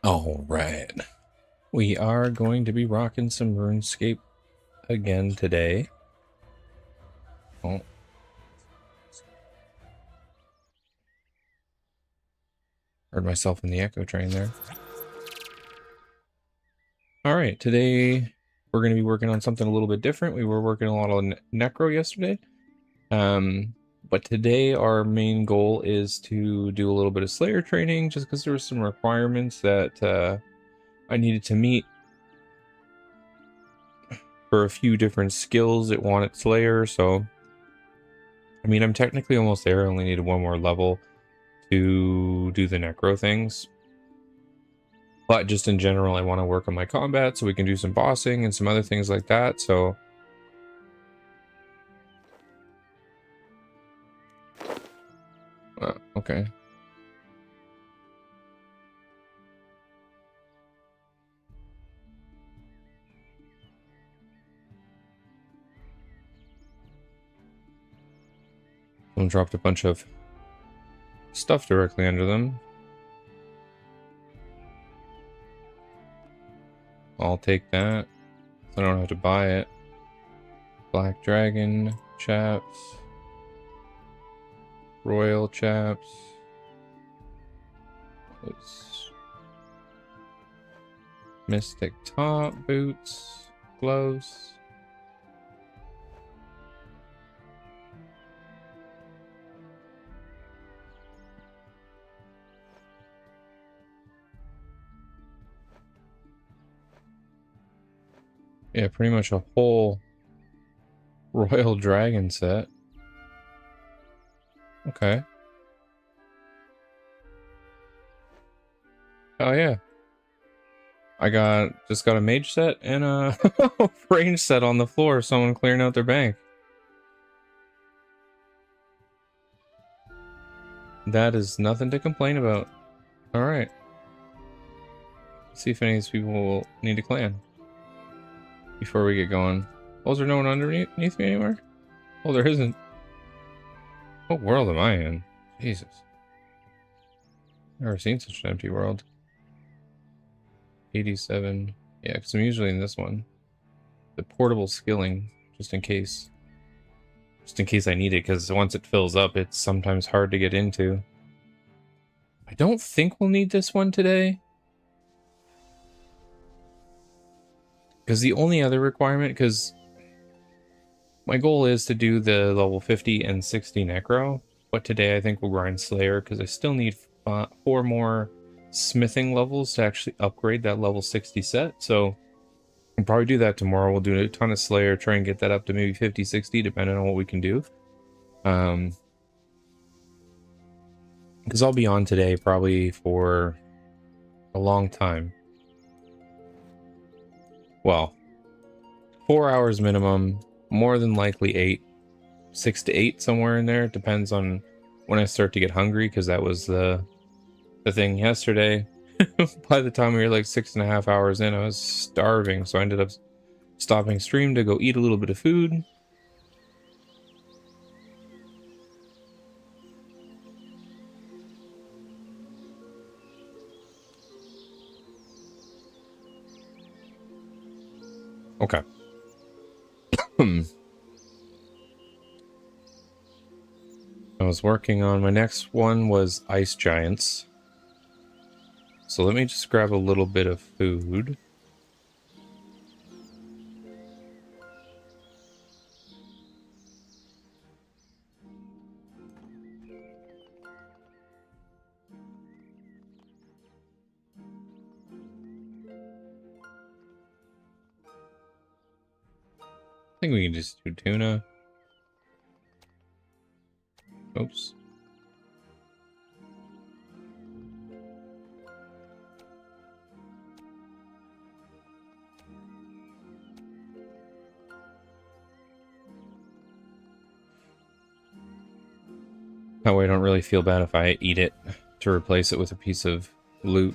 All right. We are going to be rocking some RuneScape again today. Oh. Heard myself in the echo train there. All right, today we're going to be working on something a little bit different. We were working a lot on Necro yesterday. But today our main goal is to do a little bit of Slayer training just because there were some requirements that I needed to meet for a few different skills it wanted Slayer. So, I mean, I'm technically almost there. I only needed one more level to do the Necro things. But just in general, I want to work on my combat so we can do some bossing and some other things like that. So, okay. Someone dropped a bunch of stuff directly under them. I'll take that. I don't have to buy it. Black Dragon chaps. Royal chaps. Oops. Mystic top, boots, gloves. Yeah, pretty much a whole Royal Dragon set. Okay. Oh yeah. I just got a mage set and a range set on the floor. Someone clearing out their bank. That is nothing to complain about. All right. Let's see if any of these people will need a clan before we get going. Oh, is there no one underneath me anywhere? Oh, there isn't. What world am I in? Jesus. Never seen such an empty world. 87. Yeah, because I'm usually in this one. The portable skilling, just in case. Just in case I need it, because once it fills up, it's sometimes hard to get into. I don't think we'll need this one today. Because the only other requirement, because my goal is to do the level 50 and 60 Necro, but today I think we'll grind Slayer, because I still need 4 more smithing levels to actually upgrade that level 60 set, so I'll probably do that tomorrow. We'll do a ton of Slayer, try and get that up to maybe 50, 60, depending on what we can do. Because I'll be on today probably for a long time. Well, 4 hours minimum, more than likely 8, 6 to 8, somewhere in there. Depends on when I start to get hungry, because that was the thing yesterday. By the time we were like 6.5 hours in, I was starving, so I ended up stopping stream to go eat a little bit of food. Okay. I was working on my next one was Ice Giants. So let me just grab a little bit of food. I think we can just do tuna. Oops. That way I don't really feel bad if I eat it to replace it with a piece of loot.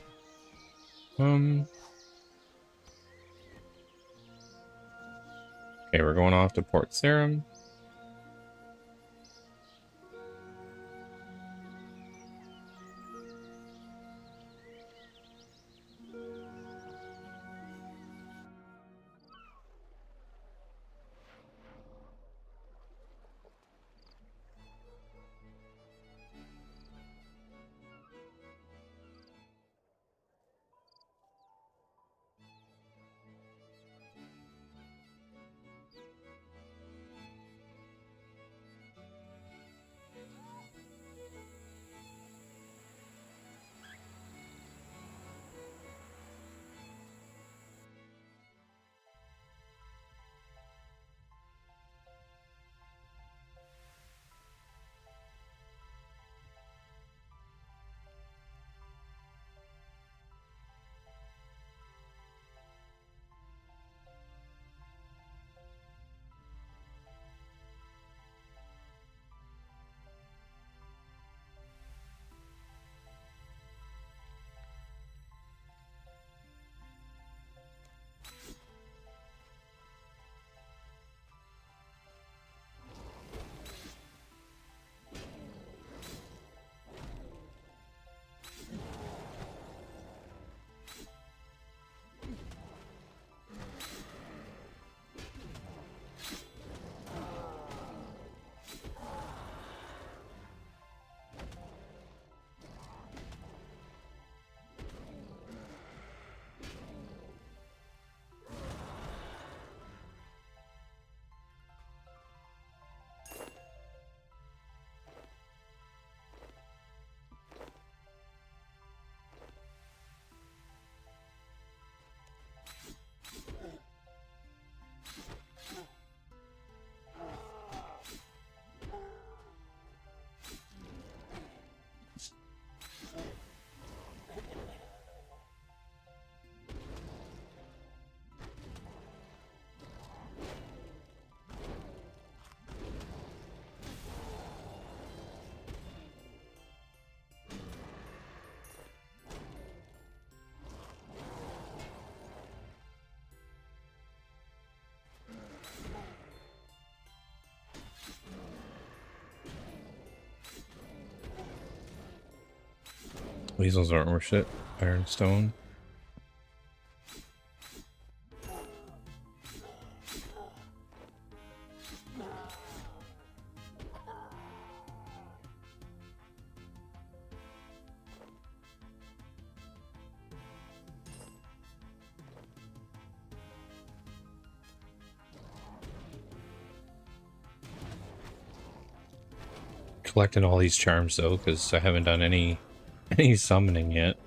Okay, we're going off to Port Sarim. These ones aren't worth shit. Iron stone. Collecting all these charms though, because I haven't done any summoning yet.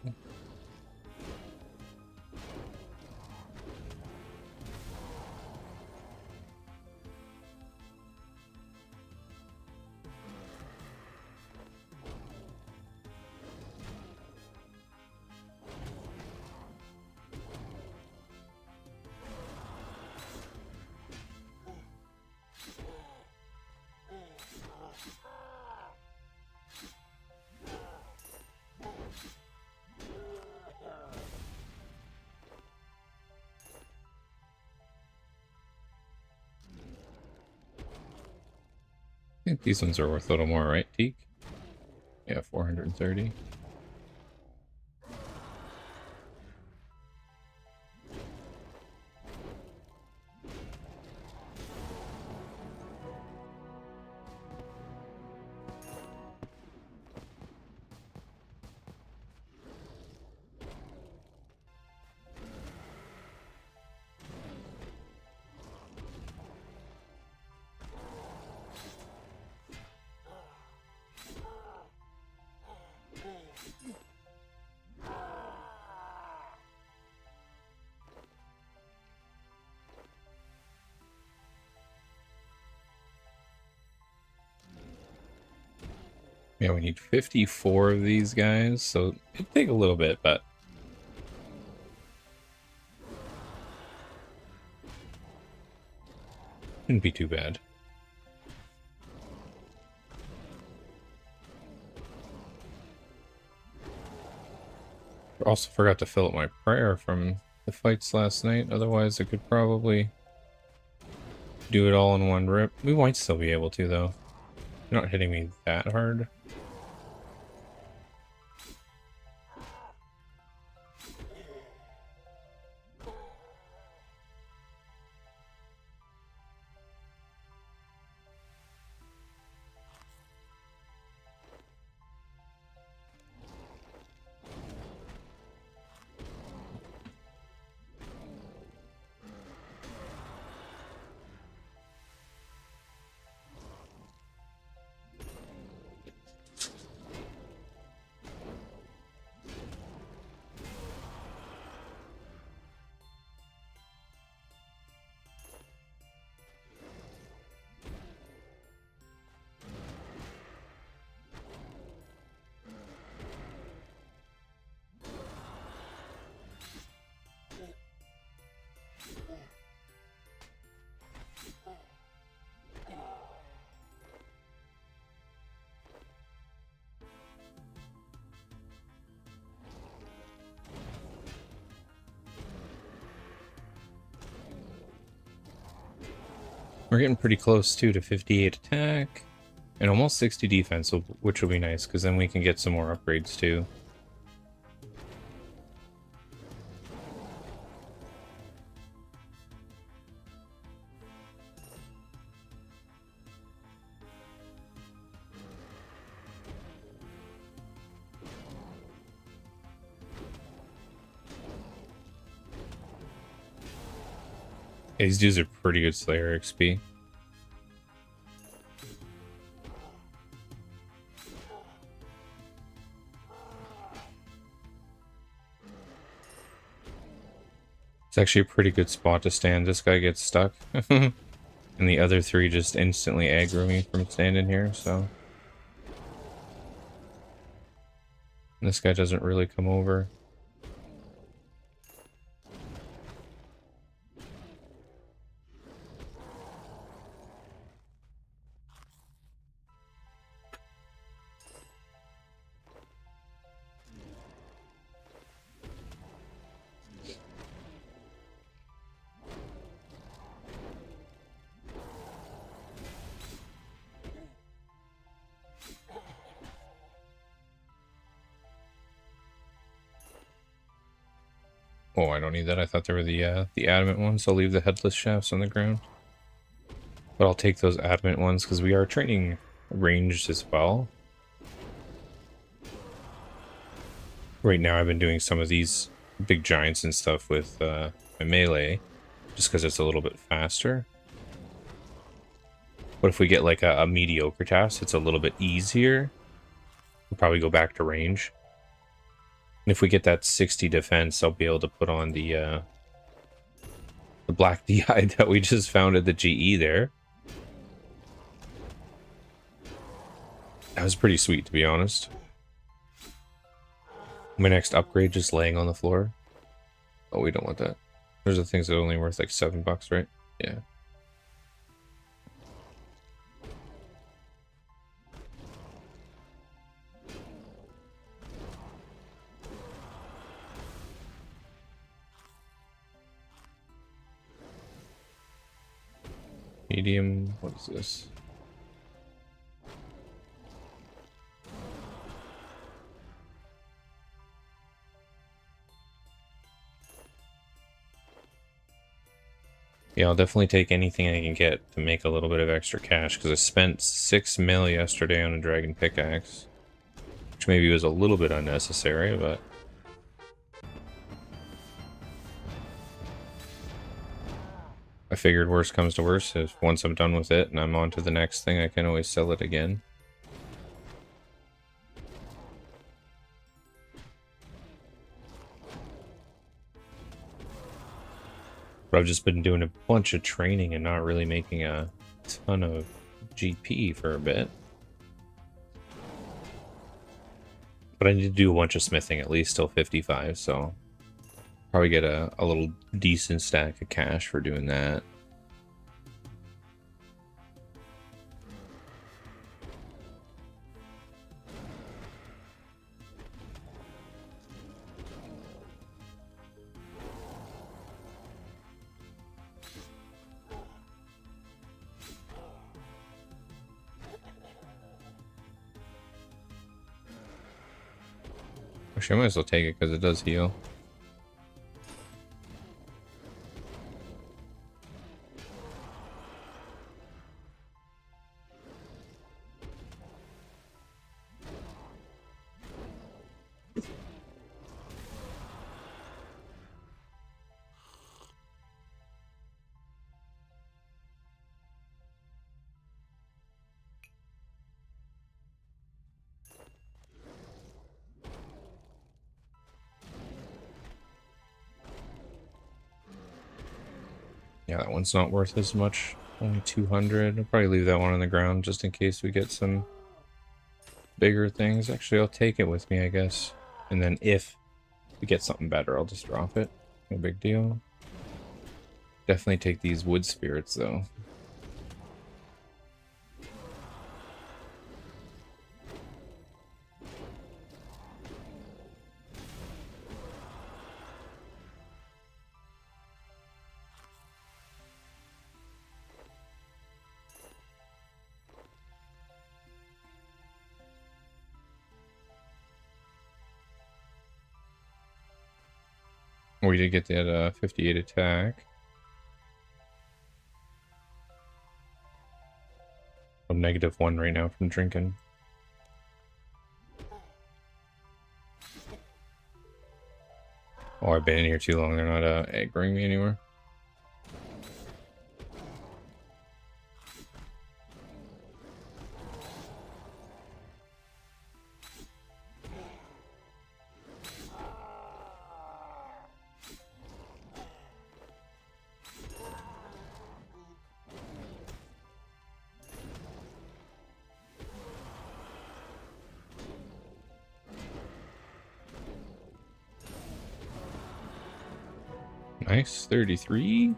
I think these ones are worth a little more, right, Teak? Yeah, 430. Yeah, we need 54 of these guys, so it'd take a little bit, but shouldn't be too bad. I also forgot to fill up my prayer from the fights last night, otherwise I could probably do it all in one rip. We might still be able to, though. You're not hitting me that hard. We're getting pretty close, too, to 58 attack and almost 60 defense, which will be nice, because then we can get some more upgrades, too. Yeah, these dudes are pretty good Slayer XP. It's actually a pretty good spot to stand. This guy gets stuck. And the other three just instantly aggro me from standing here, so... And this guy doesn't really come over. Oh, I don't need that. I thought they were the adamant ones. I'll leave the headless shafts on the ground. But I'll take those adamant ones because we are training ranged as well. Right now I've been doing some of these big giants and stuff with my melee, just because it's a little bit faster. But if we get like a mediocre task, it's a little bit easier. We'll probably go back to range. And if we get that 60 defense, I'll be able to put on the black DI that we just found at the GE there. That was pretty sweet, to be honest. My next upgrade just laying on the floor. Oh, we don't want that. Those are things that are only worth like $7, right? Yeah. Medium, what is this? Yeah, I'll definitely take anything I can get to make a little bit of extra cash, because I spent 6 mil yesterday on a dragon pickaxe. Which maybe was a little bit unnecessary, but... I figured worst comes to worst, if once I'm done with it and I'm on to the next thing, I can always sell it again. But I've just been doing a bunch of training and not really making a ton of GP for a bit. But I need to do a bunch of smithing, at least till 55, so... Probably get a little decent stack of cash for doing that. Actually, I might as well take it because it does heal. Yeah, that one's not worth as much. Only 200. I'll probably leave that one on the ground just in case we get some bigger things. Actually, I'll take it with me, I guess. And then if we get something better, I'll just drop it. No big deal. Definitely take these wood spirits, though. We did get that 58 attack. I'm -1 right now from drinking. Oh, I've been in here too long. They're not aggroing me anymore. Nice, 33.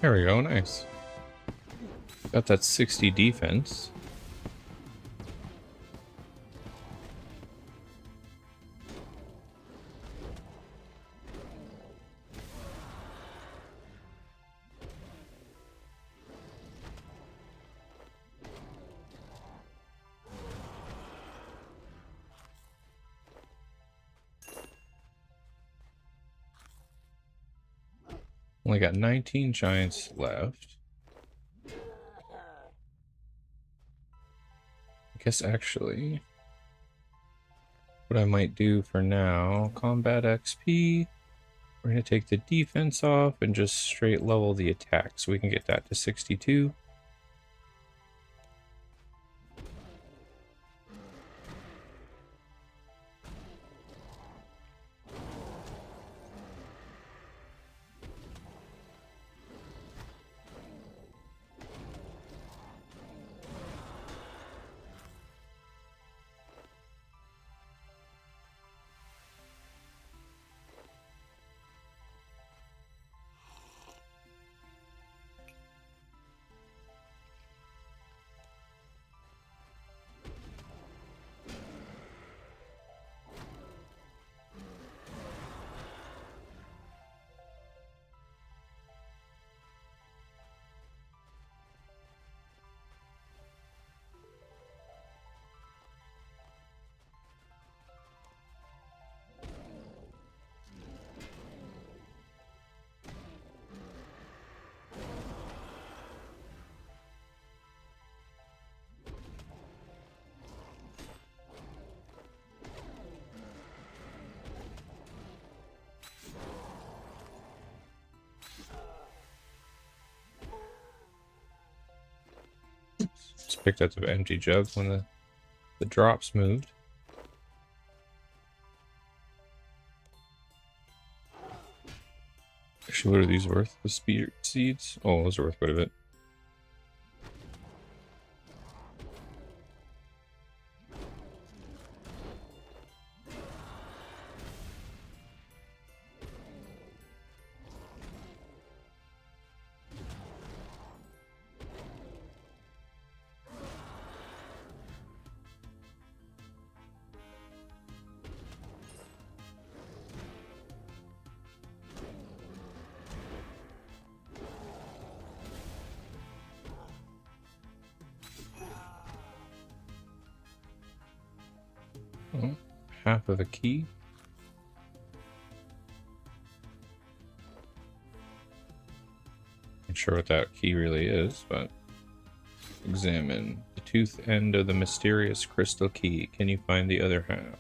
There we go, nice. Got that 60 defense. Only got 19 giants left. I guess actually, what I might do for now, combat XP, we're going to take the defense off and just straight level the attack so we can get that to 62. Just picked up the empty jug when the drops moved. Actually, what are these worth? The spear seeds? Oh, those are worth quite a bit. Oh, half of a key. Not sure what that key really is, but examine the tooth end of the mysterious crystal key. Can you find the other half?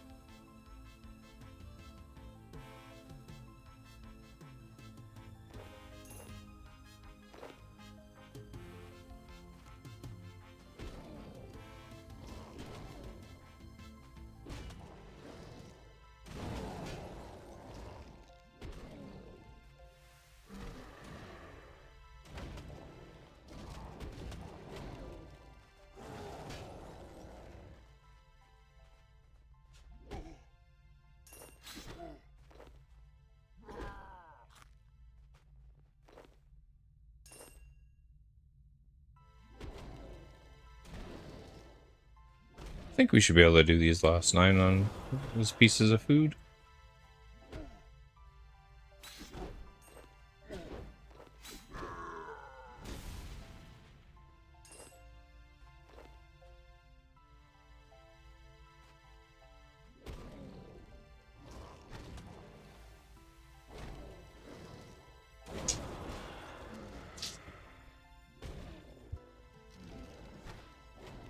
I think we should be able to do these last 9 on these pieces of food.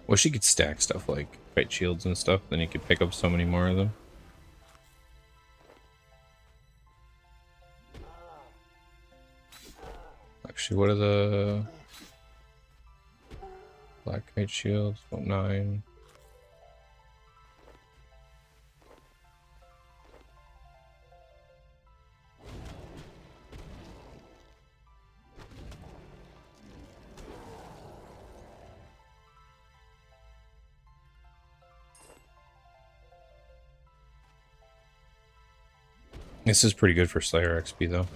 Wish you could stack stuff like kite shields and stuff, then you could pick up so many more of them. Actually, what are the black kite shields? About 9. This is pretty good for Slayer XP though.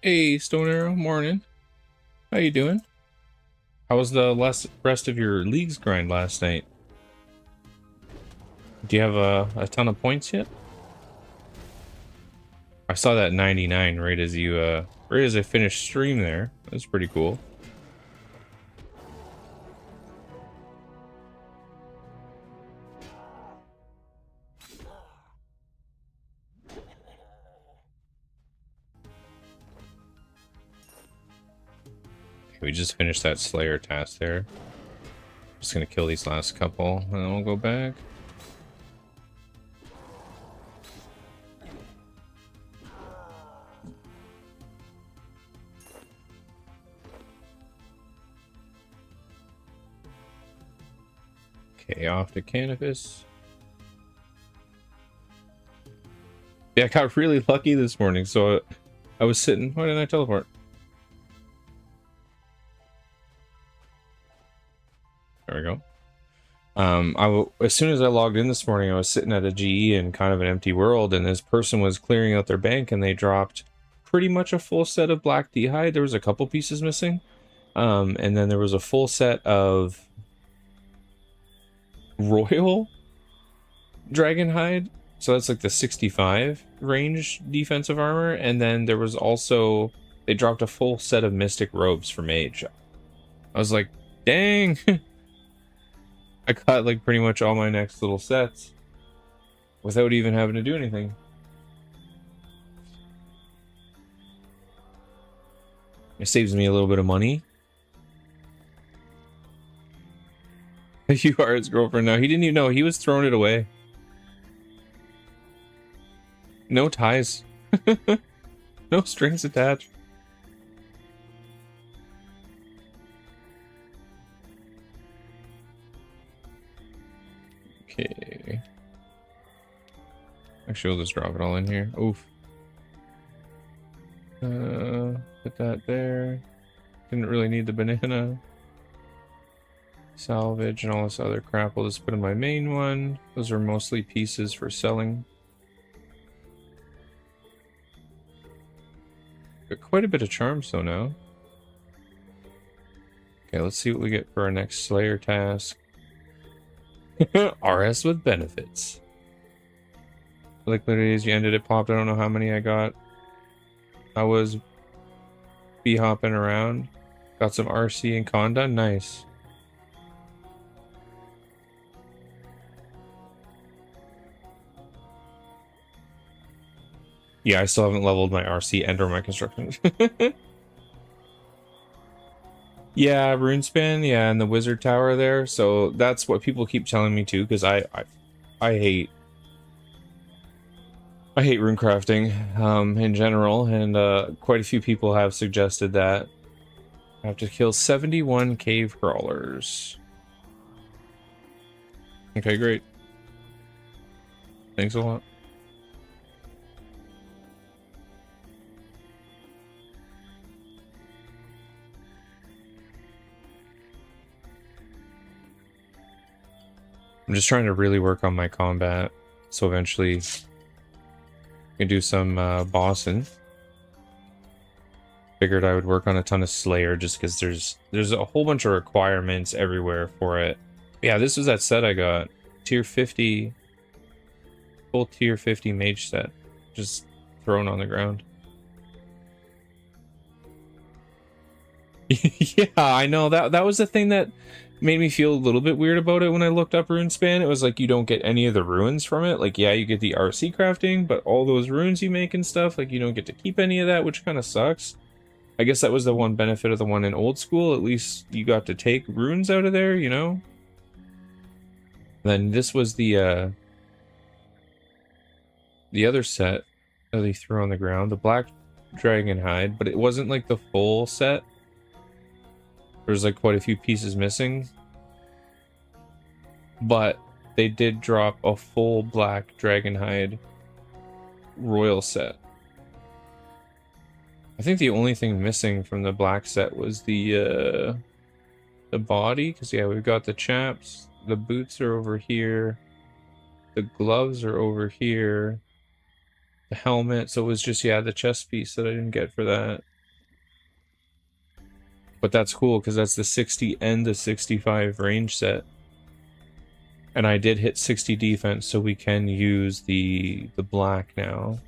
Hey, Stone Arrow, morning. How you doing? How was the rest of your leagues grind last night? Do you have a ton of points yet? I saw that 99 right as you right as I finished stream there. That's pretty cool. We just finished that Slayer task there. Just gonna kill these last couple, and then we'll go back. Okay, off to Canopus. Yeah, I got really lucky this morning, so I was sitting... Why didn't I teleport? There we go. As soon as I logged in this morning, I was sitting at a GE in kind of an empty world, and this person was clearing out their bank, and they dropped pretty much a full set of black D-hide. There was a couple pieces missing, and then there was a full set of royal dragon hide. So that's like the 65 range defensive armor, and then there was also they dropped a full set of mystic robes for mage. I was like, dang. I got like pretty much all my next little sets without even having to do anything. It saves me a little bit of money. You are his girlfriend now. He didn't even know. He was throwing it away. No ties. No strings attached. Okay. Actually, we'll just drop it all in here. Oof. Put that there. Didn't really need the banana. Salvage and all this other crap. We'll just put in my main one. Those are mostly pieces for selling. Got quite a bit of charms though now. Okay, let's see what we get for our next Slayer task. RS with benefits. Like literally as you ended it popped. I don't know how many I got. I was hopping around. Got some RC and con done. Nice. Yeah, I still haven't leveled my RC and or my construction. Yeah, Runespan, yeah, and the Wizard Tower there. So that's what people keep telling me too, because I hate runecrafting in general, and quite a few people have suggested that. I have to kill 71 cave crawlers. Okay, great. Thanks a lot. I'm just trying to really work on my combat, so eventually I can do some bossing. Figured I would work on a ton of Slayer just because there's a whole bunch of requirements everywhere for it. Yeah, this was that set I got. Tier 50, full tier 50 mage set, just thrown on the ground. Yeah, I know that was the thing that made me feel a little bit weird about it when I looked up Runespan. It was like you don't get any of the runes from it. Like, yeah, you get the RC crafting, but all those runes you make and stuff, like you don't get to keep any of that, which kind of sucks. I guess that was the one benefit of the one in old school. At least you got to take runes out of there, you know? Then this was the other set that they threw on the ground, the black dragon hide, but it wasn't like the full set. There's like quite a few pieces missing, but they did drop a full black dragon hide royal set. I think the only thing missing from the black set was the body, because yeah, we've got the chaps, the boots are over here, the gloves are over here, the helmet. So it was just, yeah, the chest piece that I didn't get for that. But that's cool because that's the 60 and the 65 range set. And I did hit 60 defense, so we can use the black now.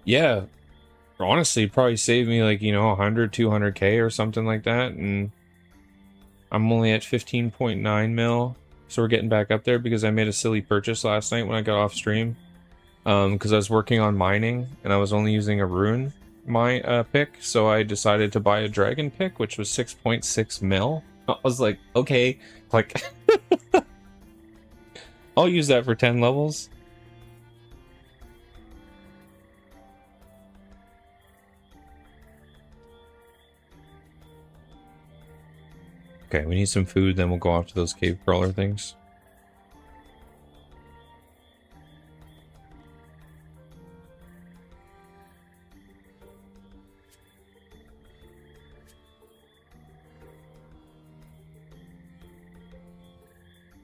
Yeah, honestly, probably saved me like, 100, 200K or something like that. And I'm only at 15.9 mil. So we're getting back up there because I made a silly purchase last night when I got off stream. Because I was working on mining and I was only using a rune pick. So I decided to buy a dragon pick, which was 6.6 mil. I was like, okay, like, I'll use that for 10 levels. Okay, we need some food, then we'll go off to those cave crawler things.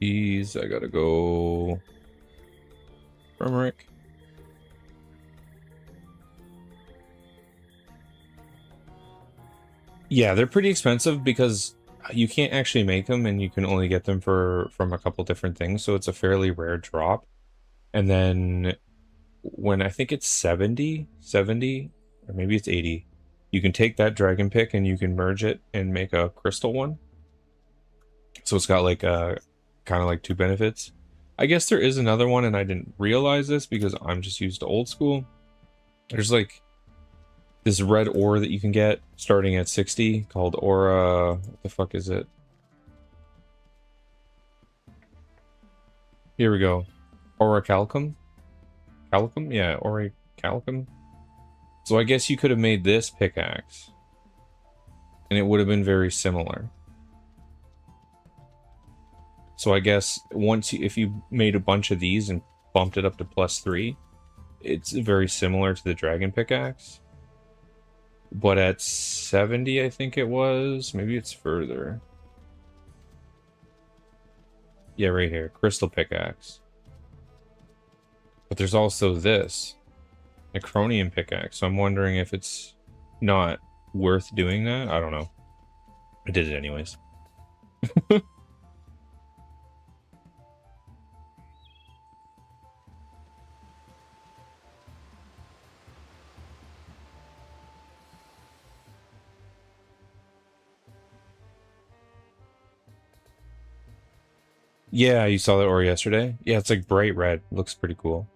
Jeez, I gotta go. Turmeric. Yeah, they're pretty expensive because you can't actually make them and you can only get them from a couple different things, so it's a fairly rare drop. And then when I think it's 70, or maybe it's 80, you can take that dragon pick and you can merge it and make a crystal one. So it's got like kind of like two benefits. I guess there is another one and I didn't realize this because I'm just used to old school. There's like this red ore that you can get starting at 60 called Aura. What the fuck is it? Here we go. Orichalcum? Calcum? Yeah, Orichalcum. So I guess you could have made this pickaxe. And it would have been very similar. So I guess if you made a bunch of these and bumped it up to +3, it's very similar to the dragon pickaxe. But at 70, I think it was. Maybe it's further. Yeah, right here. Crystal pickaxe. But there's also this. Necronium pickaxe. So I'm wondering if it's not worth doing that. I don't know. I did it anyways. Yeah, you saw that ore yesterday? Yeah, it's like bright red. Looks pretty cool.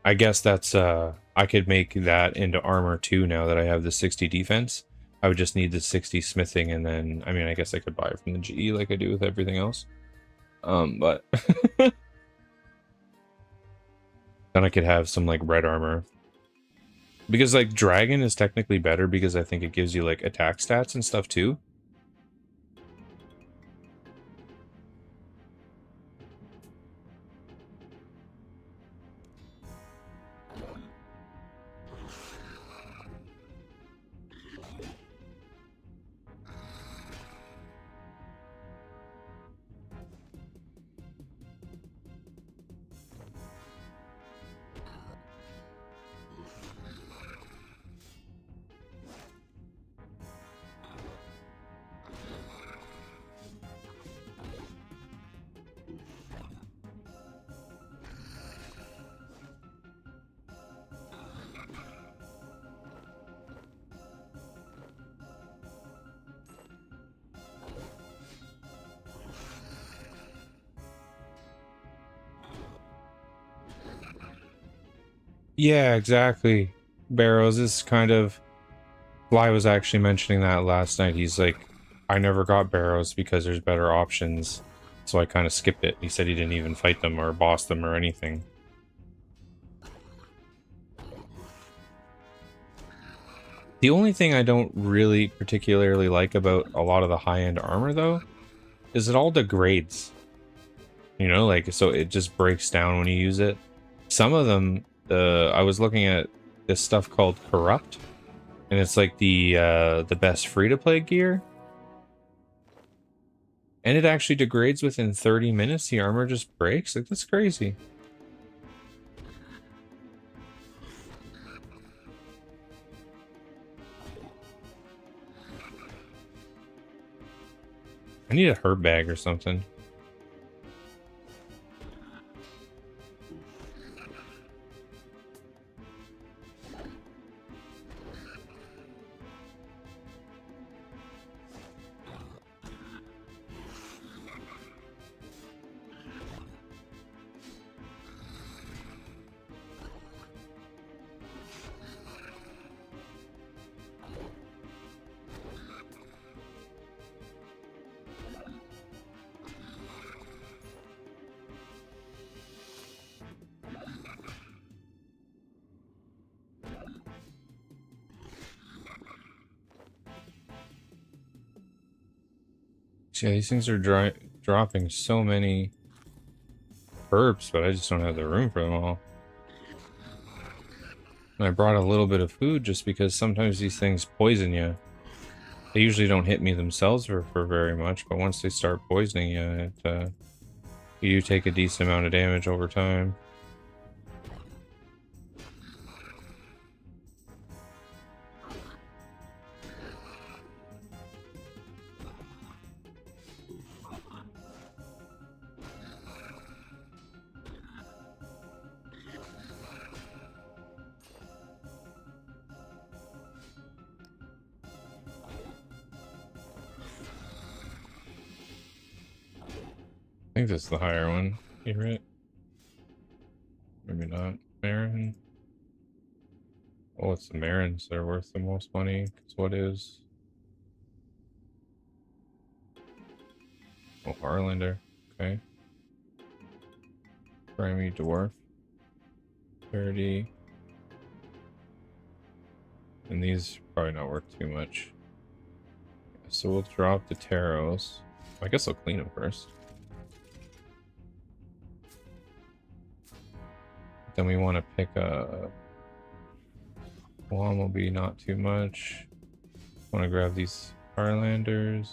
I guess that's, I could make that into armor too now that I have the 60 defense. I would just need the 60 smithing and then, I mean, I guess I could buy it from the GE like I do with everything else. But then I could have some like red armor. Because like dragon is technically better because I think it gives you like attack stats and stuff too. Yeah, exactly. Barrows is kind of... Fly was actually mentioning that last night. He's like, I never got Barrows because there's better options. So I kind of skipped it. He said he didn't even fight them or boss them or anything. The only thing I don't really particularly like about a lot of the high-end armor, though, is it all degrades. You know, like, so it just breaks down when you use it. Some of them, I was looking at this stuff called Corrupt, and it's like the best free-to-play gear. And it actually degrades within 30 minutes. The armor just breaks. Like, that's crazy. need a herb bag or something. Yeah, these things are dropping so many herbs, but I just don't have the room for them all. And I brought a little bit of food just because sometimes these things poison you. They usually don't hit me themselves for very much, but once they start poisoning you, you take a decent amount of damage over time. I think that's the higher one. You're right. Maybe not. Marin. Oh, it's the Marins that are worth the most money. Because what is... Oh, Harlander. Okay. Grimy Dwarf. 30. And these probably not worth too much. So we'll drop the Taros. I guess I'll clean them first. Then we want to pick a... One will be not too much. Want to grab these Harlanders.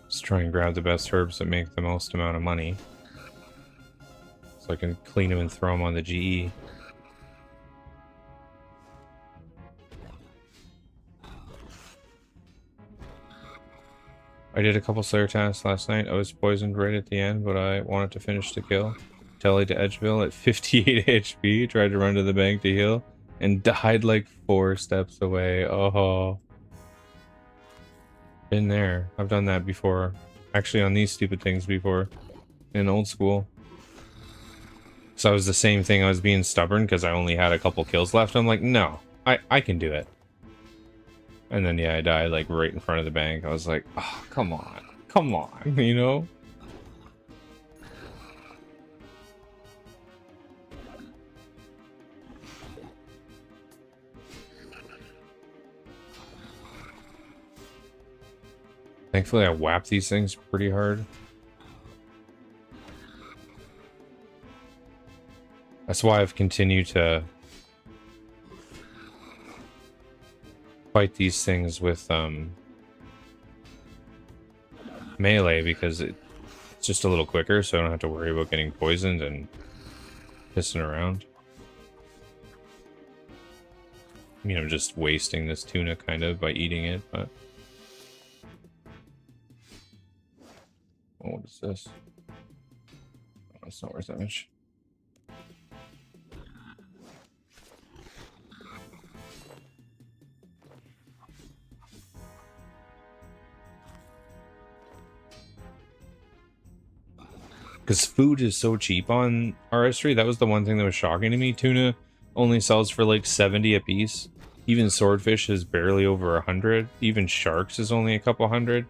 Just try and grab the best herbs that make the most amount of money. So I can clean them and throw them on the GE. I did a couple Slayer tasks last night. I was poisoned right at the end, but I wanted to finish the kill. Telly to Edgeville at 58 HP. Tried to run to the bank to heal. And died like 4 steps away. Oh. Been there. I've done that before. Actually on these stupid things before. In old school. So I was the same thing. I was being stubborn because I only had a couple kills left. I'm like, no. I can do it. And then, yeah, I died, like, right in front of the bank. I was like, oh, come on. Come on, you know? Thankfully, I whap these things pretty hard. That's why I've continued to fight these things with melee, because it's just a little quicker, so I don't have to worry about getting poisoned and pissing around. I mean, I'm just wasting this tuna kind of by eating it, but... Oh, what is this? Oh, it's not worth that much. Because food is so cheap on RS3. That was the one thing that was shocking to me. Tuna only sells for like 70 a piece. Even swordfish is barely over 100. Even sharks is only a couple hundred.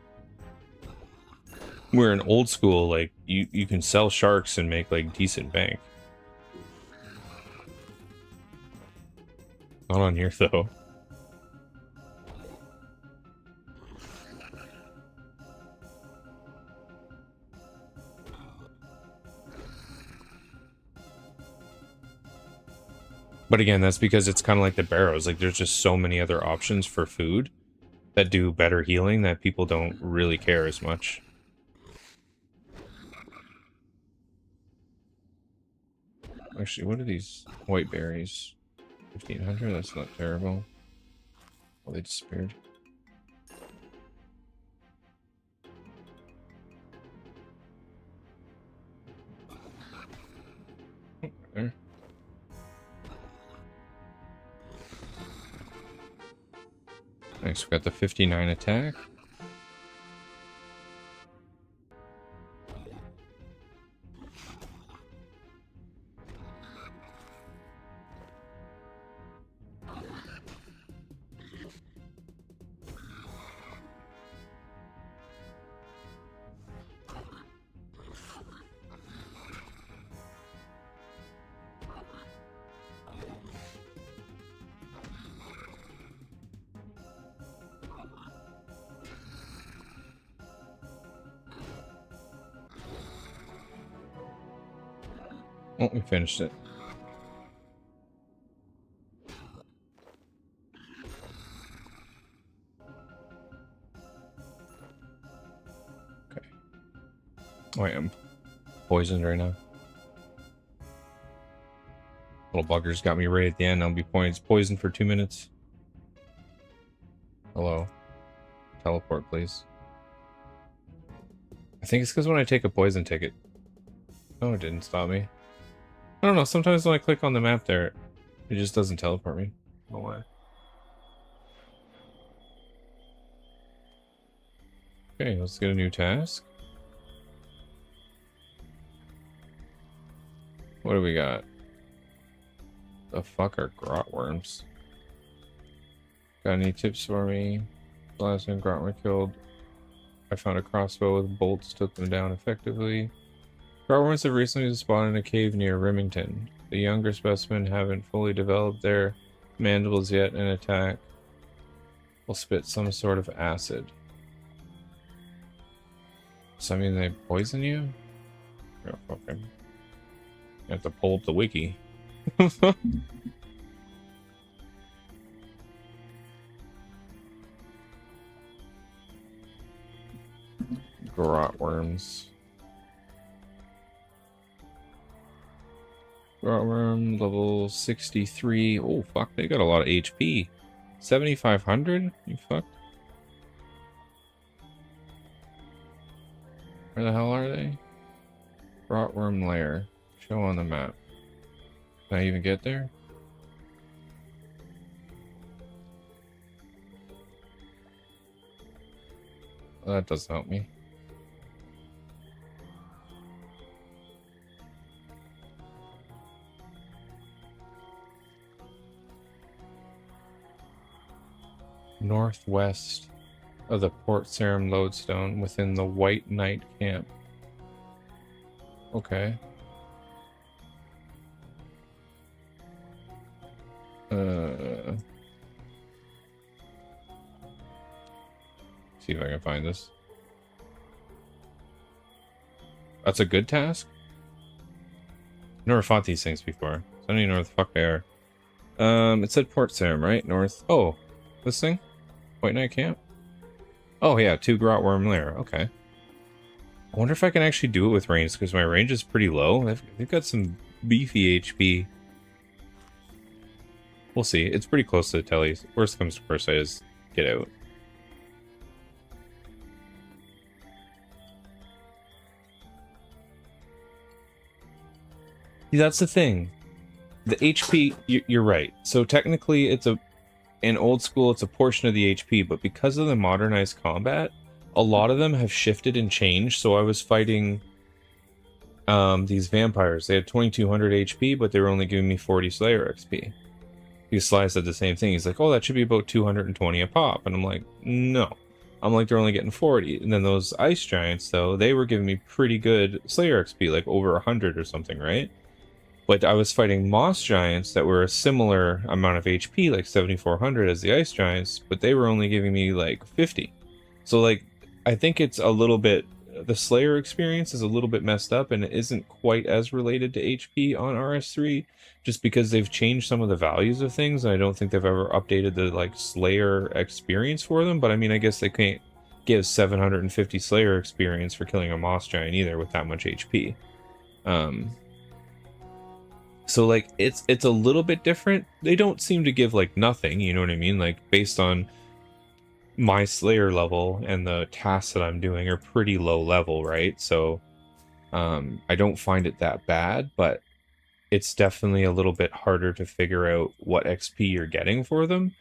Where in old school, like, you can sell sharks and make like decent bank. Not on here though. But again, that's because it's kind of like the barrows. Like, there's just so many other options for food that do better healing that people don't really care as much. Actually, what are these white berries? 1500? That's not terrible. Oh, they disappeared. Oh, there. Nice, we got the 59 attack. Oh, we finished it. Okay. Oh, I am poisoned right now. Little buggers got me right at the end. I'll be poisoned for 2 minutes. Hello. Teleport, please. I think it's because when I take a poison ticket. Oh, it didn't stop me. I don't know. Sometimes when I click on the map there, it just doesn't teleport me. No way. Okay, let's get a new task. What do we got? The fuck are grot worms? Got any tips for me? Last time grot were killed, I found a crossbow with bolts, took them down effectively. Grot worms have recently spawned in a cave near Remington. The younger specimen haven't fully developed their mandibles yet and attack will spit some sort of acid. So I mean they poison you? Oh, fucking. You have to pull up the wiki. Grot worms. Grot worm level 63. Oh fuck, they got a lot of HP. 7,500? You fucked. Where the hell are they? Grot worm lair. Show on the map. Can I even get there? Well, that doesn't help me. Northwest of the Port Sarim lodestone within the White Knight camp. Okay. See if I can find this. That's a good task? Never fought these things before. So I don't even know where the fuck they are. It said Port Sarim, right? North. Oh, this thing? White Knight Camp? Oh yeah, 2 grot worm lair. Okay. I wonder if I can actually do it with range, because my range is pretty low. They've got some beefy HP. We'll see. It's pretty close to the tellies. Worst comes to worst, I just get out. See, that's the thing. The HP, you're right. So technically, it's in old school, it's a portion of the HP, but because of the modernized combat, a lot of them have shifted and changed. So I was fighting these vampires. They had 2200 HP, but they were only giving me 40 Slayer XP. These Sly said the same thing. He's like, oh, that should be about 220 a pop. And I'm like, no. I'm like, they're only getting 40. And then those Ice Giants, though, they were giving me pretty good Slayer XP, like over 100 or something, right? But I was fighting Moss Giants that were a similar amount of HP, like 7400 as the Ice Giants, but they were only giving me like 50. So like, I think it's a little bit the Slayer experience is a little bit messed up, and it isn't quite as related to HP on RS3, just because they've changed some of the values of things, and I don't think they've ever updated the like Slayer experience for them. But I mean, I guess they can't give 750 Slayer experience for killing a Moss Giant either with that much HP. So like it's a little bit different. They don't seem to give like nothing, you know what I mean? Like based on my Slayer level and the tasks that I'm doing are pretty low level, right? So I don't find it that bad, but it's definitely a little bit harder to figure out what XP you're getting for them.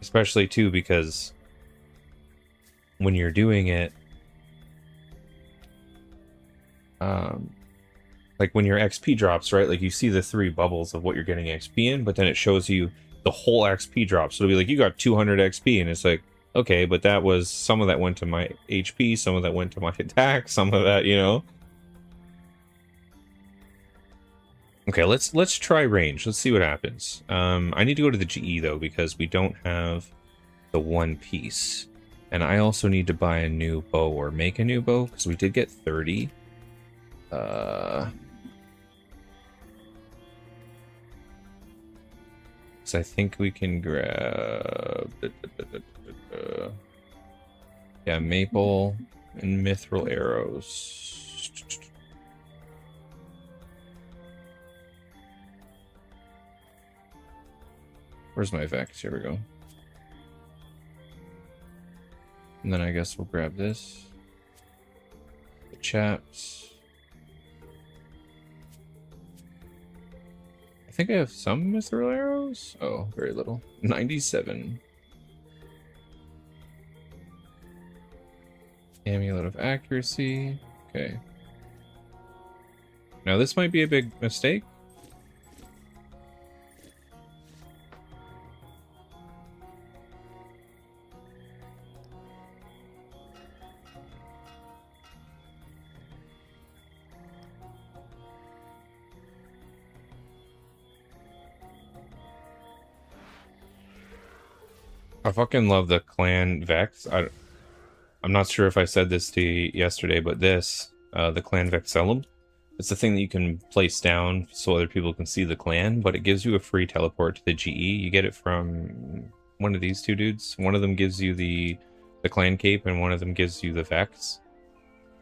Especially too because when you're doing it, like when your XP drops, right? Like you see the 3 bubbles of what you're getting XP in, but then it shows you the whole XP drop. So it'll be like, you got 200 XP, and it's like, okay, but that was, some of that went to my HP, some of that went to my attack, some of that, you know? Okay, let's try range. Let's see what happens. I need to go to the GE though, because we don't have the one piece. And I also need to buy a new bow or make a new bow, because we did get 30. So I think we can grab yeah, maple and mithril arrows. Where's my Vex? Here we go. And then I guess we'll grab this. The chaps. I think I have some mithril arrows. Oh, very little. 97. Amulet of accuracy. Okay. Now this might be a big mistake. I fucking love the clan Vex. I'm not sure if I said this to you yesterday, but this, the clan Vexellum, it's the thing that you can place down so other people can see the clan, but it gives you a free teleport to the GE. You get it from one of these 2 dudes. One of them gives you the clan cape, and one of them gives you the Vex.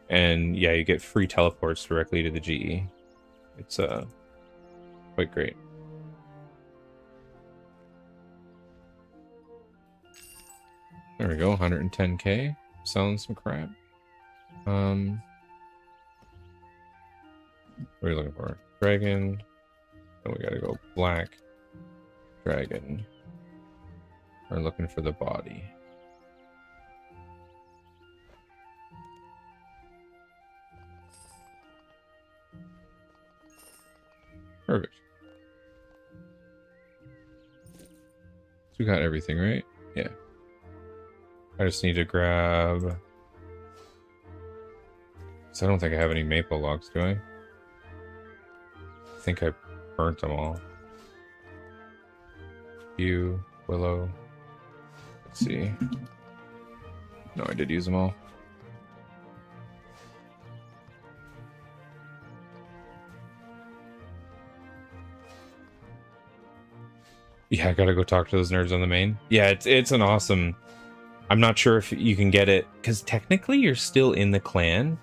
And yeah, you get free teleports directly to the GE. It's quite great. There we go, 110k. Selling some crap. What are we looking for? Dragon. Then we gotta go black. Dragon. We're looking for the body. Perfect. So we got everything, right? Yeah. I just need to grab... So I don't think I have any maple logs, do I? I think I burnt them all. Yew, willow. Let's see. No, I did use them all. Yeah, I gotta go talk to those nerds on the main. Yeah, it's an awesome... I'm not sure if you can get it, because technically you're still in the clan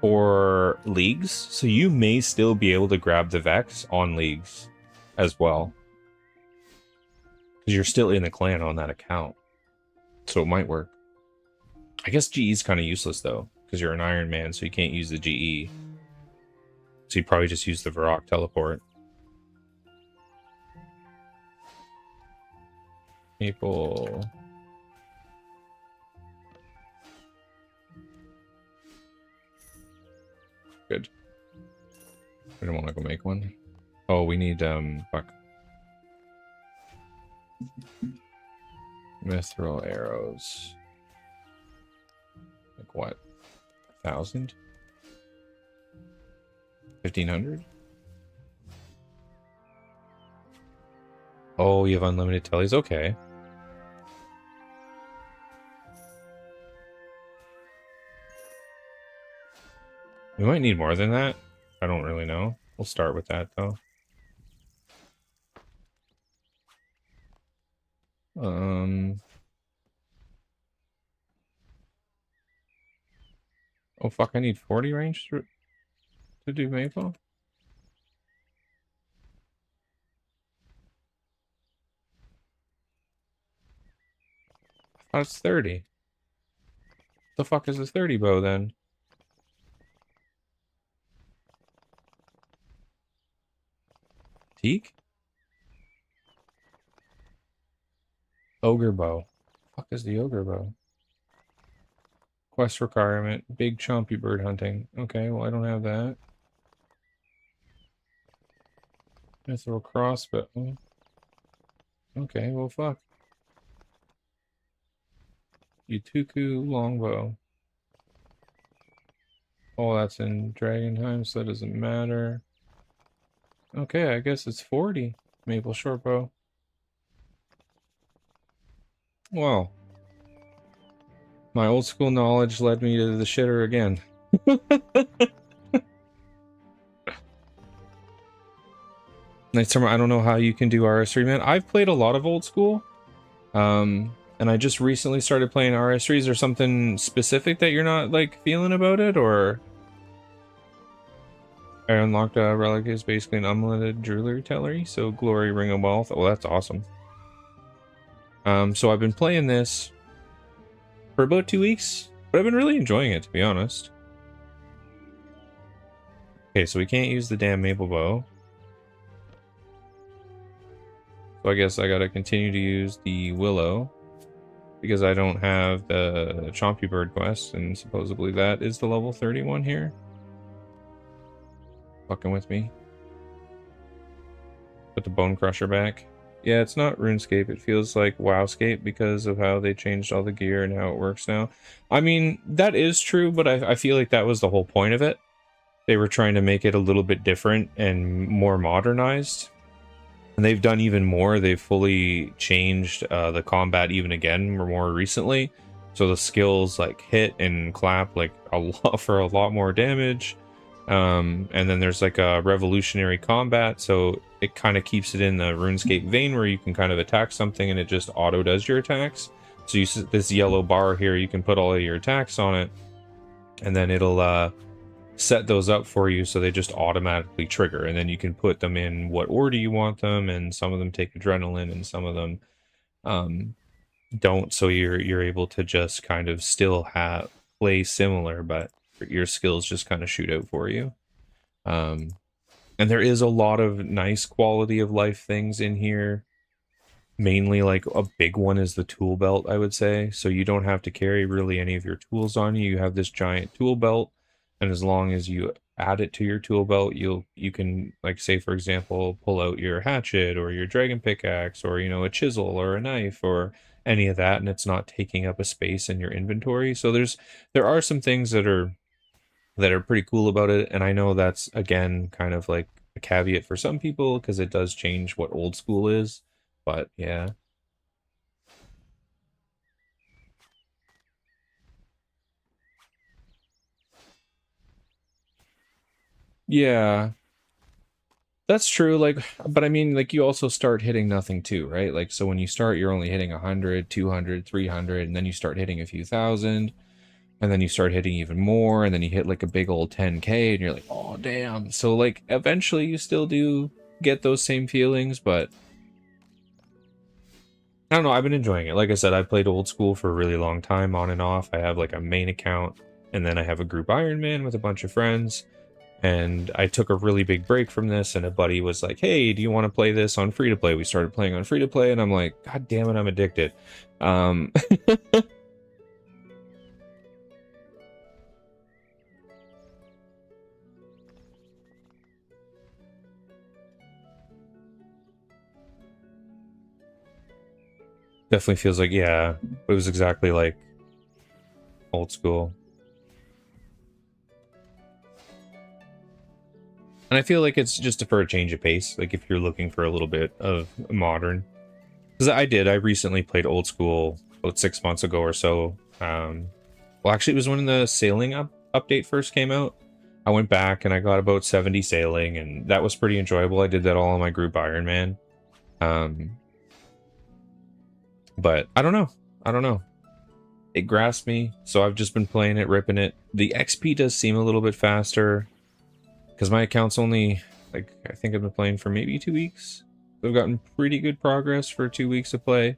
for leagues, so you may still be able to grab the Vex on leagues as well. Because you're still in the clan on that account. So it might work. I guess GE is kind of useless though, because you're an Iron Man, so you can't use the GE. So you probably just use the Varrock teleport. Maple... Good. We don't want to go make one. Oh, we need, fuck. Mithril arrows. Like what? 1,000? 1,500? Oh, you have unlimited tellies? Okay. We might need more than that. I don't really know. We'll start with that, though. Oh, fuck, I need 40 range to do maple? Oh, it's 30. The fuck is a 30 bow, then? Teak? Ogre bow. Fuck is the ogre bow? Quest requirement. Big chompy bird hunting. Okay, well, I don't have that. I throw a crossbow. Okay, well, fuck. Utuku longbow. Oh, that's in dragon time, so that doesn't matter. Okay, I guess it's 40. Maple shortbow. Well, my old school knowledge led me to the shitter again. I don't know how you can do RS3, man. I've played a lot of old school. And I just recently started playing RS3. Is there something specific that you're not, like, feeling about it, or? I unlocked a relic is basically an unlimited jewelry gallery, so glory, ring of wealth. Oh, that's awesome. So I've been playing this for about 2 weeks, but I've been really enjoying it, to be honest. Okay, so we can't use the damn maple bow. So I guess I gotta continue to use the willow, because I don't have the chompy bird quest, and supposedly that is the level 31 here. Fucking with me. Put the bone crusher back. Yeah, it's not RuneScape. It feels like WoWscape because of how they changed all the gear and how it works now. I mean, that is true, but I feel like that was the whole point of it. They were trying to make it a little bit different and more modernized. And they've done even more. They've fully changed the combat even again more recently. So the skills like hit and clap like a lot for a lot more damage. And then there's like a revolutionary combat, so it kind of keeps it in the RuneScape vein where you can kind of attack something and it just auto does your attacks. So you see this yellow bar here, you can put all of your attacks on it, and then it'll set those up for you so they just automatically trigger, and then you can put them in what order you want them, and some of them take adrenaline and some of them don't, so you're able to just kind of still play similar, but your skills just kind of shoot out for you. And there is a lot of nice quality of life things in here. Mainly, like, a big one is the tool belt, I would say. So you don't have to carry really any of your tools on you. You have this giant tool belt, and as long as you add it to your tool belt, you can, like, say, for example, pull out your hatchet or your dragon pickaxe or, you know, a chisel or a knife or any of that, and it's not taking up a space in your inventory. So there are some things that are pretty cool about it, and I know that's, again, kind of like a caveat for some people because it does change what old school is, but yeah. Yeah, that's true, like, but I mean, like, you also start hitting nothing too, right? Like, so when you start, you're only hitting 100, 200, 300, and then you start hitting a few thousand, and then you start hitting even more, and then you hit like a big old 10K, and you're like, oh, damn. So, like, eventually you still do get those same feelings, but I don't know, I've been enjoying it. Like I said, I've played old school for a really long time, on and off. I have like a main account, and then I have a group Iron Man with a bunch of friends. And I took a really big break from this, and a buddy was like, hey, do you want to play this on free to play? We started playing on free to play, and I'm like, God damn it, I'm addicted. Definitely feels like, yeah, it was exactly like old school. And I feel like it's just for a change of pace, like if you're looking for a little bit of modern. Because I recently played old school about 6 months ago or so. Well, actually, it was when the sailing update first came out. I went back and I got about 70 sailing, and that was pretty enjoyable. I did that all on my group Ironman. But I don't know. I don't know. It grasped me, so I've just been playing it, ripping it. The XP does seem a little bit faster, because my account's only, like, I think I've been playing for maybe 2 weeks. I've gotten pretty good progress for 2 weeks of play.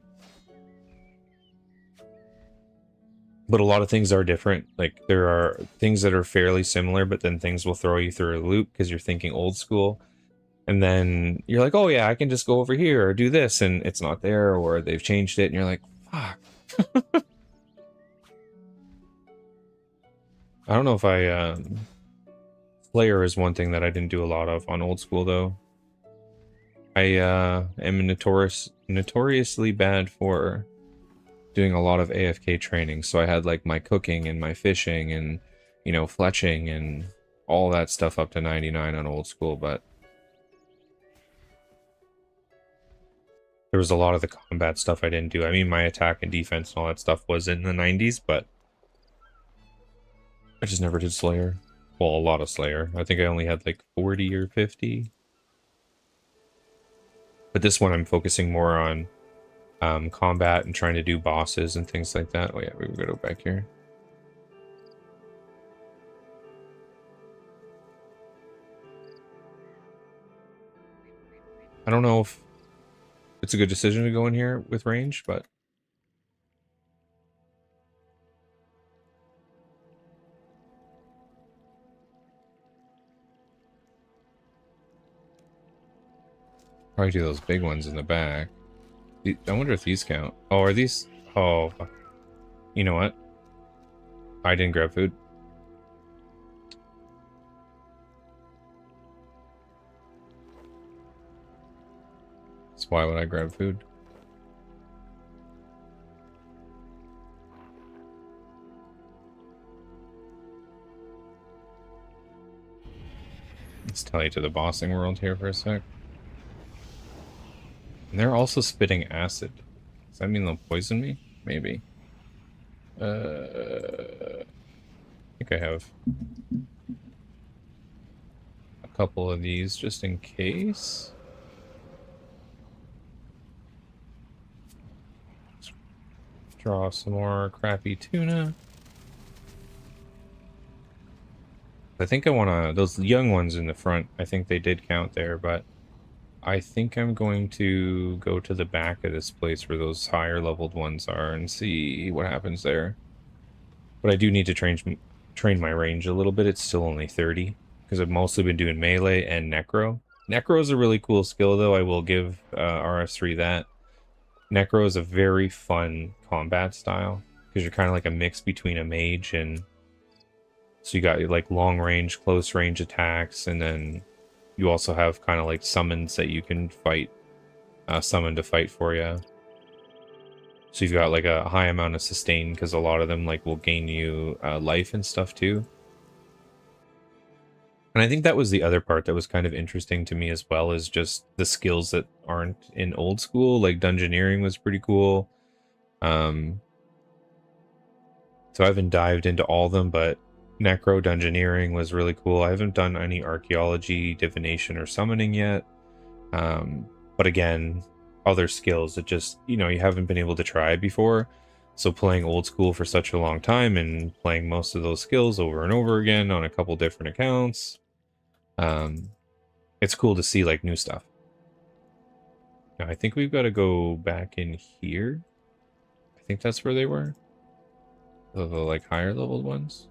But a lot of things are different. Like, there are things that are fairly similar, but then things will throw you through a loop because you're thinking old school. And then you're like, oh yeah, I can just go over here or do this, and it's not there, or they've changed it, and you're like, fuck. I don't know if I... Slayer is one thing that I didn't do a lot of on old school, though. I am notoriously bad for doing a lot of AFK training, so I had like my cooking and my fishing and, you know, fletching and all that stuff up to 99 on old school, but there was a lot of the combat stuff I didn't do. I mean, my attack and defense and all that stuff was in the 90s, but I just never did Slayer. Well, a lot of Slayer. I think I only had like 40 or 50. But this one I'm focusing more on combat and trying to do bosses and things like that. Oh yeah, we gotta go back here. I don't know if it's a good decision to go in here with range, but probably do those big ones in the back. I wonder if these count. Oh, are these? Oh, you know what? I didn't grab food. So why would I grab food? Let's tell you to the bossing world here for a sec. And they're also spitting acid. Does that mean they'll poison me? Maybe. I think I have a couple of these just in case. Let's draw some more crappy tuna. I think I want to... Those young ones in the front, I think they did count there, but I think I'm going to go to the back of this place where those higher leveled ones are and see what happens there. But I do need to train my range a little bit. It's still only 30 because I've mostly been doing melee and necro. Necro is a really cool skill, though. I will give RS3 that. Necro is a very fun combat style because you're kind of like a mix between a mage and... So you got like long range, close range attacks, and then you also have kind of like summons that you can fight, summon to fight for you. So you've got like a high amount of sustain because a lot of them like will gain you life and stuff too. And I think that was the other part that was kind of interesting to me as well, is just the skills that aren't in old school. Like dungeoneering was pretty cool. So I haven't dived into all of them, but necro dungeoneering was really cool. I haven't done any archaeology, divination, or summoning yet. But again, other skills that just, you know, you haven't been able to try before. So playing old school for such a long time and playing most of those skills over and over again on a couple different accounts, it's cool to see like new stuff. Now I think we've got to go back in here. I think that's where they were. The like higher leveled ones.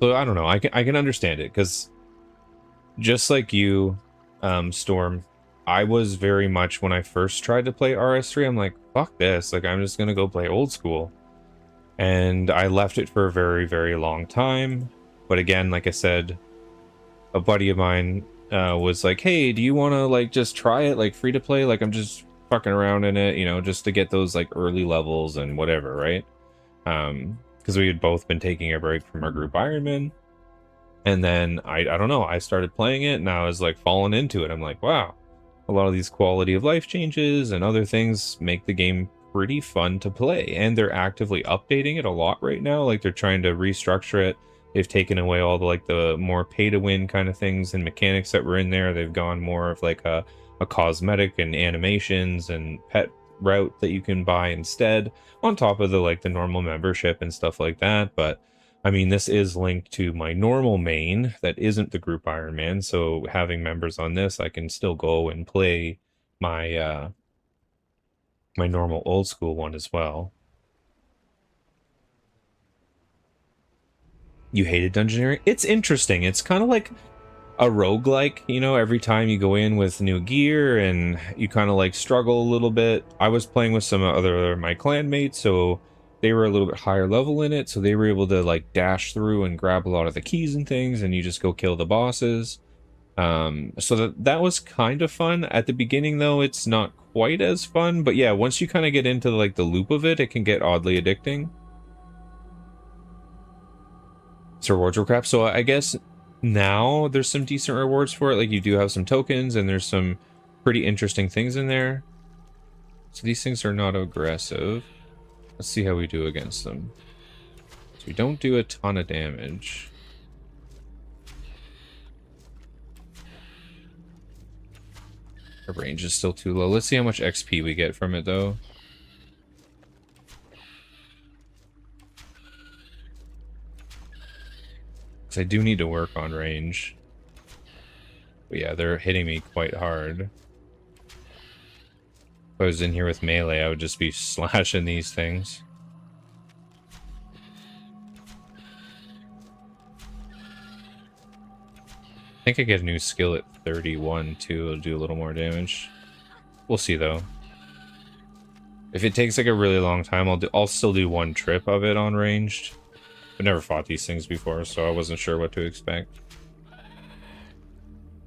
So I don't know. I can understand it because just like you, Storm, I was very much when I first tried to play RS3. I'm like, fuck this. Like I'm just gonna go play old school, and I left it for a very, very long time. But again, like I said, a buddy of mine was like, hey, do you want to like just try it like free to play? Like I'm just fucking around in it, you know, just to get those like early levels and whatever, right? Because we had both been taking a break from our group Ironman, and then I don't know, I started playing it and I was like falling into it. I'm like, wow, a lot of these quality of life changes and other things make the game pretty fun to play, and they're actively updating it a lot right now. Like, they're trying to restructure it. They've taken away all the, like, the more pay-to-win kind of things and mechanics that were in there. They've gone more of, like, a cosmetic and animations and pet route that you can buy instead, on top of the, like, the normal membership and stuff like that. But I mean, this is linked to my normal main that isn't the group Iron Man, so having members on this, I can still go and play my my normal old school one as well. You hated dungeoneering? It's interesting. It's kind of like a roguelike, you know, every time you go in with new gear and you kind of like struggle a little bit. I was playing with some other my clanmates, so they were a little bit higher level in it, so they were able to like dash through and grab a lot of the keys and things, and you just go kill the bosses. So that was kind of fun. At the beginning though, it's not quite as fun, but yeah, once you kind of get into like the loop of it, it can get oddly addicting. So rewards were crap. So I guess now there's some decent rewards for it. Like, you do have some tokens and there's some pretty interesting things in there. So these things are not aggressive. Let's see how we do against them. So we don't do a ton of damage. Our range is still too low. Let's see how much XP we get from it though. Because I do need to work on range. But yeah, they're hitting me quite hard. If I was in here with melee, I would just be slashing these things. I think I get a new skill at 31 too. It'll do a little more damage. We'll see though. If it takes like a really long time, I'll still do one trip of it on ranged. I've never fought these things before, so I wasn't sure what to expect.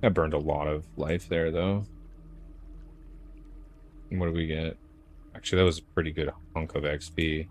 I burned a lot of life there though. And what do we get? Actually, that was a pretty good hunk of XP.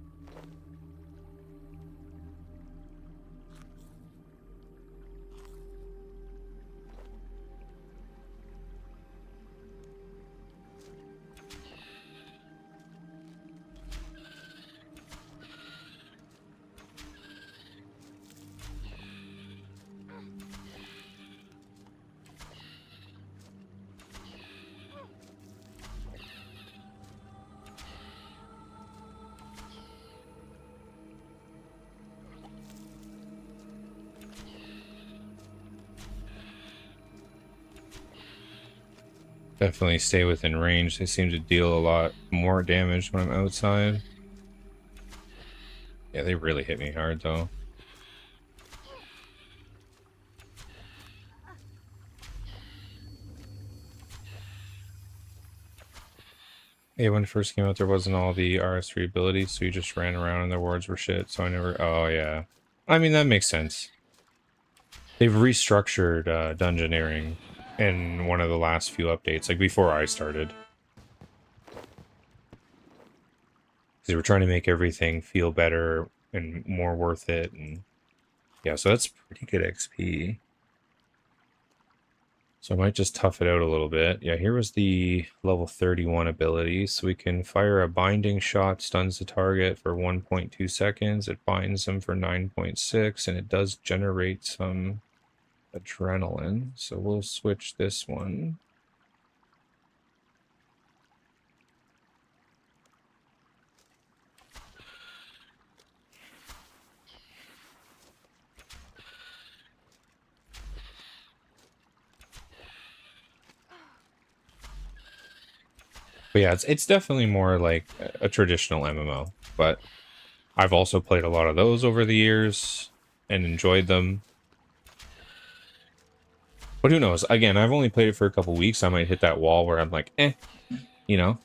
Definitely stay within range. They seem to deal a lot more damage when I'm outside. Yeah, they really hit me hard though. Yeah, when it first came out, there wasn't all the RS3 abilities, so you just ran around and the wards were shit, so I never... Oh, yeah. I mean, that makes sense. They've restructured dungeoneering in one of the last few updates, like before I started. They were trying to make everything feel better and more worth it, and yeah, so that's pretty good XP. So I might just tough it out a little bit. Yeah, here was the level 31 ability. So we can fire a binding shot, stuns the target for 1.2 seconds. It binds them for 9.6, and it does generate some adrenaline. So we'll switch this one. But yeah, it's definitely more like a traditional MMO, but I've also played a lot of those over the years and enjoyed them. But who knows? Again, I've only played it for a couple weeks. I might hit that wall where I'm like, eh, you know?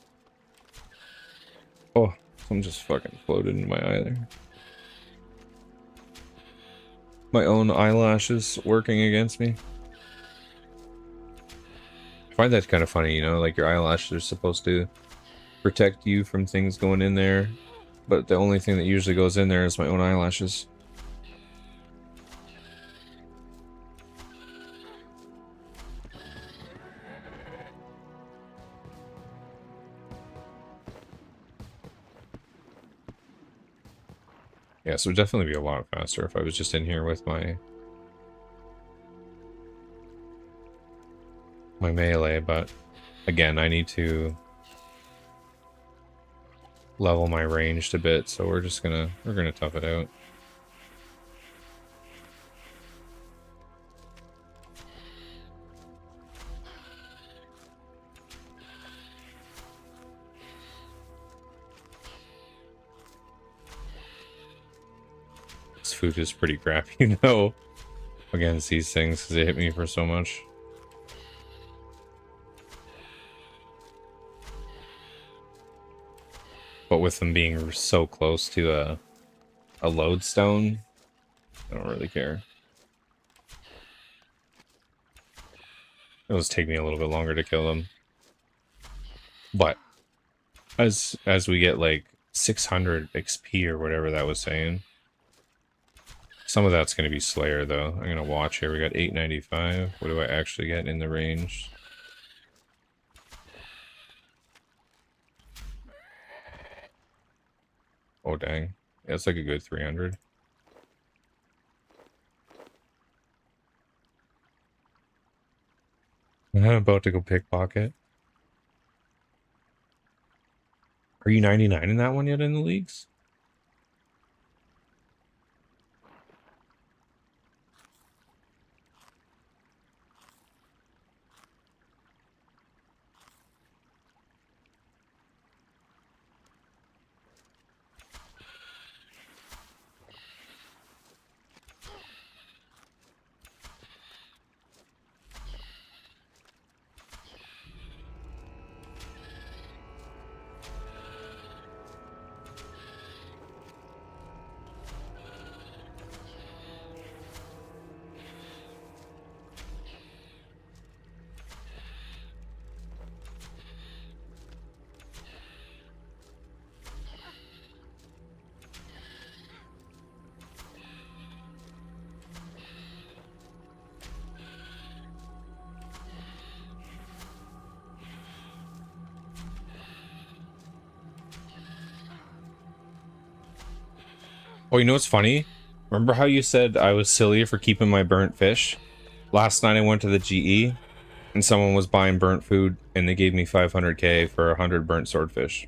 Oh, something just fucking floated in my eye there. My own eyelashes working against me. I find that kind of funny, you know? Like, your eyelashes are supposed to protect you from things going in there, but the only thing that usually goes in there is my own eyelashes. Yeah, so it would definitely be a lot faster if I was just in here with my melee, but again, I need to level my ranged a bit, so we're gonna tough it out. This food is pretty crappy, though, against these things because they hit me for so much. But with them being so close to a lodestone, I don't really care. It'll just take me a little bit longer to kill them. But as we get like 600 XP or whatever that was saying, some of that's going to be Slayer though. I'm going to watch here. We got 895. What do I actually get in the range? Oh dang. Yeah, it's like a good 300. I'm about to go pickpocket. Are you 99 in that one yet in the leagues? Oh, you know what's funny? Remember how you said I was silly for keeping my burnt fish? Last night I went to the GE and someone was buying burnt food and they gave me 500k for 100 burnt swordfish.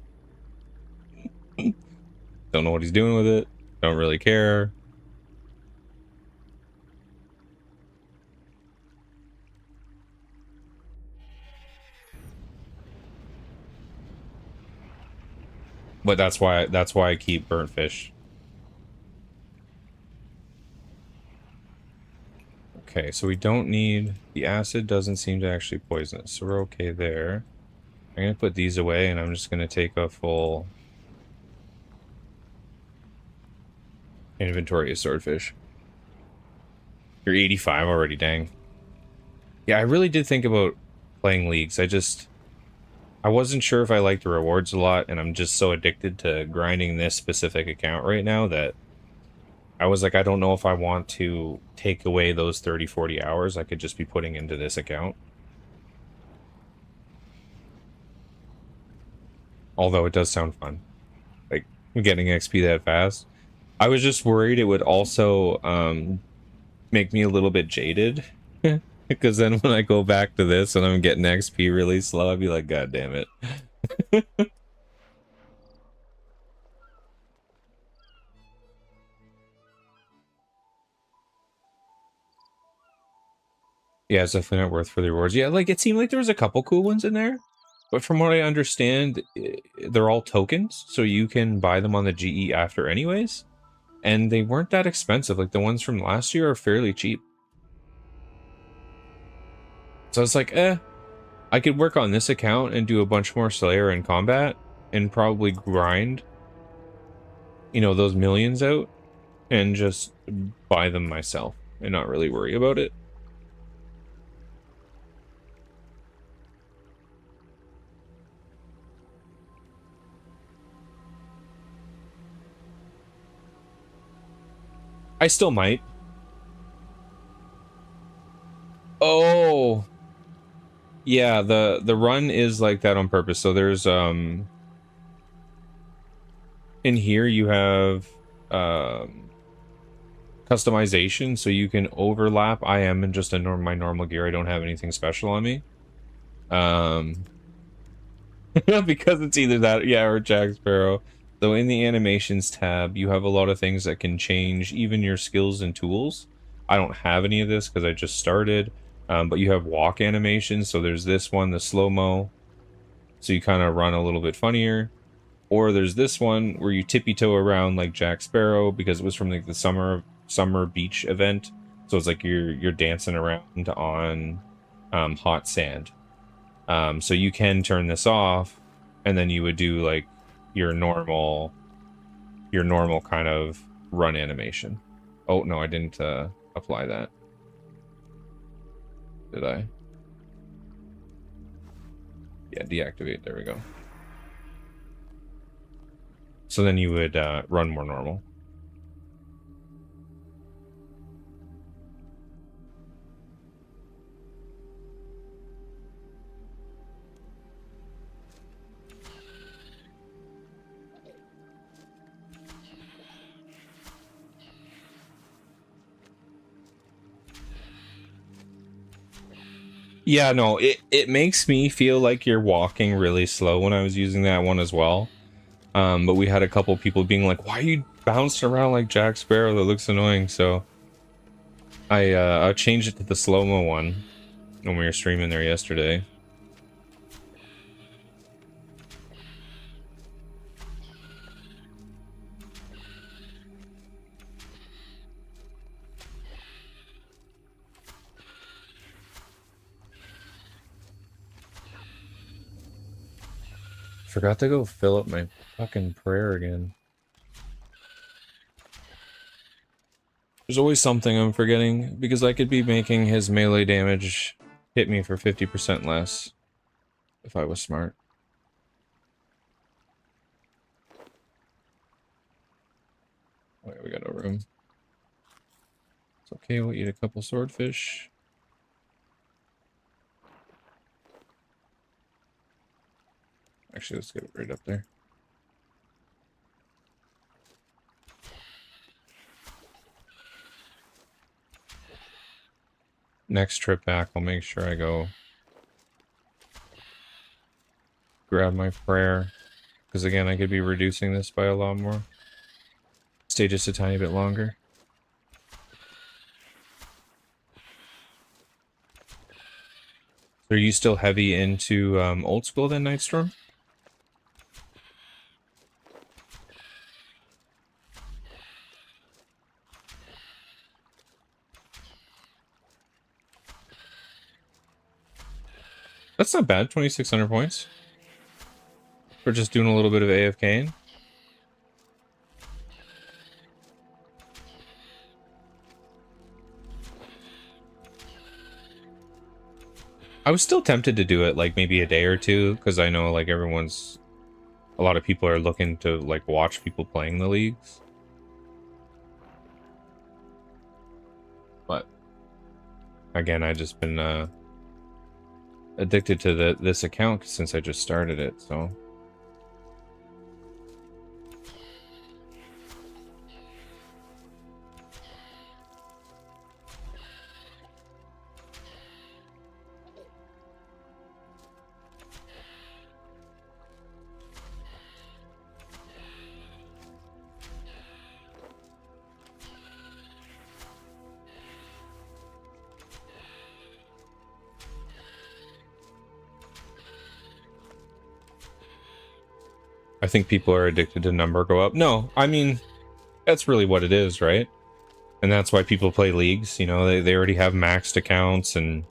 Don't know what he's doing with it. Don't really care. But that's why I keep burnt fish. Okay, so we don't need... The acid doesn't seem to actually poison us, so we're okay there. I'm gonna put these away, and I'm just gonna take a full inventory of swordfish. You're 85 already, dang. Yeah, I really did think about playing leagues. I wasn't sure if I liked the rewards a lot, and I'm just so addicted to grinding this specific account right now that I was like, I don't know if I want to take away those 30, 40 hours I could just be putting into this account. Although it does sound fun. Like, getting XP that fast. I was just worried it would also make me a little bit jaded. Because then when I go back to this and I'm getting XP really slow, I'd be like, God damn it. Yeah, it's definitely not worth for the rewards. Yeah, like, it seemed like there was a couple cool ones in there. But from what I understand, they're all tokens, so you can buy them on the GE after anyways. And they weren't that expensive. Like, the ones from last year are fairly cheap. So it's like, I could work on this account and do a bunch more Slayer in combat and probably grind, you know, those millions out and just buy them myself and not really worry about it. I still might. Oh, yeah, the run is like that on purpose. So there's in here you have customization, so you can overlap. I am in just my normal gear. I don't have anything special on me. Because it's either that, yeah, or Jack Sparrow. So in the animations tab, you have a lot of things that can change even your skills and tools. I don't have any of this because I just started, but you have walk animations. So there's this one, the slow-mo, so you kind of run a little bit funnier. Or there's this one where you tippy-toe around like Jack Sparrow, because it was from like the summer beach event. So it's like you're dancing around on hot sand. So you can turn this off, and then you would do like your normal kind of run animation. Oh no, I didn't apply that. Did I? Yeah, deactivate. There we go. So then you would run more normal. Yeah, no, it makes me feel like you're walking really slow when I was using that one as well. But we had a couple people being like, "Why are you bouncing around like Jack Sparrow? That looks annoying." So I changed it to the slow-mo one when we were streaming there yesterday. Forgot to go fill up my fucking prayer again. There's always something I'm forgetting, because I could be making his melee damage hit me for 50% less if I was smart. Oh, yeah, we got no room. It's okay, we'll eat a couple swordfish. Actually, let's get it right up there. Next trip back, I'll make sure I go grab my prayer, because again, I could be reducing this by a lot more. Stay just a tiny bit longer. So are you still heavy into old school then, Nightstorm? That's not bad, 2,600 points. For just doing a little bit of AFKing. I was still tempted to do it like maybe a day or two, because I know like a lot of people are looking to like watch people playing the leagues. But again, I just been addicted to this account since I just started it, so. I think people are addicted to number go up. No, I mean, that's really what it is, right? And that's why people play leagues, you know, they already have maxed accounts, and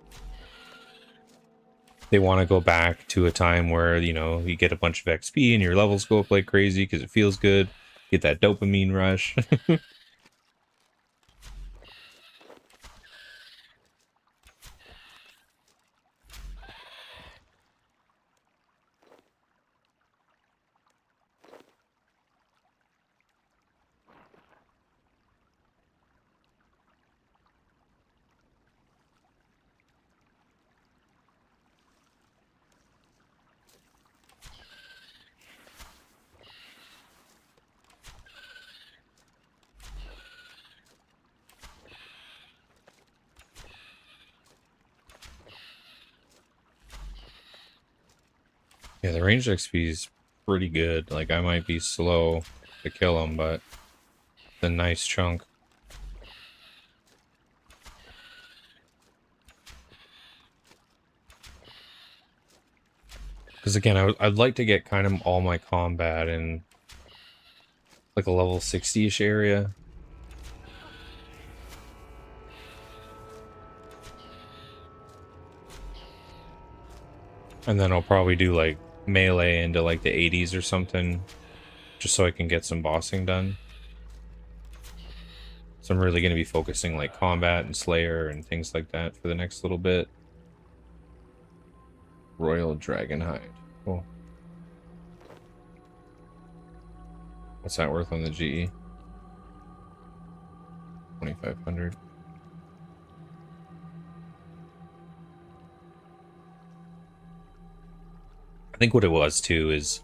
they want to go back to a time where, you know, you get a bunch of XP and your levels go up like crazy because it feels good. Get that dopamine rush. Yeah, the range XP is pretty good. Like, I might be slow to kill him, but it's a nice chunk. Because again, I'd like to get kind of all my combat in like a level 60-ish area. And then I'll probably do like melee into like the 80s or something, just so I can get some bossing done. So I'm really going to be focusing like combat and Slayer and things like that for the next little bit. Royal Dragon Hide. Cool. What's that worth on the GE? 2,500. I think what it was too is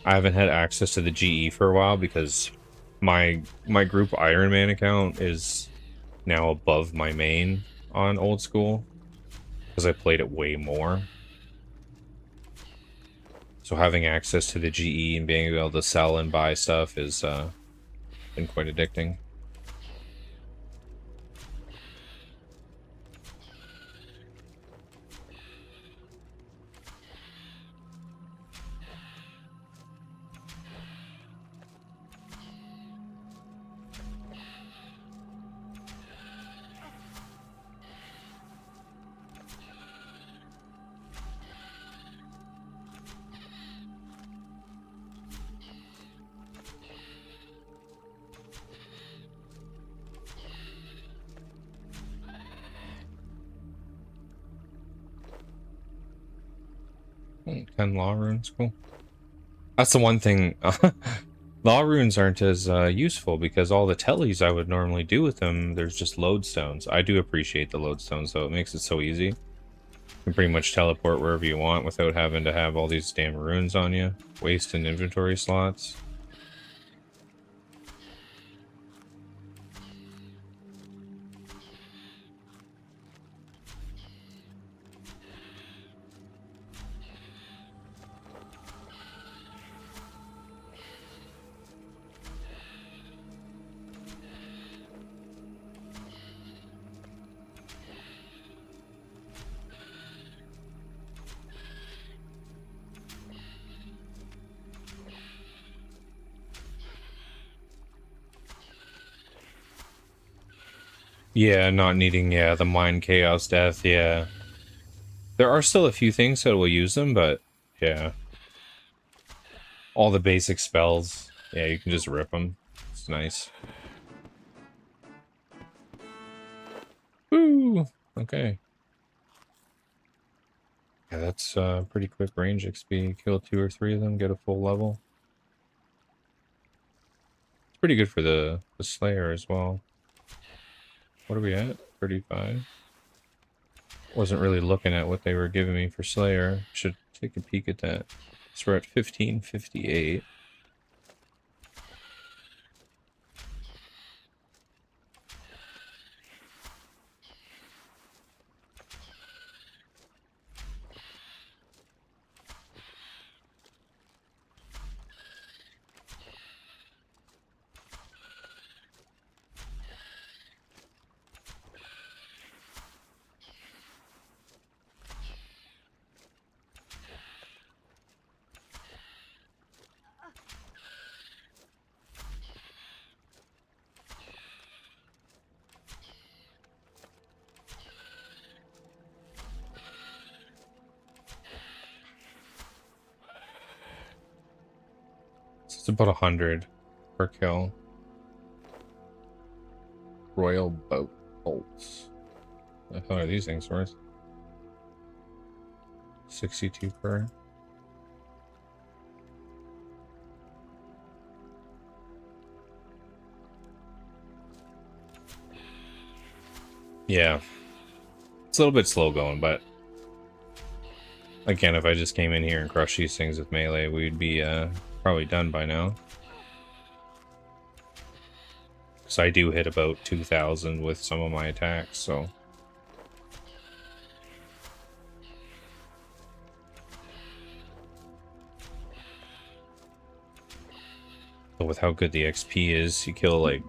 I haven't had access to the GE for a while because my group Iron Man account is now above my main on old school because I played it way more. So having access to the GE and being able to sell and buy stuff is been quite addicting. Hmm, 10 law runes, cool. That's the one thing. Law runes aren't as useful because all the tellies I would normally do with them, there's just lodestones. I do appreciate the lodestones though, it makes it so easy. You can pretty much teleport wherever you want without having to have all these damn runes on you, wasting inventory slots. Yeah, not needing, yeah, the Mind Chaos Death, yeah. There are still a few things that will use them, but yeah. All the basic spells, yeah, you can just rip them. It's nice. Woo! Okay. Yeah, that's pretty quick range XP. Kill 2 or 3 of them, get a full level. It's pretty good for the Slayer as well. What are we at? 35? Wasn't really looking at what they were giving me for Slayer. Should take a peek at that. So we're at 1558. It's about 100 per kill. Royal Boat Bolts. What the hell are these things worth? 62 per. Yeah. It's a little bit slow going, but again, if I just came in here and crushed these things with melee, we'd be probably done by now. Because I do hit about 2,000 with some of my attacks, so... But with how good the XP is, you kill like,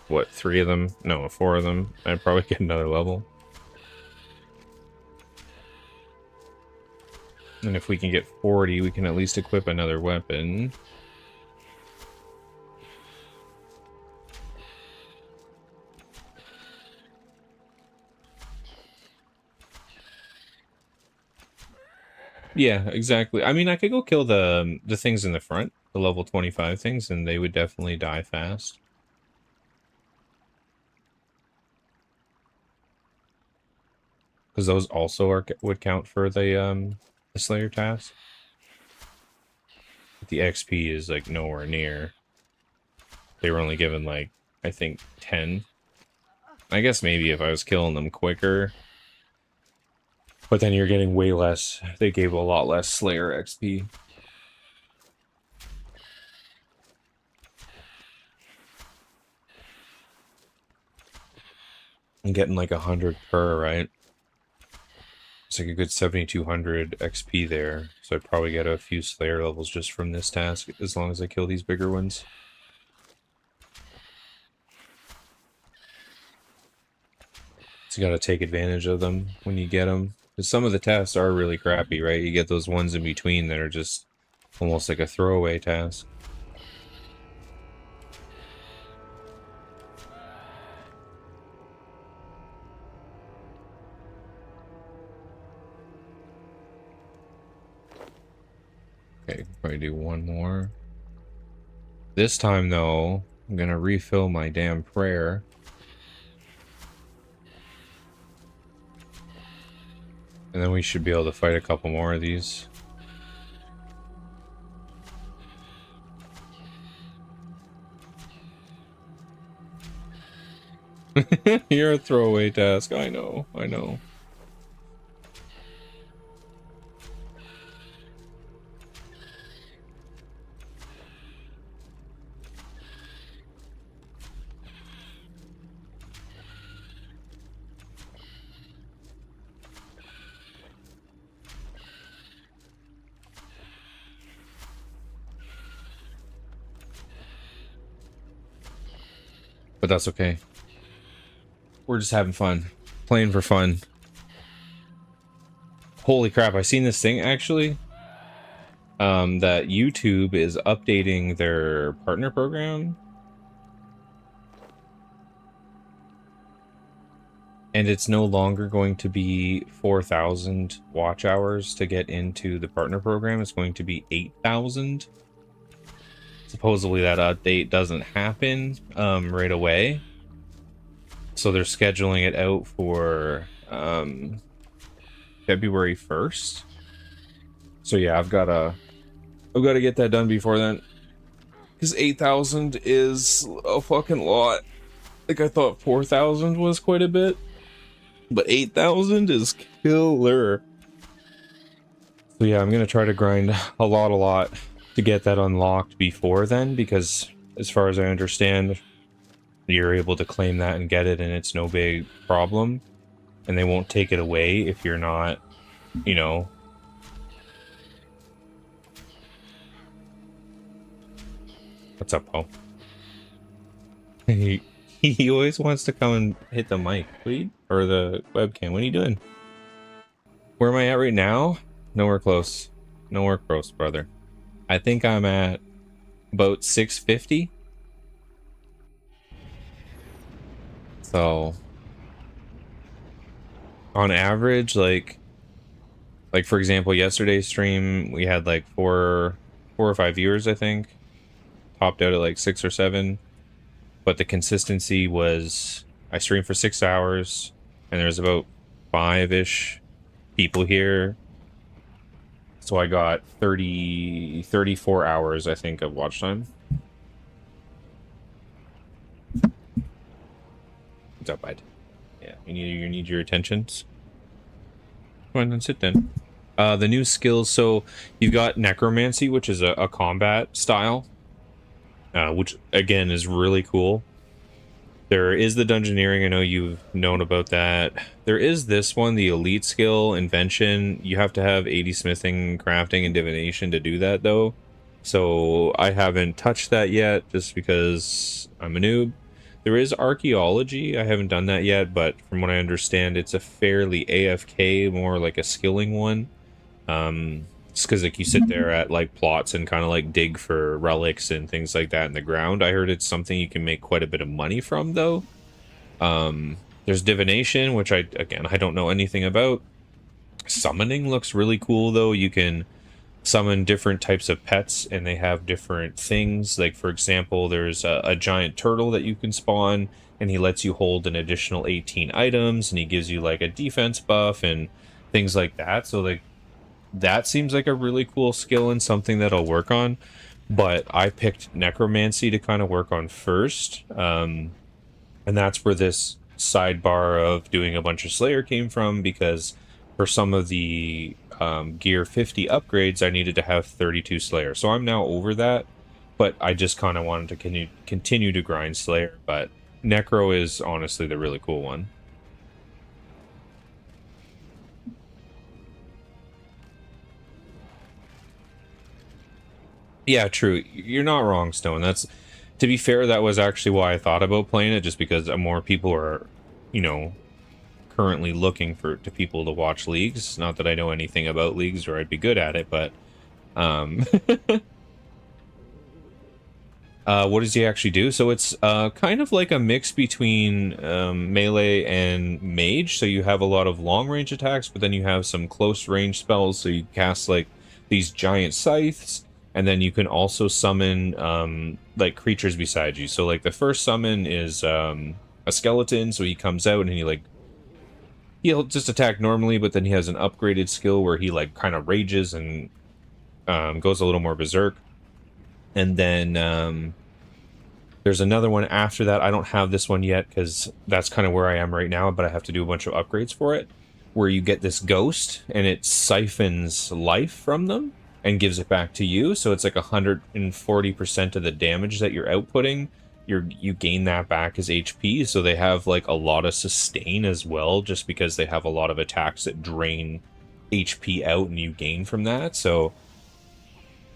what, 3 of them? No, 4 of them. I'd probably get another level. And if we can get 40, we can at least equip another weapon. Yeah, exactly. I mean, I could go kill the things in the front, the level 25 things, and they would definitely die fast. Because those also would count for the Slayer task. But the XP is like nowhere near. They were only given like, I think 10. I guess maybe if I was killing them quicker. But then you're getting way less. They gave a lot less Slayer XP. I'm getting like 100 per, right? It's like a good 7,200 XP there. So I'd probably get a few Slayer levels just from this task, as long as I kill these bigger ones. So you gotta take advantage of them when you get them. Because some of the tasks are really crappy, right? You get those ones in between that are just almost like a throwaway task. Okay, probably do one more. This time, though, I'm gonna refill my damn prayer. And then we should be able to fight a couple more of these. You're a throwaway task. I know, I know. But that's okay. We're just having fun. Playing for fun. Holy crap, I seen this thing actually. That YouTube is updating their partner program. And it's no longer going to be 4,000 watch hours to get into the partner program. It's going to be 8,000. Supposedly that update doesn't happen right away. So they're scheduling it out for February 1st. So yeah, I've got to get that done before then. Because 8,000 is a fucking lot. Like, I thought 4,000 was quite a bit. But 8,000 is killer. So yeah, I'm going to try to grind a lot to get that unlocked before then. Because as far as I understand, you're able to claim that and get it, and it's no big problem. And they won't take it away if you're not, you know... What's up, Poe? He always wants to come and hit the mic, please, or the webcam. What are you doing? Where am I at right now? Nowhere close. Nowhere close, brother. I think I'm at about 650. So, on average, like for example, yesterday's stream, we had like four or five viewers, I think. Topped out at like 6 or 7. But the consistency was, I streamed for 6 hours, and there's about 5-ish people here. So I got 34 hours, I think, of watch time. What's up, bud? Yeah, you need your attentions. Come on, then sit then. The new skills, so you've got necromancy, which is a combat style. Which, again, is really cool. There is the dungeoneering. I know you've known about that. There is this one, the elite skill, invention. You have to have 80 smithing, crafting, and divination to do that, though. So I haven't touched that yet just because I'm a noob. There is archaeology. I haven't done that yet, but from what I understand, it's a fairly AFK, more like a skilling one. It's because like you sit there at like plots and kind of like dig for relics and things like that in the ground. I heard it's something you can make quite a bit of money from though. There's divination, which I don't know anything about. Summoning looks really cool though. You can summon different types of pets and they have different things. Like for example, there's a giant turtle that you can spawn and he lets you hold an additional 18 items and he gives you like a defense buff and things like that. So like that seems like a really cool skill and something that I'll work on. But I picked necromancy to kind of work on first. And that's where this sidebar of doing a bunch of Slayer came from, because for some of the Gear 50 upgrades, I needed to have 32 Slayer. So I'm now over that, but I just kind of wanted to continue to grind Slayer. But Necro is honestly the really cool one. Yeah, true. You're not wrong, Stone. That's, to be fair, that was actually why I thought about playing it, just because more people are, you know, currently looking to people to watch leagues. Not that I know anything about leagues or I'd be good at it, but what does he actually do? So it's kind of like a mix between melee and mage. So you have a lot of long range attacks, but then you have some close range spells. So you cast like these giant scythes, and then you can also summon like creatures beside you. So like the first summon is a skeleton. So he comes out and he'll just attack normally, but then he has an upgraded skill where he like kind of rages and goes a little more berserk. And then there's another one after that. I don't have this one yet because that's kind of where I am right now, but I have to do a bunch of upgrades for it, where you get this ghost and it siphons life from them and gives it back to you. So it's like 140% of the damage that you're outputting. You gain that back as HP. So they have like a lot of sustain as well, just because they have a lot of attacks that drain HP out and you gain from that. So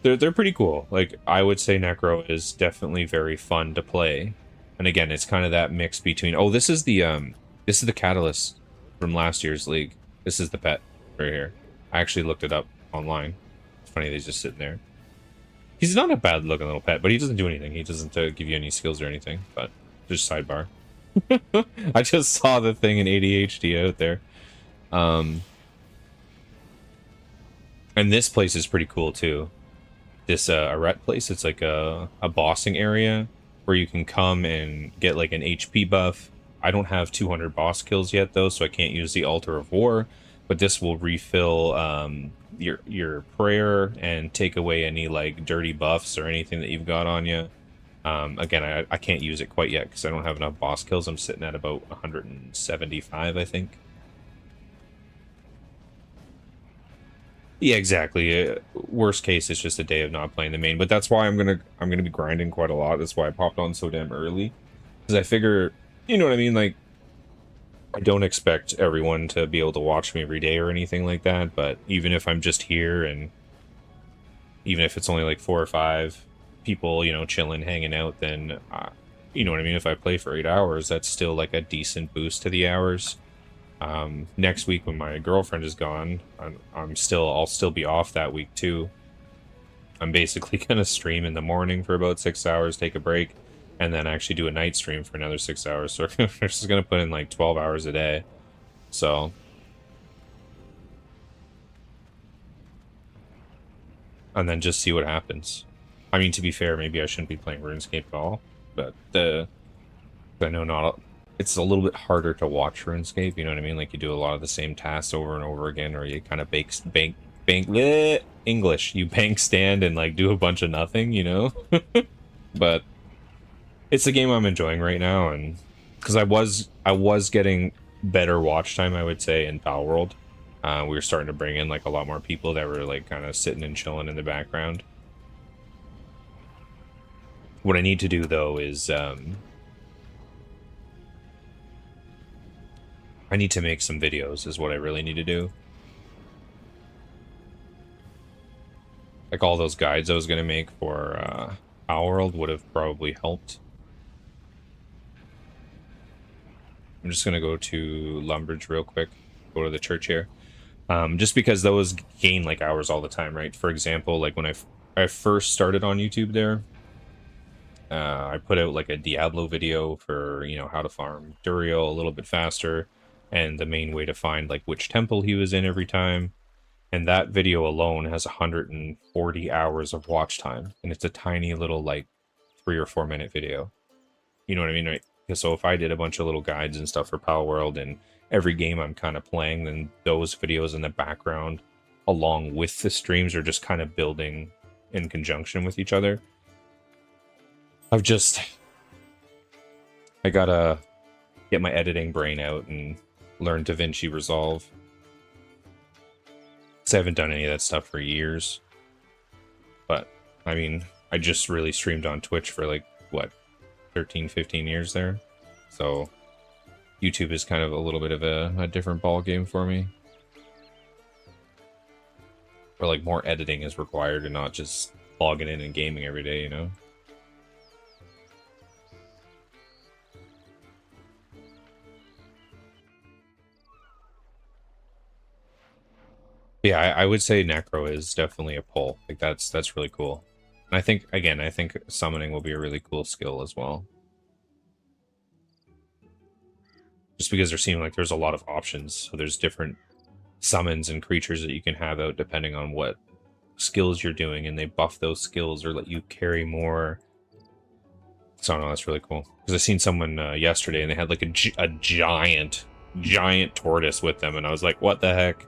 they're pretty cool. Like, I would say Necro is definitely very fun to play. And again, it's kind of that mix between, oh, this is the catalyst from last year's league. This is the pet right here. I actually looked it up online. It's funny, he's just sitting there. He's not a bad looking little pet, but he doesn't do anything. He doesn't give you any skills or anything, but just sidebar. I just saw the thing in ADHD out there. And this place is pretty cool too. This Arret place, it's like a bossing area where you can come and get like an HP buff. I don't have 200 boss kills yet though, so I can't use the Altar of War, but this will refill your prayer and take away any like dirty buffs or anything that you've got on you. Again, I can't use it quite yet because I don't have enough boss kills. I'm sitting at about 175, I think. Yeah, exactly. Worst case, it's just a day of not playing the main, but that's why I'm gonna be grinding quite a lot. That's why I popped on so damn early, because I figure, you know what I mean. Like, I don't expect everyone to be able to watch me every day or anything like that. But even if I'm just here, and even if it's only like 4 or 5 people, you know, chilling, hanging out, then you know what I mean. If I play for 8 hours, that's still like a decent boost to the hours. Next week when my girlfriend is gone, I'll still be off that week too. I'm basically gonna stream in the morning for about 6 hours, take a break, and then actually do a night stream for another 6 hours. So we're just gonna put in like 12 hours a day. So and then just see what happens. I mean, to be fair, maybe I shouldn't be playing RuneScape at all, but I know not. It's a little bit harder to watch RuneScape, you know what I mean? Like, you do a lot of the same tasks over and over again, or you kind of English. You bank stand and like do a bunch of nothing, you know? But it's a game I'm enjoying right now, and because I was getting better watch time, I would say, in Pal World. We were starting to bring in like a lot more people that were like kind of sitting and chilling in the background. What I need to do though is I need to make some videos is what I really need to do. Like all those guides I was going to make for Power World would have probably helped. I'm just going to go to Lumbridge real quick, go to the church here. Just because those gain like hours all the time, right? For example, like when I first started on YouTube there, I put out like a Diablo video for, you know, how to farm Duriel a little bit faster and the main way to find like which temple he was in every time. And that video alone has 140 hours of watch time. And it's a tiny little like 3 or 4 minute video. You know what I mean? Right? So if I did a bunch of little guides and stuff for Pal World and every game I'm kind of playing, then those videos in the background along with the streams are just kind of building in conjunction with each other. I gotta get my editing brain out and learn DaVinci Resolve. So I haven't done any of that stuff for years. But, I mean, I just really streamed on Twitch for like, what, 13, 15 years there. So YouTube is kind of a little bit of a different ball game for me. Where like more editing is required and not just logging in and gaming every day, you know? Yeah, I would say Necro is definitely a pull. Like that's really cool. And I think, again, I think summoning will be a really cool skill as well. Just because there seem like there's a lot of options. So there's different summons and creatures that you can have out depending on what skills you're doing, and they buff those skills or let you carry more. So I don't know, that's really cool. Because I seen someone yesterday and they had like a giant tortoise with them, and I was like, what the heck?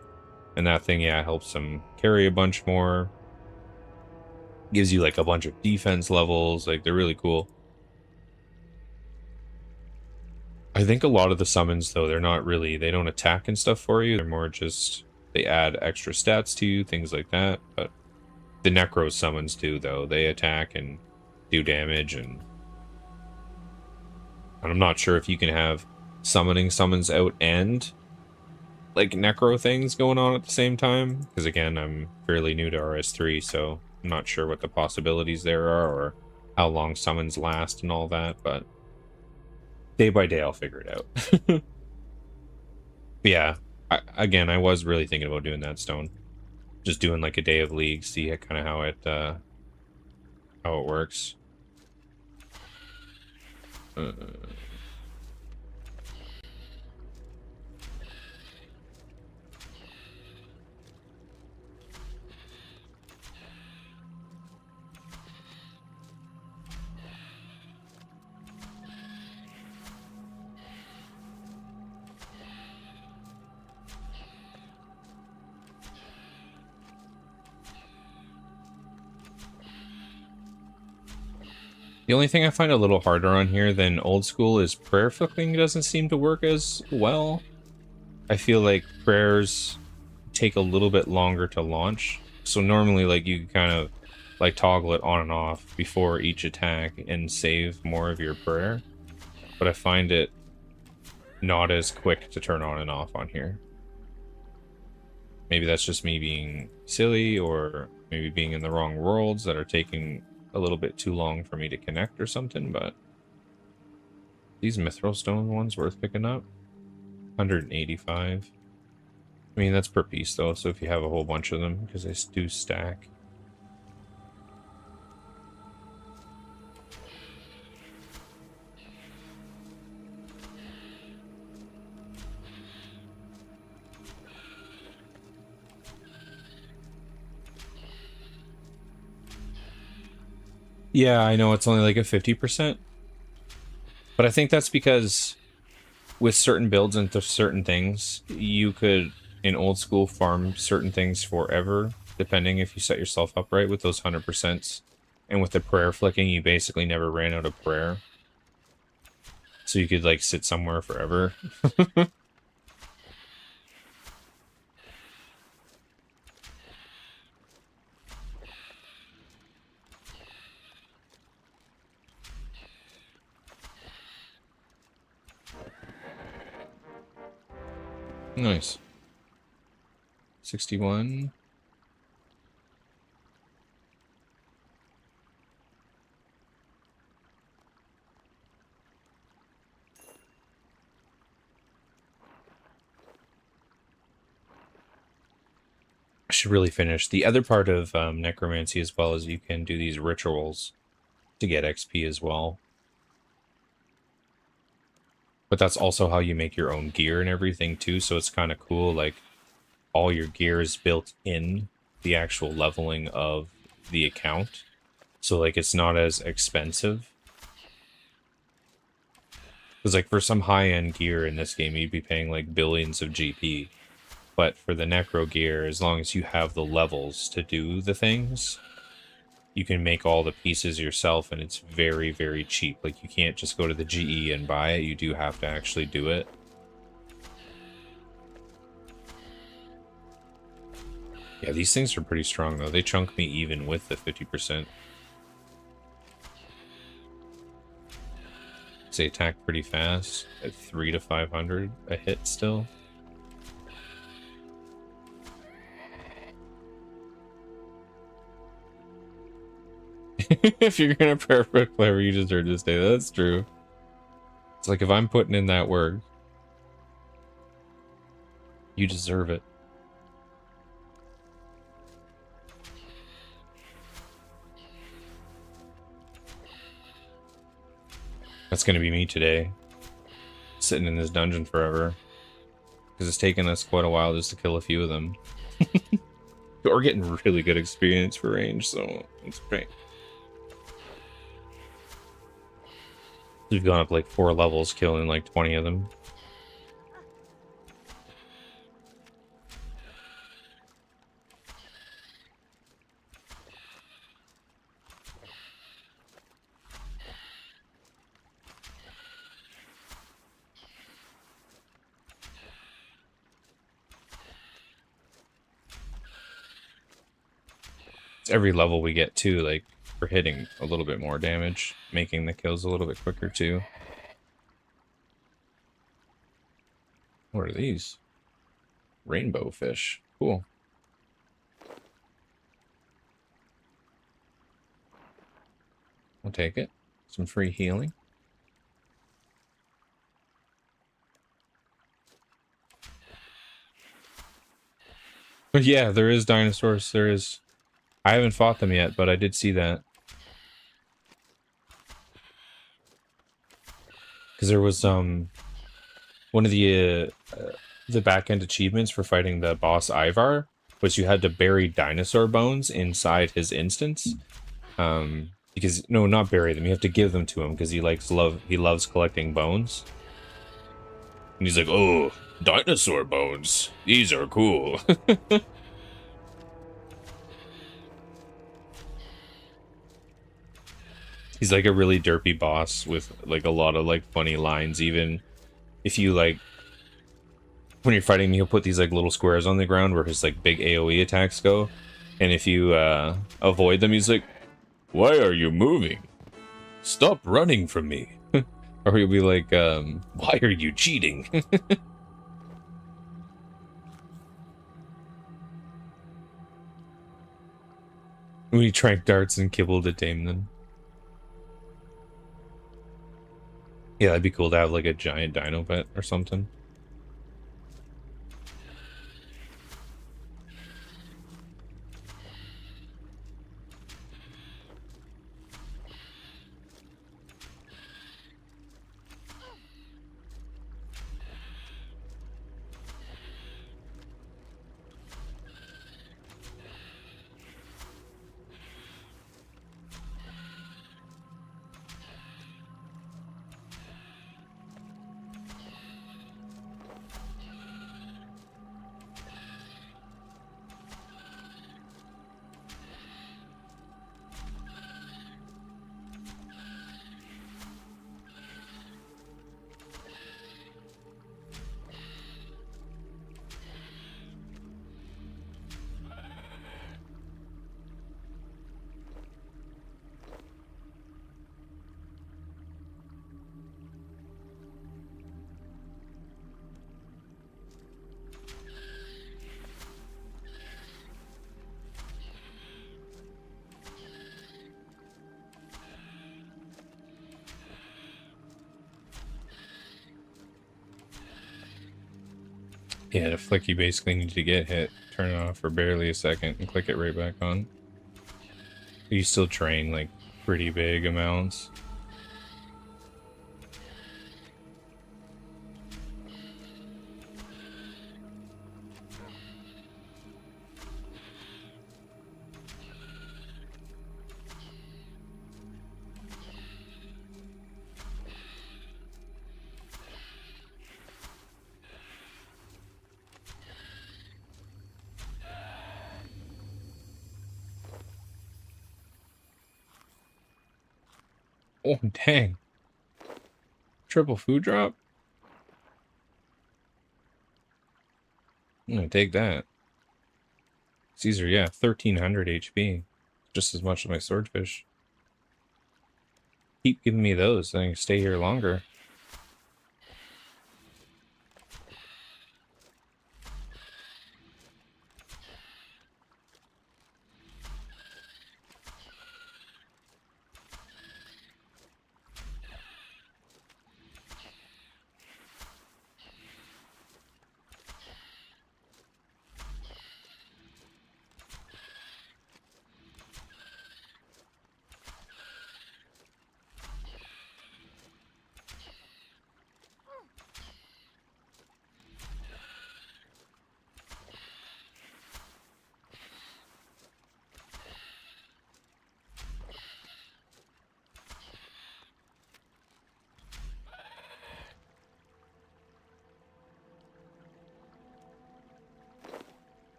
And that thing, yeah, helps them carry a bunch more. Gives you like a bunch of defense levels. Like, they're really cool. I think a lot of the summons, though, they're not really, they don't attack and stuff for you. They're more just, they add extra stats to you, things like that. But the Necro summons do, though. They attack and do damage, and I'm not sure if you can have summoning summons out and like Necro things going on at the same time. Because again, I'm fairly new to RS3, so I'm not sure what the possibilities there are or how long summons last and all that, but day by day I'll figure it out. Yeah, I was really thinking about doing that stone. Just doing like a day of League, see kind of how it works. The only thing I find a little harder on here than old school is prayer flicking doesn't seem to work as well. I feel like prayers take a little bit longer to launch. So normally like you kind of like toggle it on and off before each attack and save more of your prayer. But I find it not as quick to turn on and off on here. Maybe that's just me being silly, or maybe being in the wrong worlds that are taking a little bit too long for me to connect or something, but these mithril stone ones worth picking up. 185. I mean, that's per piece though, so if you have a whole bunch of them, because they do stack. Yeah, I know it's only like a 50%, but I think that's because with certain builds and certain things, you could, in old school, farm certain things forever, depending if you set yourself up right with those 100%. And with the prayer flicking, you basically never ran out of prayer. So you could, like, sit somewhere forever. Nice. 61. should really finish. The other part of necromancy as well is you can do these rituals to get XP as well. But that's also how you make your own gear and everything too, so it's kind of cool. Like, all your gear is built in the actual leveling of the account. So, like, it's not as expensive. Because, like, for some high-end gear in this game, you'd be paying, like, billions of GP. But for the necro gear, as long as you have the levels to do the things, you can make all the pieces yourself, and it's very, very cheap. Like, you can't just go to the GE and buy it. You do have to actually do it. Yeah, these things are pretty strong, though. They chunk me even with the 50%. They attack pretty fast at 300 to 500 a hit still. If you're gonna prepare for clever, you deserve to stay. That's true. It's like, if I'm putting in that work, you deserve it. That's gonna be me today. Sitting in this dungeon forever. Because it's taken us quite a while just to kill a few of them. We're getting really good experience for range, so it's great. We've gone up like 4 levels, killing like 20 of them. It's every level we get too, like, we're hitting a little bit more damage, making the kills a little bit quicker too. What are these? Rainbow fish. Cool. I'll take it. Some free healing. But yeah, there is dinosaurs. There is. I haven't fought them yet, but I did see that. Because there was one of the back end achievements for fighting the boss Ivar was you had to bury dinosaur bones inside his instance. Because no, not bury them. You have to give them to him because he loves collecting bones. And he's like, "Oh, dinosaur bones. These are cool." He's like a really derpy boss with like a lot of like funny lines. Even if you like, when you're fighting, he'll put these like little squares on the ground where his like big AoE attacks go. And if you avoid them, he's like, "Why are you moving? Stop running from me." Or he'll be like, "Why are you cheating?" We drank darts and kibble to tame them. Yeah, that'd be cool to have like a giant dino pet or something. Yeah, the flick you basically need to get hit turn it off for barely a second and click it right back on. You still train like pretty big amounts. Oh, dang. Triple food drop? I'm gonna take that. Caesar, yeah, 1300 HP. Just as much as my swordfish. Keep giving me those, then I can stay here longer.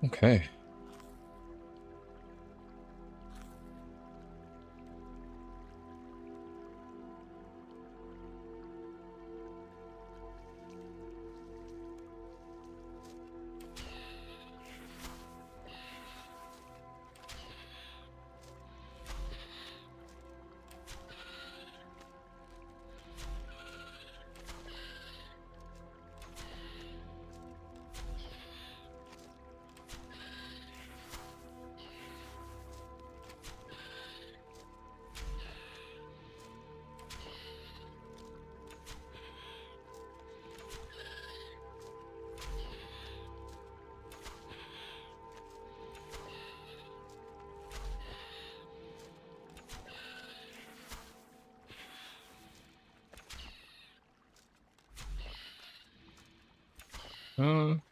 Okay.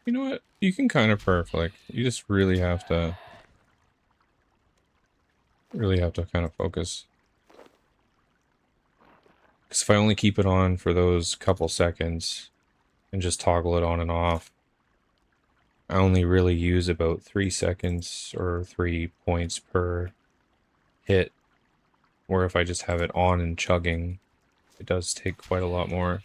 You know what? You can kind of perf, like, you just really have to kind of focus. Because if I only keep it on for those couple seconds and just toggle it on and off, I only really use about 3 seconds or 3 points per hit. Or if I just have it on and chugging, it does take quite a lot more.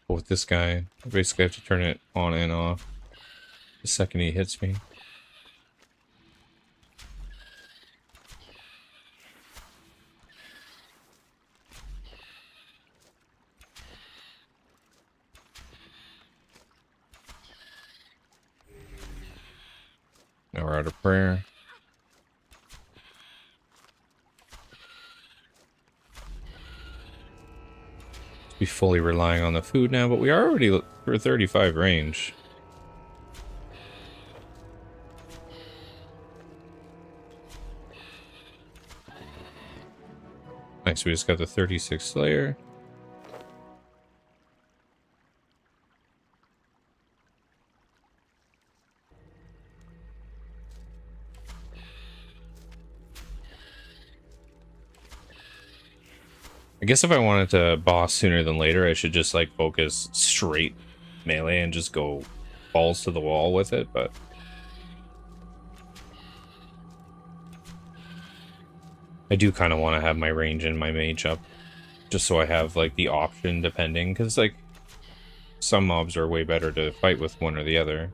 But with this guy, I basically have to turn it on and off the second he hits me. Now we're out of prayer. Be fully relying on the food now, but we are already for 35 range. Nice, we just got the 36 Slayer. I guess if I wanted to boss sooner than later, I should just like focus straight melee and just go balls to the wall with it, but I do kind of want to have my range and my mage up just so I have like the option depending, because like some mobs are way better to fight with one or the other.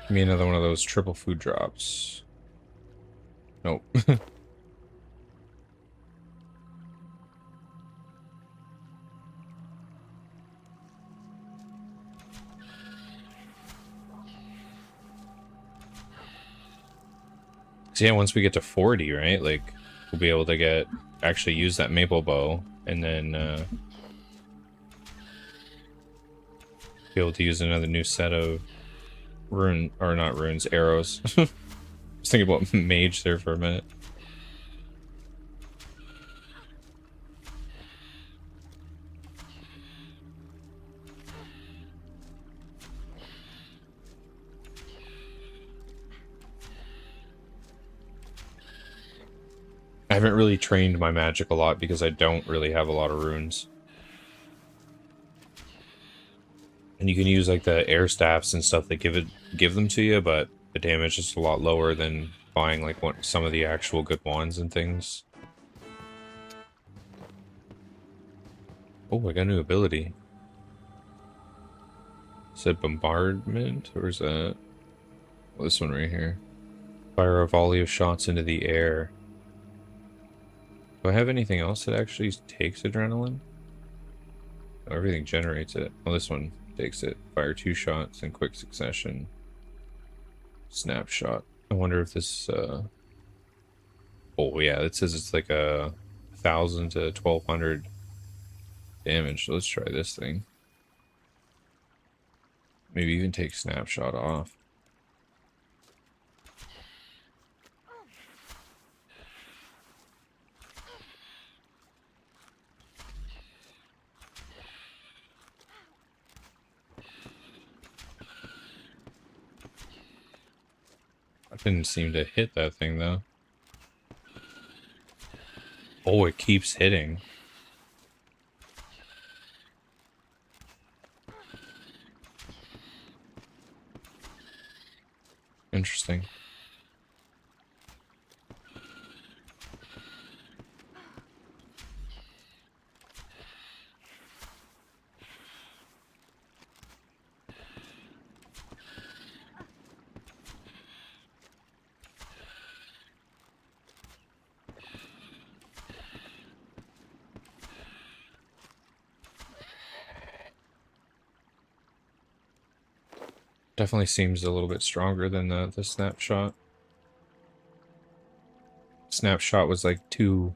Give me another one of those triple food drops. Nope. So yeah, once we get to 40, right? Like, we'll be able to actually use that maple bow, and then be able to use another new set of not runes, arrows. I was thinking about mage there for a minute. I haven't really trained my magic a lot because I don't really have a lot of runes. And you can use like the air staffs and stuff that give them to you, but the damage is a lot lower than buying like some of the actual good wands and things. Oh, I got a new ability. Said bombardment, or is that this one right here? Fire a volley of shots into the air. Do I have anything else that actually takes adrenaline? Oh, everything generates it. Well, this one takes it. Fire 2 shots in quick succession. Snapshot. I wonder if this, oh yeah, it says it's like 1,000 to 1,200 damage. So let's try this thing. Maybe even take snapshot off. I didn't seem to hit that thing though. Oh, it keeps hitting. Interesting. Definitely seems a little bit stronger than the snapshot. Snapshot was like two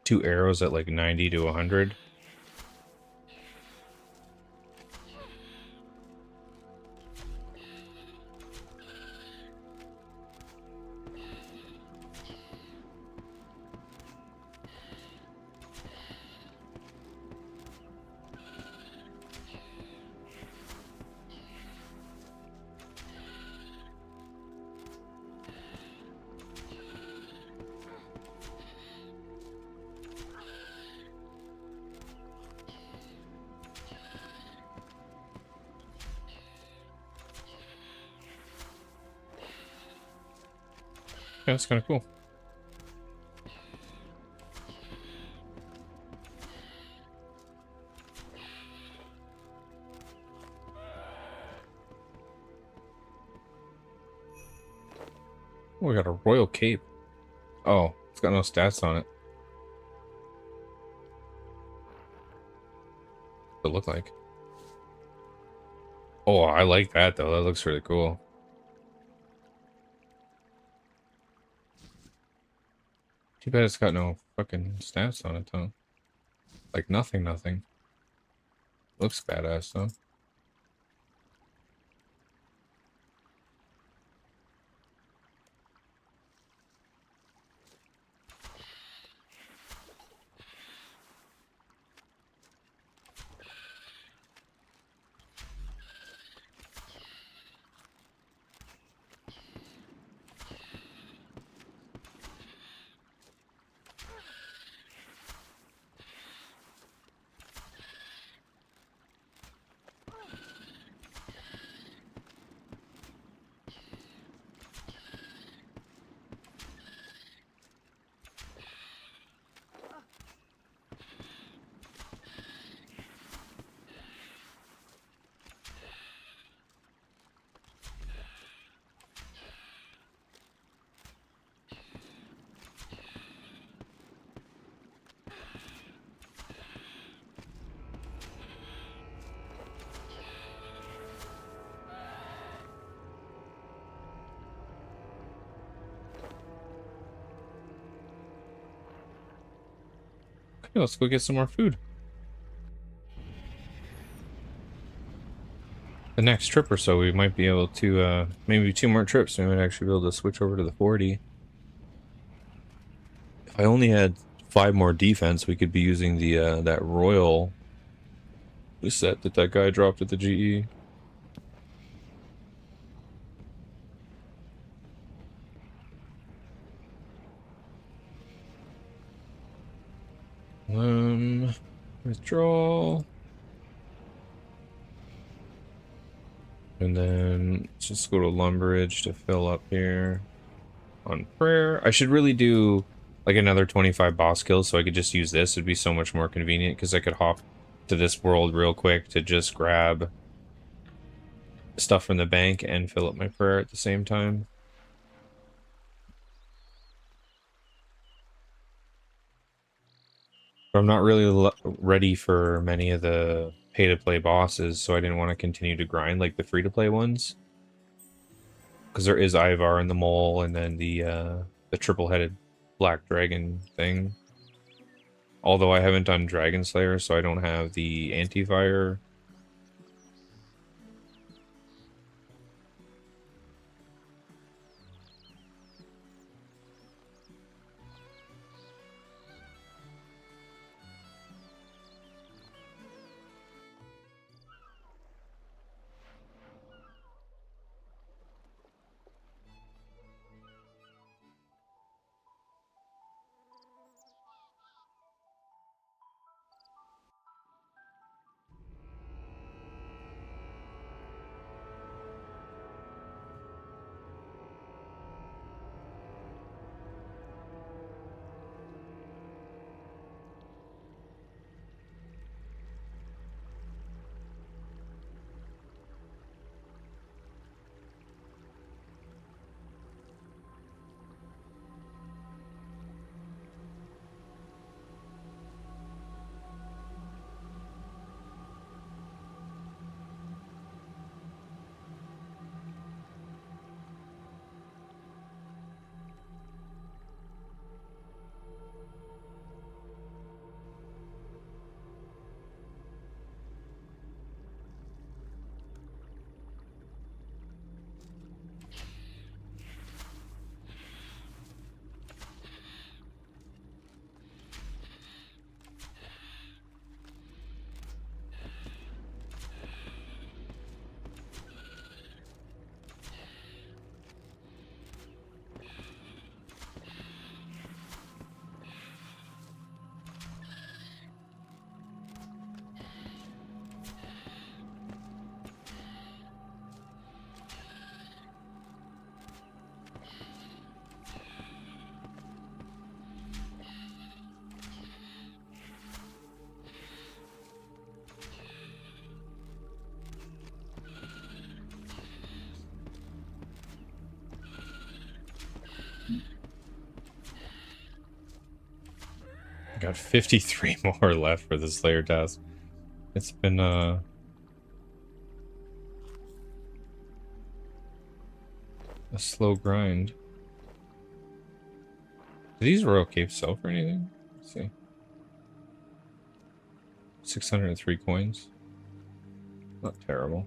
arrows at like 90 to 100. Yeah, that's kind of cool. Oh, we got a royal cape. Oh, it's got no stats on it. What it look like? Oh, I like that though. That looks really cool. Too bad it's got no fucking stats on it though. Like nothing, nothing. Looks badass though. Yeah, let's go get some more food. The next trip or so, we might be able to, maybe 2 more trips, we might actually be able to switch over to the 40. If I only had 5 more defense, we could be using the, that Royal set that guy dropped at the GE. Withdrawal. And then let's just go to Lumbridge to fill up here on prayer. I should really do like another 25 boss kills so I could just use this. It'd be so much more convenient because I could hop to this world real quick to just grab stuff from the bank and fill up my prayer at the same time. But I'm not really ready for many of the pay-to-play bosses, so I didn't want to continue to grind like the free-to-play ones. Because there is Ivar and the Mole, and then the triple-headed black dragon thing. Although I haven't done Dragon Slayer, so I don't have the anti-fire. I got 53 more left for the Slayer task. It's been, a slow grind. Do these Royal Capes sell for anything? Let's see. 603 coins. Not terrible.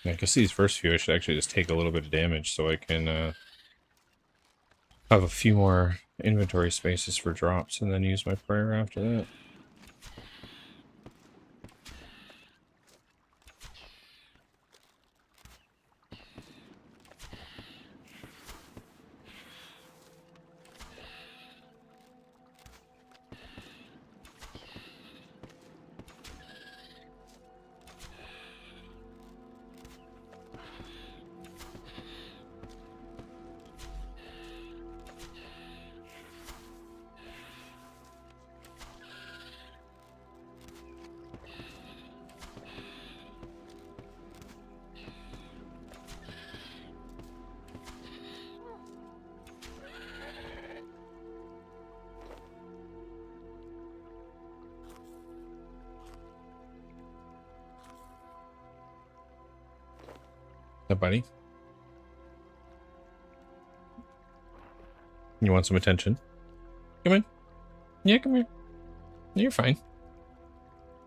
I guess these first few I should actually just take a little bit of damage so I can have a few more inventory spaces for drops and then use my prayer after that. Hey, buddy. You want some attention? Come in. Yeah, come here. You're fine.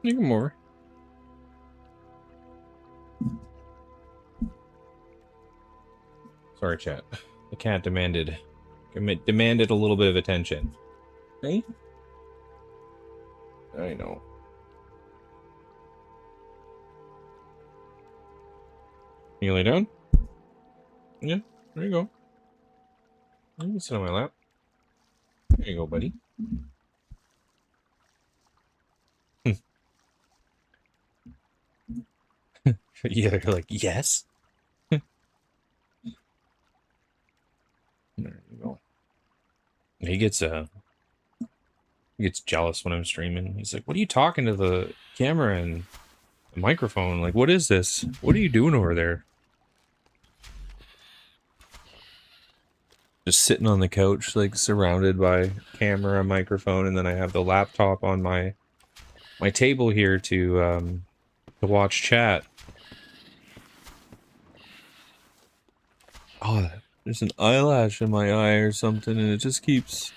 You come over. Sorry, chat. The cat demanded a little bit of attention. Hey? I know. You lay down? Yeah, there you go. You can sit on my lap. There you go, buddy. Yeah, you're like, yes. There you go. He gets jealous when I'm streaming. He's like, "What are you talking to the camera and the microphone? Like, what is this? What are you doing over there?" Just sitting on the couch, like surrounded by camera and microphone, and then I have the laptop on my table here to watch chat. Oh, there's an eyelash in my eye or something, and it just keeps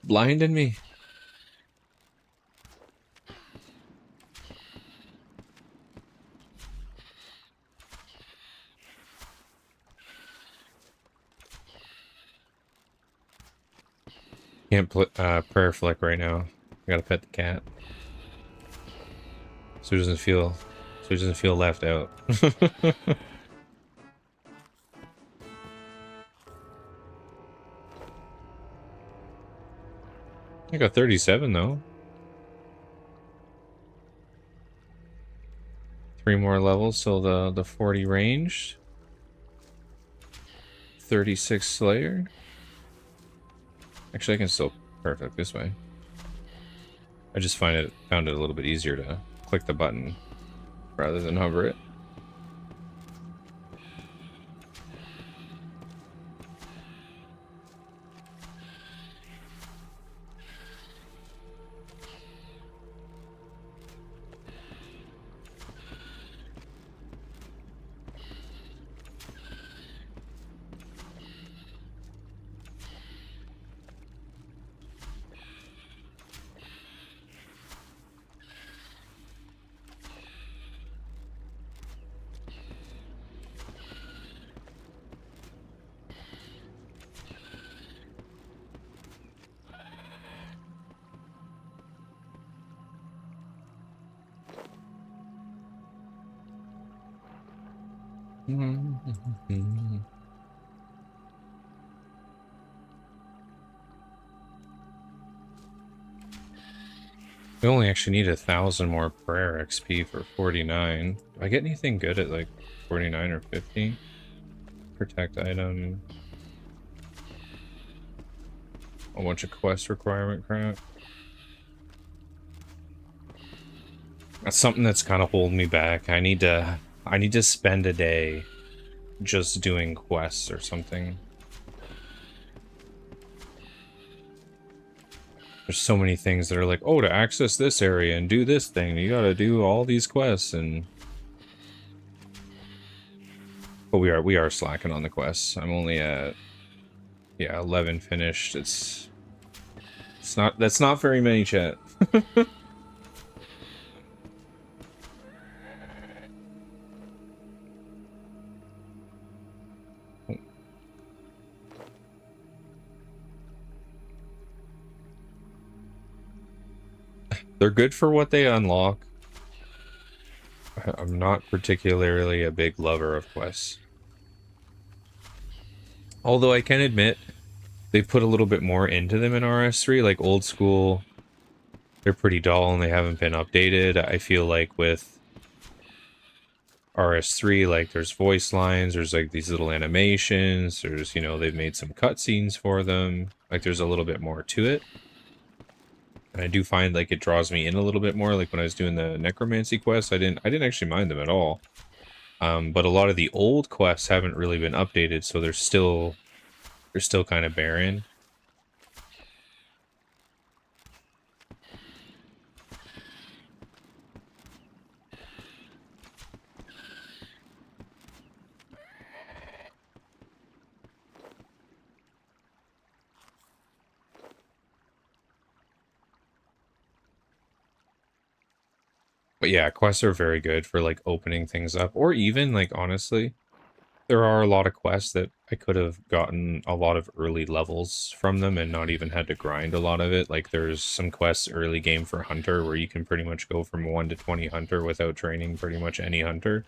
blinding me. Can't prayer flick right now. I gotta pet the cat, so he doesn't feel left out. I got 37 though. 3 more levels till the 40 range. 36 Slayer. Actually, I can still perfect this way. I just found it a little bit easier to click the button rather than hover it. We only actually need 1,000 more prayer XP for 49. Do I get anything good at like 49 or 50? Protect item. A bunch of quest requirement crap. That's something that's kind of holding me back. I need to spend a day just doing quests or something. There's so many things that are like, oh, to access this area and do this thing, you gotta do all these quests, and but we are slacking on the quests. I'm only at 11 finished. That's not very many, chat. They're good for what they unlock. I'm not particularly a big lover of quests. Although I can admit, they've put a little bit more into them in RS3, like old school. They're pretty dull and they haven't been updated. I feel like with RS3, like there's voice lines, there's like these little animations, there's, you know, they've made some cutscenes for them. Like there's a little bit more to it. And I do find like it draws me in a little bit more. Like when I was doing the necromancy quests, I didn't actually mind them at all. But a lot of the old quests haven't really been updated, so they're still kind of barren. But yeah, quests are very good for like opening things up, or even like honestly, there are a lot of quests that I could have gotten a lot of early levels from them and not even had to grind a lot of it. Like there's some quests early game for Hunter where you can pretty much go from 1 to 20 Hunter without training pretty much any Hunter,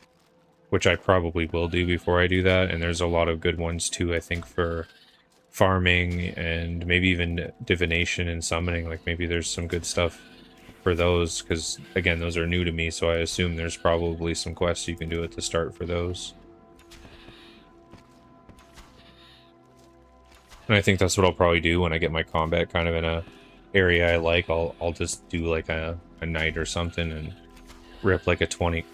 which I probably will do before I do that. And there's a lot of good ones too, I think, for farming and maybe even divination and summoning. Like maybe there's some good stuff for those, because again, those are new to me, so I assume there's probably some quests you can do at the start for those. And I think that's what I'll probably do when I get my combat kind of in a area I like. I'll just do like a night or something and rip like a 20,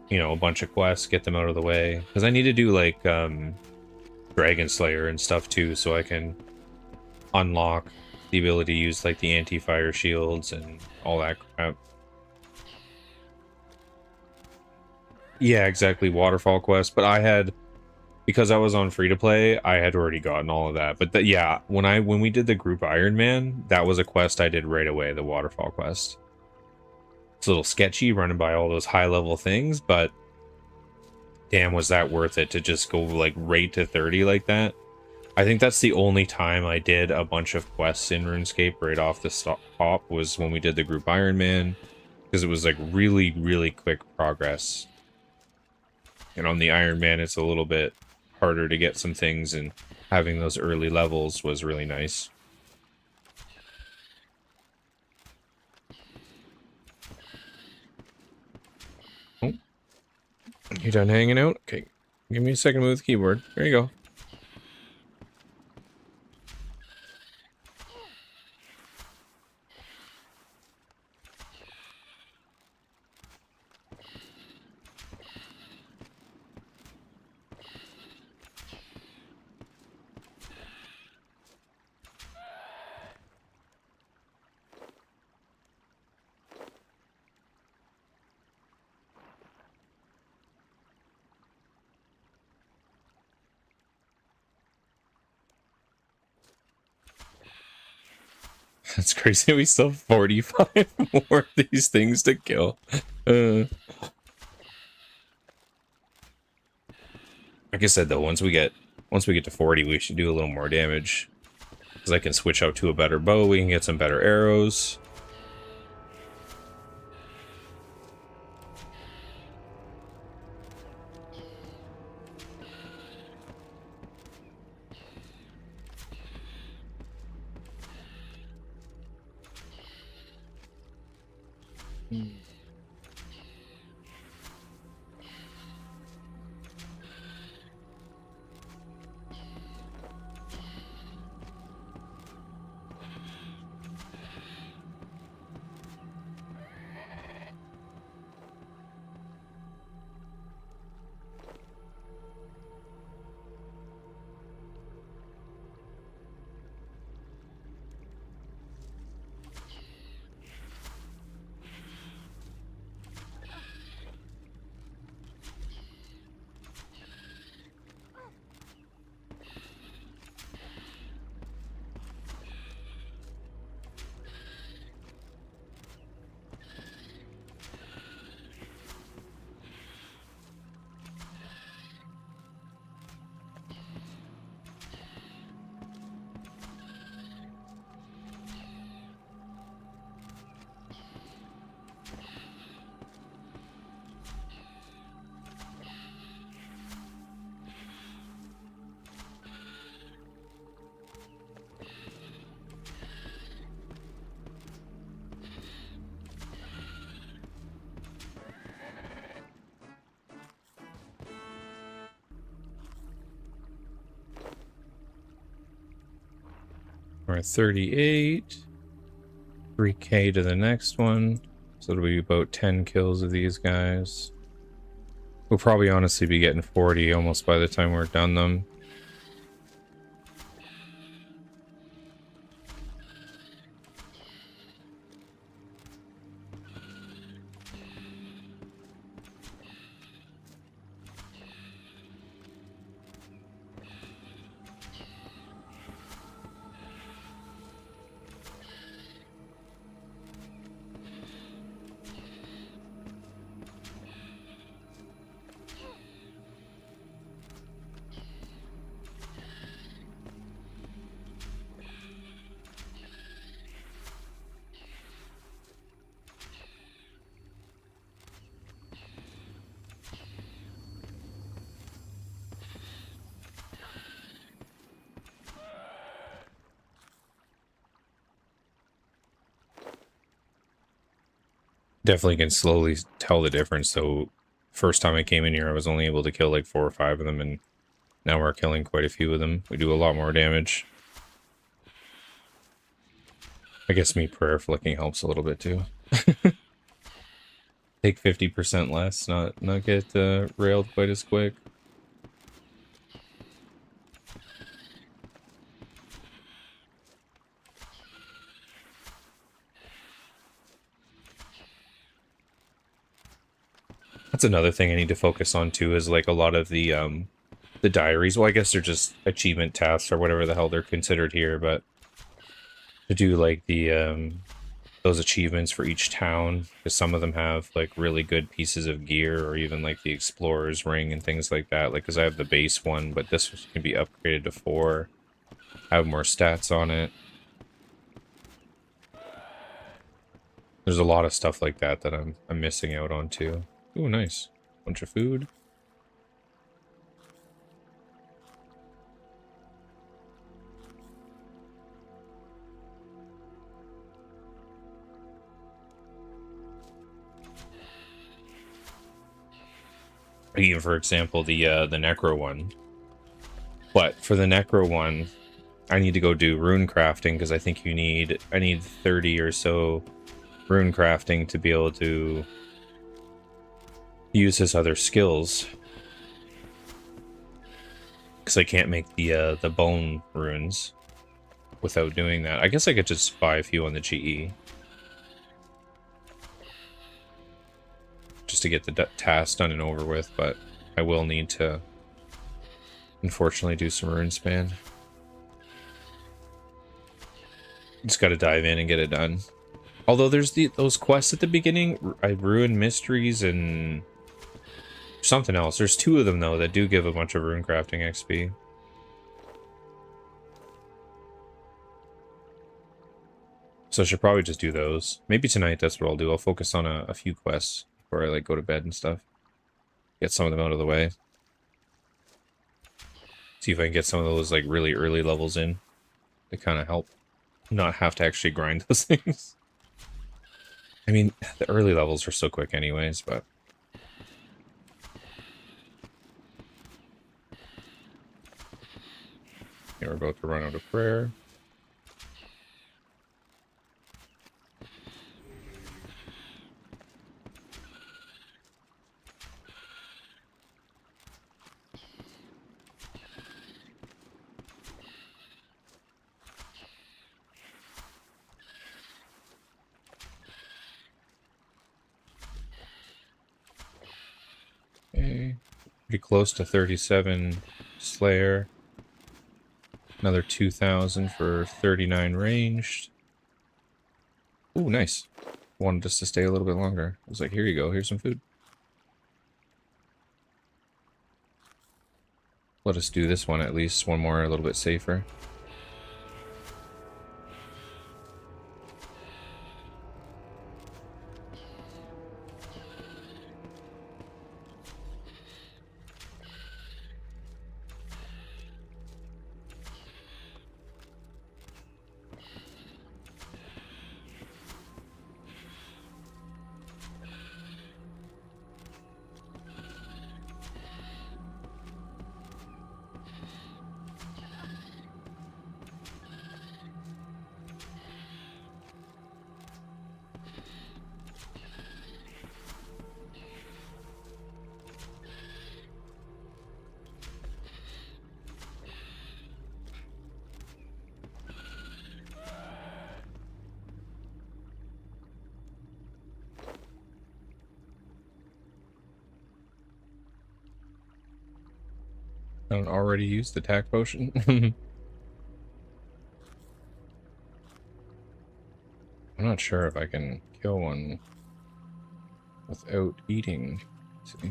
you know, a bunch of quests, get them out of the way. Because I need to do like Dragon Slayer and stuff too, so I can unlock the ability to use like the anti-fire shields and all that crap. Yeah, exactly, waterfall quest. But I had, because I was on free to play, I had already gotten all of that. But yeah, when we did the group Iron Man, that was a quest I did right away, the waterfall quest. It's a little sketchy running by all those high level things, but damn, was that worth it to just go like right to 30 like that? I think that's the only time I did a bunch of quests in RuneScape right off the top was when we did the group Iron Man, because it was like really, really quick progress. And on the Iron Man, it's a little bit harder to get some things, and having those early levels was really nice. Oh, you done hanging out? Okay, give me a second to move the keyboard. There you go. That's crazy. We still have 45 more of these things to kill. Like I said, though, once we get to 40, we should do a little more damage. Because I can switch out to a better bow, we can get some better arrows. We're at 38. 3k to the next one. So it'll be about 10 kills of these guys. We'll probably honestly be getting 40 almost by the time we're done them. Definitely can slowly tell the difference. So first time I came in here, I was only able to kill like 4 or 5 of them, and now we're killing quite a few of them. We do a lot more damage. I guess me prayer flicking helps a little bit too. Take 50% less, not get railed quite as quick. That's another thing I need to focus on too, is like a lot of the diaries. Well, I guess they're just achievement tasks or whatever the hell they're considered here, but to do like the those achievements for each town, because some of them have like really good pieces of gear, or even like the explorer's ring and things like that. Like, because I have the base one, but this can be upgraded to 4, have more stats on it. There's a lot of stuff like that that I'm missing out on too. Ooh, nice. Bunch of food. Even for example, the necro one. But for the necro one, I need to go do rune crafting, because I think I need 30 or so rune crafting to be able to use his other skills. Because I can't make the bone runes without doing that. I guess I could just buy a few on the GE. Just to get the task done and over with, but I will need to, unfortunately, do some rune span. Just got to dive in and get it done. Although there's those quests at the beginning, I ruined mysteries and something else. There's 2 of them though that do give a bunch of rune crafting XP. So I should probably just do those. Maybe tonight that's what I'll do. I'll focus on a few quests before I like go to bed and stuff. Get some of them out of the way. See if I can get some of those like really early levels in. They kind of help not have to actually grind those things. I mean, the early levels are so quick anyways, but... Okay, we're about to run out of prayer. Okay, pretty close to 37 Slayer. Another 2,000 for 39 ranged. Ooh, nice. Wanted us to stay a little bit longer. I was like, here you go, here's some food. Let us do this one at least, one more, a little bit safer. I don't already use the attack potion. I'm not sure if I can kill one without eating. Let's see.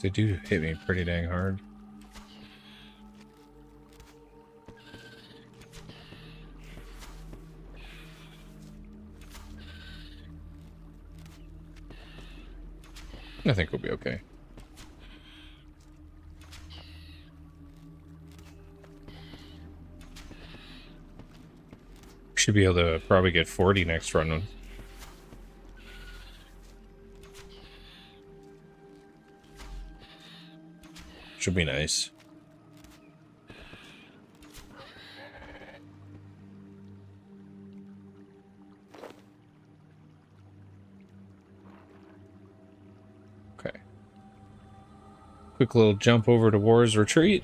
They do hit me pretty dang hard. I think we'll be okay. Should be able to probably get 40 next run. Should be nice. Okay. Quick little jump over to War's Retreat.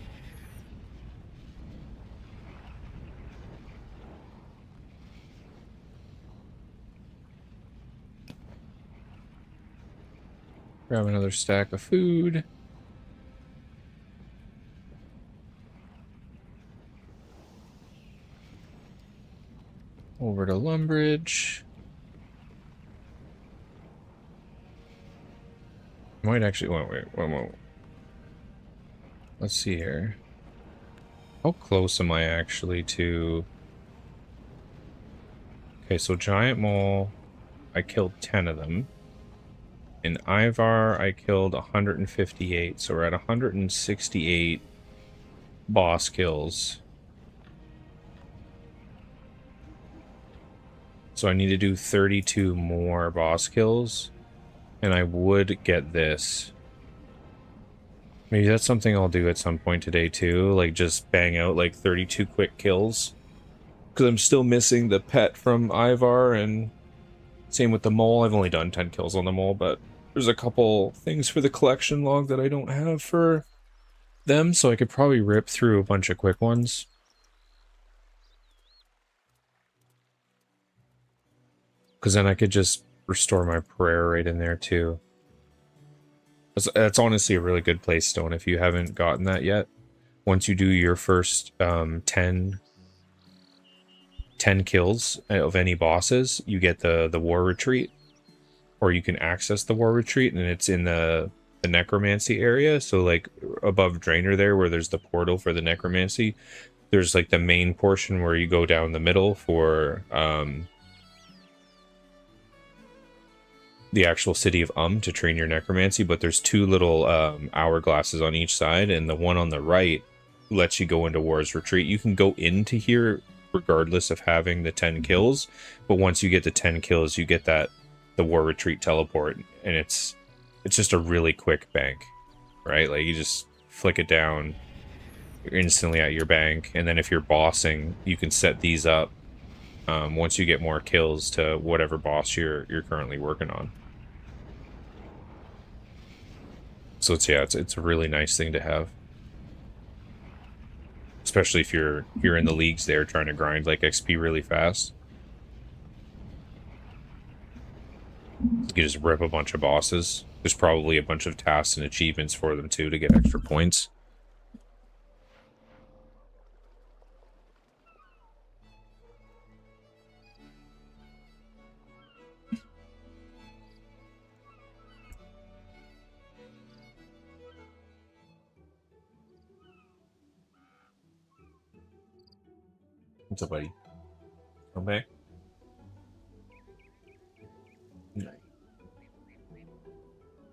Grab another stack of food. Over to Lumbridge. Might actually wait. Let's see here. How close am I actually to... Okay, so Giant Mole, I killed 10 of them. In Ivar, I killed 158, so we're at 168 boss kills. So I need to do 32 more boss kills, and I would get this. Maybe that's something I'll do at some point today too, like just bang out like 32 quick kills. Because I'm still missing the pet from Ivar, and same with the mole. I've only done 10 kills on the mole, but there's a couple things for the collection log that I don't have for them, so I could probably rip through a bunch of quick ones. Because then I could just restore my prayer right in there too. That's honestly a really good place stone if you haven't gotten that yet. Once you do your first 10 kills of any bosses, you get the War Retreat. Or you can access the War Retreat, and it's in the Necromancy area. So like above Draenor there, where there's the portal for the Necromancy, there's like the main portion where you go down the middle for the actual city of to train your Necromancy, but there's two little hourglasses on each side, and the one on the right lets you go into War's Retreat. You can go into here regardless of having the 10 kills, but once you get the 10 kills, you get the War Retreat teleport, and it's just a really quick bank, right? Like you just flick it down, you're instantly at your bank, and then if you're bossing, you can set these up once you get more kills to whatever boss you're currently working on. So it's a really nice thing to have, especially if you're in the leagues there trying to grind like XP really fast. You can just rip a bunch of bosses. There's probably a bunch of tasks and achievements for them too to get extra points. What's up, buddy? Come back. Nice.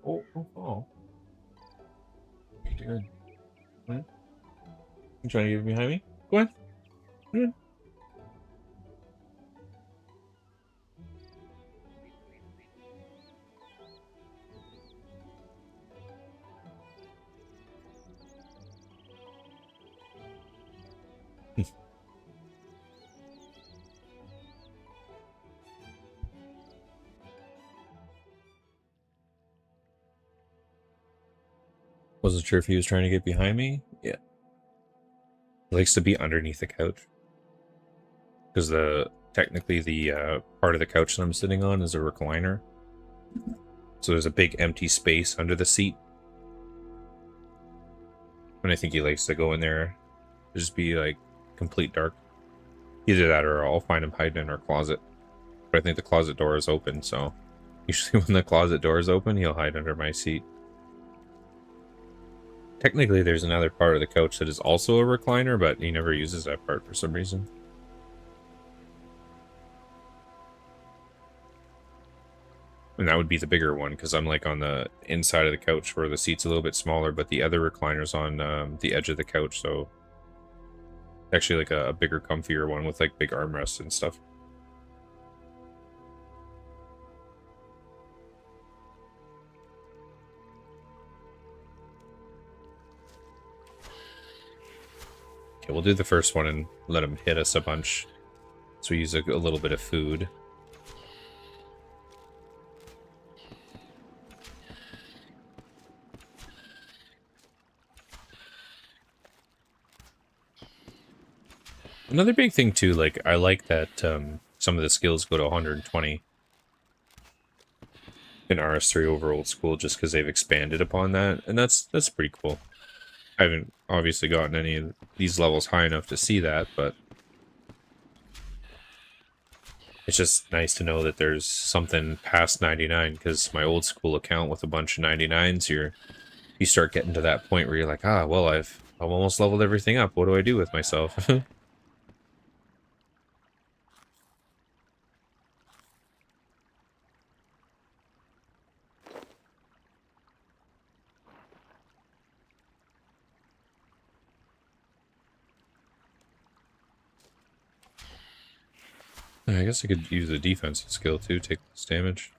Oh. Good. You trying to get behind me? Go on. Come on. Wasn't sure if he was trying to get behind me. Yeah. He likes to be underneath the couch. because technically the part of the couch that I'm sitting on is a recliner. So there's a big empty space under the seat. And I think he likes to go in there, just be like complete dark. Either that or I'll find him hiding in our closet. But I think the closet door is open, so usually when the closet door is open, he'll hide under my seat. Technically, there's another part of the couch that is also a recliner, but he never uses that part for some reason. And that would be the bigger one, because I'm like on the inside of the couch where the seat's a little bit smaller, but the other recliner's on the edge of the couch, so actually like a bigger, comfier one with like big armrests and stuff. Okay, we'll do the first one and let him hit us a bunch. So we use a little bit of food. Another big thing too, like I like that some of the skills go to 120 in RS3 over old school, just because they've expanded upon that, and that's pretty cool. I haven't obviously gotten any of these levels high enough to see that, but it's just nice to know that there's something past 99, because my old school account with a bunch of 99s, you start getting to that point where you're like, ah, well, I've almost leveled everything up. What do I do with myself? I guess I could use a defensive skill too, take less damage.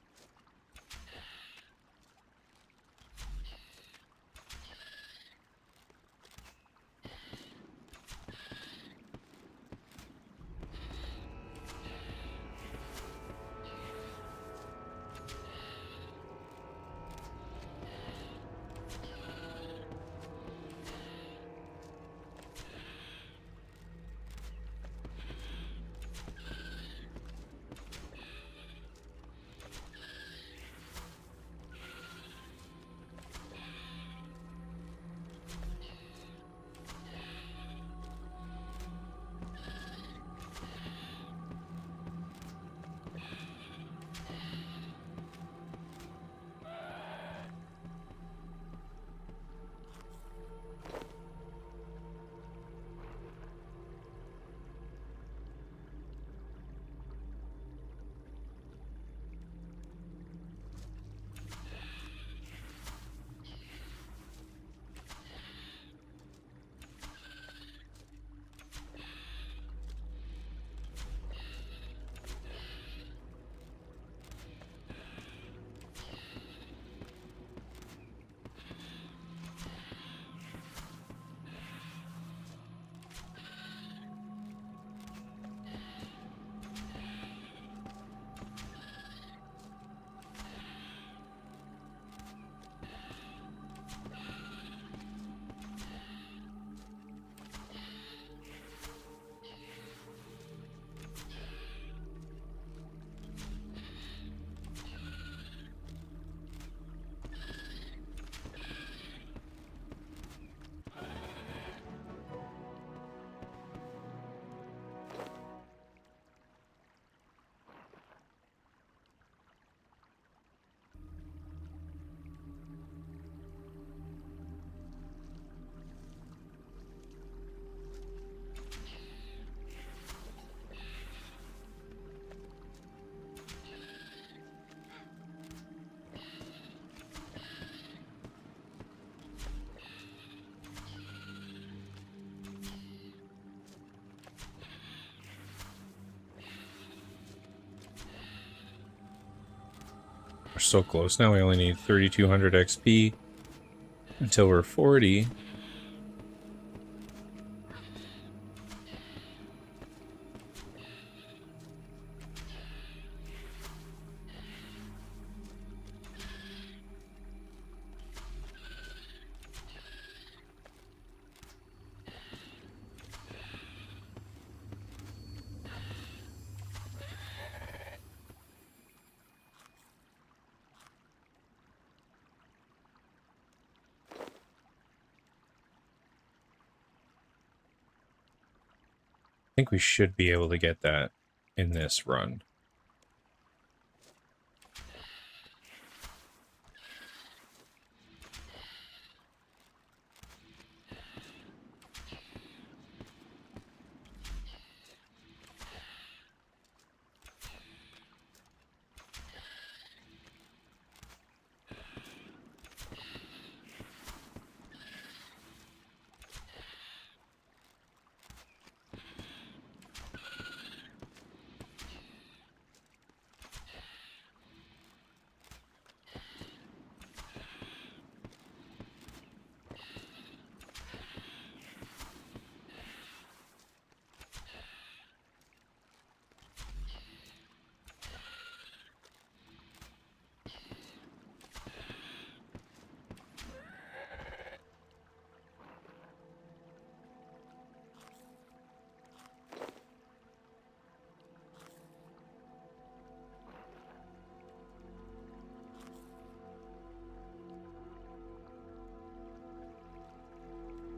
We're so close now. We only need 3,200 XP until we're 40. think we should be able to get that in this run.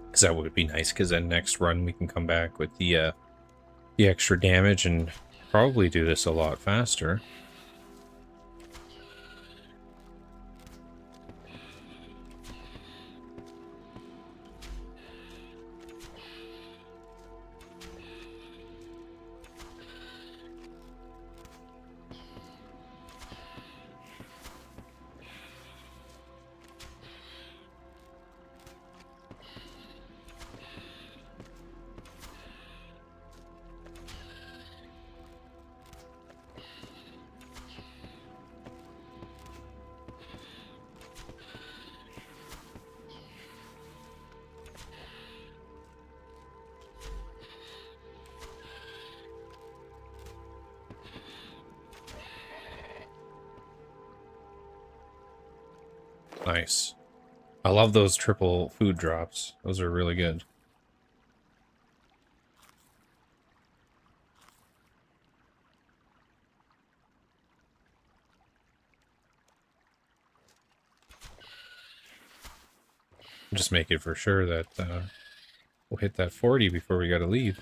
Because that would be nice, because then next run we can come back with the extra damage and probably do this a lot faster. Nice. I love those triple food drops. Those are really good. Just make it for sure that we'll hit that 40 before we gotta leave.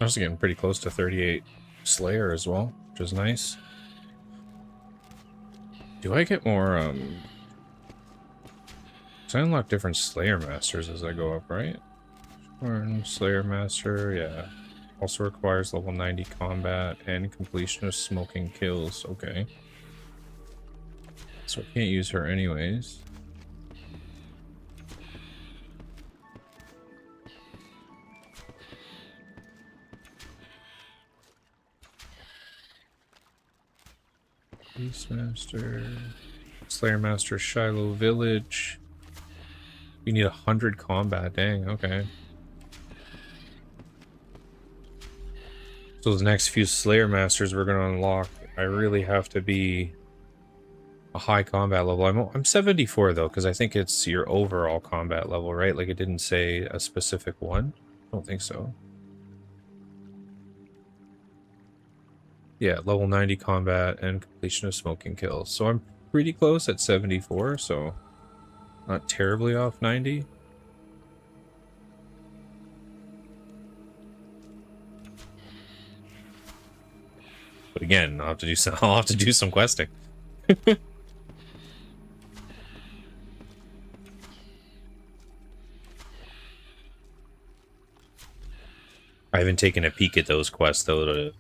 I was getting pretty close to 38 Slayer as well, which is nice. Do I get more, so I unlock different Slayer Masters as I go up, right? Slayer Master, yeah. Also requires level 90 combat and completion of smoking kills. Okay. So I can't use her anyways. Beastmaster, Slayer Master, Shiloh Village. You need 100 combat. Dang, okay. So the next few Slayer Masters we're gonna unlock, I really have to be a high combat level. I'm 74 though, because I think it's your overall combat level, right? Like it didn't say a specific one. I don't think so. Yeah, level 90 combat and completion of smoking kills. So I'm pretty close at 74, so not terribly off 90. But again, I'll have to do some questing. I haven't taken a peek at those quests though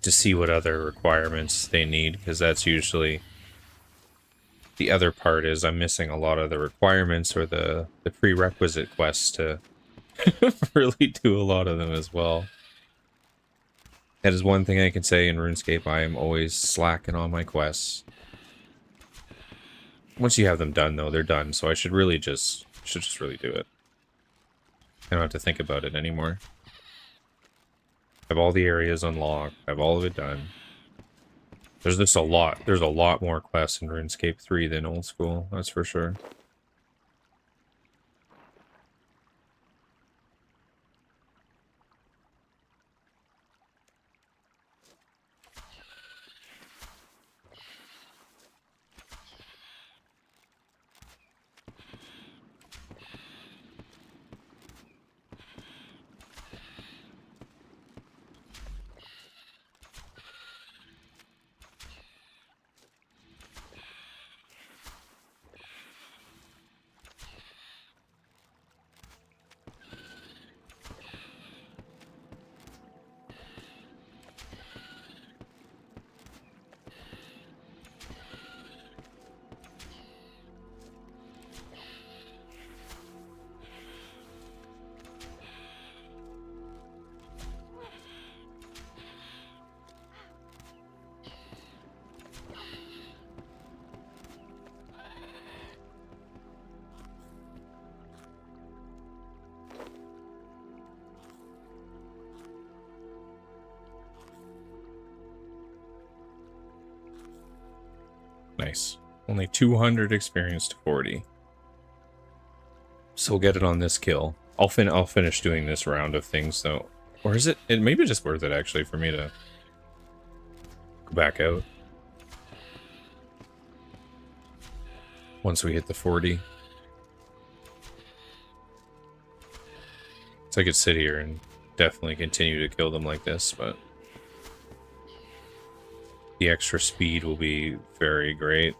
to see what other requirements they need, because that's usually the other part. Is I'm missing a lot of the requirements or the prerequisite quests to really do a lot of them as well. That is one thing I can say in RuneScape. I am always slacking on my quests. Once you have them done though, they're done, so I should just really do it. I don't have to think about it anymore. I have all the areas unlocked. I have all of it done. There's just a lot. There's a lot more quests in RuneScape 3 than old school. That's for sure. Nice. Only 200 experience to 40. So we'll get it on this kill. I'll finish doing this round of things though. Or is it maybe just worth it actually for me to go back out once we hit the 40. So I could sit here and definitely continue to kill them like this, but the extra speed will be very great.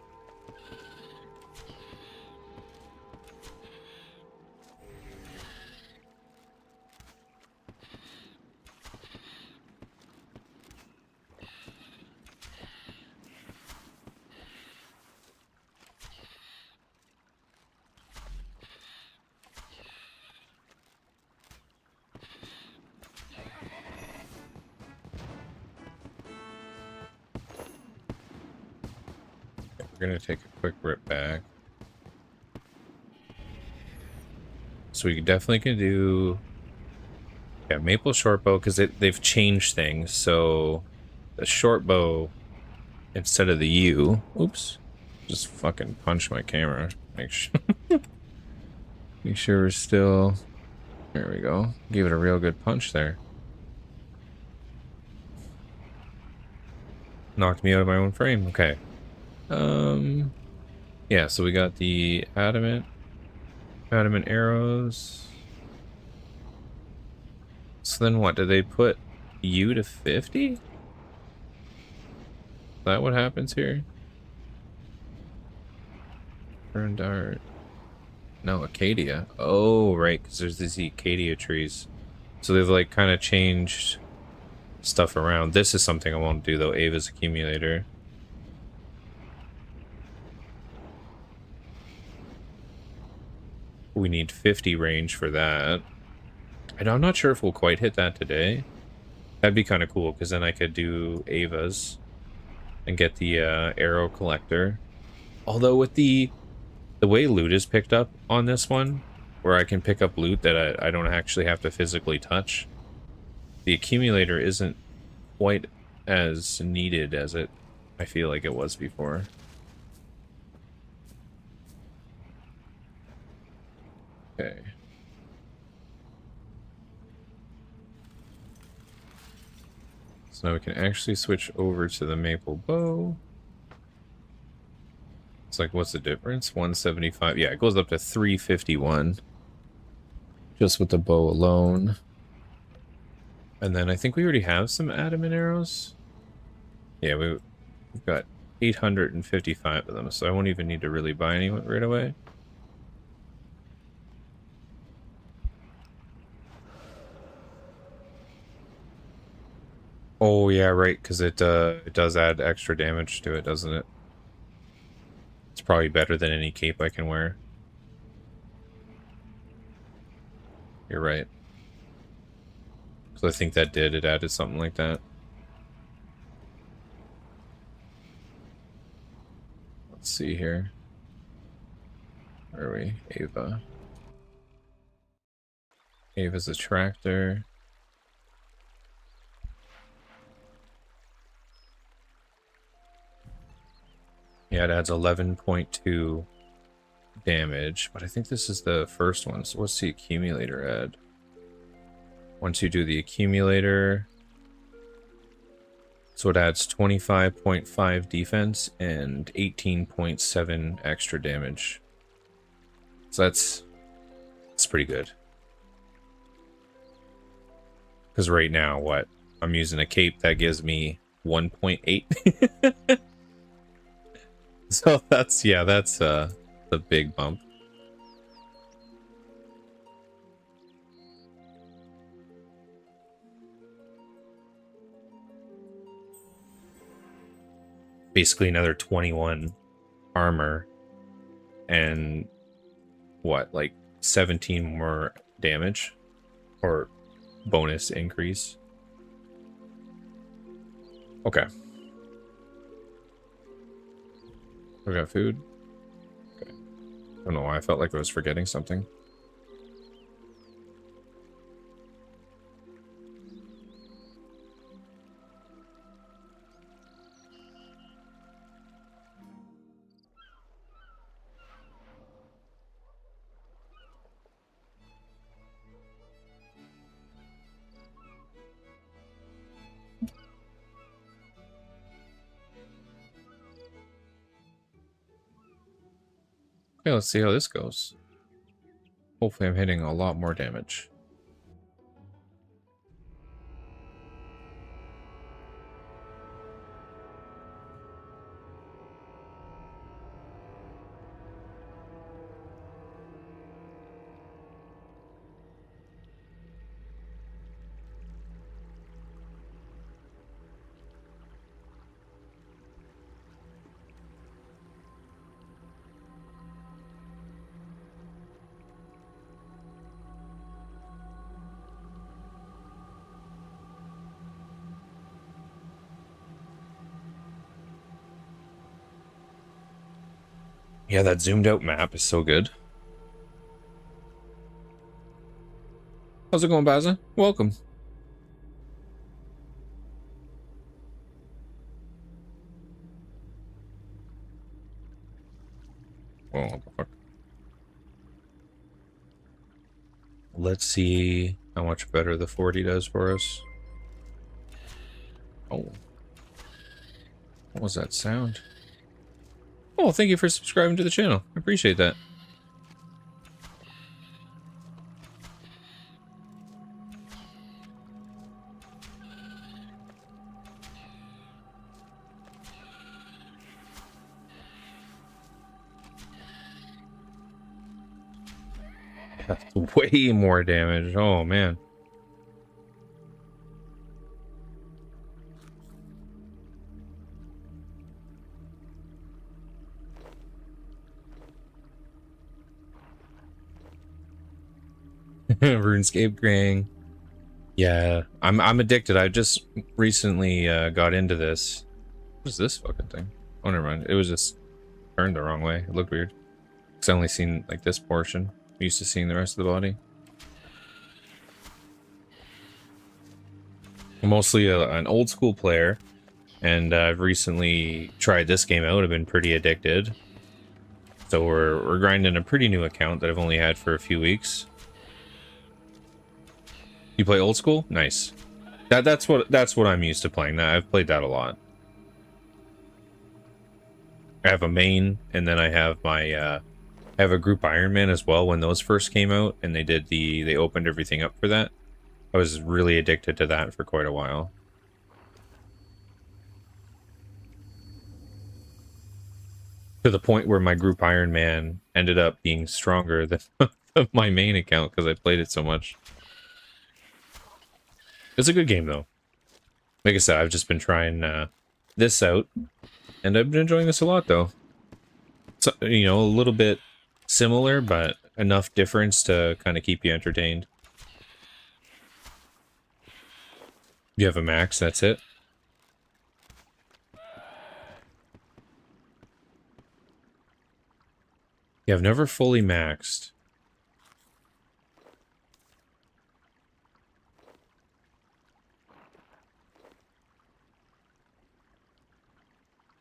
We're gonna take a quick rip back. So we definitely can do, yeah, maple short bow, because they've changed things. So the short bow instead of the U. Oops, just fucking punch my camera. Make sure we're still. There we go. Give it a real good punch there. Knocked me out of my own frame. Okay. Yeah, so we got the adamant arrows. So then what, do they put U to 50? Is that what happens here? Burn dart. No, Acadia. Oh, right, because there's these Acadia trees. So they've like kind of changed stuff around. This is something I won't do though, Ava's accumulator. We need 50 range for that. And I'm not sure if we'll quite hit that today. That'd be kind of cool, because then I could do Ava's. and get the arrow collector. Although with the way loot is picked up on this one, where I can pick up loot that I don't actually have to physically touch, the accumulator isn't quite as needed as I feel like it was before. Okay. So now we can actually switch over to the maple bow. It's like, what's the difference? 175. Yeah, it goes up to 351. Just with the bow alone. And then I think we already have some adamant arrows. Yeah, we've got 855 of them, so I won't even need to really buy any right away. Oh yeah, right, because it does add extra damage to it, doesn't it? It's probably better than any cape I can wear. You're right. So I think it added something like that. Let's see here. Where are we? Ava. Ava's a tractor. Yeah, it adds 11.2 damage, but I think this is the first one. So what's the accumulator add? Once you do the accumulator, so it adds 25.5 defense and 18.7 extra damage. So that's pretty good. Because right now, what? I'm using a cape that gives me 1.8. So that's the big bump. Basically another 21 armor and what, like 17 more damage or bonus increase. Okay. We got food. Okay. I don't know why I felt like I was forgetting something. Okay, let's see how this goes. Hopefully I'm hitting a lot more damage. Yeah, that zoomed out map is so good. How's it going, Baza? Welcome. Oh, what the fuck? Let's see how much better the 40 does for us. Oh. What was that sound? Oh, thank you for subscribing to the channel. I appreciate that. That's way more damage. Oh, man. RuneScape Grang. Yeah, I'm addicted. I just recently got into this. What is this fucking thing? Oh, never mind. It was just turned the wrong way. It looked weird. Because I only seen, like, this portion. I'm used to seeing the rest of the body. I'm mostly an old school player, and I've recently tried this game out. I've been pretty addicted. So we're grinding a pretty new account that I've only had for a few weeks. You play old school? Nice. That's what I'm used to playing. I've played that a lot. I have a main, and then I have my I have a group Iron Man as well when those first came out, and they opened everything up for that. I was really addicted to that for quite a while. To the point where my group Iron Man ended up being stronger than my main account because I played it so much. It's a good game though. Like I said, I've just been trying this out, and I've been enjoying this a lot though. So, you know, a little bit similar, but enough difference to kind of keep you entertained. You have a max, that's it. Yeah, I've never fully maxed.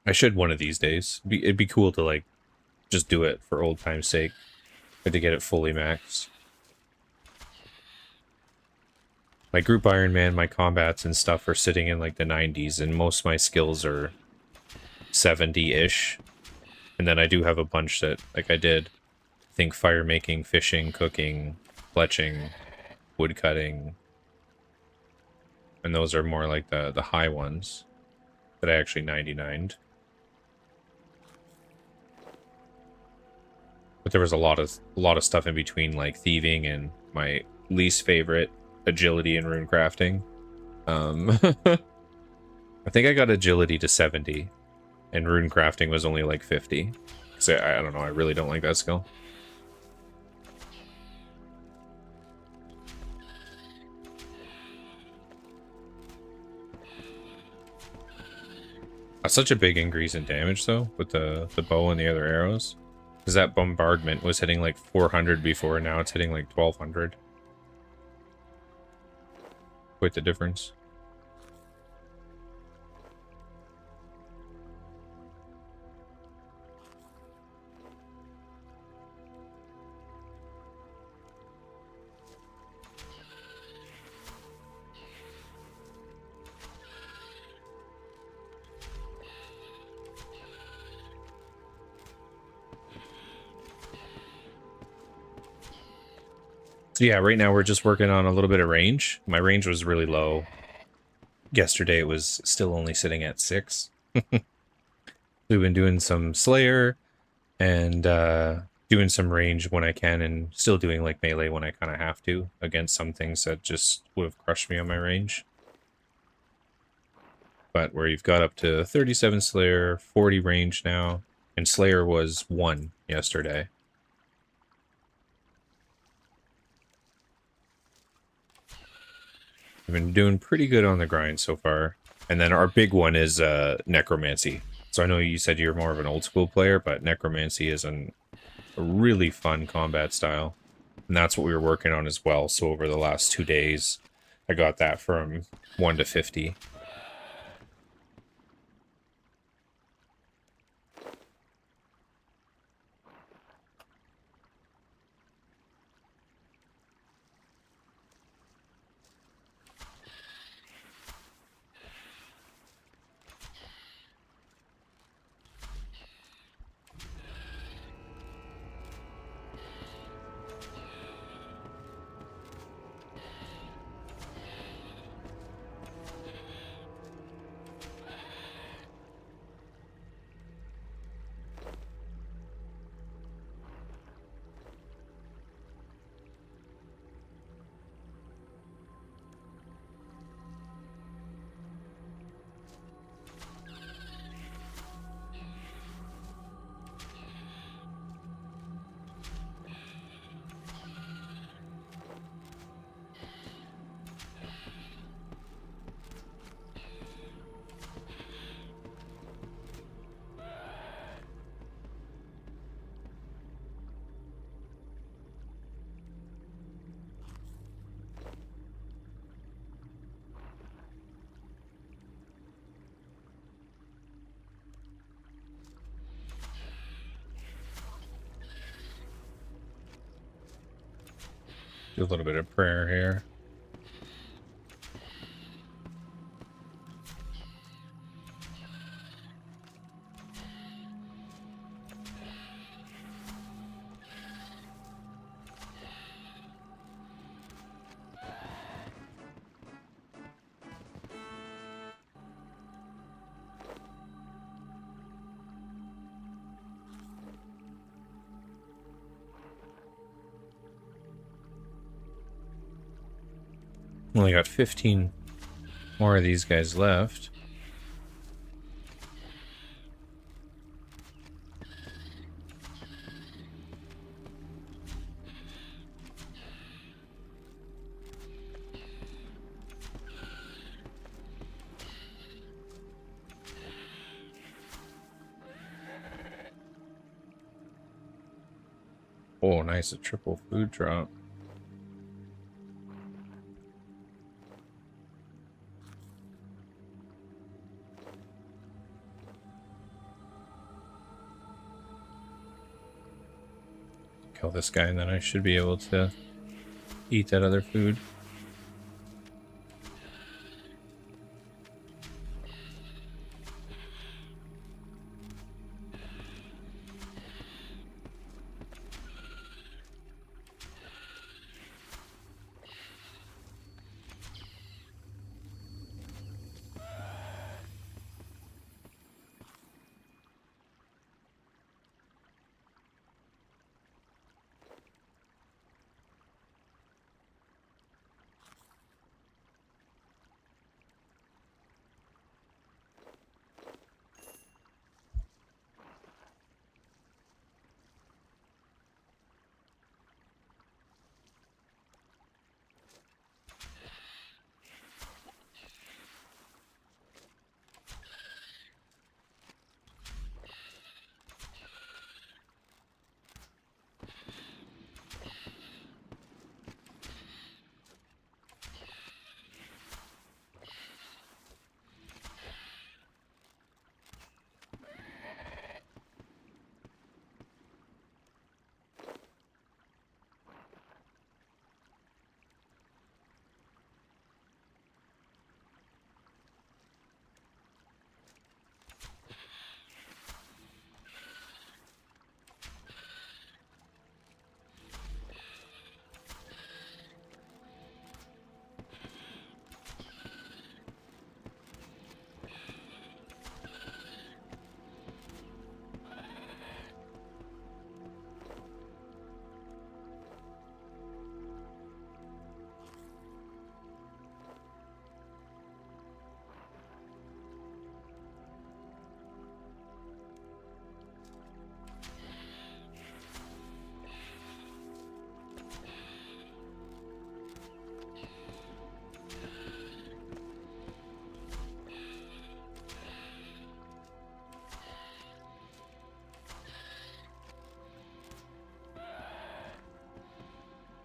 I should one of these days. It'd be cool to, like, just do it for old time's sake. But to get it fully maxed. My group Iron Man, my combats and stuff are sitting in, like, the 90s, and most of my skills are 70-ish. And then I do have a bunch that, like I did, I think fire making, fishing, cooking, fletching, wood cutting. And those are more like the high ones that I actually 99'd. But there was a lot of stuff in between, like thieving and my least favorite, agility and rune crafting. I think I got agility to 70. And rune crafting was only like 50. So I don't know, I really don't like that skill. That's such a big increase in damage though, with the bow and the other arrows. Because that bombardment was hitting like 400 before, now it's hitting like 1200. Quite the difference. So yeah, right now we're just working on a little bit of range. My range was really low. Yesterday it was still only sitting at 6. We've been doing some Slayer and doing some range when I can, and still doing like melee when I kind of have to against some things that just would have crushed me on my range. But where you've got up to 37 Slayer, 40 range now, and Slayer was 1 yesterday. I've been doing pretty good on the grind so far. And then our big one is Necromancy. So I know you said you're more of an old school player, but Necromancy is a really fun combat style. And that's what we were working on as well. So over the last 2 days, I got that from 1 to 50. Do a little bit of prayer here. Only got 15 more of these guys left. Oh, nice, a triple food drop. Kill this guy and then I should be able to eat that other food.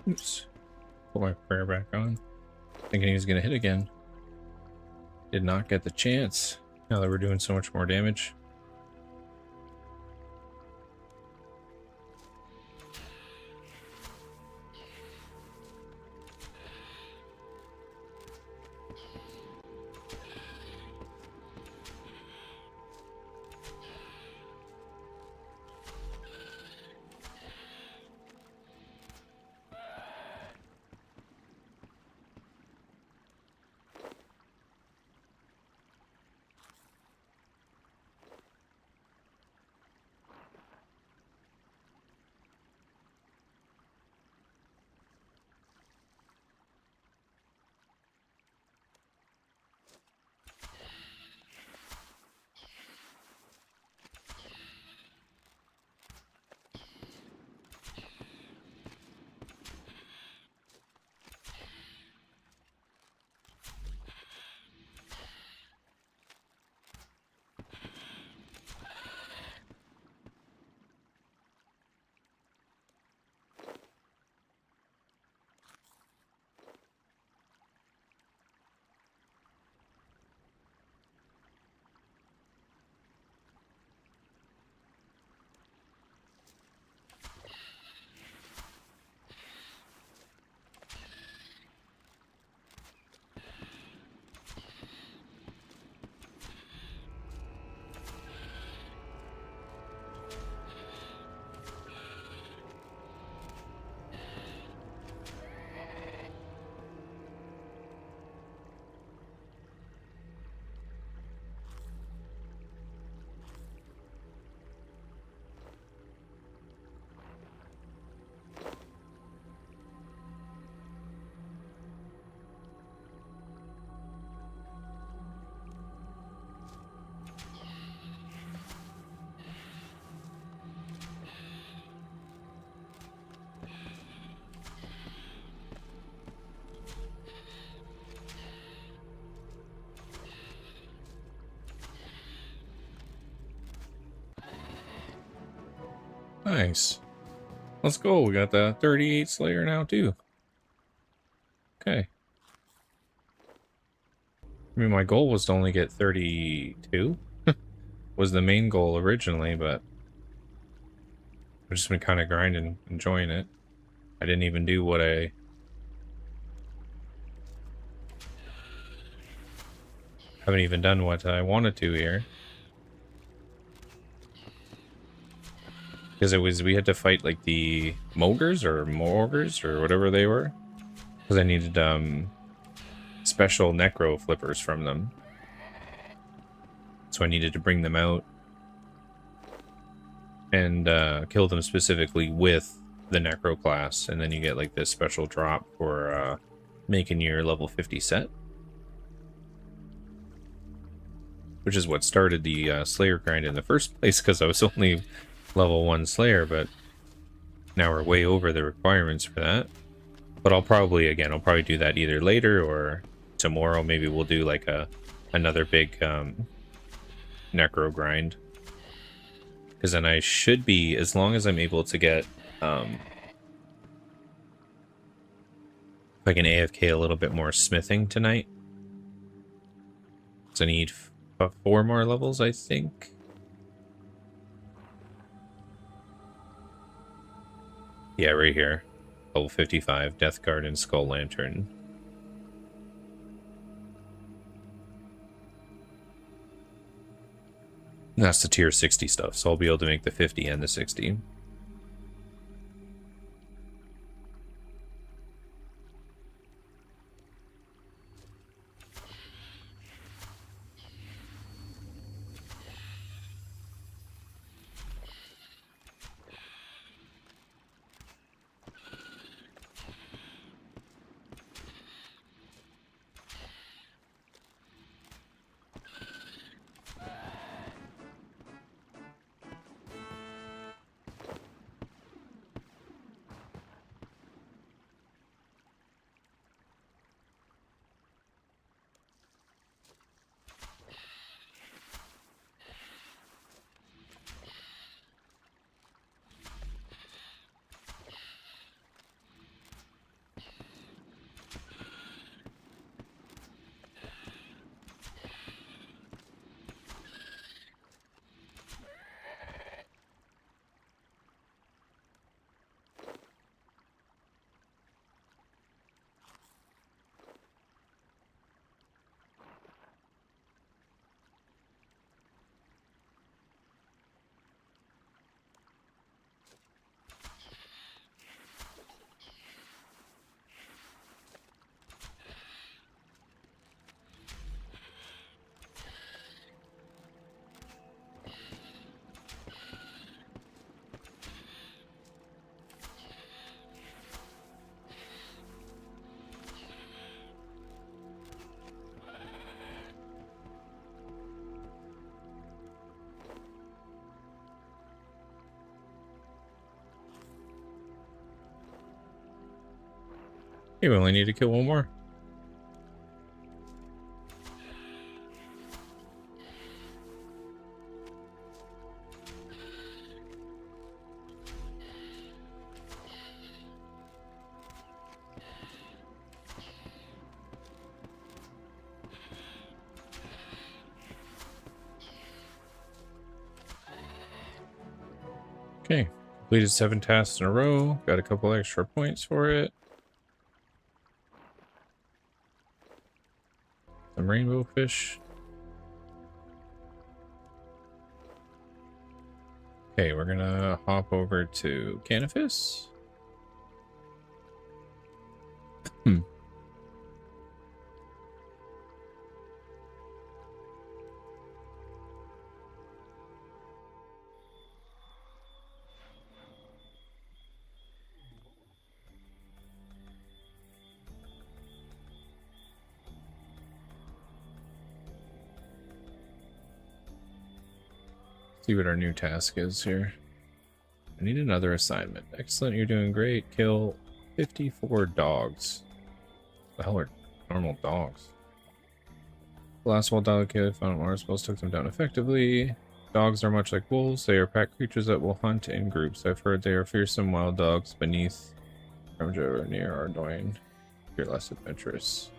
Oops. Put my prayer back on. Thinking he was going to hit again. Did not get the chance. Now that we're doing so much more damage. Nice. Let's go. We got the 38 Slayer now, too. Okay. I mean, my goal was to only get 32. Was the main goal originally, but I've just been kind of grinding, enjoying it. I didn't even do what I... haven't even done what I wanted to here. Because it was, we had to fight like the Mogres or Morgers or whatever they were. Because I needed special Necro flippers from them. So I needed to bring them out and kill them specifically with the Necro class. And then you get like this special drop for making your level 50 set. Which is what started the Slayer grind in the first place, because I was only level 1 Slayer, but now we're way over the requirements for that. But I'll probably do that either later or tomorrow. Maybe we'll do like another big Necro grind. Because then I should be, as long as I'm able to get if I can AFK a little bit more smithing tonight. So I need 4 more levels, I think. Yeah, right here. Level 55, Death Guard and Skull Lantern. And that's the tier 60 stuff, so I'll be able to make the 50 and the 60. You only need to kill 1 more. Okay, completed 7 tasks in a row. Got a couple extra points for it. Some rainbow fish. Okay, we're gonna hop over to Canifis. See what our new task is here. I need another assignment. Excellent, you're doing great. Kill 54 dogs. What the hell are normal dogs? The last while dog kid found Mars took them down effectively. Dogs are much like wolves. They are pack creatures that will hunt in groups. I've heard they are fearsome wild dogs beneath or near are annoying. You're less adventurous.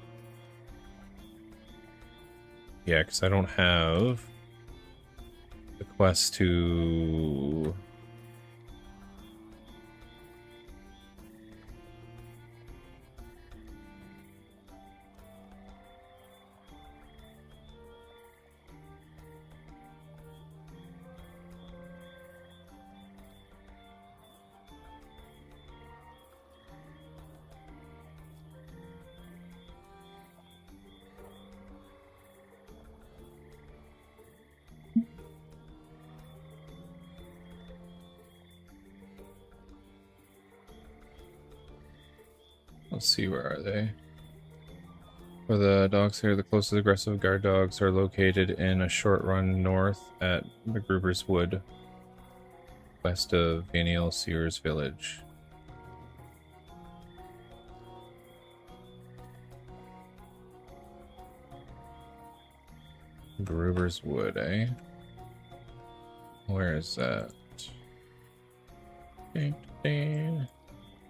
Yeah, because I don't have the quest to... Let's see, where are they? For the dogs here, the closest aggressive guard dogs are located in a short run north at McGruber's Wood, west of Vaniel Sears Village. Gruber's Wood, eh? Where is that?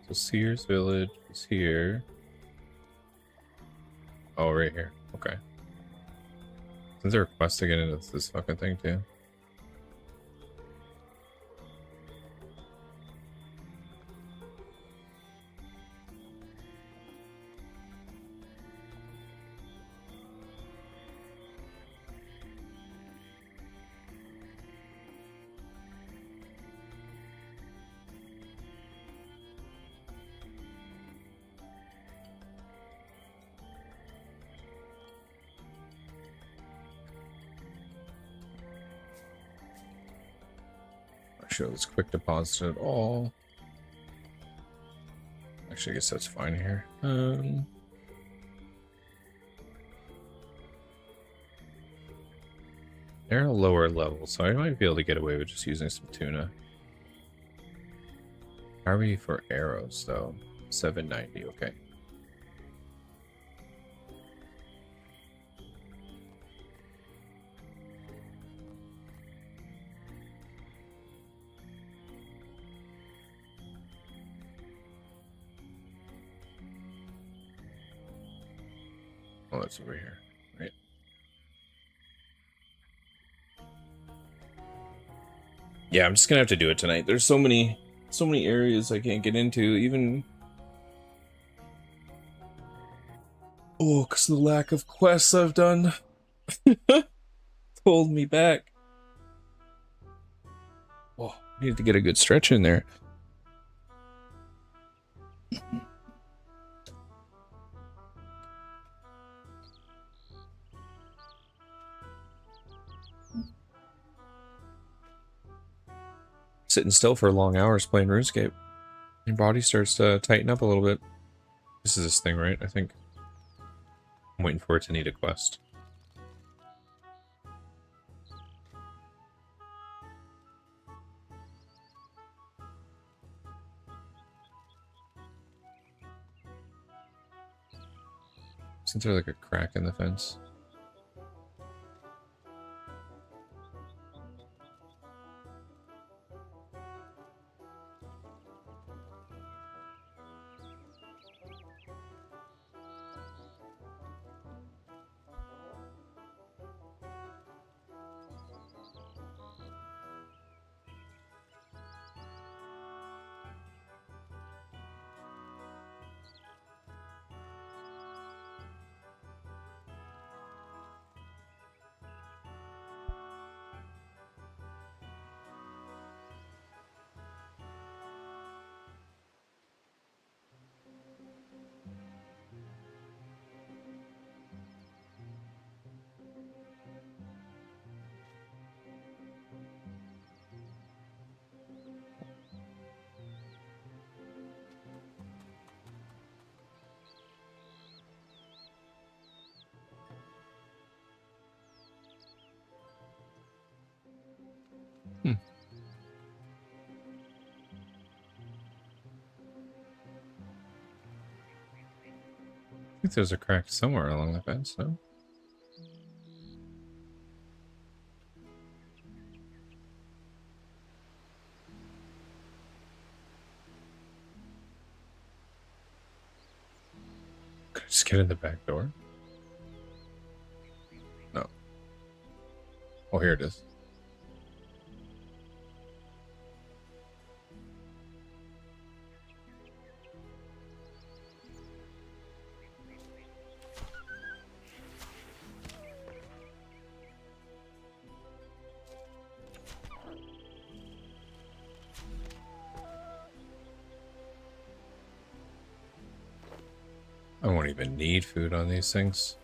So Sears Village is here. Oh, right here. Okay. Is there a quest to get into this fucking thing too? Show this quick deposit at all. Actually, I guess that's fine here. They're a lower level, so I might be able to get away with just using some tuna. How are we for arrows, though? 790, okay. Oh, that's over here, right? Yeah, I'm just gonna have to do it tonight. There's so many areas I can't get into, even... Oh, because the lack of quests I've done pulled me back. Oh, I need to get a good stretch in there. Sitting still for long hours playing RuneScape. Your body starts to tighten up a little bit. This is this thing, right? I think. I'm waiting for it to need a quest. Isn't there like a crack in the fence? Hmm. I think there's a crack somewhere along the fence, no? Just get in the back door? No. Oh, here it is. I won't even need food on these things.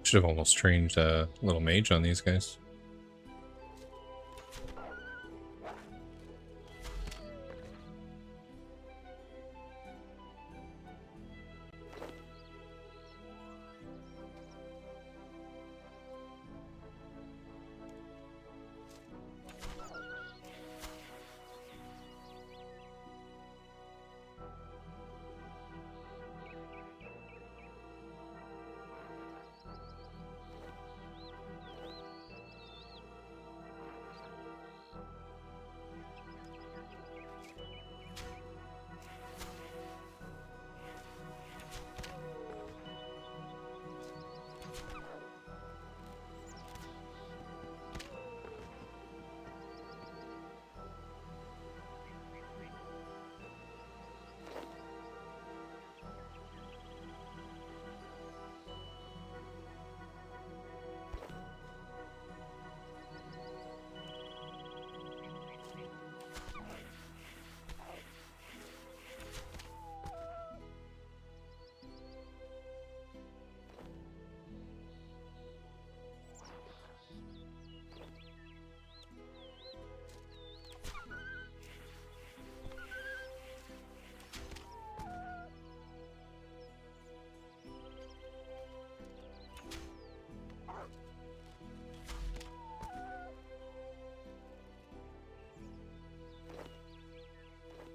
Should have almost trained a little mage on these guys.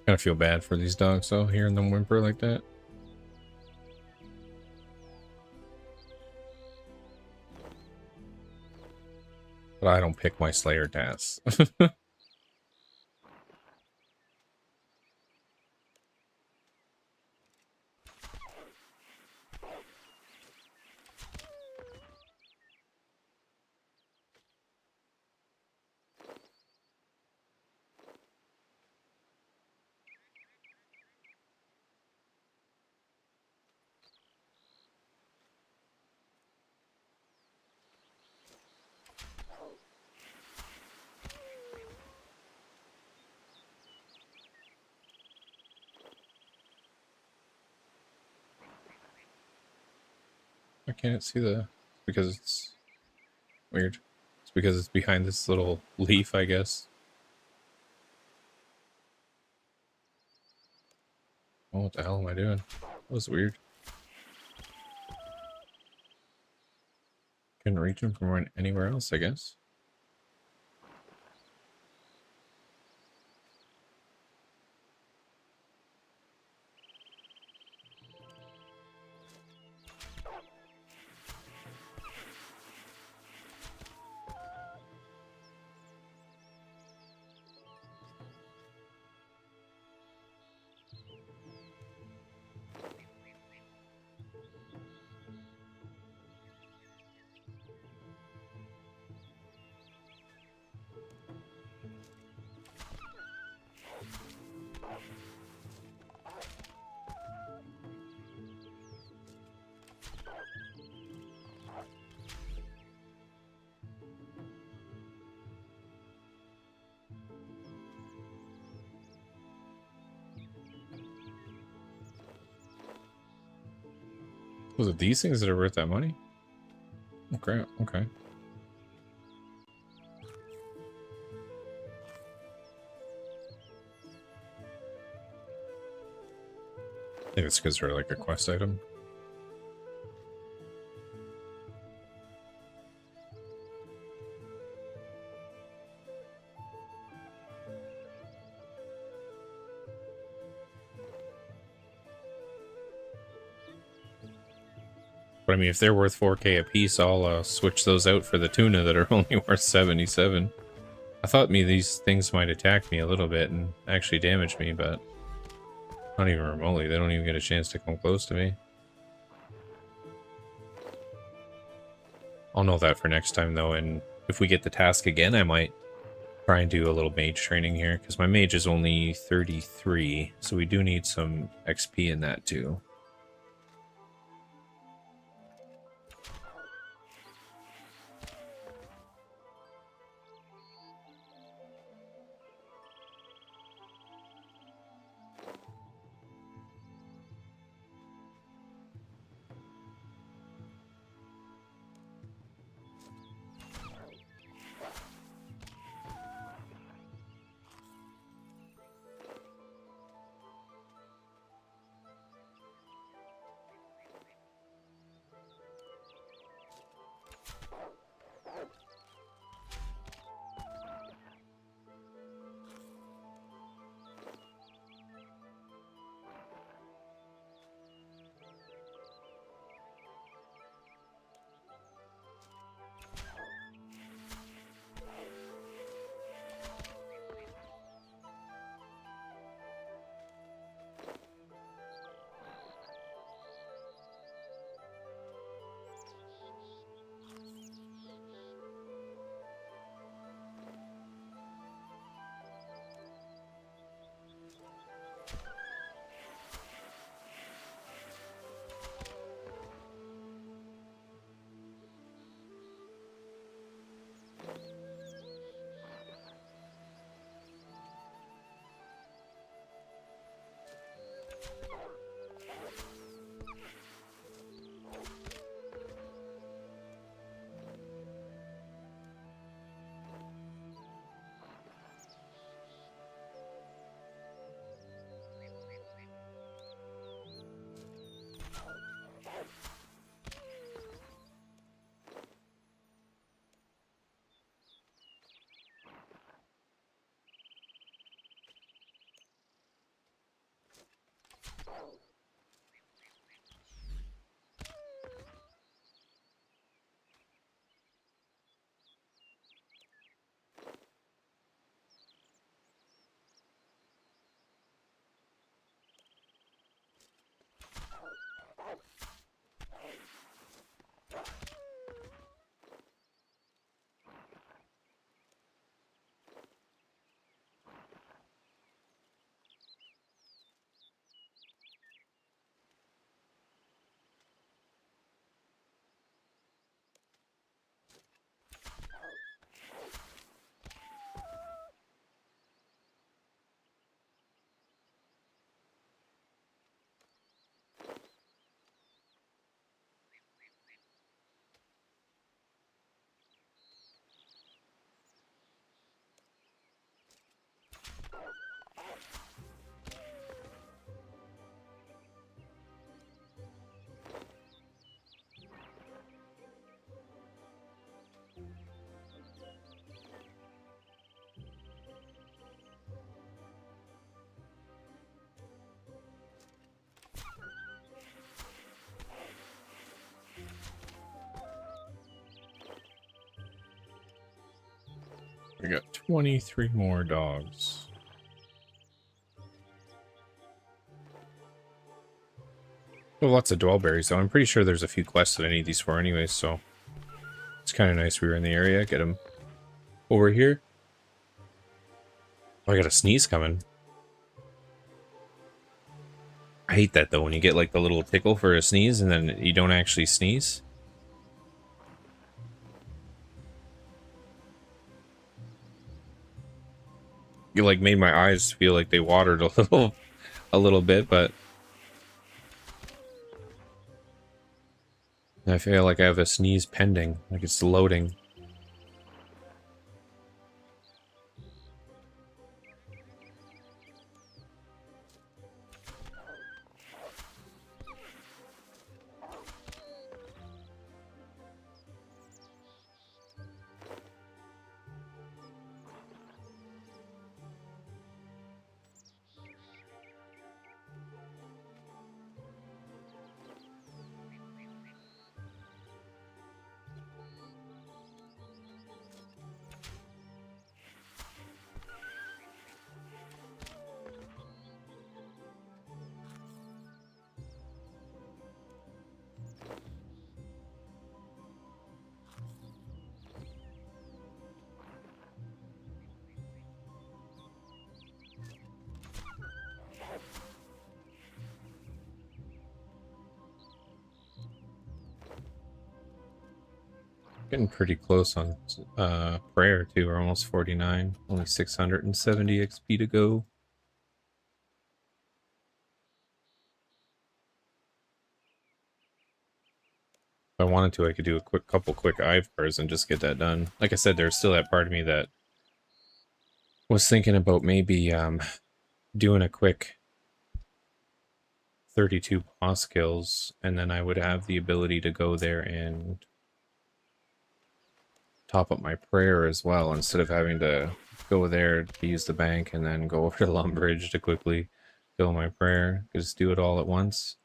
Kind of feel bad for these dogs, though, hearing them whimper like that. But I don't pick my Slayer tasks. I can't see the... because it's weird. It's because it's behind this little leaf, I guess. Oh, what the hell am I doing? That was weird. Couldn't reach him from anywhere else, I guess. Was it these things that are worth that money? Oh, crap. Okay. I think it's because they're like a quest item. But I mean, if they're worth 4K a piece, I'll switch those out for the tuna that are only worth 77. I thought these things might attack me a little bit and actually damage me, but not even remotely. They don't even get a chance to come close to me. I'll know that for next time, though, and if we get the task again, I might try and do a little mage training here, because my mage is only 33, so we do need some XP in that, too. We got 23 more dogs. Oh, lots of dwellberries, though. I'm pretty sure there's a few quests that I need these for anyways, so it's kind of nice we were in the area. Get them over here. Oh, I got a sneeze coming. I hate that, though, when you get, like, the little tickle for a sneeze and then you don't actually sneeze. You, like, made my eyes feel like they watered a little bit, but I feel like I have a sneeze pending, like it's loading. Getting pretty close on prayer too. We're almost 49. Only 670 XP to go. If I wanted to, I could do a couple quick IVARs and just get that done. Like I said, there's still that part of me that was thinking about maybe doing a quick 32 boss kills, and then I would have the ability to go there and top up my prayer as well, instead of having to go there to use the bank and then go over to Lumbridge to quickly fill my prayer. Just do it all at once.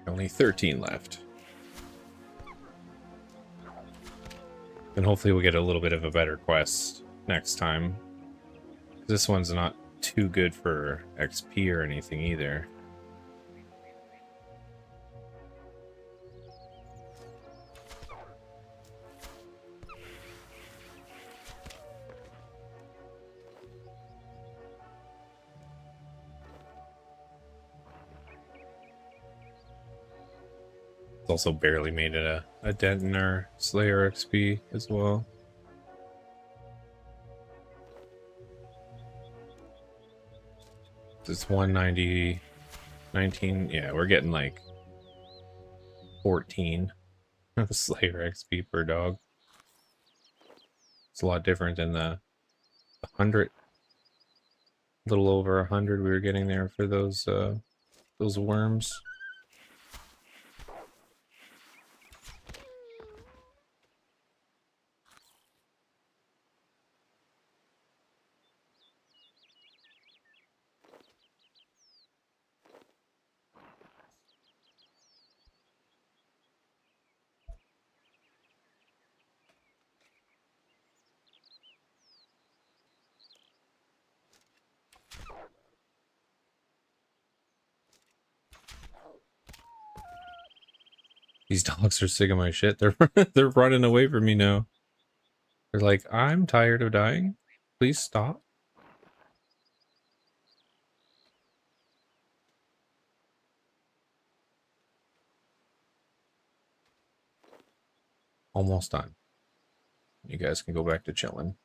Only 13 left. And hopefully we'll get a little bit of a better quest next time. This one's not too good for XP or anything either. Also barely made it a dent in our Slayer XP as well. It's 190, 19. Yeah, we're getting like 14 Slayer XP per dog. It's a lot different than the 100, a little over 100 we were getting there for those worms. These dogs are sick of my shit. They're running away from me now. They're like, I'm tired of dying. Please stop. Almost done. You guys can go back to chilling.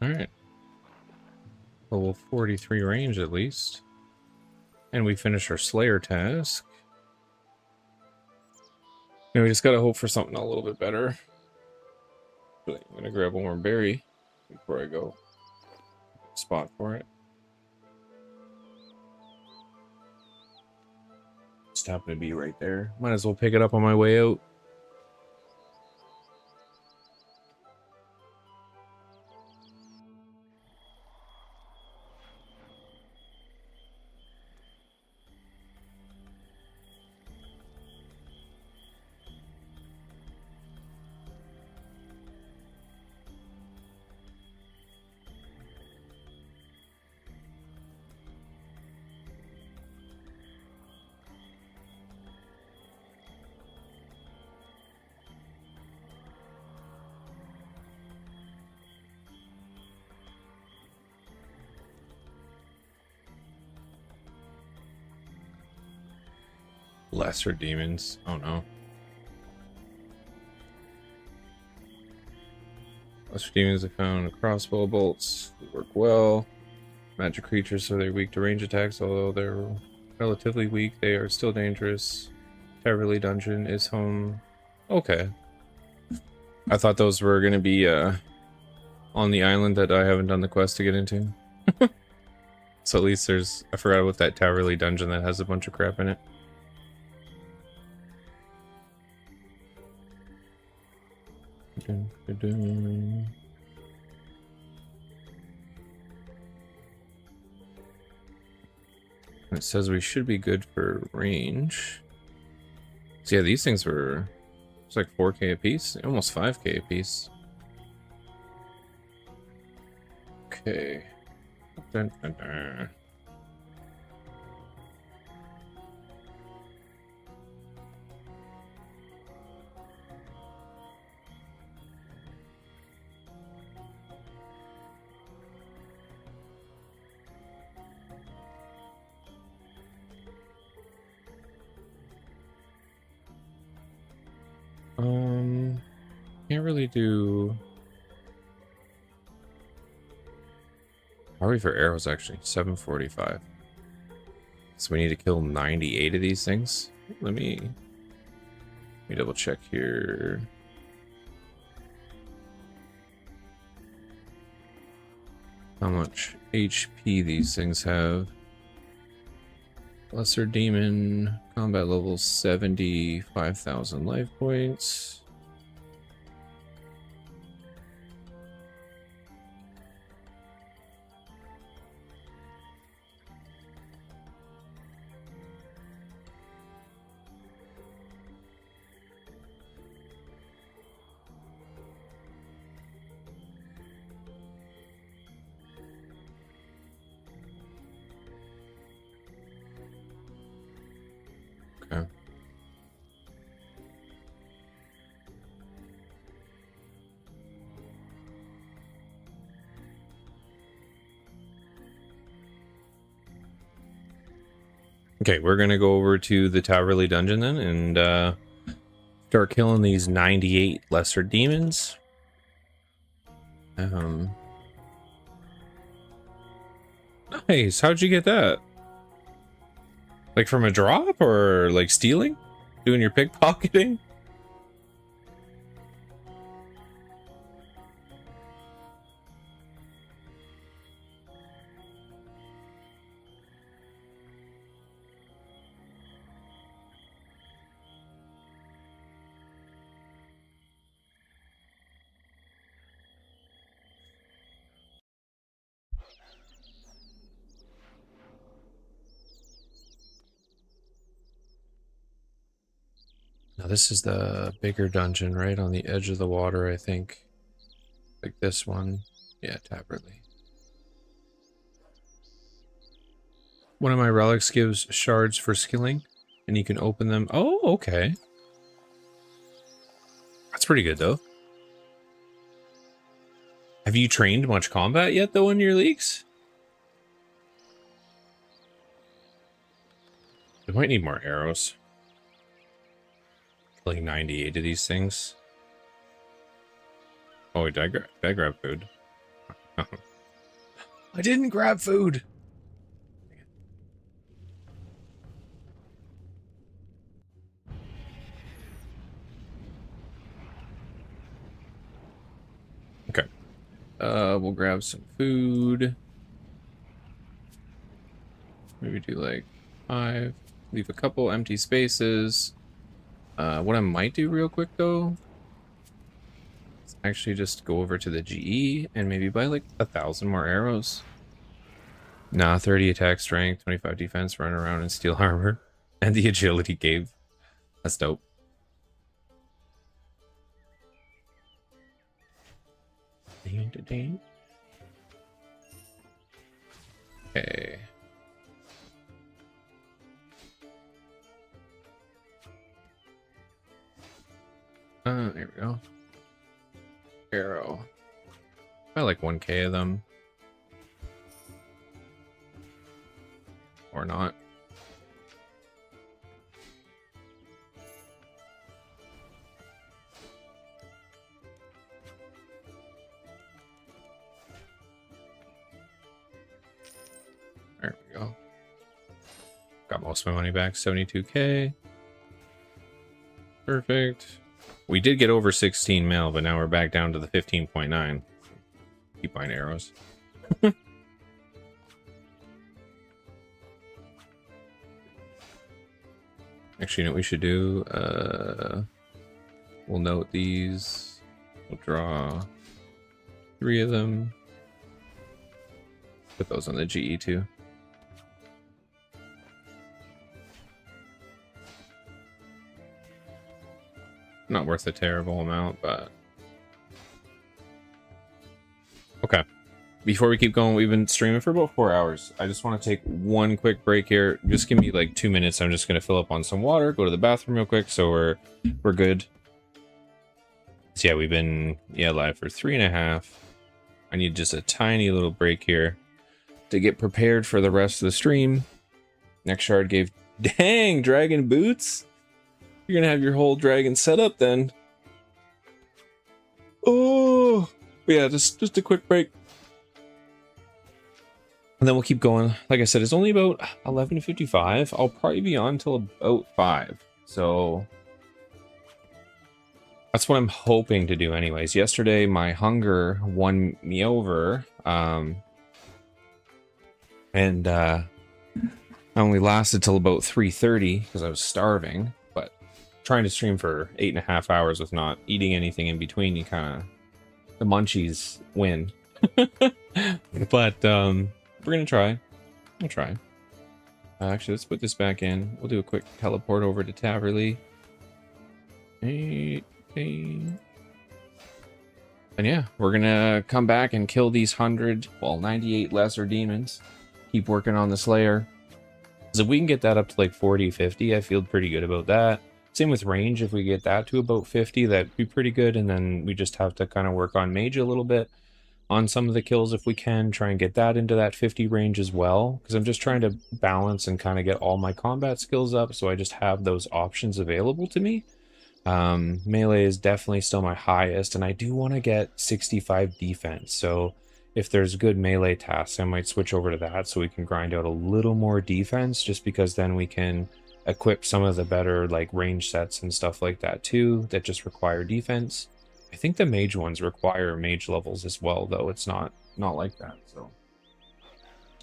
Alright. Level 43 range at least. And we finished our Slayer task. Now we just gotta hope for something a little bit better. I'm gonna grab one more berry before I go. Spot for it. Just happened to be right there. Might as well pick it up on my way out. Lesser demons. Oh no. Lesser demons have found crossbow bolts. They work well. Magic creatures, so they're weak to range attacks, although they're relatively weak. They are still dangerous. Beverly Dungeon is home. Okay. I thought those were going to be on the island that I haven't done the quest to get into. So at least there's... I forgot about that Towerly Dungeon that has a bunch of crap in it. It says we should be good for range. So yeah, these things were... It's like 4k a piece, almost 5k a piece. Okay. Dun, dun, dun. Can't really do... How are we for arrows, actually? 745. So we need to kill 98 of these things. Let me double check here. How much HP these things have. Lesser Demon, combat level 70, 5,000 life points. Okay. Okay, we're gonna go over to the Towerly Dungeon then and start killing these 98 lesser demons. Nice. How'd you get that? Like from a drop or like stealing? Doing your pickpocketing? Now this is the bigger dungeon right on the edge of the water, I think. Like this one. Yeah, Taberly. One of my relics gives shards for skilling, and you can open them. Oh, okay. That's pretty good, though. Have you trained much combat yet, though, in your leagues? We might need more arrows. Like 98 of these things. Oh, wait, did I grab food? I didn't grab food. Okay. We'll grab some food. Maybe do like 5. Leave a couple empty spaces. What I might do real quick though, is actually just go over to the GE and maybe buy like 1,000 more arrows. Nah, 30 attack strength, 25 defense, run around in steel armor, and the agility gave. That's dope. Okay. There we go. Arrow. I like 1k of them. Or not. There we go. Got most of my money back, 72k. Perfect. We did get over 16 mil, but now we're back down to the 15.9. Keep buying arrows. Actually, you know what we should do? We'll note these. We'll draw 3 of them. Put those on the GE too. Not worth a terrible amount, but... Okay. Before we keep going, we've been streaming for about 4 hours. I just want to take one quick break here. Just give me like 2 minutes. I'm just going to fill up on some water, go to the bathroom real quick, so we're good. So yeah, we've been live for 3.5. I need just a tiny little break here to get prepared for the rest of the stream. Next shard gave... Dang, dragon boots? You're gonna have your whole dragon set up then. Oh, but yeah, just a quick break. And then we'll keep going. Like I said, it's only about 11:55. I'll probably be on till about 5. So that's what I'm hoping to do anyways. Yesterday, my hunger won me over. And I only lasted till about 3:30 because I was starving. But trying to stream for 8.5 hours with not eating anything in between, you kind of... The munchies win. But we're gonna try. We'll try. Actually, let's put this back in. We'll do a quick teleport over to Taverley. And yeah, we're gonna come back and kill these 98 lesser demons. Keep working on the Slayer. So if we can get that up to like 40, 50, I feel pretty good about that. Same with range. If we get that to about 50, that'd be pretty good. And then we just have to kind of work on mage a little bit on some of the kills if we can. Try and get that into that 50 range as well. Because I'm just trying to balance and kind of get all my combat skills up. So I just have those options available to me. Melee is definitely still my highest. And I do want to get 65 defense. So if there's good melee tasks, I might switch over to that so we can grind out a little more defense. Just because then we can equip some of the better like range sets and stuff like that too that just require defense. I think the mage ones require mage levels as well, though. It's not like that. So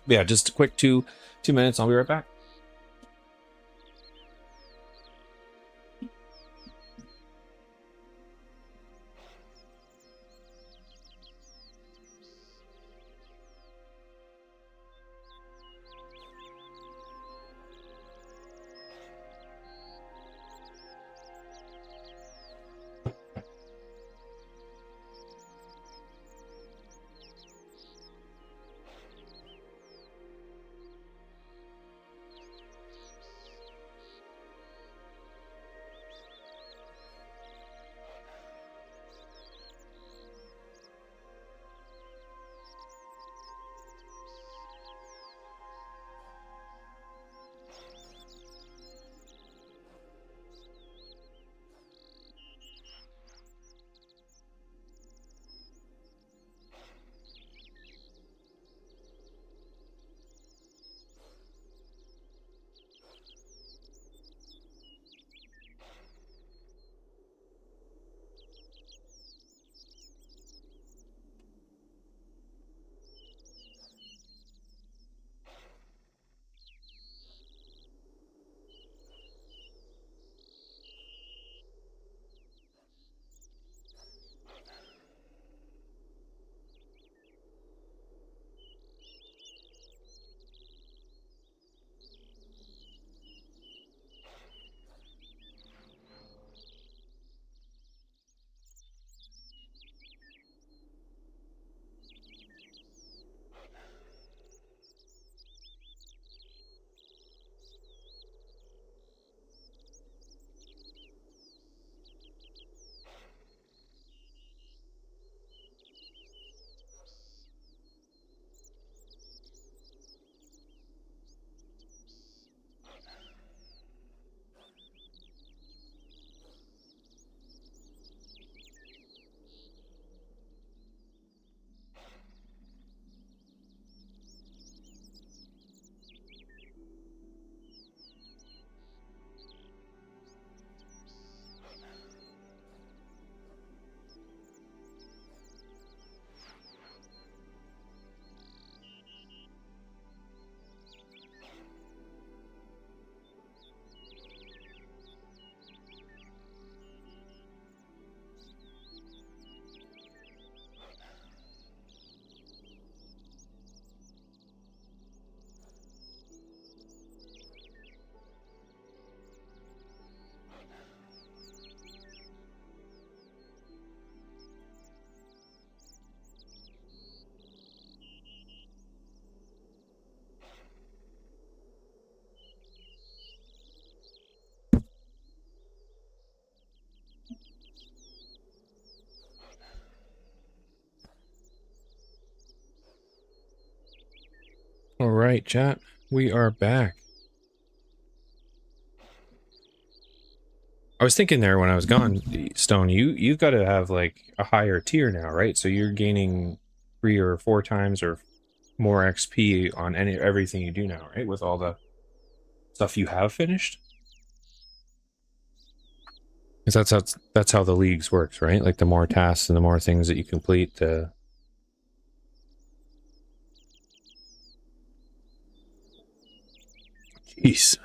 yeah, just a quick 2 minutes. I'll be right back. All right, chat. We are back. I was thinking there when I was gone, Stone, you've got to have like a higher tier now, right? So you're gaining 3 or 4 times or more XP on everything you do now, right? With all the stuff you have finished? Because that's how the leagues works, right? Like the more tasks and the more things that you complete, the jeez.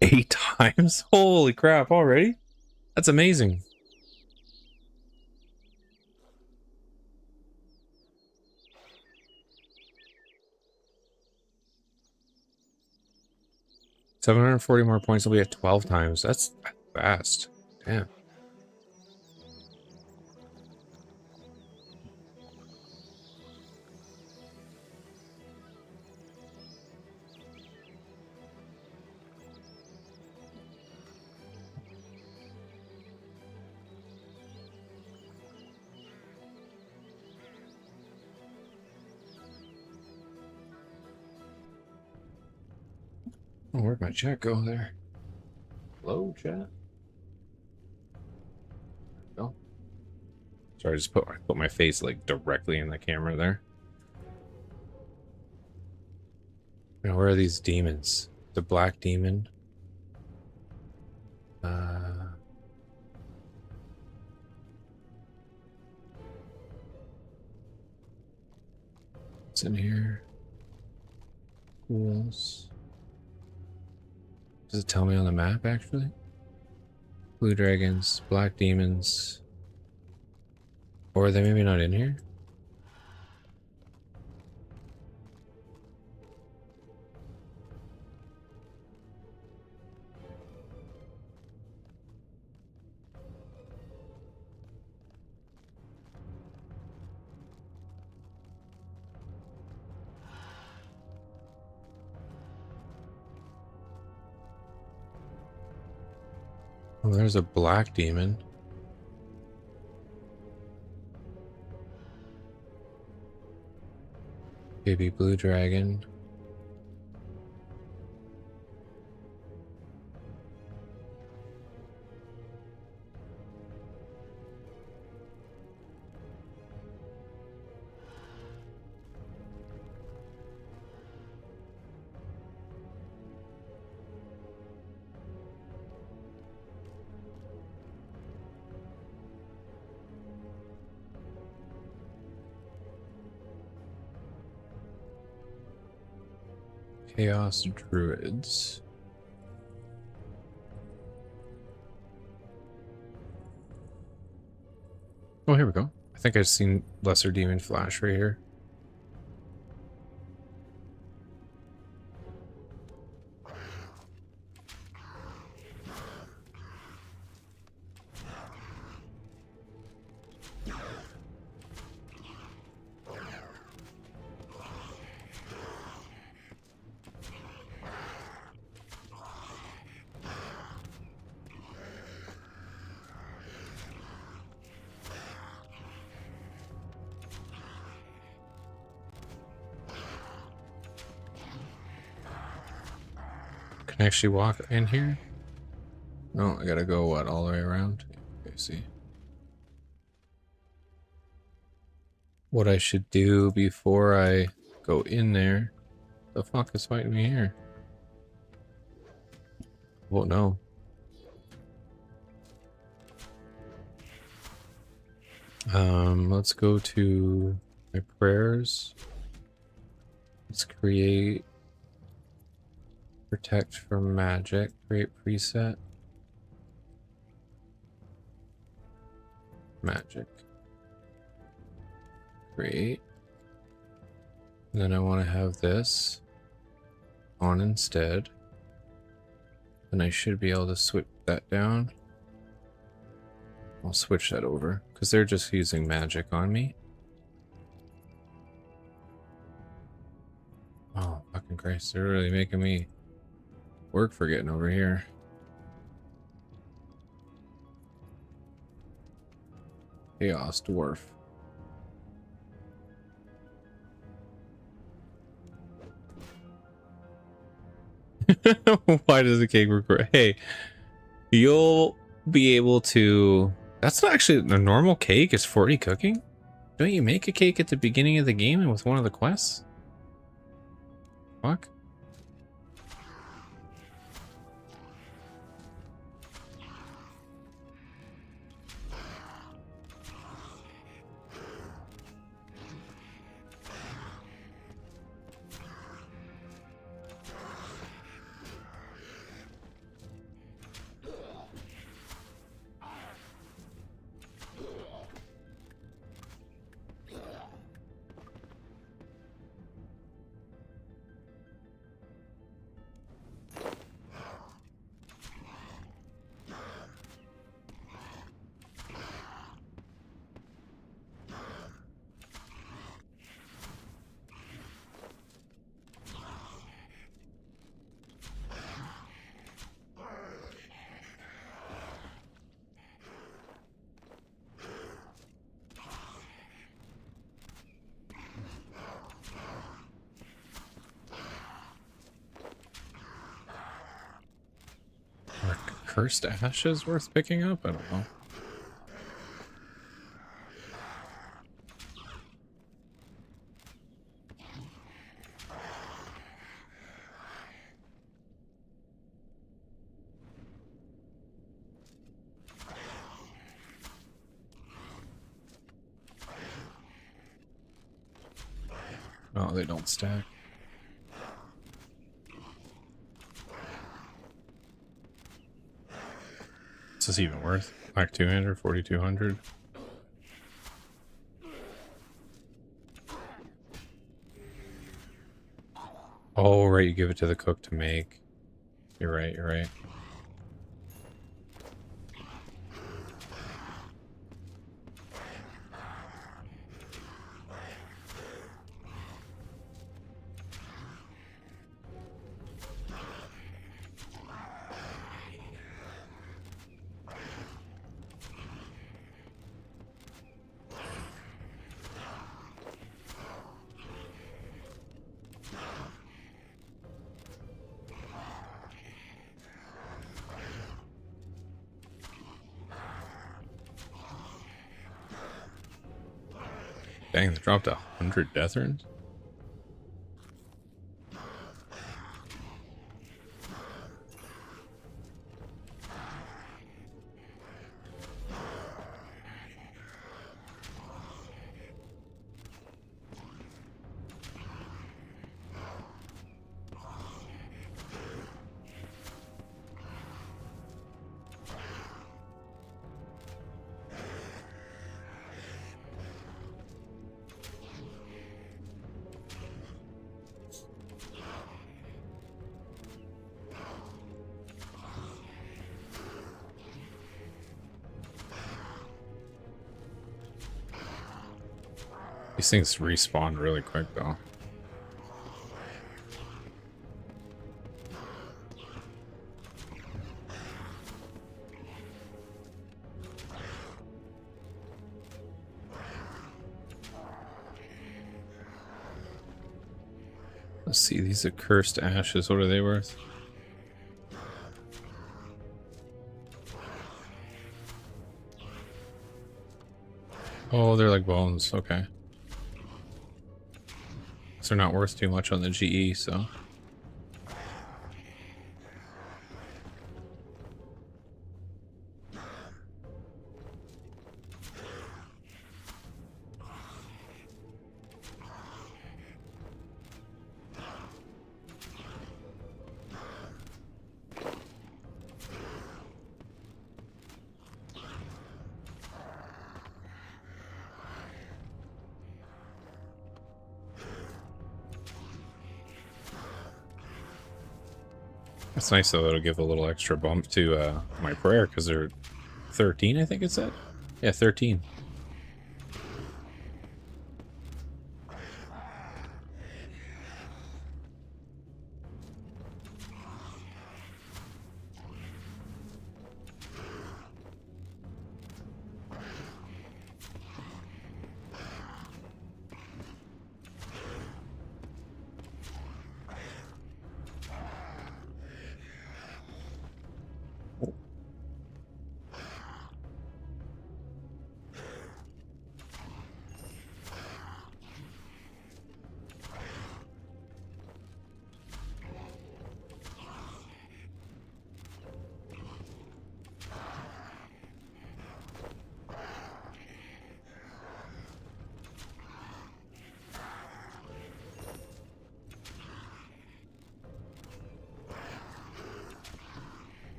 8 times? Holy crap, already? That's amazing. $740 more points will be at 12 times. That's fast. Damn. Oh, where'd my chat go there? Hello, chat? No. Sorry, I just put my face like directly in the camera there. Now, where are these demons? The black demon. What's in here? Who else? Does it tell me on the map, actually? Blue dragons, black demons. Or are they maybe not in here? Oh, there's a black demon. Baby blue dragon. Chaos druids. Oh, here we go. I think I've seen Lesser Demon Flash right here. Can I actually walk in here? No, I gotta go, what, all the way around? Okay, see. What I should do before I go in there. The fuck is fighting me here? Oh no. Let's go to my prayers. Let's create protect from magic, create preset. Magic. Create. And then I want to have this on instead. And I should be able to switch that down. I'll switch that over because they're just using magic on me. Oh, fucking Christ. They're really making me work for getting over here. Chaos Dwarf. Why does the cake record? Hey, you'll be able to... That's not actually a normal cake. Is 40 cooking? Don't you make a cake at the beginning of the game and with one of the quests? Fuck. Are cursed ashes worth picking up? I don't know. Oh, they don't stack. Is this even worth? Like 200, 4,200? Oh, right, you give it to the cook to make. You're right, you're right. Dang, they dropped 100 death runes? These things respawn really quick, though. Let's see, these are cursed ashes. What are they worth? Oh, they're like bones. Okay. So they're not worth too much on the GE, so... It's nice though, it'll give a little extra bump to my prayer, because they're 13, I think it said? Yeah, 13.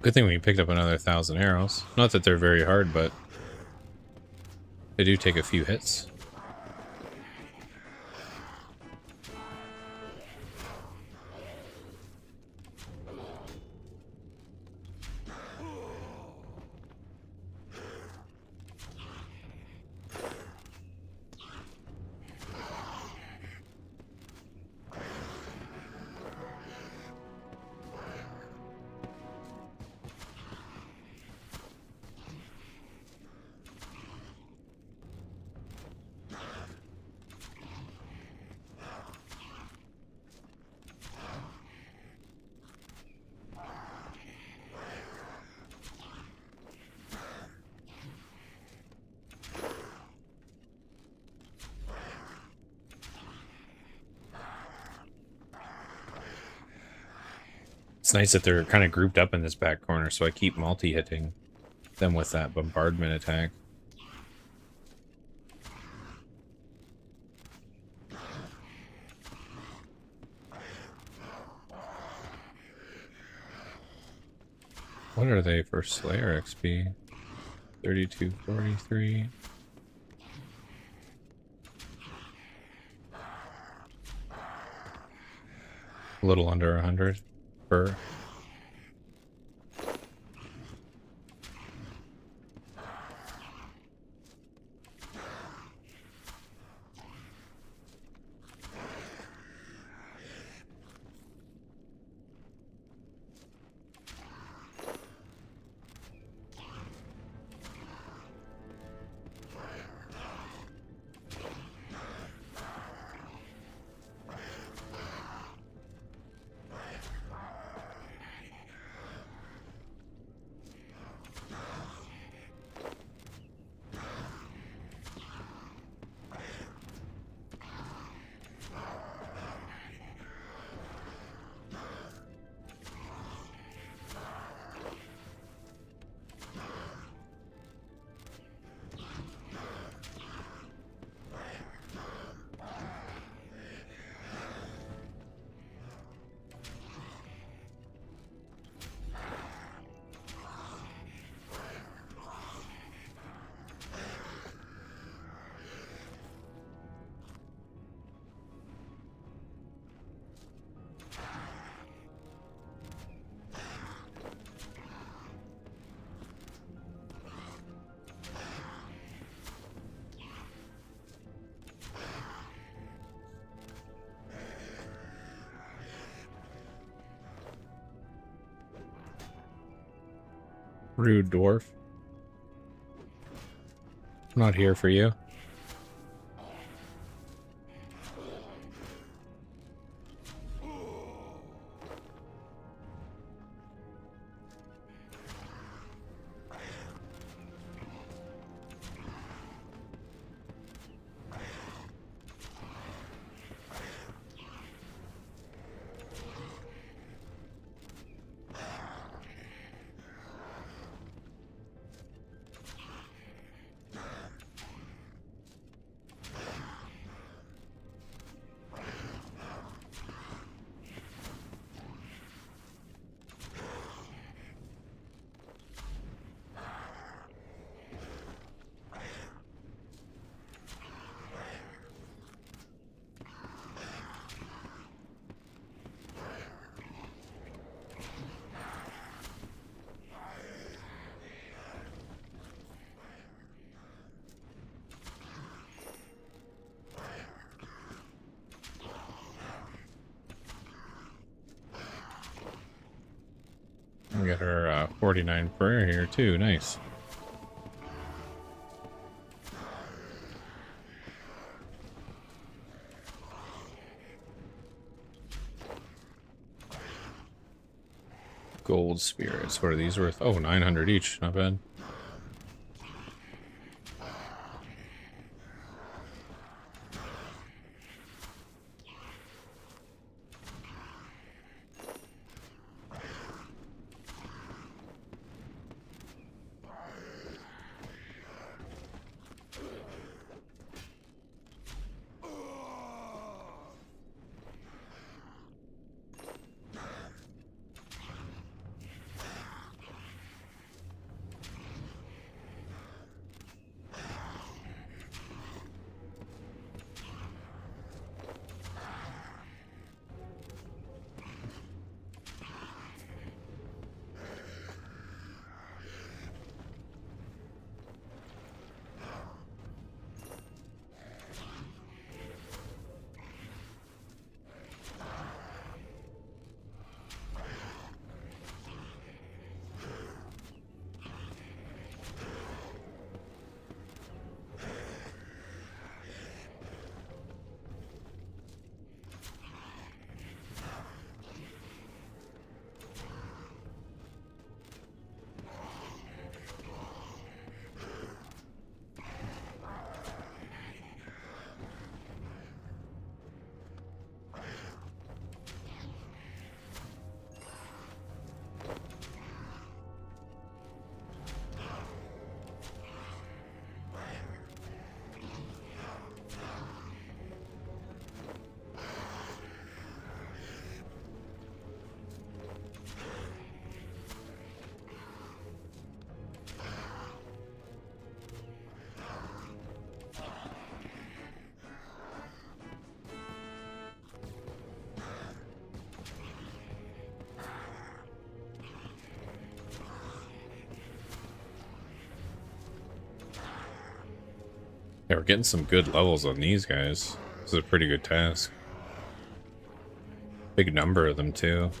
Good thing we picked up another 1,000 arrows. Not that they're very hard, but they do take a few hits. It's nice that they're kind of grouped up in this back corner, so I keep multi-hitting them with that bombardment attack. What are they for Slayer XP? 3243. A little under 100 per. Rude dwarf. I'm not here for you. We got our 49 prayer here too. Nice. Gold spirits. What are these worth? Oh, 900 each. Not bad. Yeah, we're getting some good levels on these guys. This is a pretty good task. Big number of them, too.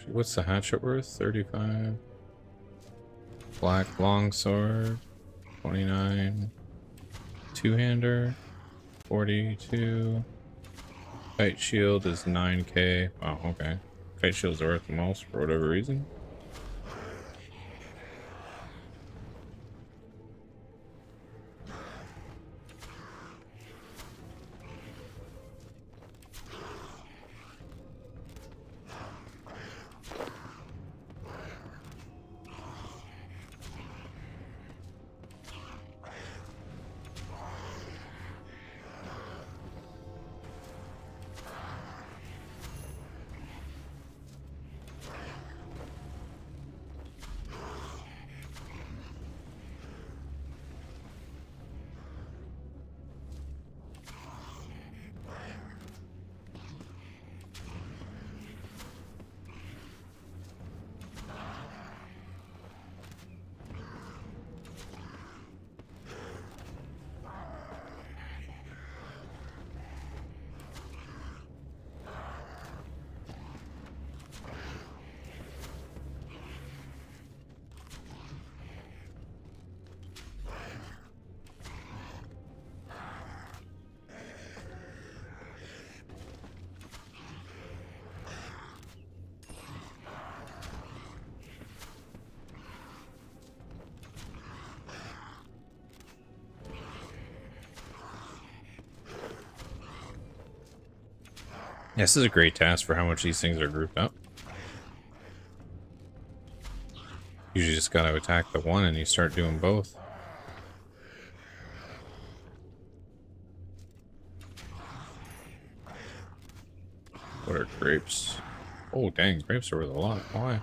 What's the hatchet worth? 35. Black longsword. 29. Two-hander. 42. Kite shield is 9k. Oh, okay. Kite shields are worth the most for whatever reason. Yeah, this is a great task for how much these things are grouped up. Usually just gotta attack the one and you start doing both. What are grapes? Oh, dang, grapes are worth a lot. Why?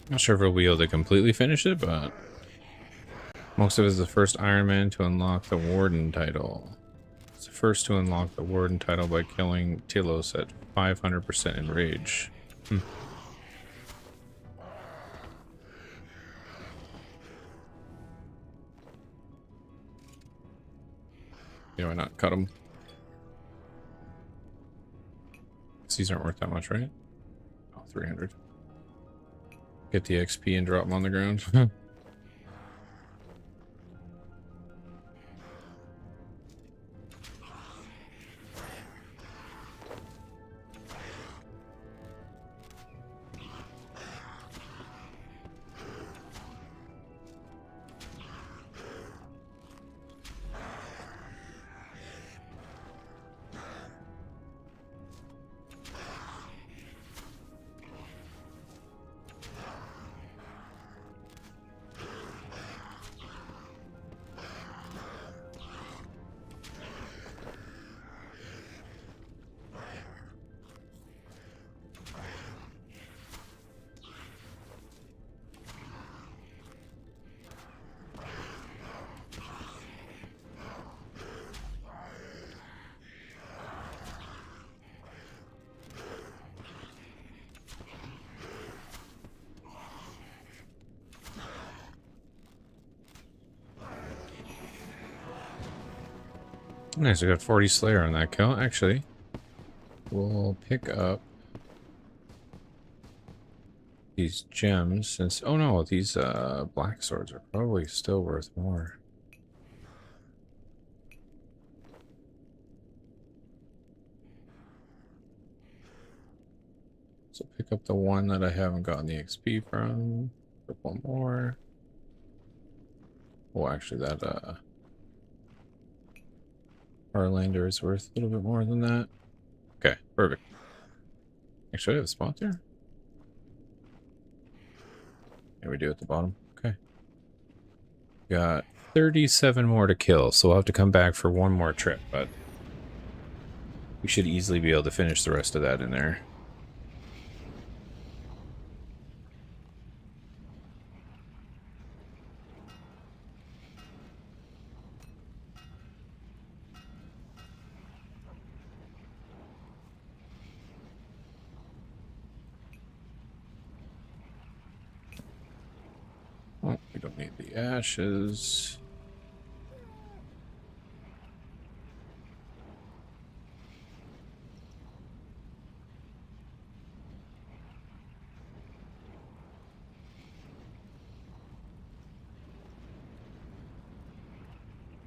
Not sure if we'll be able to completely finish it, but most of it is the first Iron Man to unlock the Warden title. It's the first to unlock the Warden title by killing Telos at 500% in rage. Yeah, why not cut them? These aren't worth that much, right? Oh, 300. Get the XP and drop them on the ground. Nice, we got 40 Slayer on that kill. Actually, we'll pick up these gems since... Oh no, these black swords are probably still worth more. So pick up the one that I haven't gotten the XP from. Pick one more. Oh, actually that Harlander is worth a little bit more than that. Okay, perfect. Actually, I have a spot there. Yeah, we do at the bottom. Okay. Got 37 more to kill, so we'll have to come back for one more trip, but we should easily be able to finish the rest of that in there. Oh, we don't need the ashes.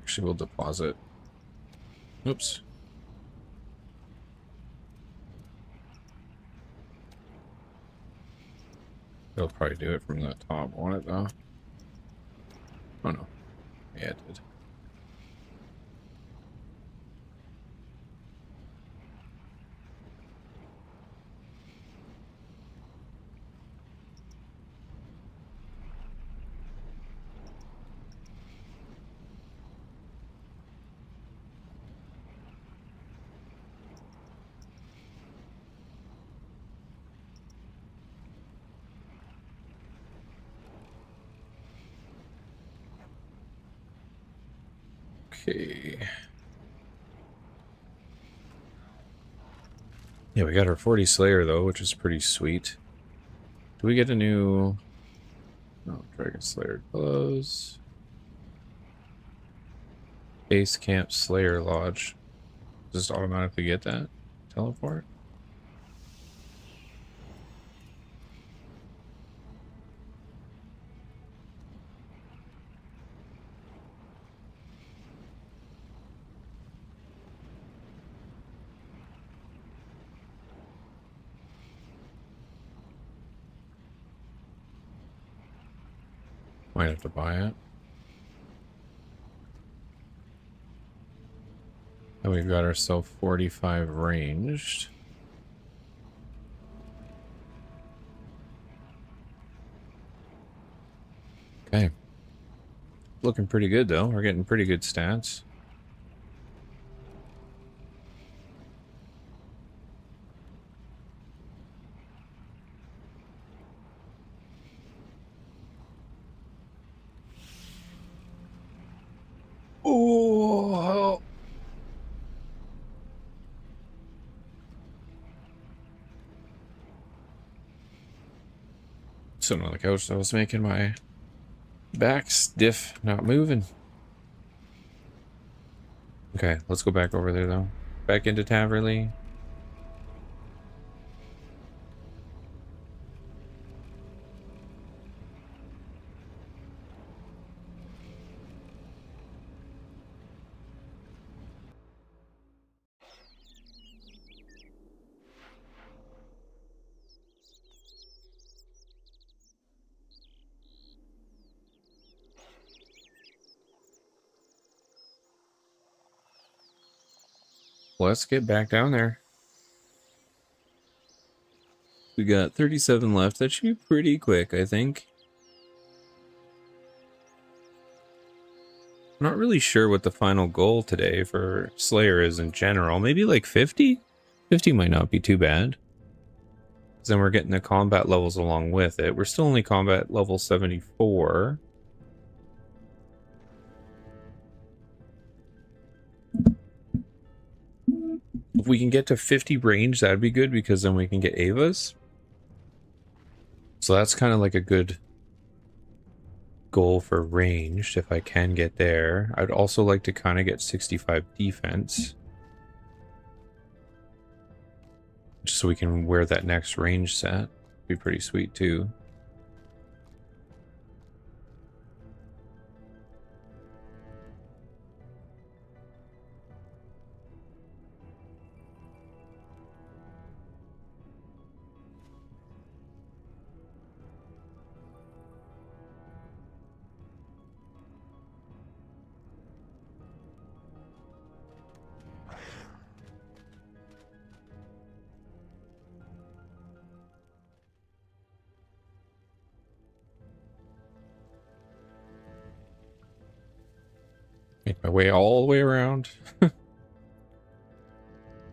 Actually, we'll deposit. Oops. It'll probably do it from the top, won't it, though? Oh, no. Yeah, it did. Okay. Yeah, we got our 40 Slayer, though, which is pretty sweet. Do we get a new... No, Dragon Slayer close. Base Camp Slayer Lodge. Just automatically get that? Teleport? Might have to buy it. And we've got ourselves 45 ranged. Okay. Looking pretty good, though. We're getting pretty good stats. Oh! Sitting on the couch, that was making my back stiff, not moving. Okay, let's go back over there, though. Back into Taverley. Let's get back down there. We got 37 left. That should be pretty quick, I think. I'm not really sure what the final goal today for Slayer is in general. Maybe like 50? 50 might not be too bad. Then we're getting the combat levels along with it. We're still only combat level 74. If we can get to 50 range, that'd be good, because then we can get Avas. So that's kind of like a good goal for ranged if I can get there. I'd also like to kind of get 65 defense. Just so we can wear that next range set. Be pretty sweet too. Make my way all the way around.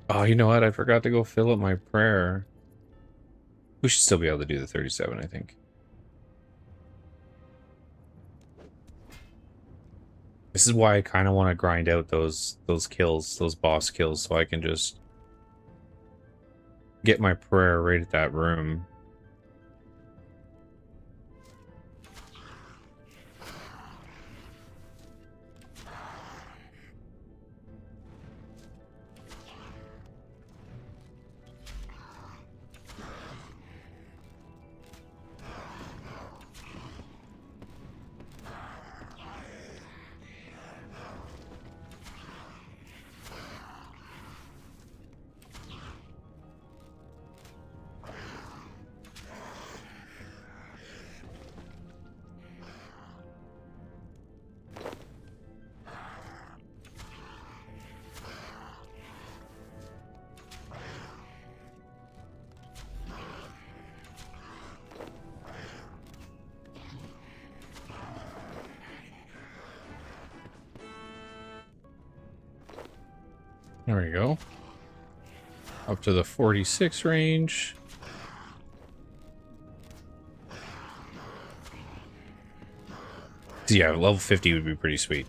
Oh, you know what? I forgot to go fill up my prayer. We should still be able to do the 37, I think. This is why I kind of want to grind out those kills, those boss kills, so I can just get my prayer right at that room. There we go. Up to the 46 range. So yeah, level 50 would be pretty sweet.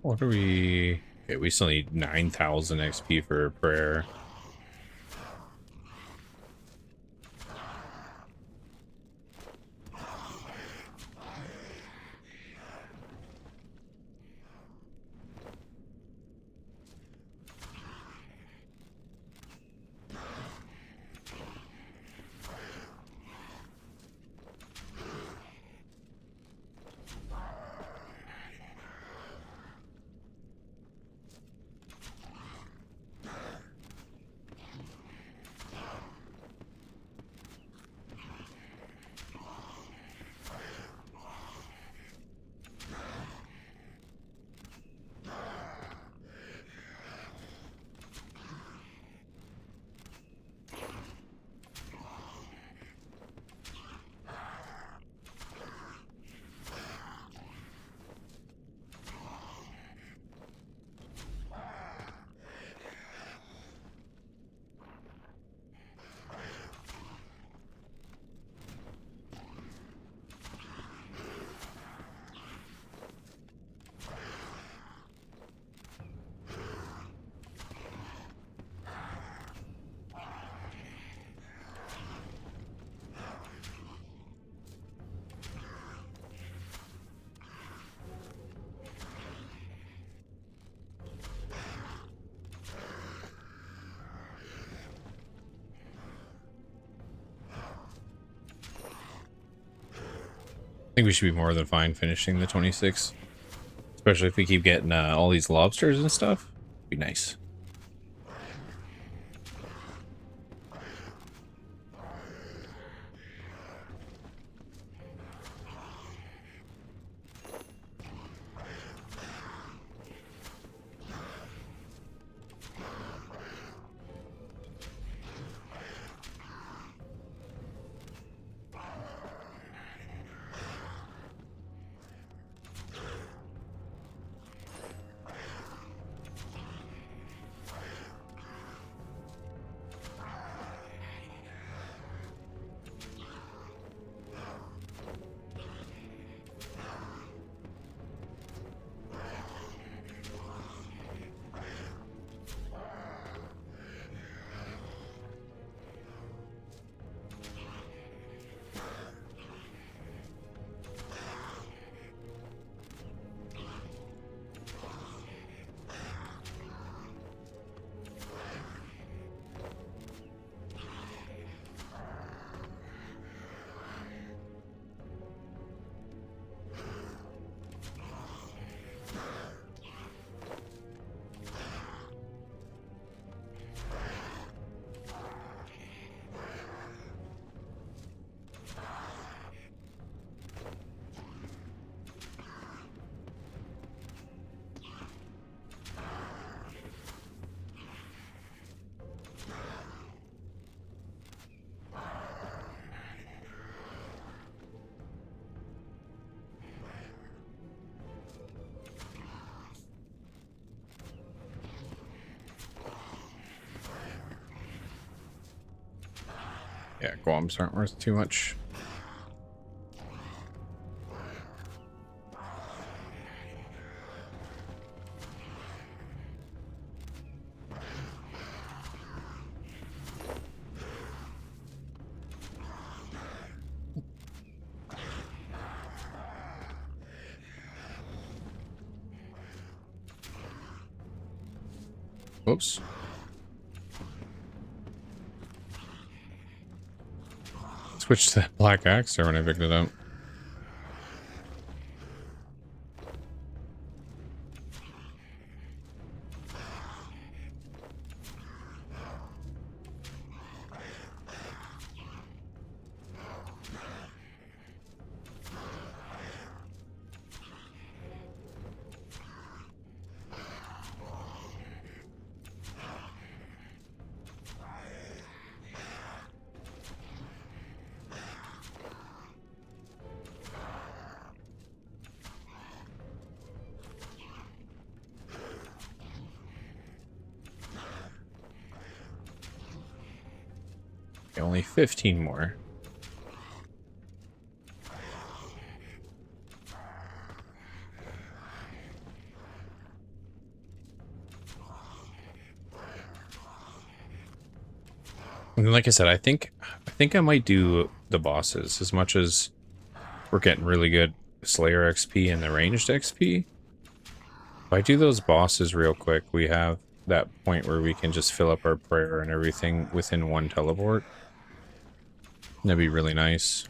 What are we... Okay, we still need 9,000 XP for prayer. I think we should be more than fine finishing the 26. Especially if we keep getting all these lobsters and stuff. Be nice. Yeah, Guams aren't worth too much. Whoops. Switched to Black Axe there when I picked it up. Only 15 more. And like I said, I think I might do the bosses as much as we're getting really good Slayer XP and the ranged XP. If I do those bosses real quick, we have that point where we can just fill up our prayer and everything within one teleport. That'd be really nice.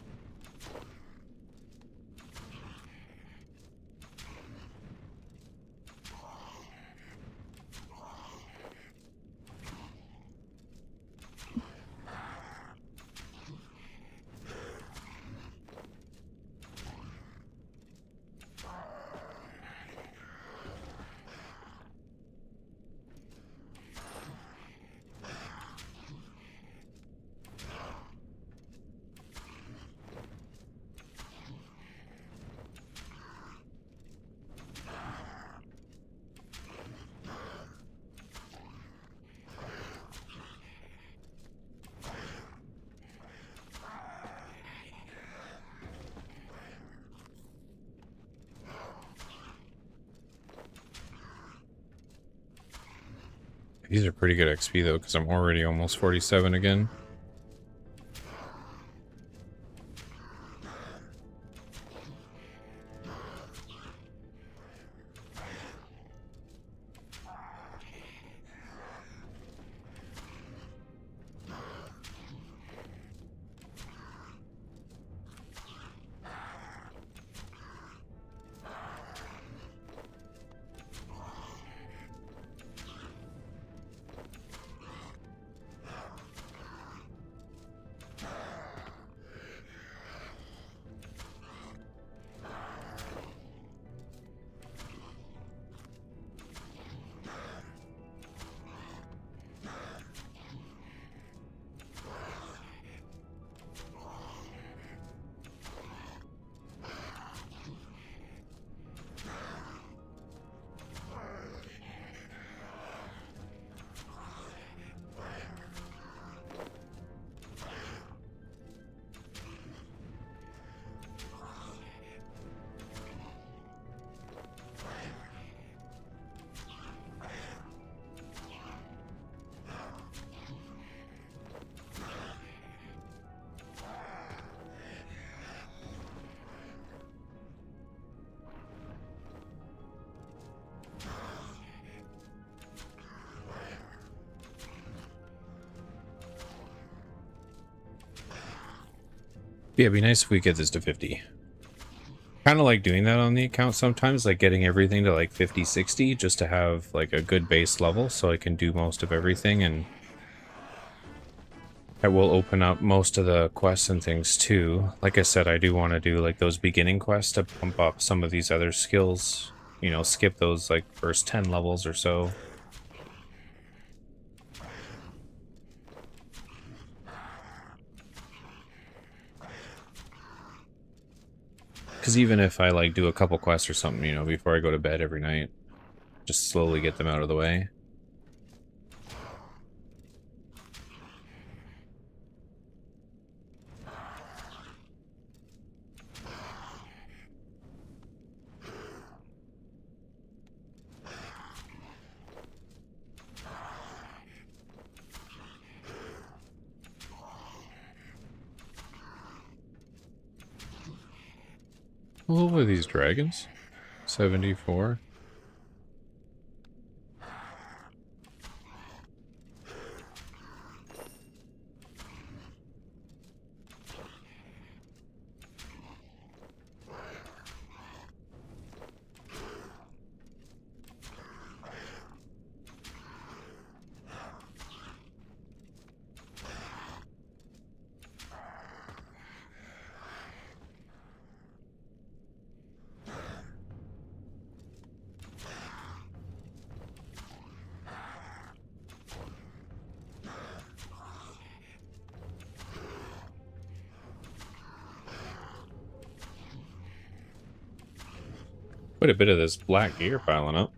These are pretty good XP though, because I'm already almost 47 again. Yeah, it'd be nice if we get this to 50. Kind of like doing that on the account sometimes, like getting everything to like 50, 60, just to have like a good base level so I can do most of everything, and that will open up most of the quests and things too. Like I said, I do want to do like those beginning quests to pump up some of these other skills, you know, skip those like first 10 levels or so. Because even if I like do a couple quests or something, you know, before I go to bed every night, just slowly get them out of the way. level are these dragons? 74. Quite a bit of this black gear piling up.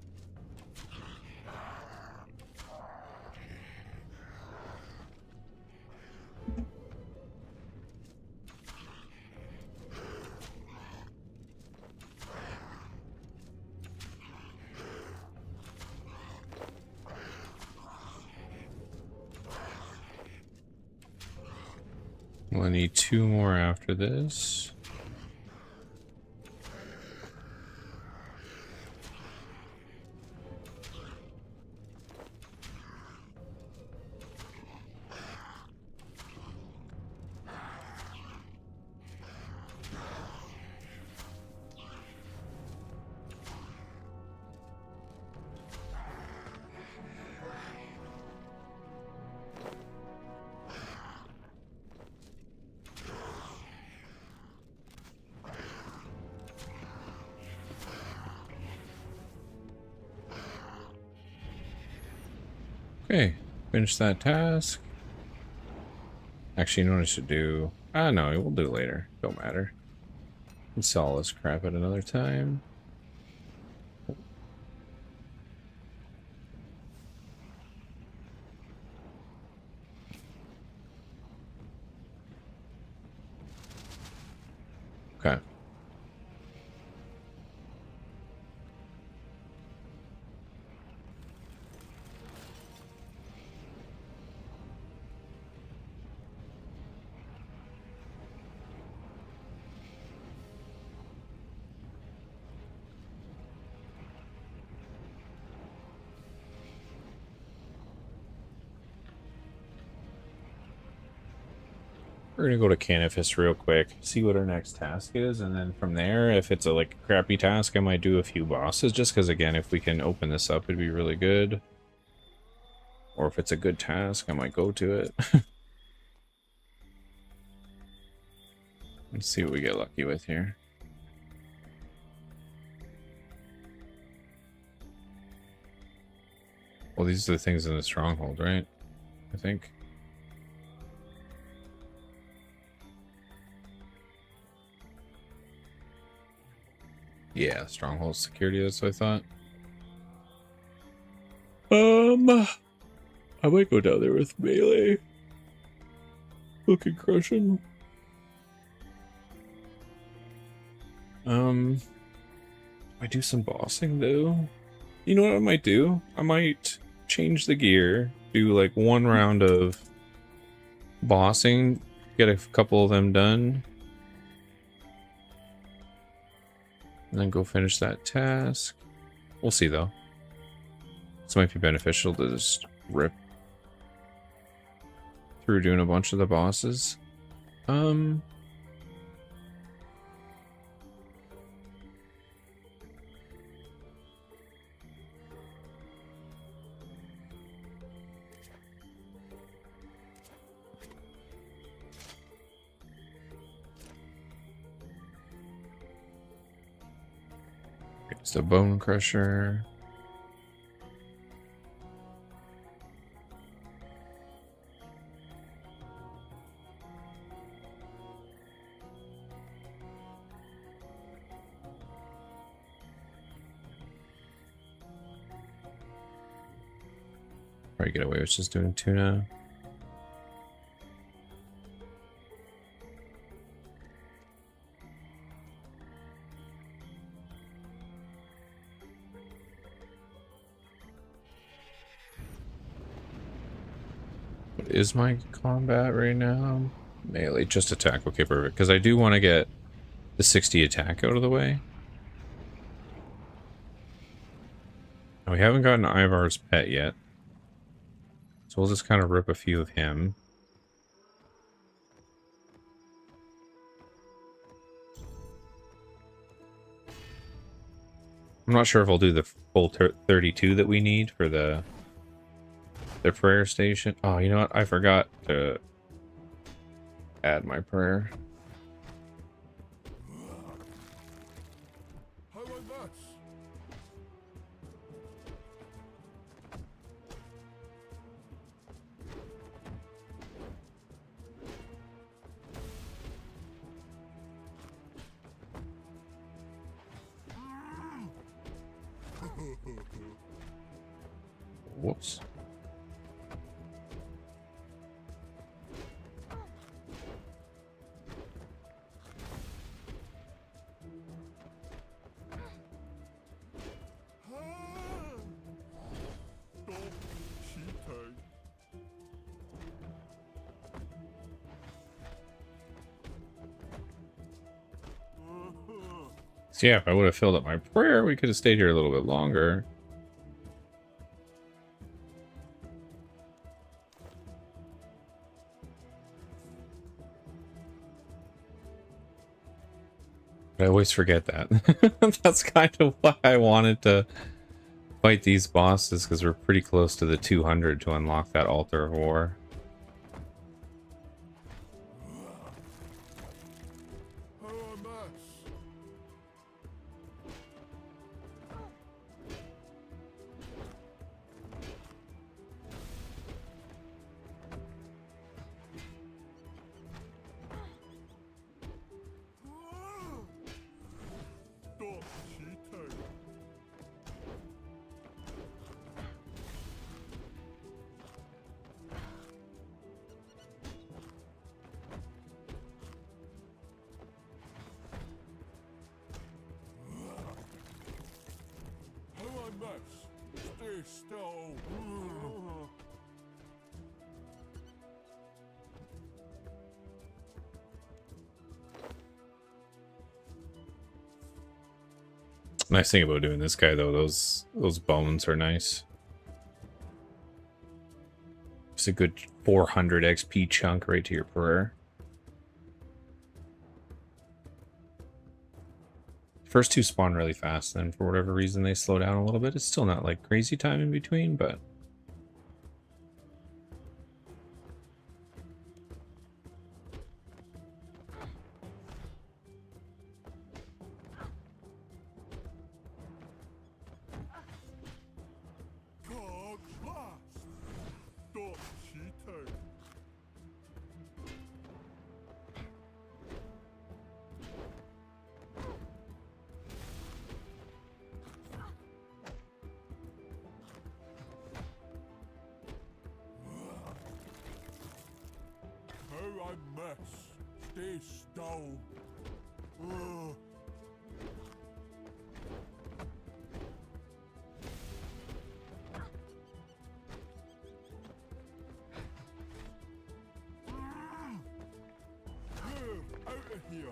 We'll need 2 more after this. Okay, finish that task. Actually, you know what I should do? Ah, no, we'll do it later. Don't matter. We'll sell all this crap at another time. Okay. We're gonna go to Canifis real quick, see what our next task is, and then from there, if it's a like crappy task, I might do a few bosses, just because again, if we can open this up, it'd be really good. Or if it's a good task, I might go to it. Let's see what we get lucky with here. Well, these are the things in the stronghold, right? I think. Yeah, stronghold security, that's what I thought. I might go down there with melee. Looking crushing. I do some bossing though. You know what I might do? I might change the gear, do like 1 round of bossing, get a couple of them done, and then go finish that task. We'll see though. This might be beneficial to just rip through doing a bunch of the bosses. It's the Bone Crusher. Probably get away with just doing 2 now. What is my combat right now? Melee, just attack. Okay, perfect. Because I do want to get the 60 attack out of the way. And we haven't gotten Ivar's pet yet. So we'll just kind of rip a few of him. I'm not sure if I'll do the full 32 that we need for the prayer station. Oh, you know what? I forgot to add my prayer. Whoops. So yeah, if I would have filled up my prayer, we could have stayed here a little bit longer. But I always forget that. That's kind of why I wanted to fight these bosses, because we're pretty close to the 200 to unlock that Altar of War. Nice thing about doing this guy, though, those bones are nice. It's a good 400 XP chunk right to your prayer. First two spawn really fast, then for whatever reason they slow down a little bit. It's still not like crazy time in between, but Stay still. Out of here.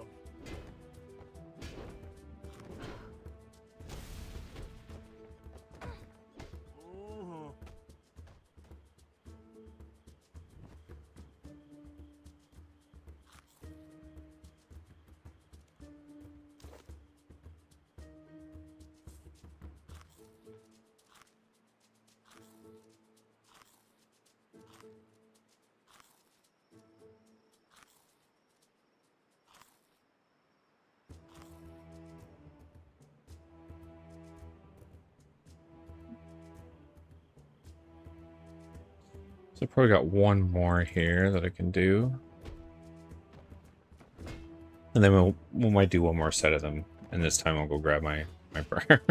so I probably got one more here that I can do. And then we might do one more set of them. And this time I'll go grab my prayer.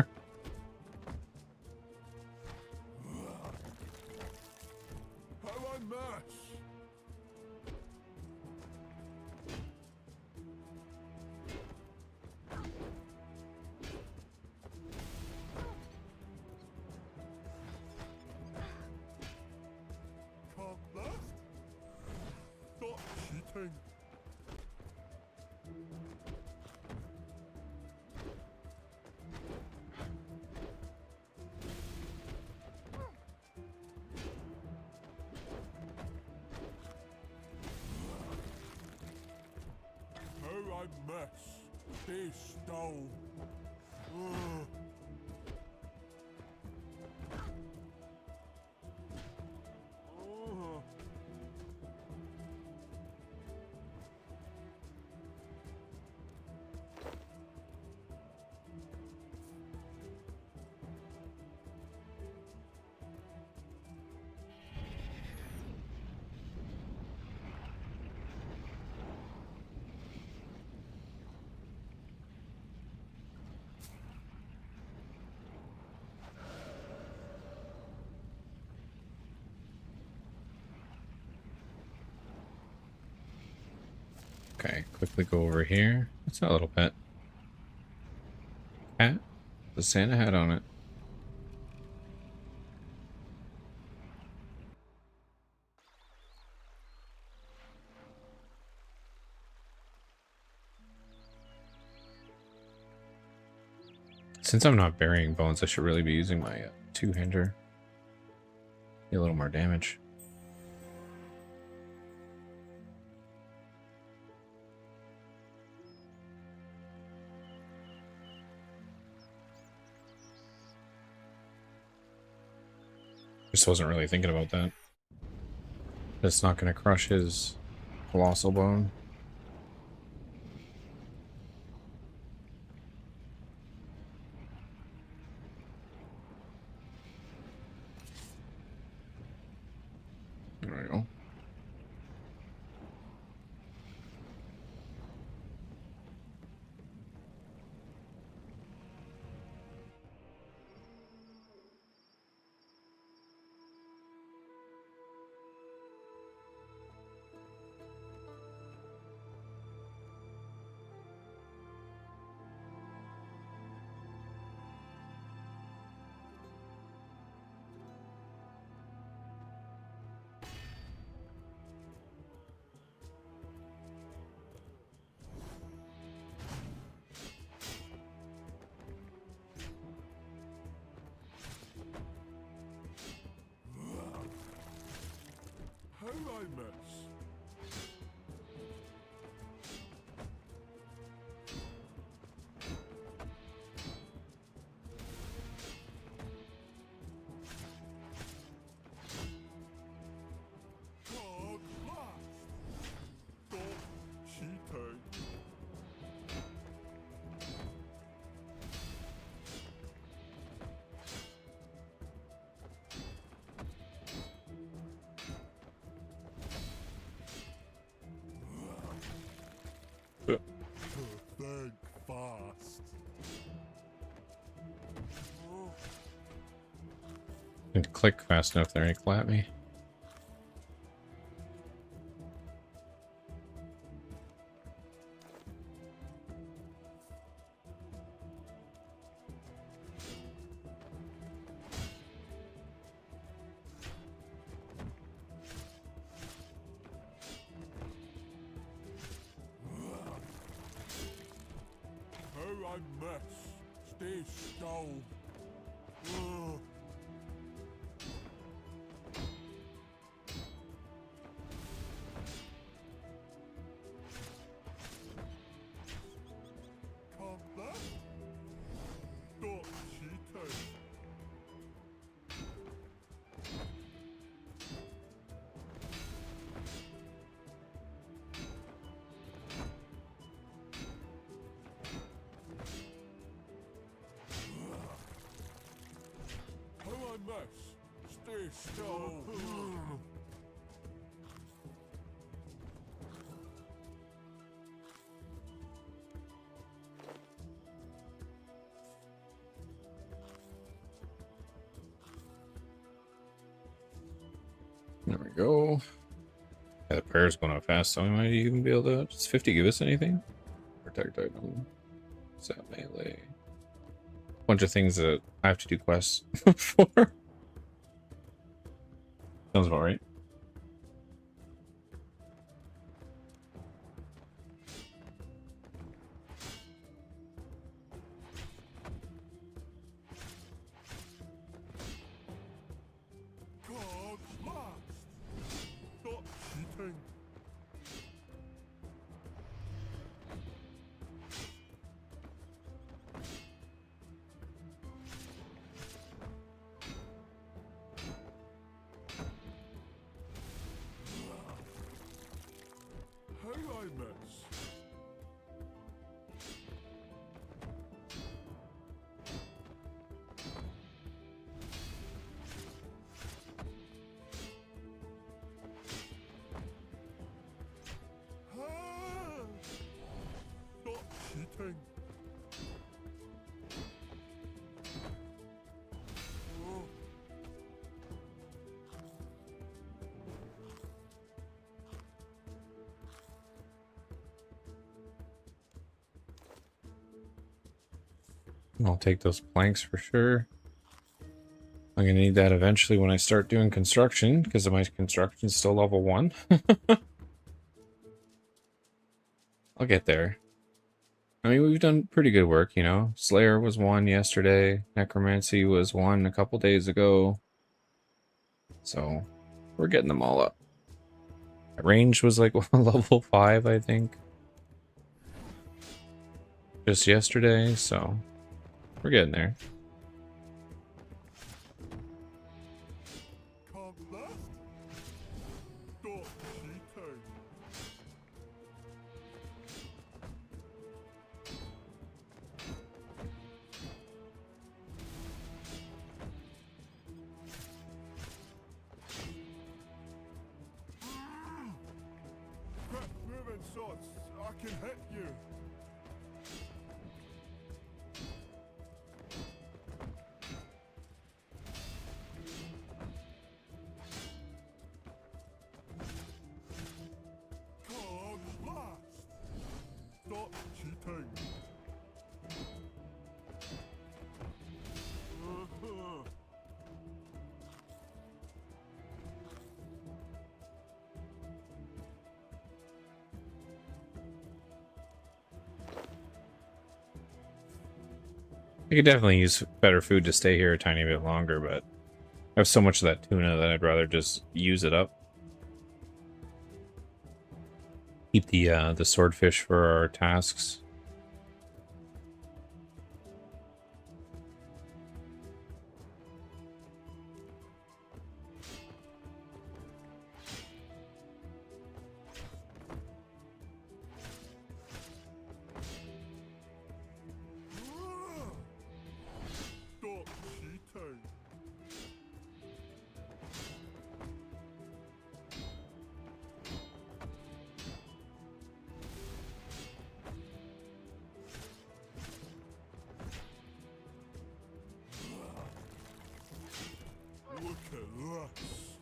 I mess. Stay still. Ugh. Ugh. Okay, quickly go over here. What's that little pet? Cat? The Santa hat on it. Since I'm not burying bones, I should really be using my two-hander. Get a little more damage. Just wasn't really thinking about that. That's not going to crush his colossal bone. There we go. How I mess. God blast. Stop cheating. Think fast. Didn't click fast enough there, he clapped me. How I mess. Stay still. Ugh. Come back. Stop cheating. How I mess. Stay still. There we go. Yeah, the prayer's going up fast, so we might even be able to... Does 50 give us anything? Protect item. Set melee. Bunch of things that I have to do quests for. Sounds about right. God blast. Stop cheating. I'll take those planks for sure. I'm gonna need that eventually when I start doing construction, because my construction's still level 1. I'll get there. I mean, we've done pretty good work, you know. Slayer was 1 yesterday. Necromancy was 1 a couple days ago. So, we're getting them all up. Range was like level 5, I think. Just yesterday, so we're getting there. Come left. Dot Cheeto. Quit moving, sods. I can hit you. Come last. Stop cheating. I could definitely use better food to stay here a tiny bit longer, but I have so much of that tuna that I'd rather just use it up. Keep the swordfish for our tasks. Stop cheating. Look at this.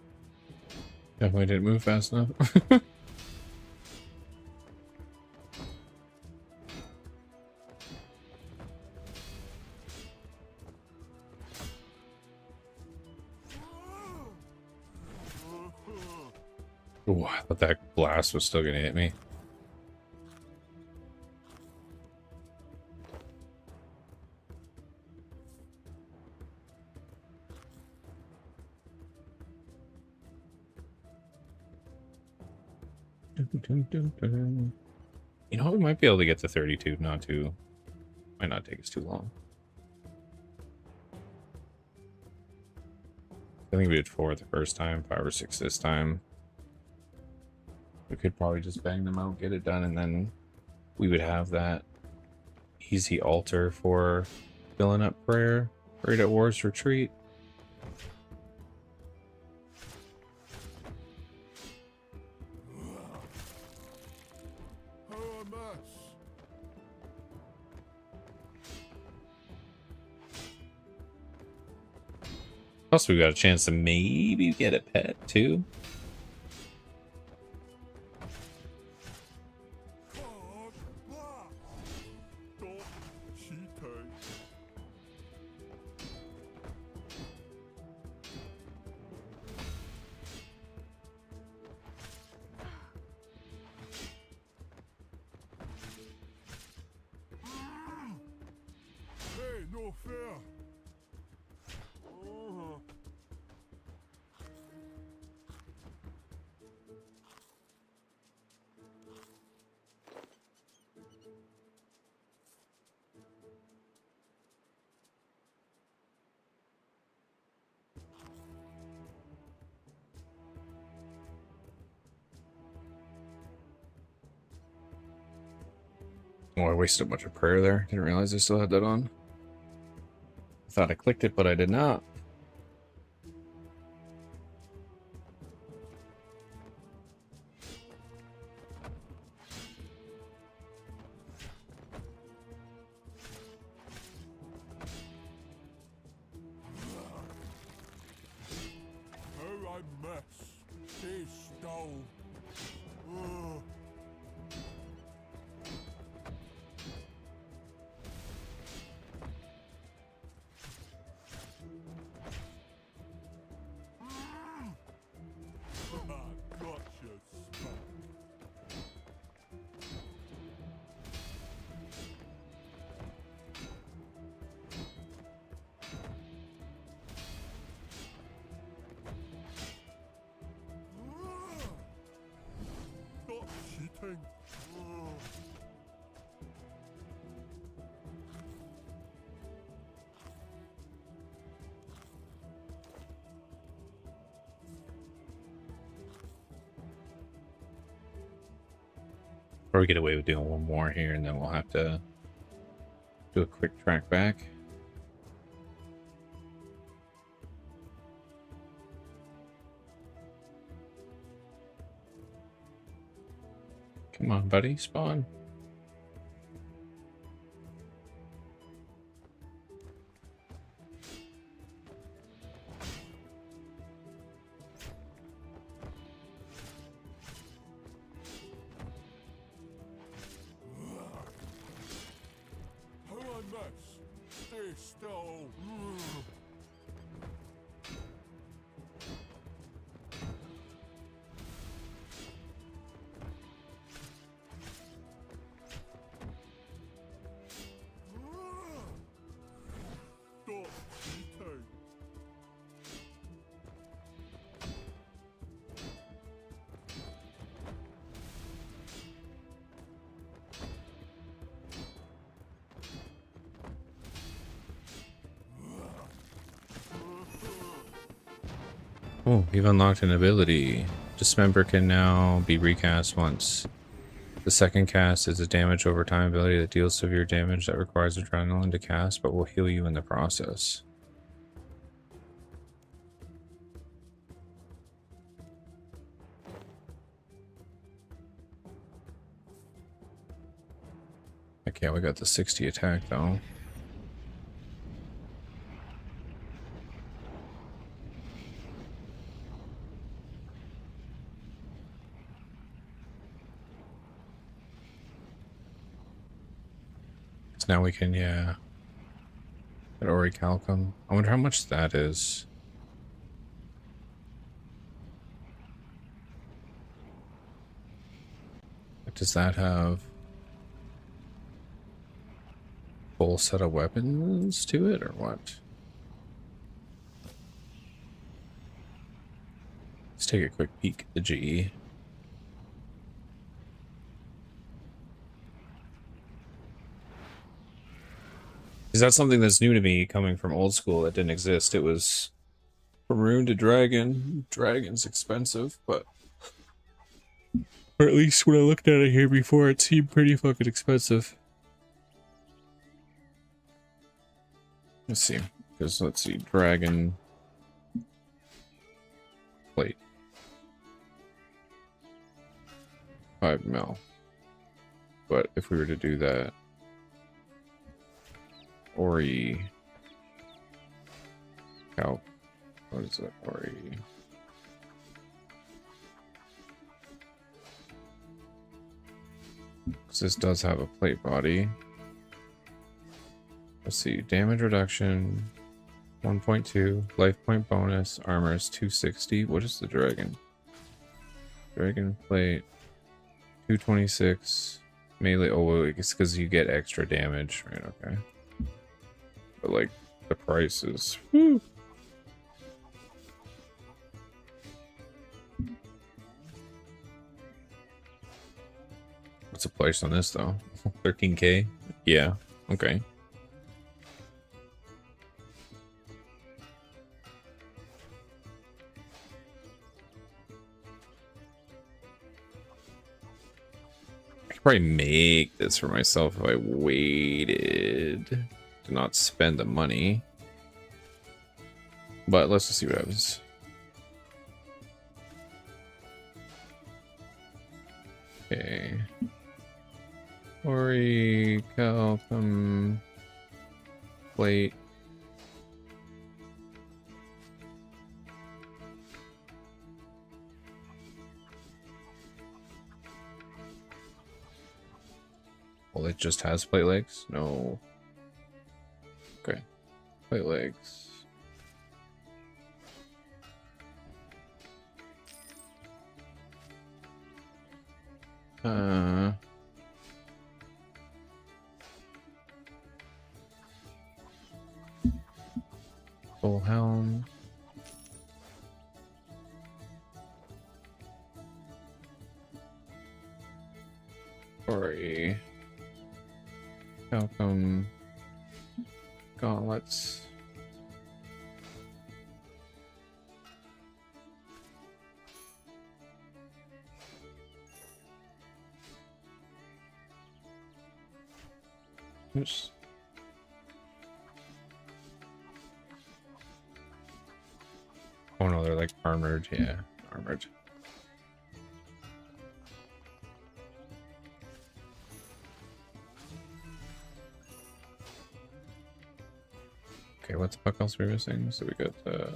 Definitely didn't move fast enough. Ooh, I thought that blast was still gonna hit me. You know, we might be able to get to 32, not too... Might not take us too long. I think we did 4 the first time, 5 or 6 this time. We could probably just bang them out, get it done, and then we would have that easy altar for filling up prayer right at War's Retreat. How a mess. Plus, we got a chance to maybe get a pet too. Come back. Stop cheating. Hey, no fair. Oh, I wasted a bunch of prayer there. Didn't realize I still had that on. I thought I clicked it, but I did not. How I mess. Stay still. Ugh. Or we get away with doing one more here, and then we'll have to do a quick track back. Come on, buddy, spawn. Come on, Max. Stay still. Stop. Eating. Oh, you've unlocked an ability. Dismember can now be recast once. The second cast is a damage over time ability that deals severe damage that requires adrenaline to cast, but will heal you in the process. Okay, we got the 60 attack though. So now we can, yeah. At Orichalcum. I wonder how much that is. Does that have full set of weapons to it or what? Let's take a quick peek at the GE. Because that's something that's new to me coming from old school that didn't exist. It was from rune to dragon. Dragon's expensive, but... Or at least when I looked at it here before, it seemed pretty fucking expensive. Let's see. Because, let's see. Dragon... Plate. 5 mil. But if we were to do that... Ori... How... What is it? Ori... Because this does have a plate body. Let's see. Damage reduction... 1.2. Life point bonus. Armor is 260. What is the dragon? Dragon plate... 226. Melee... Oh, it's because you get extra damage. Right, okay. But, like, the price is... Whew. What's the price on this, though? 13k? Yeah, okay. I could probably make this for myself if I waited to not spend the money. But let's just see what happens. Okay. Orichalcum plate. Well, it just has plate legs? No. Okay. Plate legs. Full helm. Ori. Falcon. Gauntlets. Oops. Oh no, they're like armored. Yeah, armored. Okay, what the fuck else are we missing? So we got the...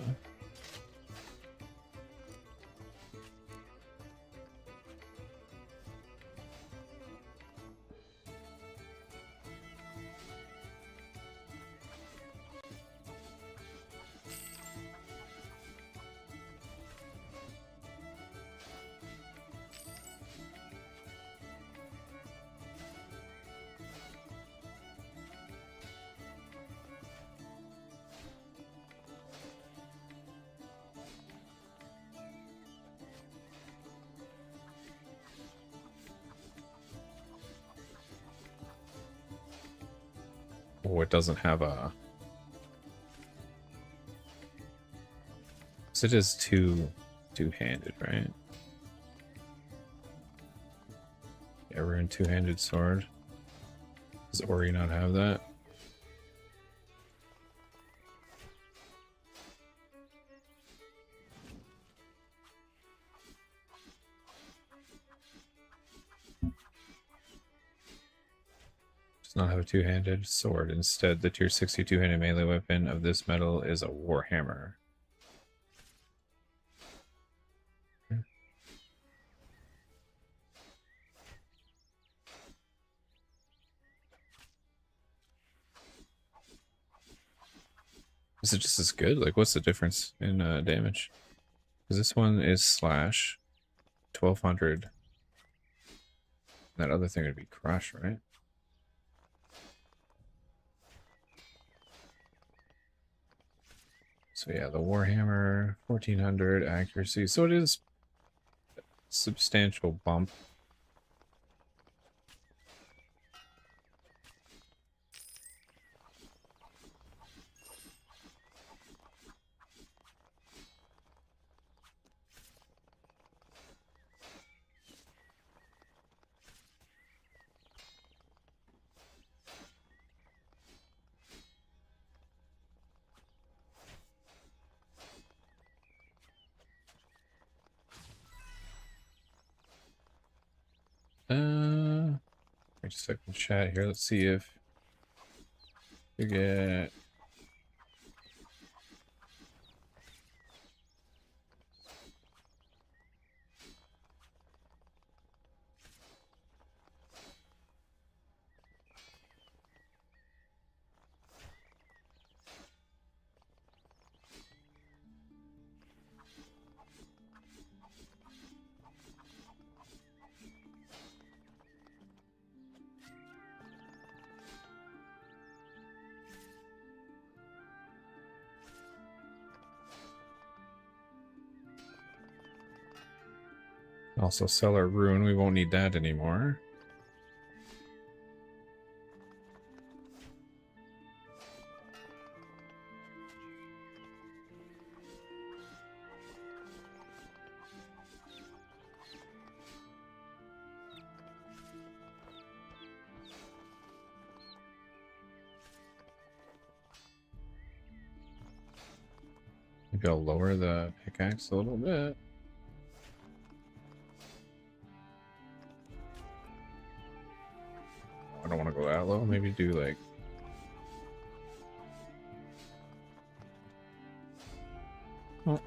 Oh, it doesn't have a... So it is two-handed, right? Yeah, we're in two-handed sword. Does Ori not have that? Does not have a two-handed sword. Instead, the tier 60 two-handed melee weapon of this metal is a warhammer. Is it just as good? Like, what's the difference in damage? Because this one is slash 1200. That other thing would be crush, right? So yeah, the Warhammer 1400 accuracy. So it is a substantial bump. Wait a second, chat here. Let's see if we get... Also sell our rune. We won't need that anymore. Maybe I'll lower the pickaxe a little bit. I don't want to go that low. Maybe do like... Oh.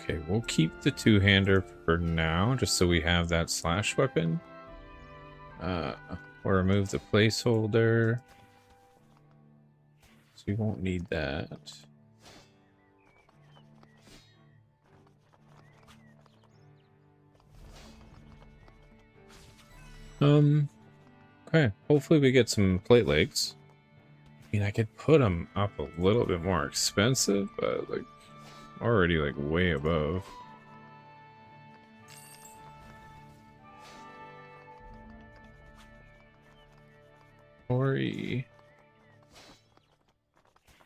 Okay, we'll keep the two-hander for now, just so we have that slash weapon. We'll remove the placeholder. So we won't need that. Okay, hopefully we get some plate legs. I mean, I could put them up a little bit more expensive, but like already like way above. Ori.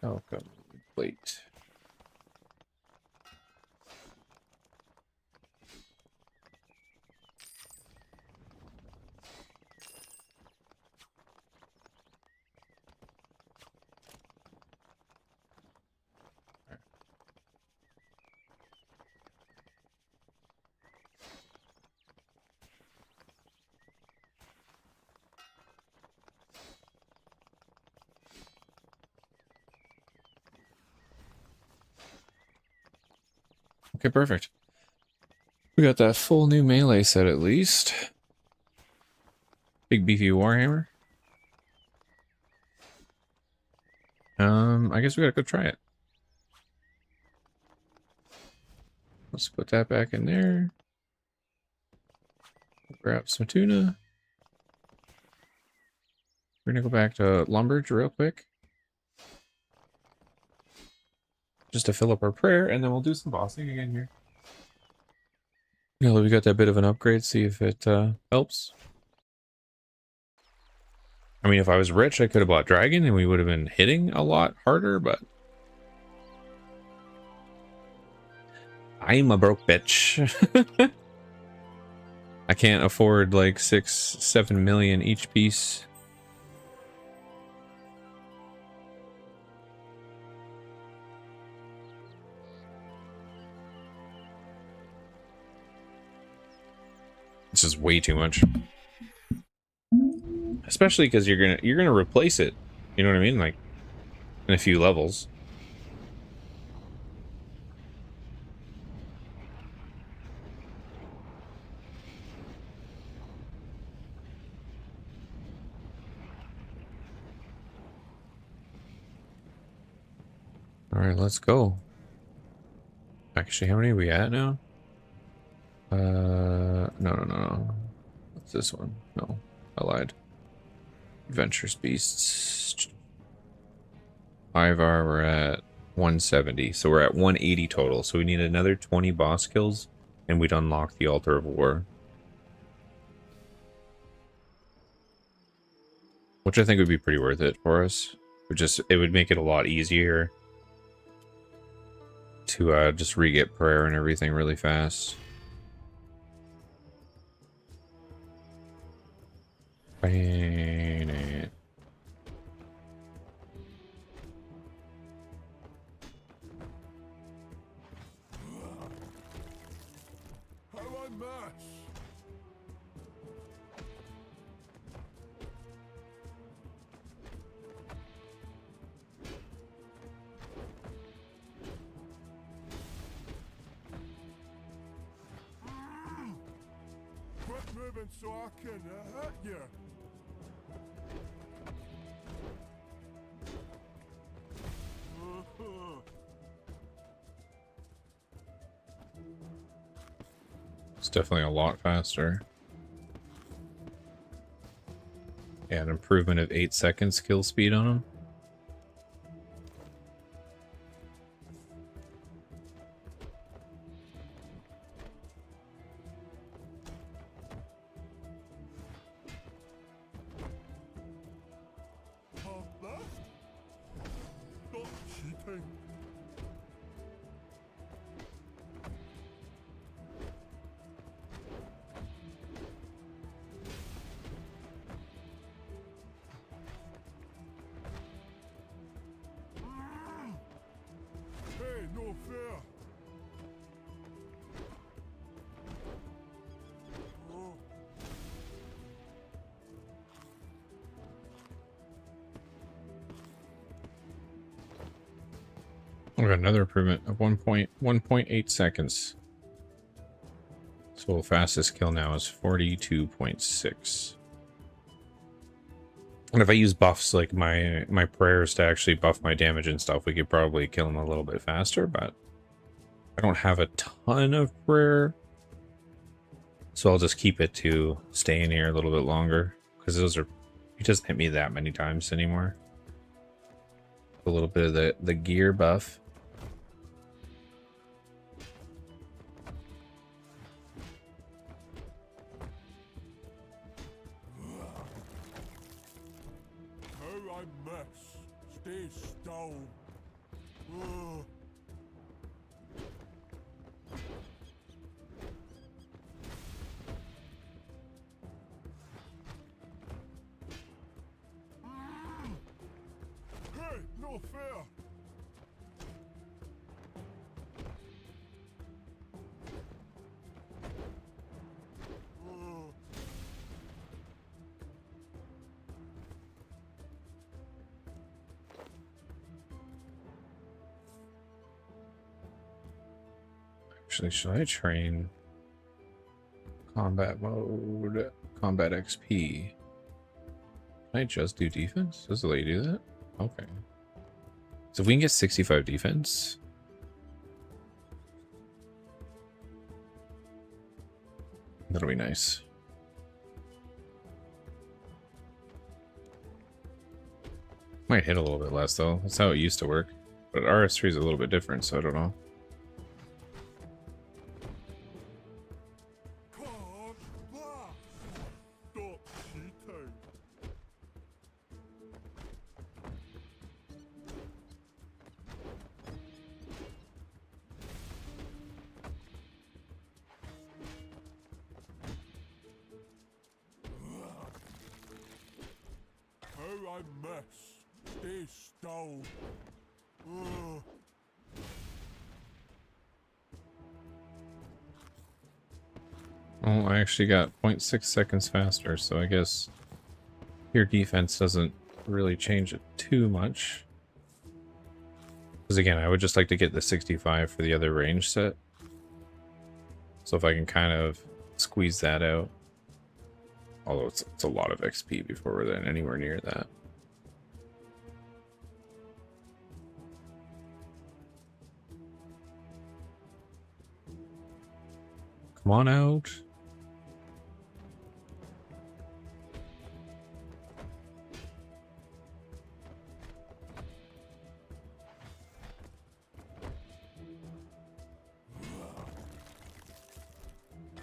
Welcome plate. Okay, perfect. We got that full new melee set at least. Big beefy warhammer. I guess we gotta go try it. Let's put that back in there. Grab some tuna. We're gonna go back to Lumbridge real quick. Just to fill up our prayer, and then we'll do some bossing again here. Now that we got that bit of an upgrade, see if it helps. I mean, if I was rich, I could have bought Dragon, and we would have been hitting a lot harder, but... I'm a broke bitch. I can't afford like 6-7 million each piece. This is way too much. Especially because you're gonna replace it. You know what I mean? Like in a few levels. All right, let's go. Actually, how many are we at now? No. What's this one? No, I lied. Adventures Beasts. Ivar, we're at 170. So we're at 180 total. So we need another 20 boss kills and we'd unlock the Altar of War. Which I think would be pretty worth it for us. It would make it a lot easier to just re-get prayer and everything really fast. Bang it. How I mash. Quit moving so I can hit you. It's definitely a lot faster. Yeah, an improvement of 8 seconds kill speed on him. Half left? Stop cheating. Hey, no fair. Oh. We got another improvement of 1.8 seconds. So fastest kill now is 42.6. And if I use buffs like my prayers to actually buff my damage and stuff, we could probably kill him a little bit faster, but I don't have a ton of prayer. So I'll just keep it to stay in here a little bit longer, because he doesn't hit me that many times anymore. A little bit of the gear buff. How I mess. Stay still. Ugh. Hey, no fair. Ugh. Actually, should I train combat mode, combat XP? Can I just do defense? Does it let you do that? Okay. So if we can get 65 defense, that'll be nice. Might hit a little bit less though. That's how it used to work. But RS3 is a little bit different, so I don't know. Can't laugh. Stop cheating. How I mess. Stay still. Ugh. Oh, I actually got 0.6 seconds faster, so I guess your defense doesn't really change it too much. Because again, I would just like to get the 65 for the other range set. So if I can kind of squeeze that out. Although it's a lot of XP before we're then anywhere near that. Come on out.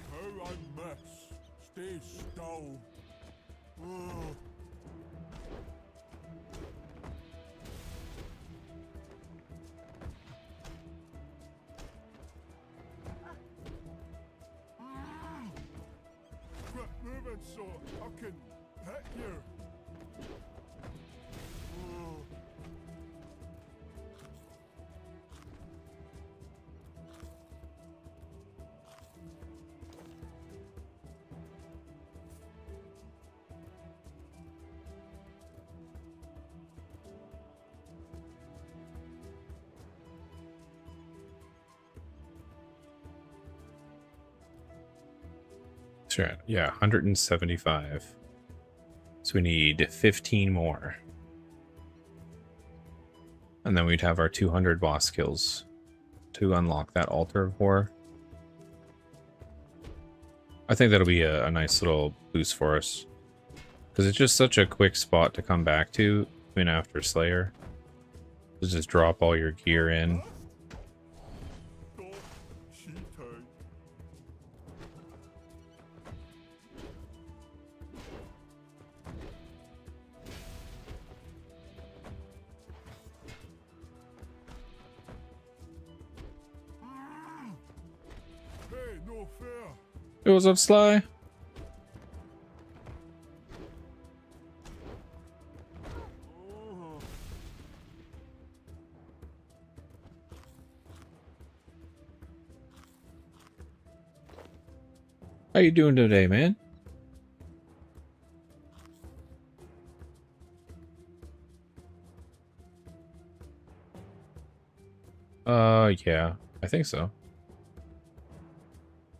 How I mess. Stay still. Ugh. Quit moving so I can hit you. Ugh. Sure. Yeah, 175. So we need 15 more. And then we'd have our 200 boss kills to unlock that Altar of War. I think that'll be a nice little boost for us. Because it's just such a quick spot to come back to even after Slayer. Just drop all your gear in. Stop cheating. Hey, no fair. Hey, what's up, Sly? Ugh. How you doing today, man? Yeah, I think so.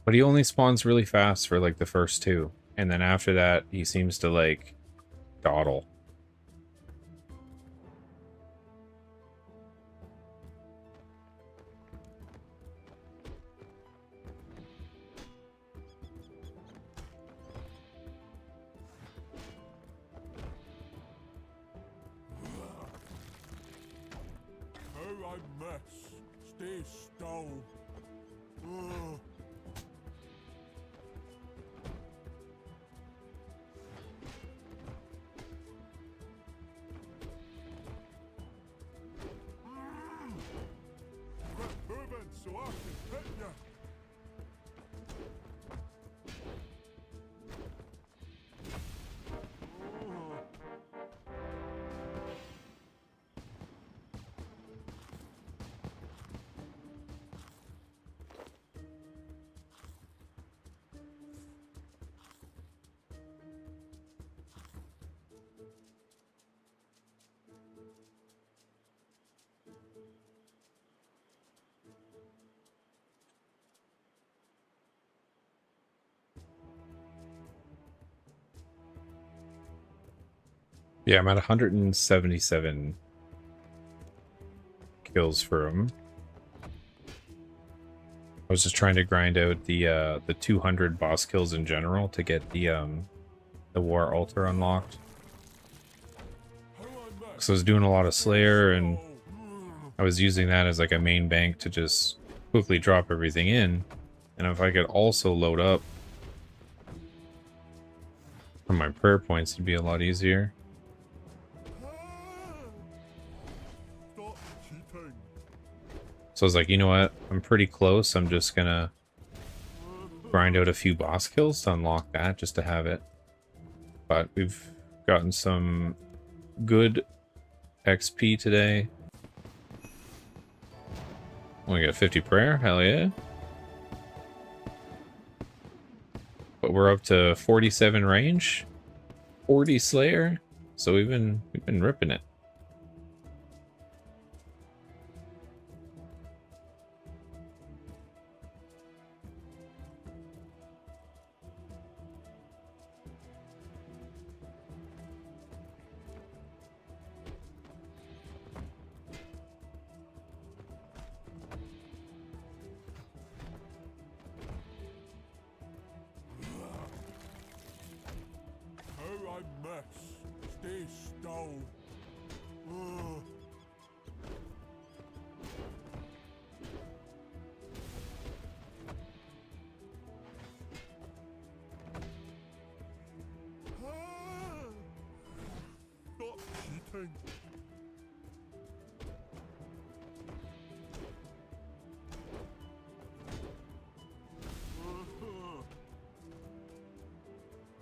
But he only spawns really fast for like the first two. And then after that, he seems to like dawdle. How I mess. Stay still. Ugh. Quit moving so I can hit you. Yeah, I'm at 177 kills for him. I was just trying to grind out the 200 boss kills in general to get the war altar unlocked. So I was doing a lot of Slayer, and I was using that as like a main bank to just quickly drop everything in. And if I could also load up from my prayer points, it'd be a lot easier. Stop cheating. So I was like, you know what? I'm pretty close. I'm just gonna grind out a few boss kills to unlock that, just to have it. But we've gotten some good XP today. Only got 50 prayer, hell yeah. But we're up to 47 range, 40 Slayer, so we've been ripping it. How I mess. Stay still. Ugh. Stop cheating.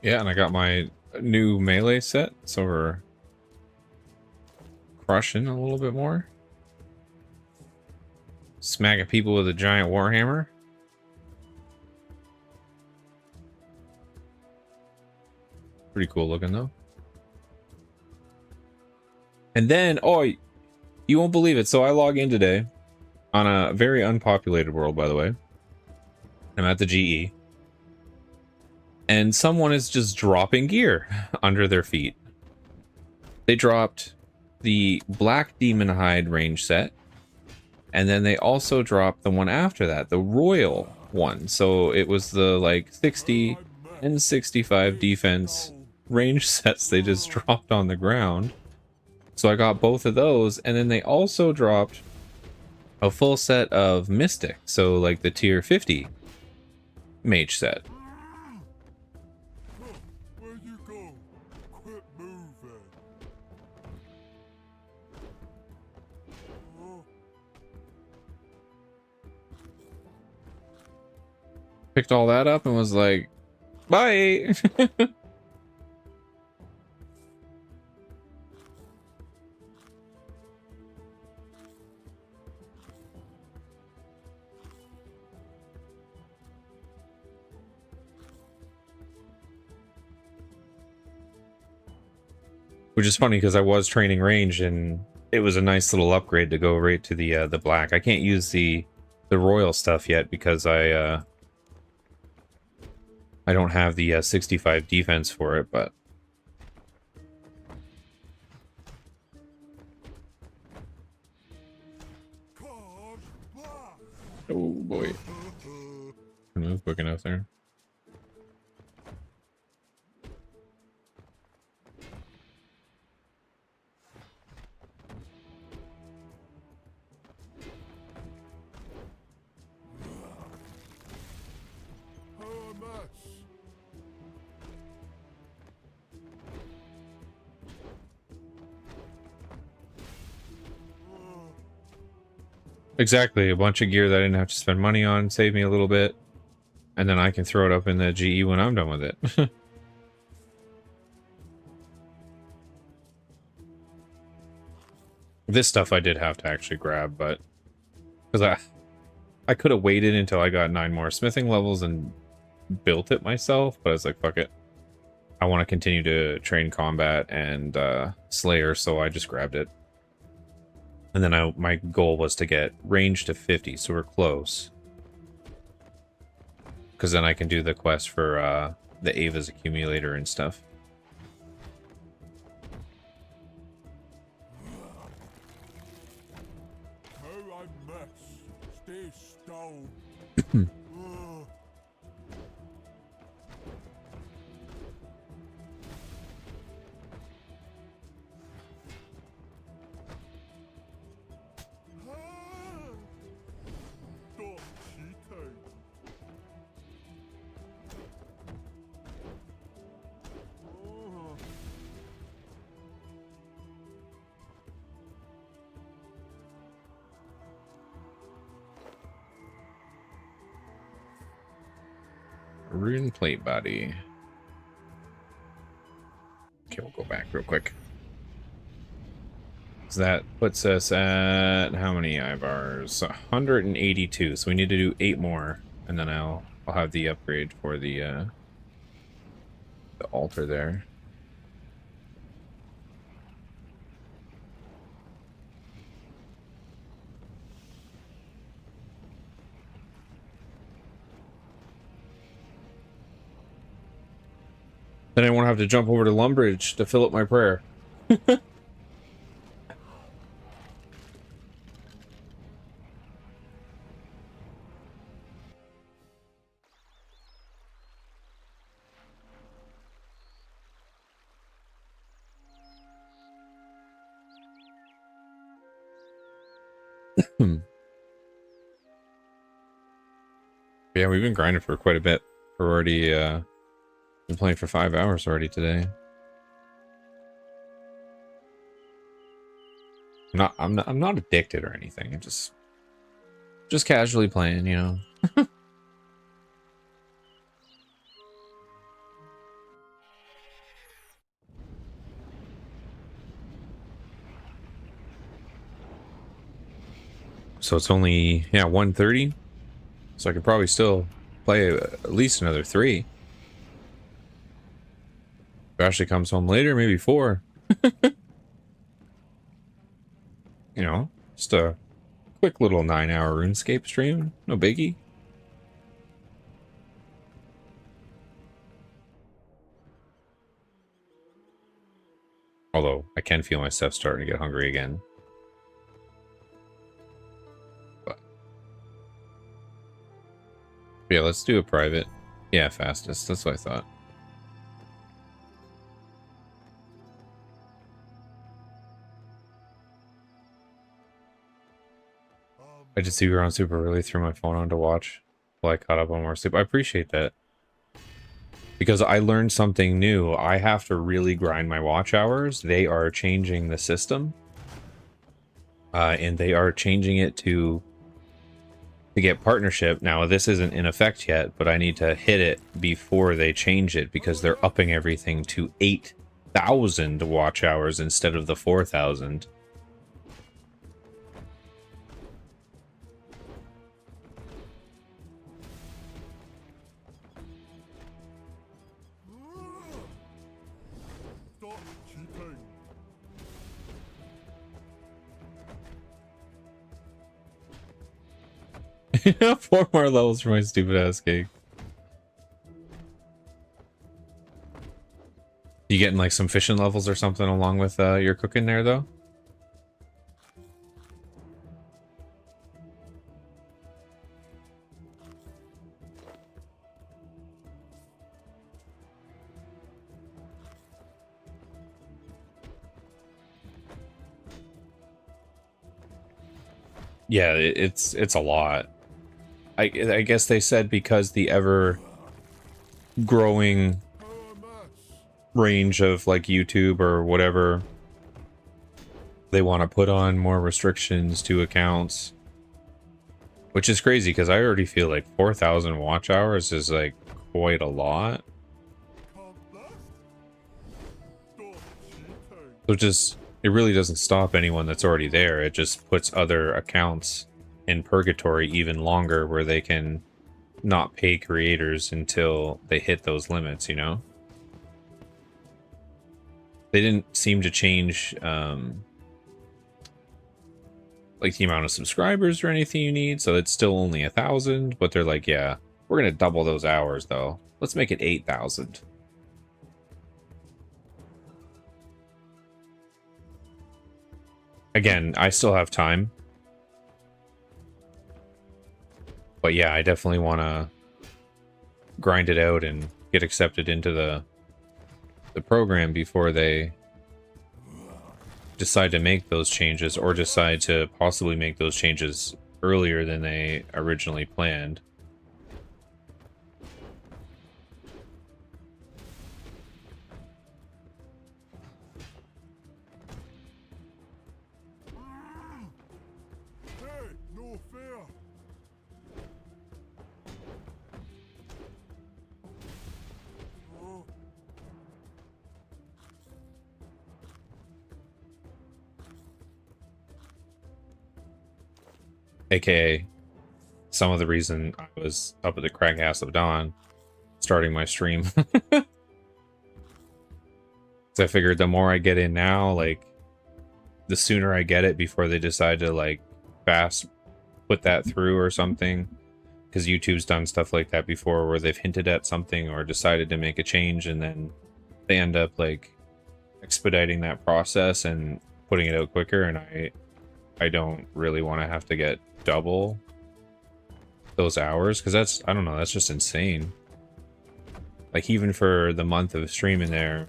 Yeah, and I got my new melee set, so we're crushing a little bit more. Smacking people with a giant warhammer. Pretty cool looking though. And then, oh, you won't believe it. So I log in today on a very unpopulated world, by the way. I'm at the GE. And someone is just dropping gear under their feet. They dropped the Black Demon Hide range set. And then they also dropped the one after that, the Royal one. So it was the like 60 and 65 defense range sets they just dropped on the ground. So I got both of those, and then they also dropped a full set of Mystic, so like the tier 50 mage set. Where you go? Quit moving. Picked all that up and was like, bye. Which is funny because I was training range and it was a nice little upgrade to go right to the black. I can't use the royal stuff yet because I don't have the 65 defense for it, but Card black. oh boy, can move quick enough there. RS. Exactly, a bunch of gear that I didn't have to spend money on, save me a little bit, and then I can throw it up in the GE when I'm done with it. This stuff I did have to actually grab, but because I could have waited until I got 9 more smithing levels and built it myself, but I was like, fuck it. I want to continue to train combat and Slayer, so I just grabbed it. And then my goal was to get range to 50, so we're close. Because then I can do the quest for the Ava's accumulator and stuff. How I mess. Stay stone. Stop cheating. Rune plate body. Okay, we'll go back real quick. So that puts us at how many Ivars? 182. So we need to do 8 more, and then I'll have the upgrade for the altar there. Then I won't have to jump over to Lumbridge to fill up my prayer. Yeah, we've been grinding for quite a bit. We're already been playing for 5 hours already today. I'm not addicted or anything. I'm just casually playing, you know. So it's only 1:30. So I could probably still play at least another 3. If Ashley comes home later, maybe 4. You know, just a quick little 9-hour RuneScape stream. No biggie. Although I can feel my stuff starting to get hungry again. But yeah, let's do a private. Yeah, fastest. That's what I thought. I just see we were on super early, threw my phone on to watch while I caught up on more sleep. I appreciate that. Because I learned something new. I have to really grind my watch hours. They are changing the system. And they are changing it to get partnership. Now, this isn't in effect yet, but I need to hit it before they change it because they're upping everything to 8,000 watch hours instead of the 4,000. Stop cheating. 4 more levels for my stupid ass cake. You getting like some fishing levels or something along with your cooking there though? Yeah, it's a lot. I guess they said because the ever growing range of like YouTube or whatever, they want to put on more restrictions to accounts, which is crazy because I already feel like 4,000 watch hours is like quite a lot. So just it really doesn't stop anyone that's already there. It just puts other accounts in purgatory even longer where they can not pay creators until they hit those limits, you know? They didn't seem to change like the amount of subscribers or anything you need, so it's still only 1,000, but they're like, yeah, we're gonna double those hours though. Let's make it 8,000. Again, I still have time. But yeah, I definitely want to grind it out and get accepted into the program before they decide to make those changes, or decide to possibly make those changes earlier than they originally planned. Hey, no fear. AKA some of the reason I was up at the crack ass of dawn starting my stream. So I figured the more I get in now, like the sooner I get it before they decide to like fast put that through or something. Because YouTube's done stuff like that before where they've hinted at something or decided to make a change and then they end up like expediting that process and putting it out quicker, and I don't really want to have to get double those hours because that's, I don't know, that's just insane. Like even for the month of streaming there,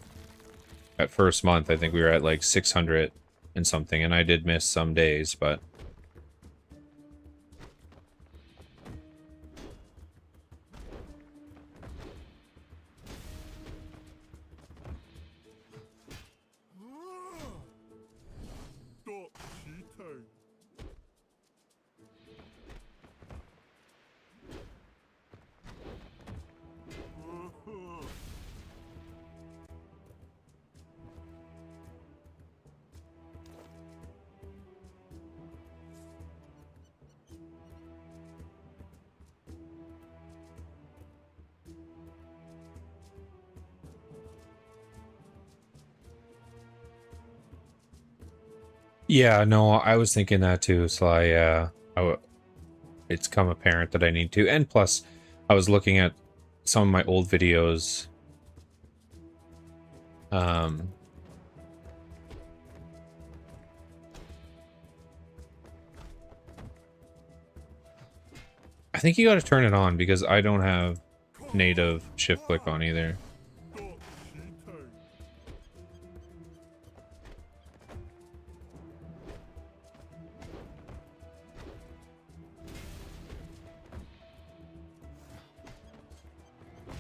at first month I think we were at like 600 and something, and I did miss some days, but Stop cheating. yeah, no, I was thinking that too. So it's come apparent that I need to, and plus I was looking at some of my old videos. I think you got to turn it on because I don't have native shift click on either. Stop cheating.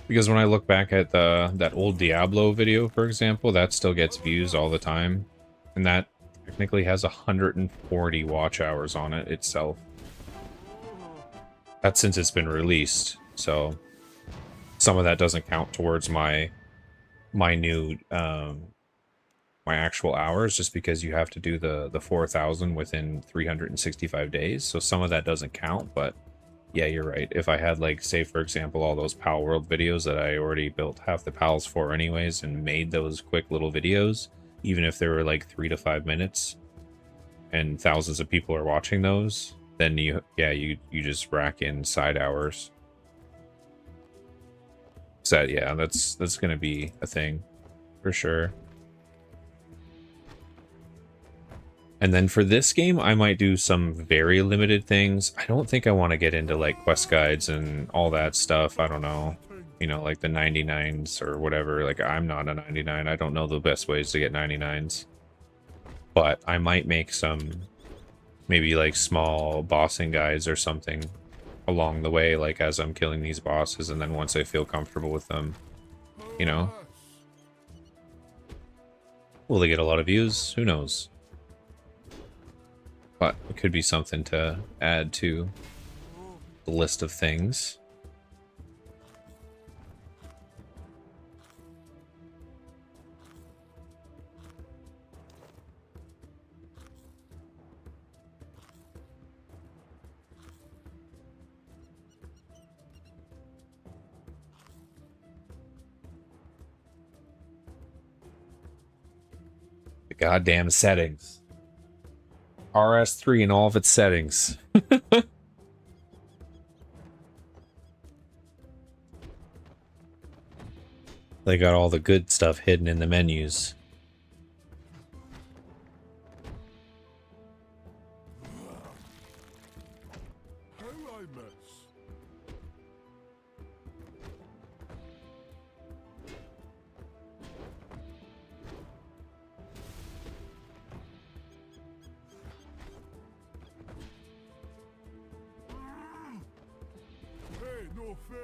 Because when I look back at that old Diablo video, for example, that still gets views all the time, and that technically has 140 watch hours on it itself. That's since it's been released, so some of that doesn't count towards my new my actual hours, just because you have to do the 4,000 within 365 days. So some of that doesn't count, but yeah, you're right. If I had, like, say for example, all those Pal World videos that I already built half the pals for anyways, and made those quick little videos, even if they were like 3 to 5 minutes, and thousands of people are watching those, then you just rack in side hours. So yeah, that's gonna be a thing for sure. And then for this game, I might do some very limited things. I don't think I want to get into like quest guides and all that stuff. I don't know. You know, like the 99s or whatever. Like I'm not a 99. I don't know the best ways to get 99s. But I might make some maybe like small bossing guides or something along the way, like as I'm killing these bosses, and then once I feel comfortable with them, you know. Will they get a lot of views? Who knows? But it could be something to add to the list of things. The goddamn settings. RS3 and all of its settings. They got all the good stuff hidden in the menus. How I miss? Hey, no fair.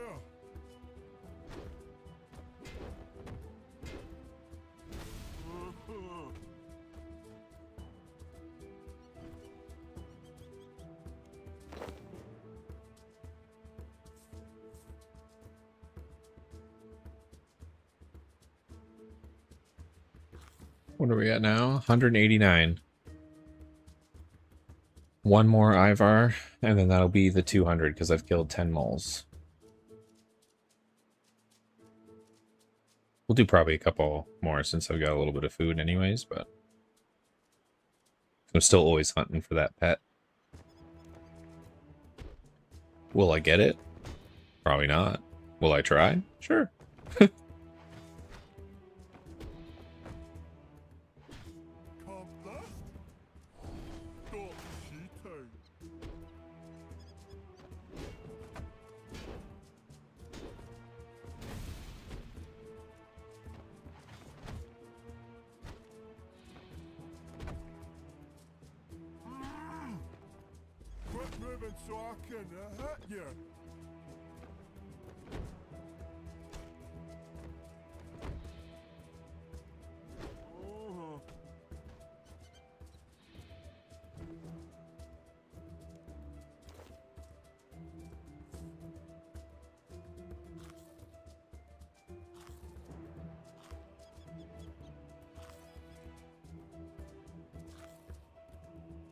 What are we at now? 189. One more Ivar, and then that'll be the 200 because I've killed 10 moles. We'll do probably a couple more since I've got a little bit of food anyways, but I'm still always hunting for that pet. Will I get it? Probably not. Will I try? Sure. Come back. Stop cheating. Quit moving so I can hit you.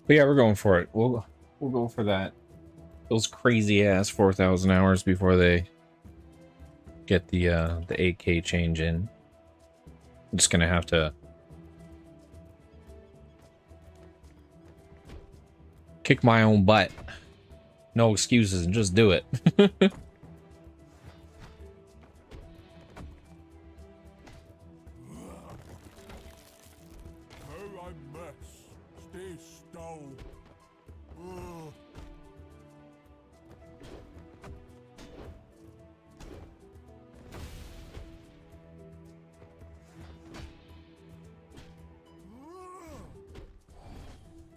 But yeah, we're going for it. We'll go for that. Those crazy ass 4,000 hours before they get the 8K change in. I'm just gonna have to kick my own butt. No excuses and just do it. How I miss. Stay still. Ugh.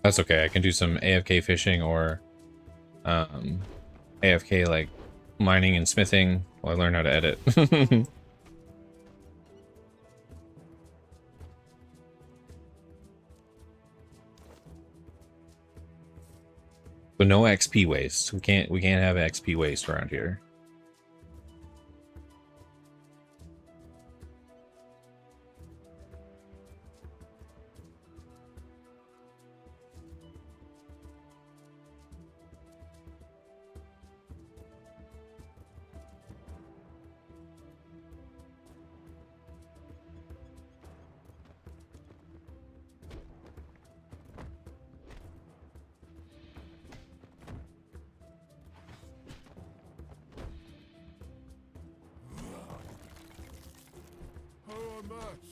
That's okay. I can do some AFK fishing or AFK like mining and smithing while I learn how to edit. So no XP waste. We can't have XP waste around here. How a mess.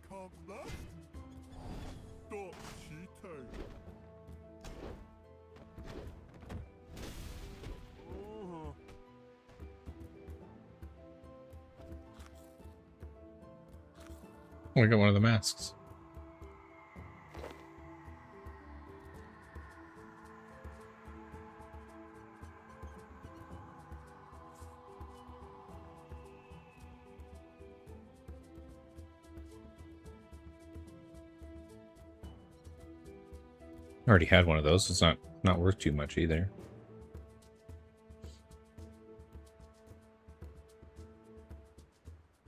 Come left. Stop cheating. Oh. We got one of the masks. I already had one of those. It's not worth too much either.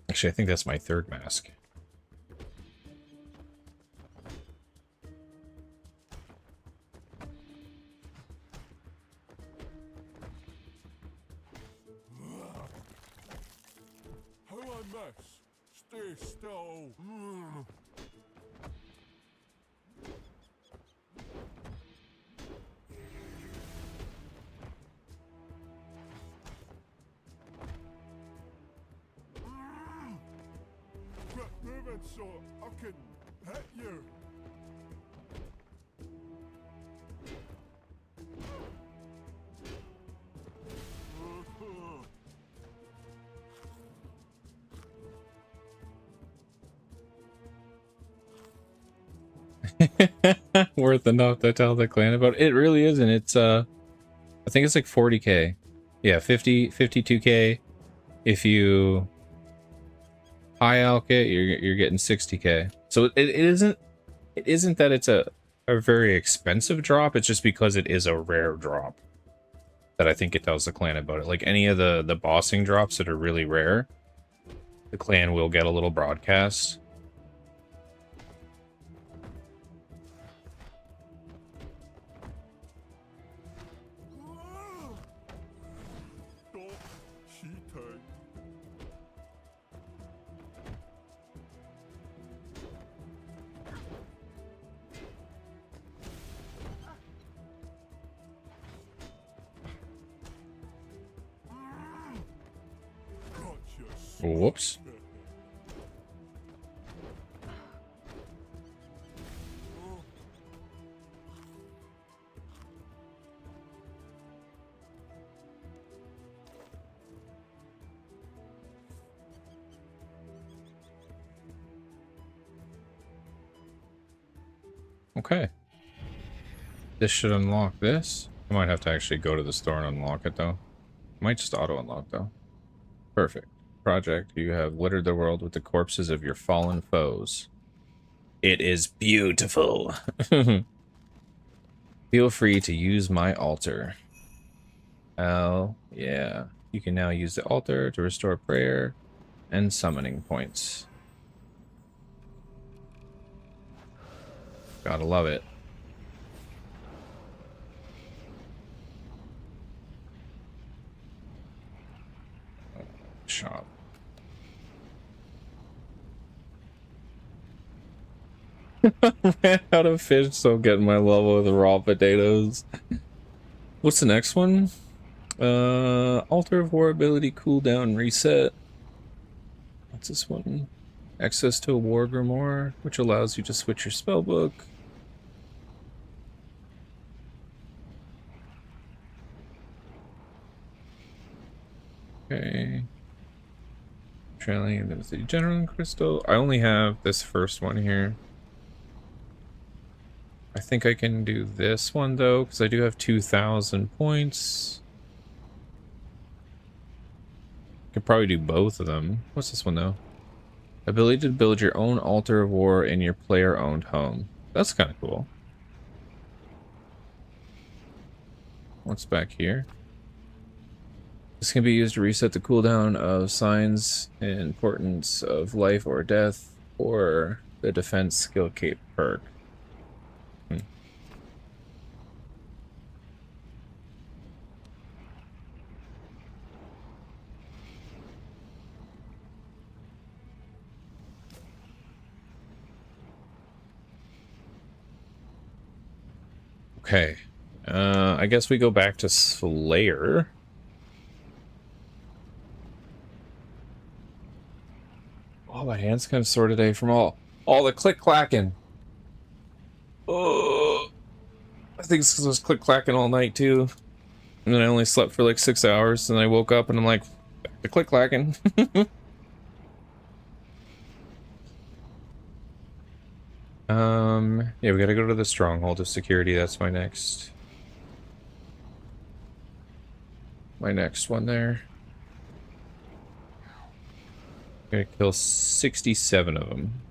Actually, I think that's my third mask. How a mess. Stay still. Quit moving so I can hit you. Worth enough to tell the clan about. It really isn't. It's I think it's like 40k. Yeah, 52k. If you high alk it, you're getting 60k. So it isn't that it's a very expensive drop. It's just because it is a rare drop that I think it tells the clan about it. Like any of the bossing drops that are really rare, the clan will get a little broadcast. Stop cheating. Gotcha. Whoops. Okay. This should unlock this. I might have to actually go to the store and unlock it, though. Might just auto-unlock, though. Perfect. Project, you have littered the world with the corpses of your fallen foes. It is beautiful. Feel free to use my altar. Oh, yeah. You can now use the altar to restore prayer and summoning points. Gotta love it. Shop. Ran out of fish, so getting my level with raw potatoes. What's the next one? Altar of War ability cooldown reset. What's this one? Access to a War Grimoire, which allows you to switch your spellbook. Okay. Trailing into the General Crystal. I only have this first one here. I think I can do this one though, because I do have 2,000 points. Could probably do both of them. What's this one though? Ability to build your own altar of war in your player-owned home. That's kind of cool. What's back here? This can be used to reset the cooldown of signs and importance of life or death, or the defense skill cape perk. Okay. I guess we go back to Slayer. Oh, my hand's kind of sore today from all the click clacking. Oh, I think it's because I was click clacking all night too, and then I only slept for like 6 hours, and I woke up and I'm like, back to click clacking. Yeah, we gotta go to the stronghold of security. That's my next one there. Gonna kill 67 of them.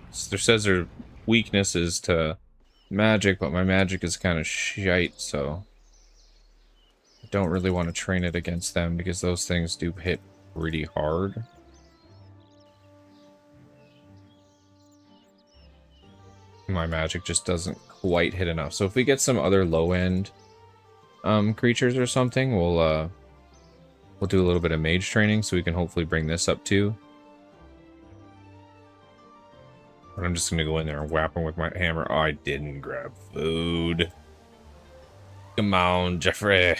So there says their weakness is to magic, but my magic is kind of shite, so I don't really want to train it against them because those things do hit pretty hard. My magic just doesn't quite hit enough. So if we get some other low-end creatures or something, we'll do a little bit of mage training so we can hopefully bring this up too. But I'm just gonna go in there and whap him with my hammer. Oh, I didn't grab food. Come on, Jeffrey.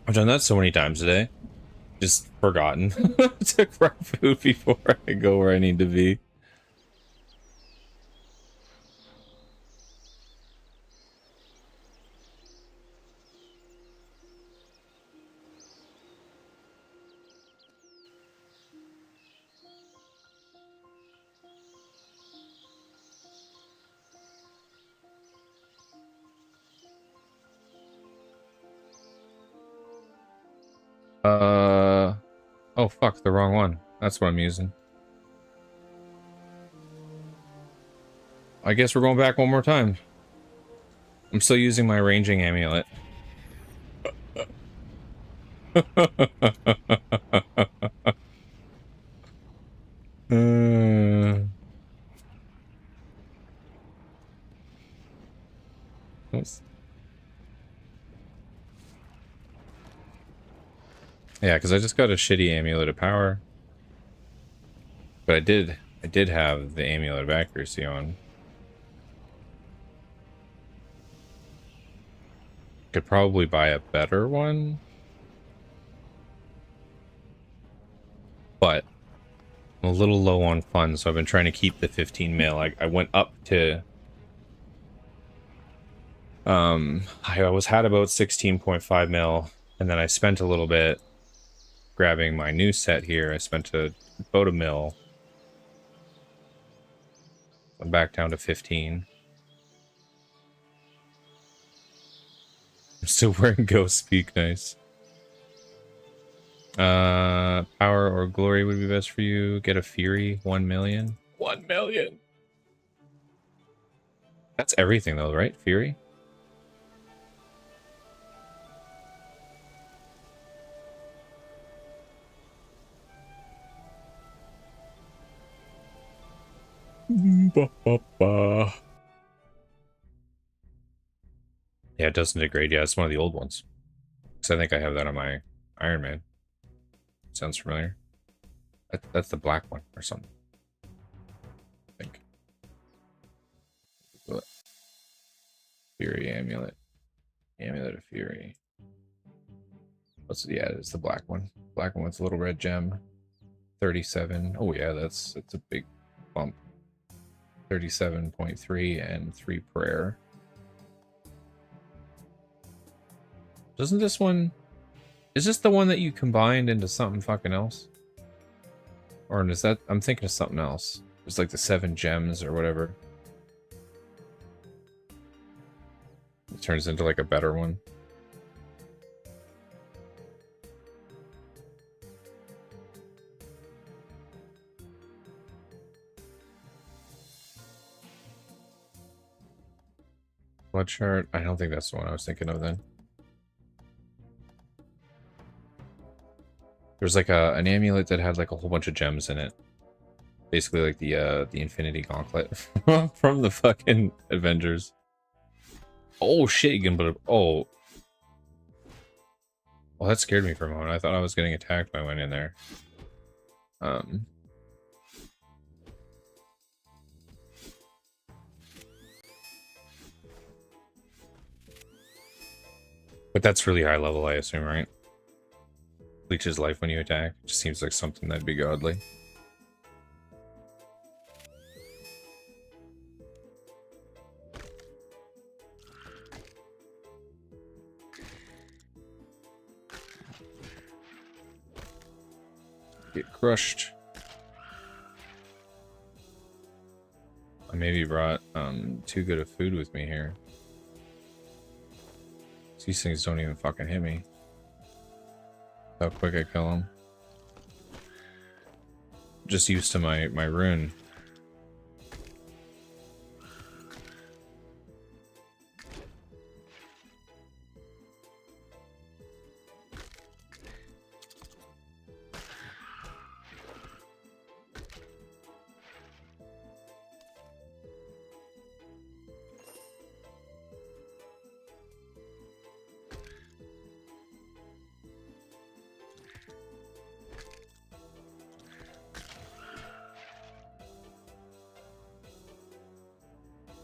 I've done that so many times today. Just forgotten to grab food before I go where I need to be. Oh fuck, the wrong one. That's what I'm using. I guess we're going back one more time. I'm still using my ranging amulet. Oops. Yeah, because I just got a shitty amulet of power. But I did have the amulet of accuracy on. Could probably buy a better one. But I'm a little low on funds, so I've been trying to keep the 15 mil. I went up to I had about 16.5 mil, and then I spent a little bit grabbing my new set here. I spent about a mil. I'm back down to 15. I'm still wearing Ghost Speak, nice. Power or glory would be best for you. Get a Fury, 1 million. 1 million! That's everything though, right? Fury? Ba, ba, ba. Yeah, it doesn't degrade. Yeah, it's one of the old ones. So I think I have that on my Iron Man. Sounds familiar. That's the black one or something. I think. Fury amulet. Amulet of Fury. Yeah, it's the black one. Black one with a little red gem. 37. Oh yeah, that's a big bump. 37.3 and 3 prayer. Doesn't this one... Is this the one that you combined into something fucking else? Or is that... I'm thinking of something else. It's like the 7 gems or whatever. It turns into like a better one. Blood chart. I don't think that's the one I was thinking of then. There's like an amulet that had like a whole bunch of gems in it. Basically like the Infinity Gauntlet from the fucking Avengers. Oh shit, you can put it. Oh. Well, that scared me for a moment. I thought I was getting attacked when I went in there. But that's really high level, I assume, right? Leeches life when you attack. Just seems like something that'd be godly. Get crushed. I maybe brought too good of food with me here. These things don't even fucking hit me. How quick I kill them. Just used to my rune.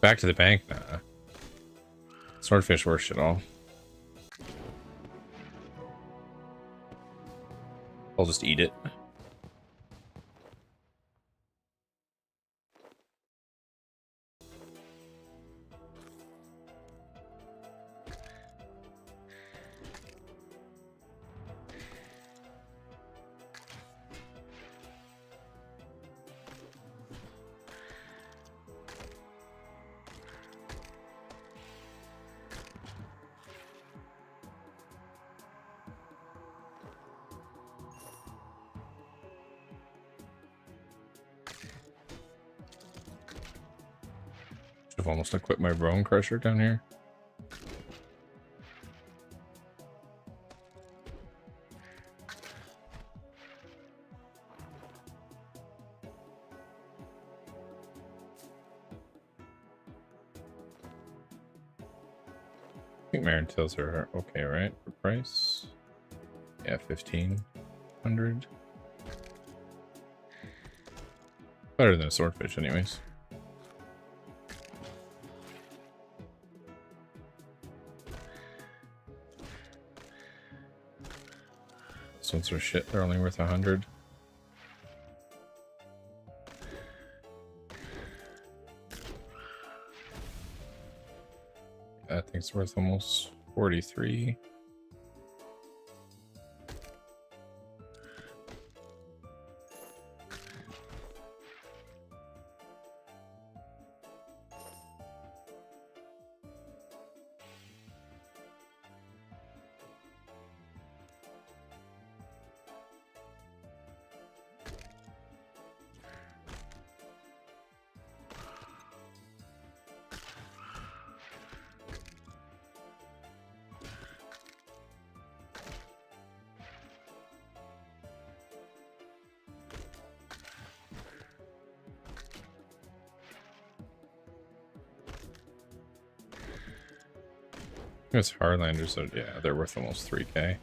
Back to the bank? Nah. Swordfish worse at all. I'll just eat it. I've almost equipped my bone crusher down here. I think Marin Tails are okay, right? For price? Yeah, 1,500. Better than a swordfish, anyways. These ones are shit. They're only worth 100. That thing's worth almost 43. It's Hardlanders, so yeah, they're worth almost 3k.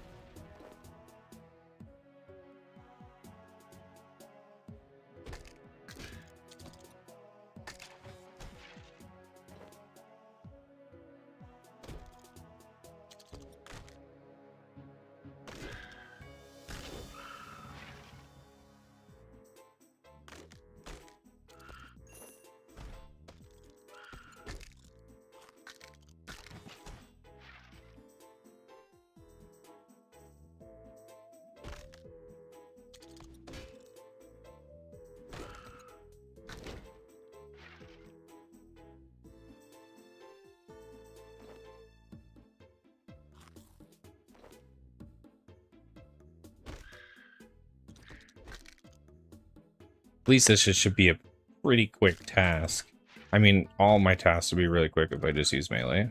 At least this should be a pretty quick task. I mean, all my tasks would be really quick if I just use melee.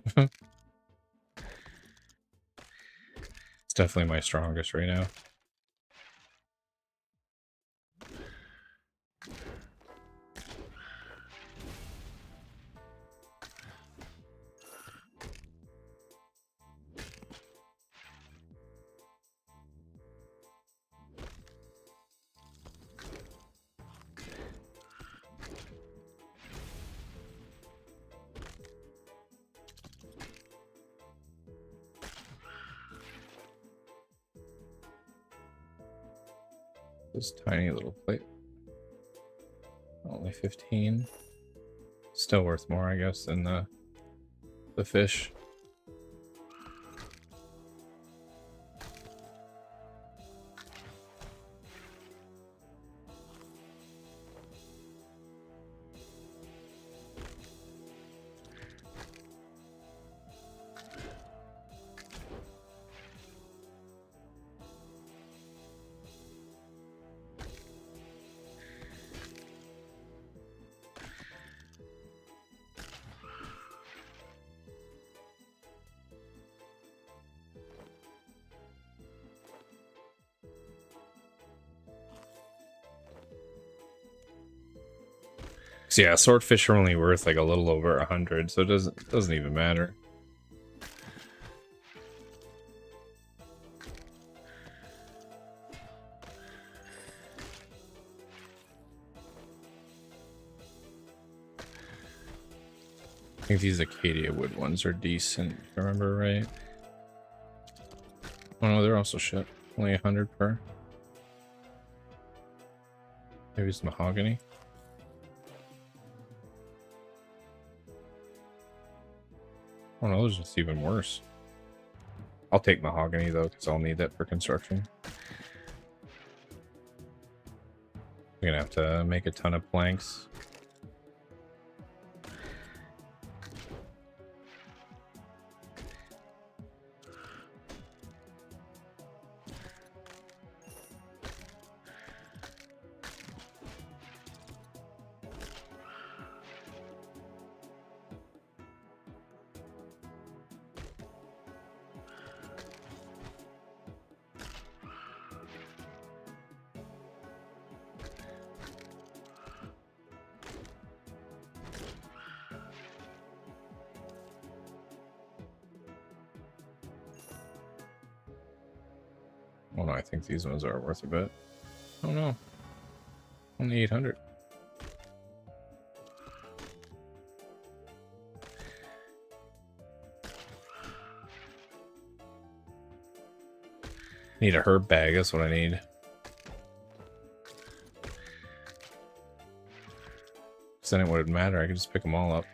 It's definitely my strongest right now. This tiny little plate. Only 15. Still worth more, I guess, than the fish. So yeah, swordfish are only worth like a little over 100, so it doesn't even matter. I think these Acacia wood ones are decent, if I remember right. Oh no, they're also shit. Only 100 per. Maybe it's mahogany. Oh no, those are just even worse. I'll take mahogany though, because I'll need that for construction. I'm gonna have to make a ton of planks. Oh no, I think these ones are worth a bit. Oh no. Only 800. Need a herb bag, that's what I need. Because then it wouldn't matter, I could just pick them all up.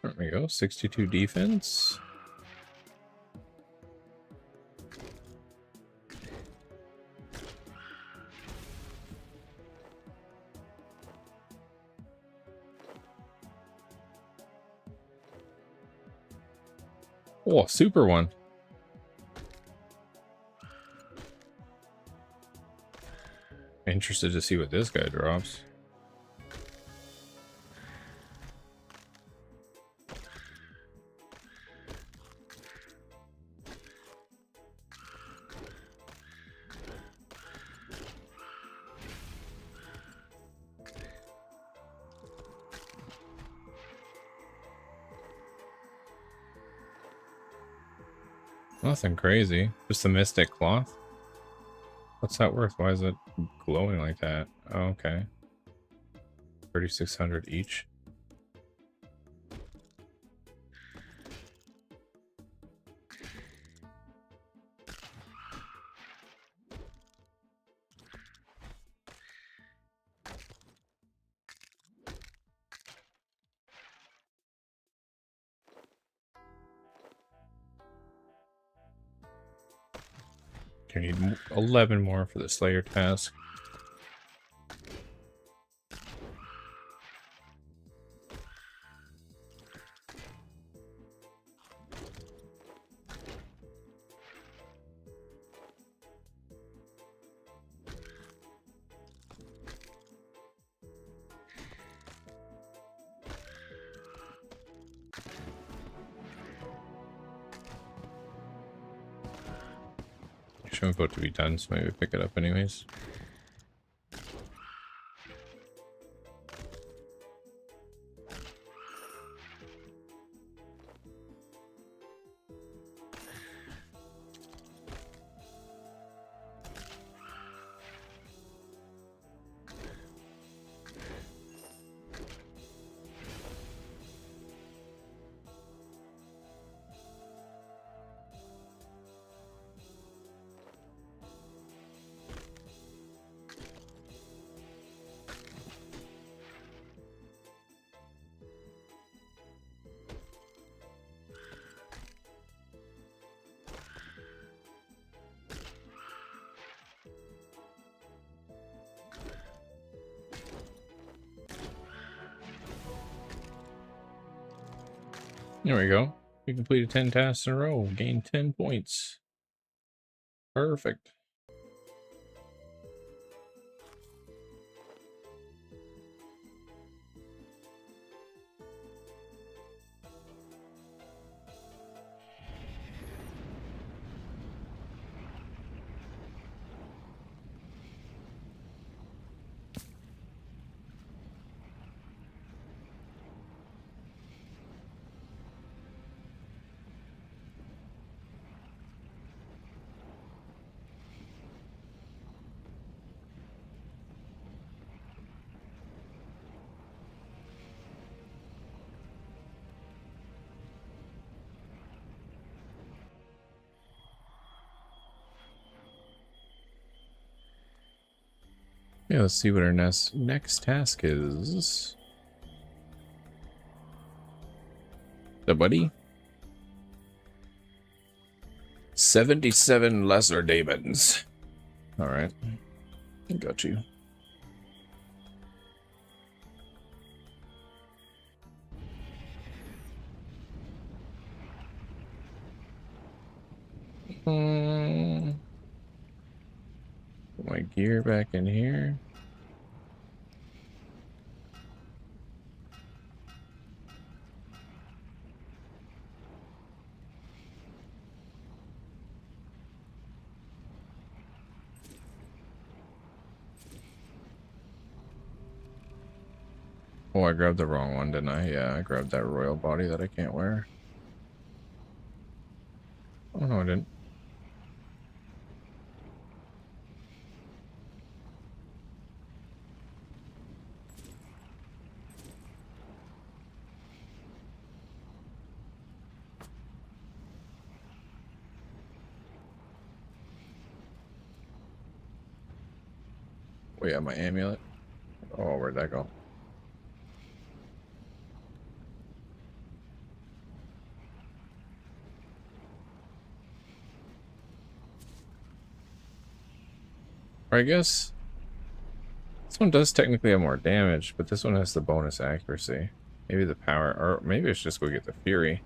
There we go, 62 defense. Oh, super one. Interested to see what this guy drops. Nothing crazy. Just the mystic cloth. What's that worth? Why is it glowing like that? Oh, okay. 3,600 each. I need 11 more for the Slayer task. I'm about to be done, so maybe pick it up anyways. There we go. We completed 10 tasks in a row. Gained 10 points. Perfect. Yeah, let's see what our next task is. The buddy? 77 lesser demons. Alright. Got you. Put my gear back in here. Oh, I grabbed the wrong one, didn't I? Yeah, I grabbed that royal body that I can't wear. Oh, no, I didn't. Oh, yeah, my amulet. Oh, where'd that go? Or I guess this one does technically have more damage, but this one has the bonus accuracy. Maybe the power, or maybe it's just go get the fury.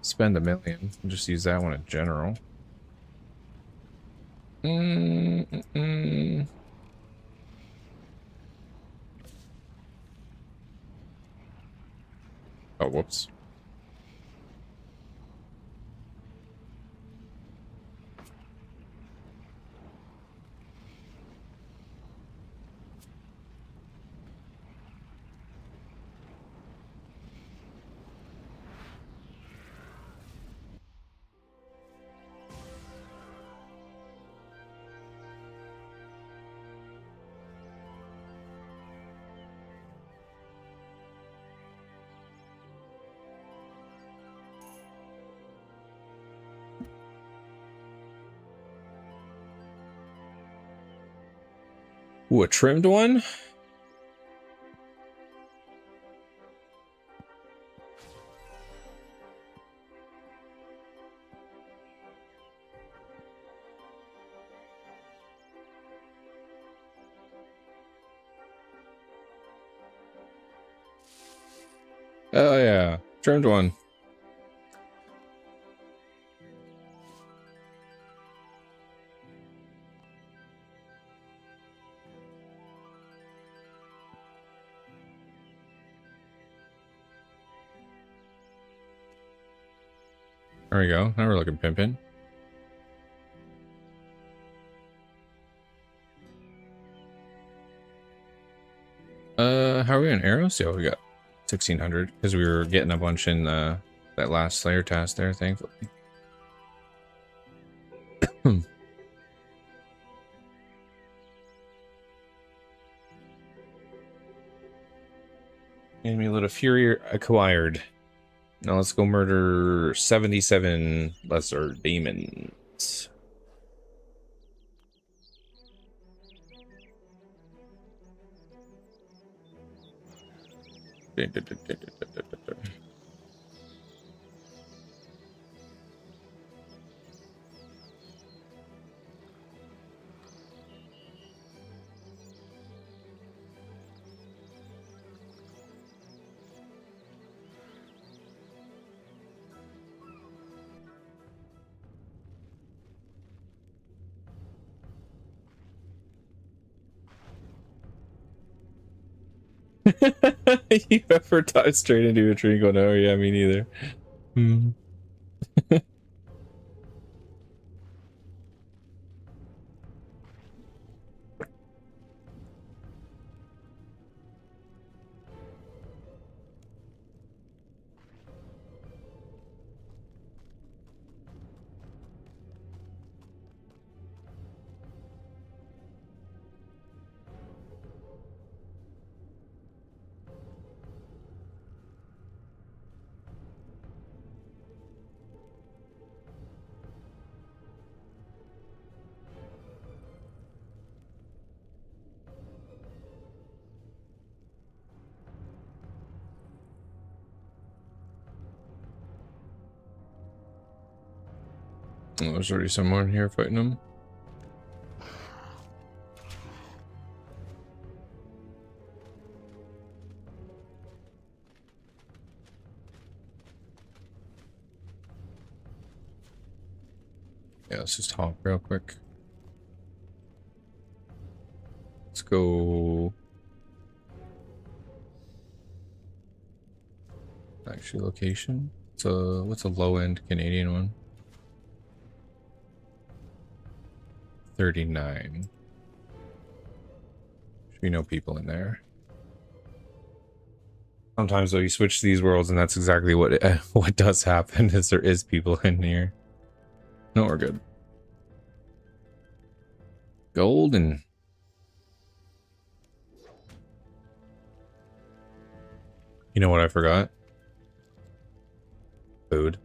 Spend $1 million and just use that one in general. Oh, whoops. Ooh, a trimmed one? Oh yeah, trimmed one. There we go. Now we're looking pimpin'. How are we on arrows? Yeah, we got 1600 because we were getting a bunch in that last Slayer task there, thankfully. Enemy load of fury acquired. Now let's go murder 77 lesser demons. You ever dive straight into a tree and go, no, yeah, me neither. Hmm. Oh, there's already someone here fighting them. Yeah, let's just hop real quick. Let's go. Actually, location. So, what's a low end Canadian one? 39. Should be no people in there. Sometimes though, you switch to these worlds, and that's exactly what what does happen. Is there is people in here? No, we're good. Golden. You know what I forgot? Food.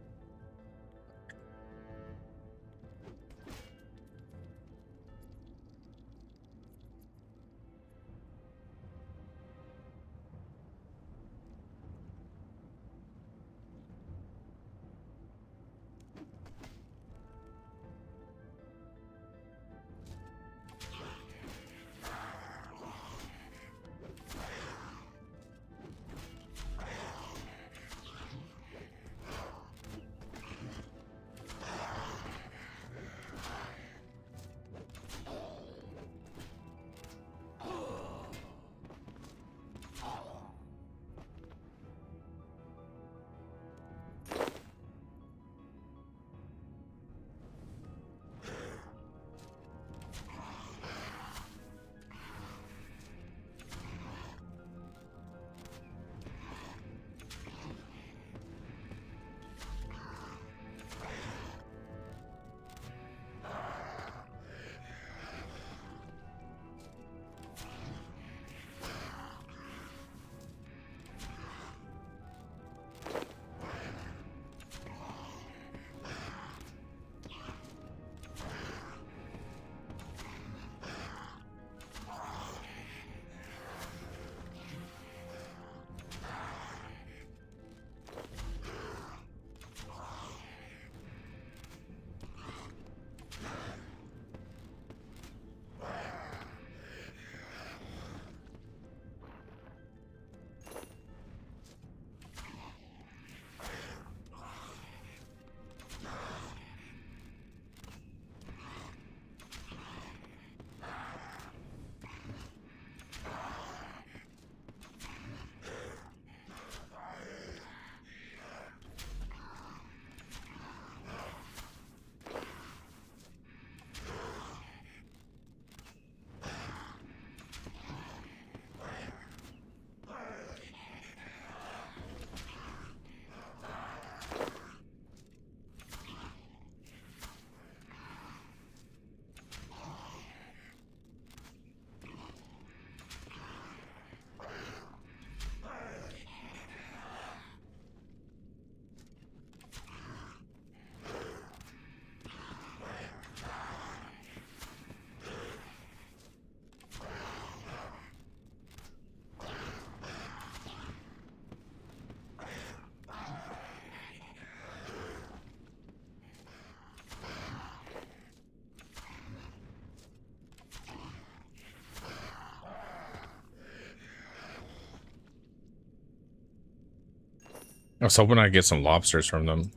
I was hoping I'd get some lobsters from them.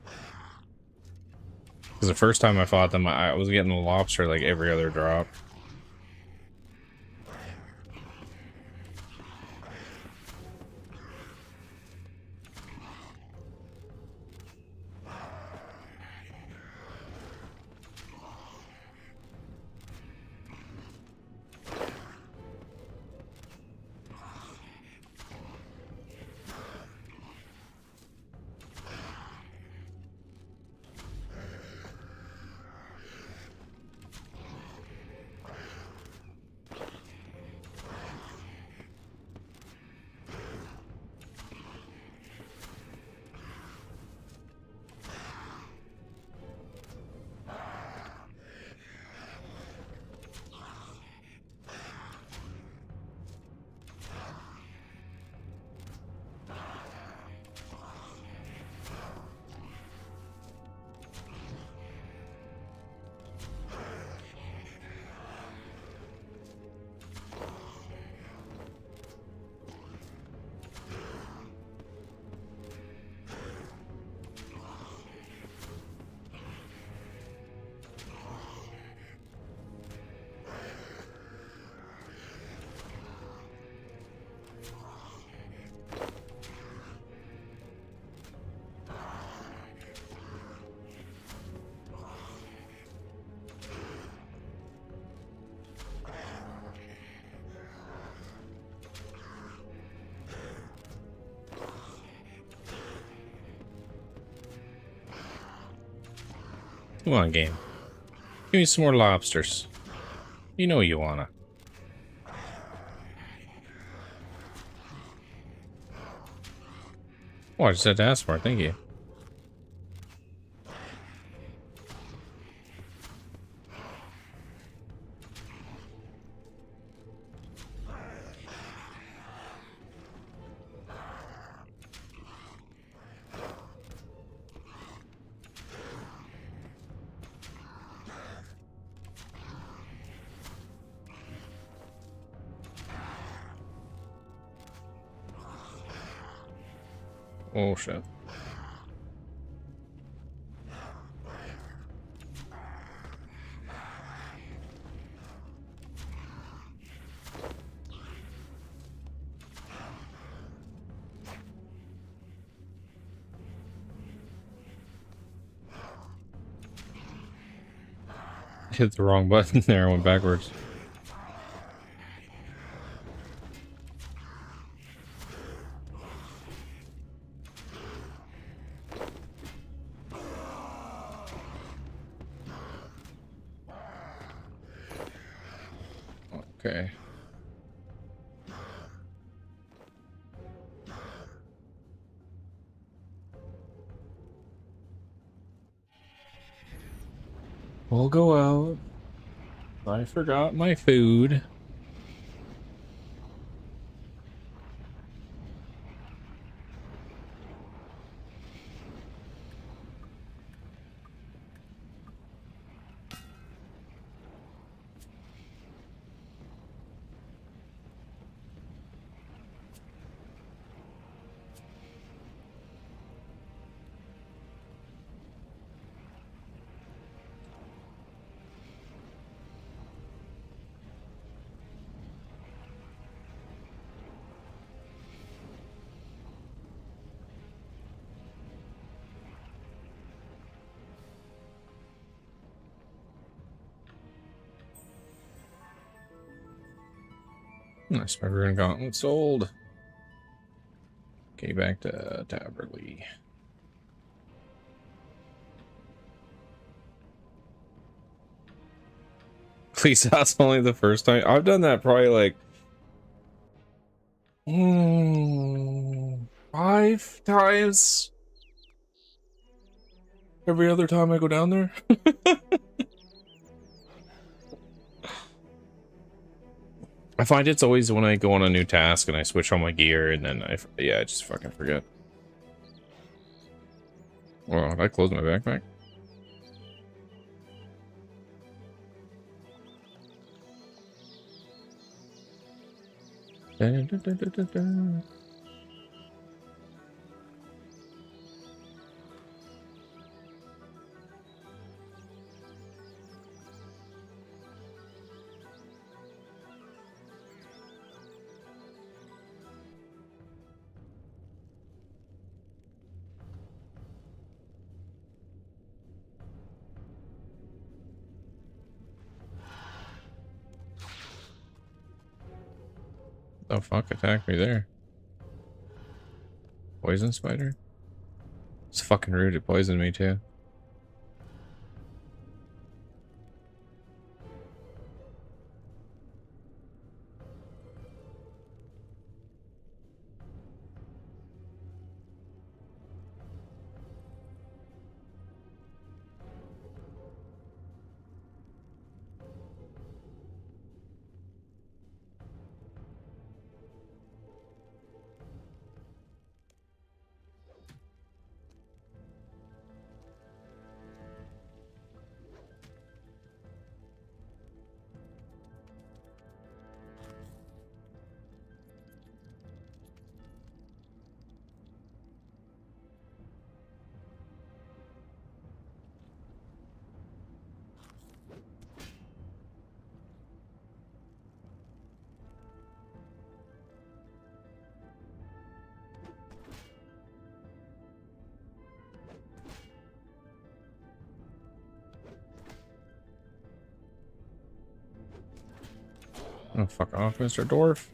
Because the first time I fought them, I was getting the lobster like every other drop. Come on, game. Give me some more lobsters. You know you wanna. Oh, I just had to ask for it. Thank you. Oh, shit. Hit the wrong button there. I went backwards. Okay. We'll go out. I forgot my food. Nice, my rune gauntlet sold. Okay, back to Taberley. Please, that's only the first time. I've done that probably like 5 times. Every other time I go down there. I find it's always when I go on a new task and I switch on my gear and then I just fucking forget. Oh, did I close my backpack? The fuck attacked me there? Poison spider? It's fucking rude to poison me too. Oh, fuck off, Mr. Dwarf.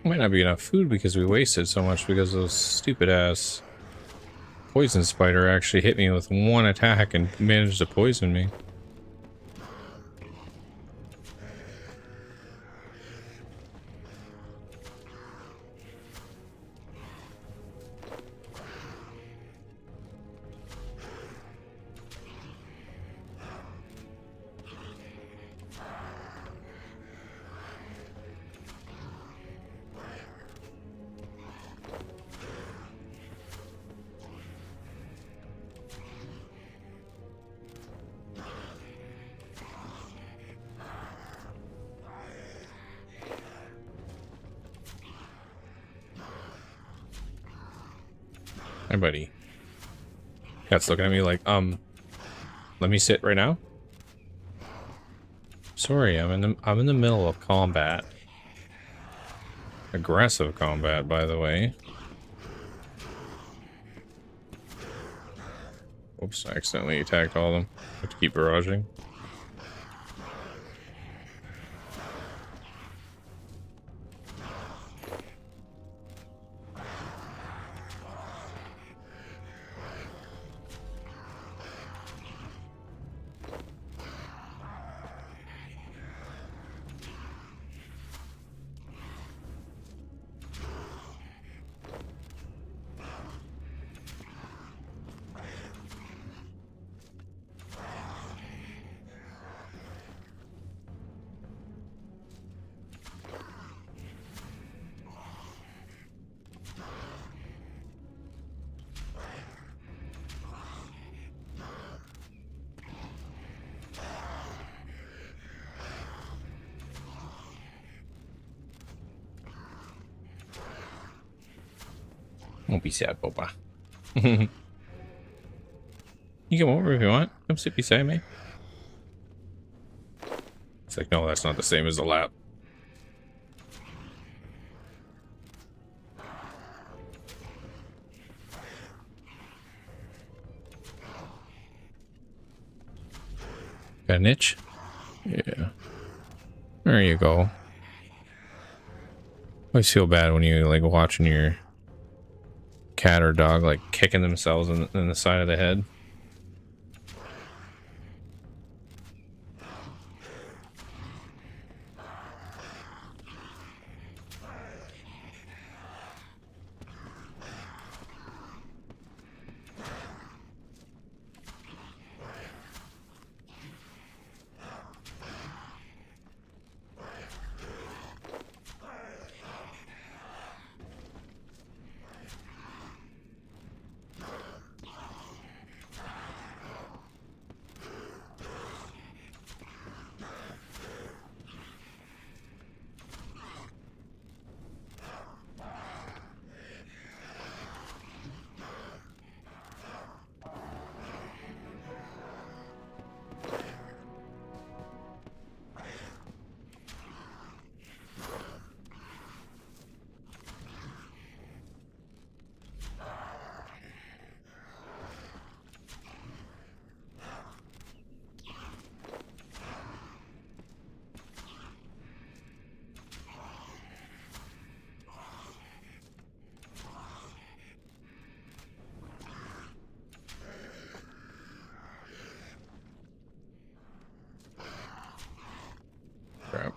Might not be enough food because we wasted so much because those stupid ass poison spider actually hit me with one attack and managed to poison me. Hi, buddy. Cat's looking at me like, let me sit right now. Sorry, I'm in the middle of combat. Aggressive combat, by the way. Oops, I accidentally attacked all of them. Have to keep barraging. Don't be sad, Boba. You come over if you want. Come sit beside me. It's like, no, that's not the same as the lap. Got an itch? Yeah. There you go. Always feel bad when you like watching your cat or dog like kicking themselves in the side of the head. Crap.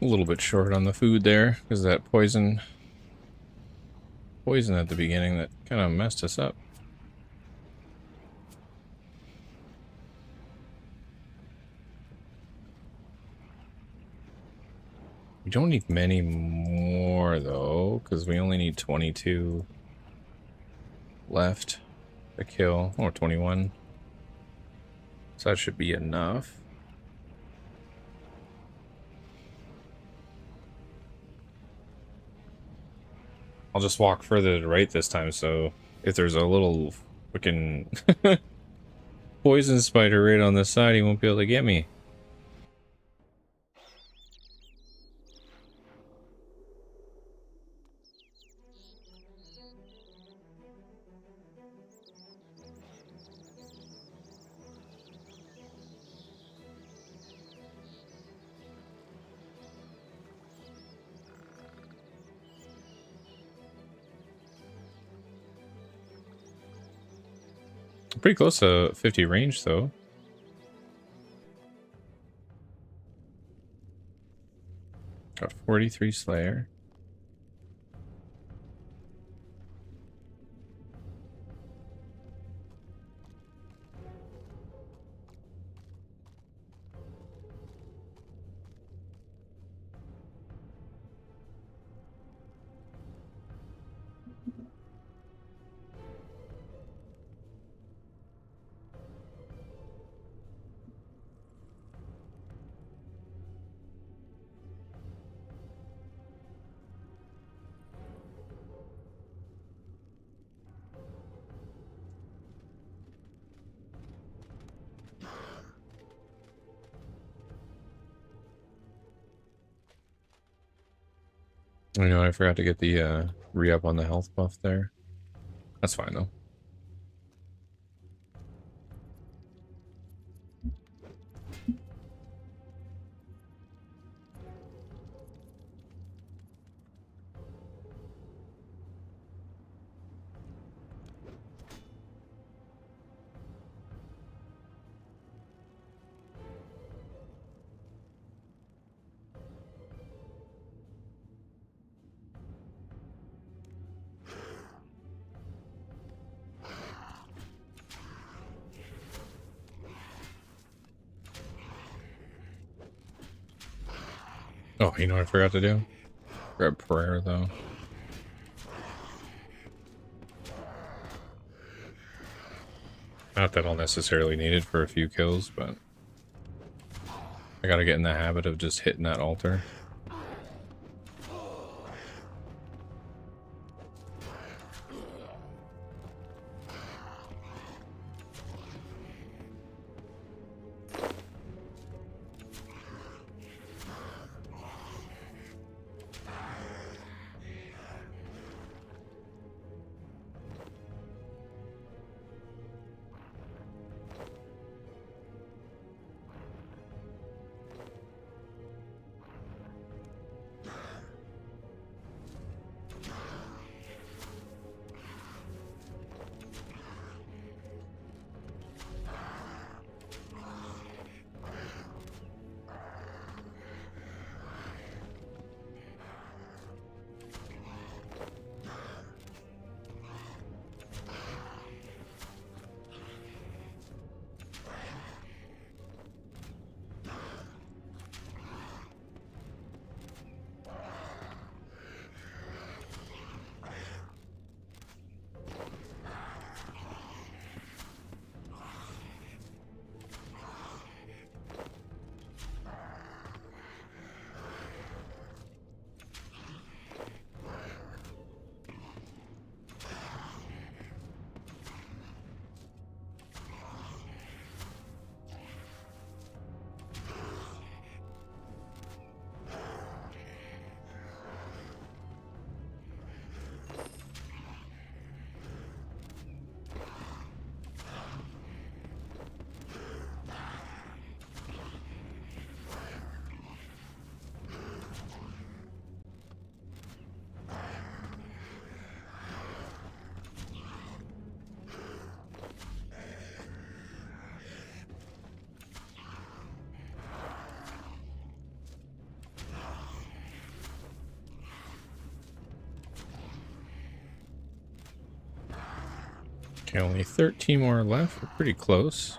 A little bit short on the food there because of that poison at the beginning that kind of messed us up. We don't need many more, though, because we only need 22 left to kill. Or 21. So that should be enough. I'll just walk further to the right this time, so if there's a little freaking poison spider right on the side, he won't be able to get me. Pretty close to 50 range, though. Got 43 Slayer. I know, I forgot to get the re-up on the health buff there. That's fine, though. Oh, you know what I forgot to do? Grab prayer, though. Not that I'll necessarily need it for a few kills, but I gotta get in the habit of just hitting that altar. Okay, only 13 more left. We're pretty close.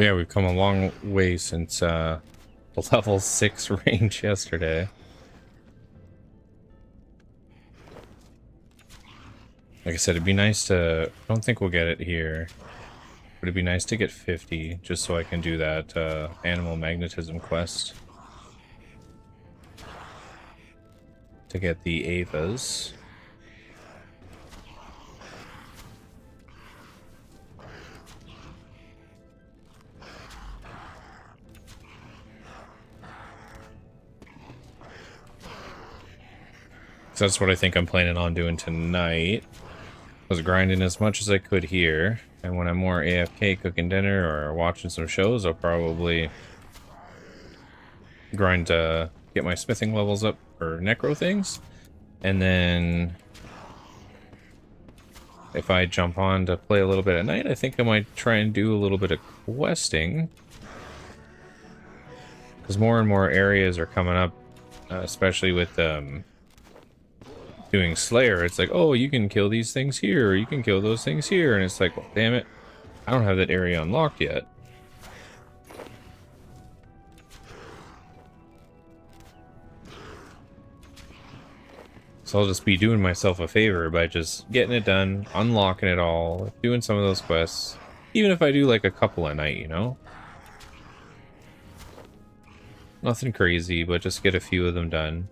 But yeah, we've come a long way since the level 6 range yesterday. Like I said, it'd be nice to... I don't think we'll get it here. But it'd be nice to get 50, just so I can do that animal magnetism quest. To get the Avas. So that's what I think I'm planning on doing tonight. I was grinding as much as I could here. And when I'm more AFK cooking dinner or watching some shows, I'll probably grind to get my smithing levels up for necro things. And then if I jump on to play a little bit at night, I think I might try and do a little bit of questing. Because more and more areas are coming up, especially with doing Slayer. It's like, oh, you can kill these things here, or you can kill those things here. And it's like, well, damn it, I don't have that area unlocked yet. So I'll just be doing myself a favor by just getting it done, unlocking it all, doing some of those quests. Even if I do like a couple a night, you know? Nothing crazy, but just get a few of them done.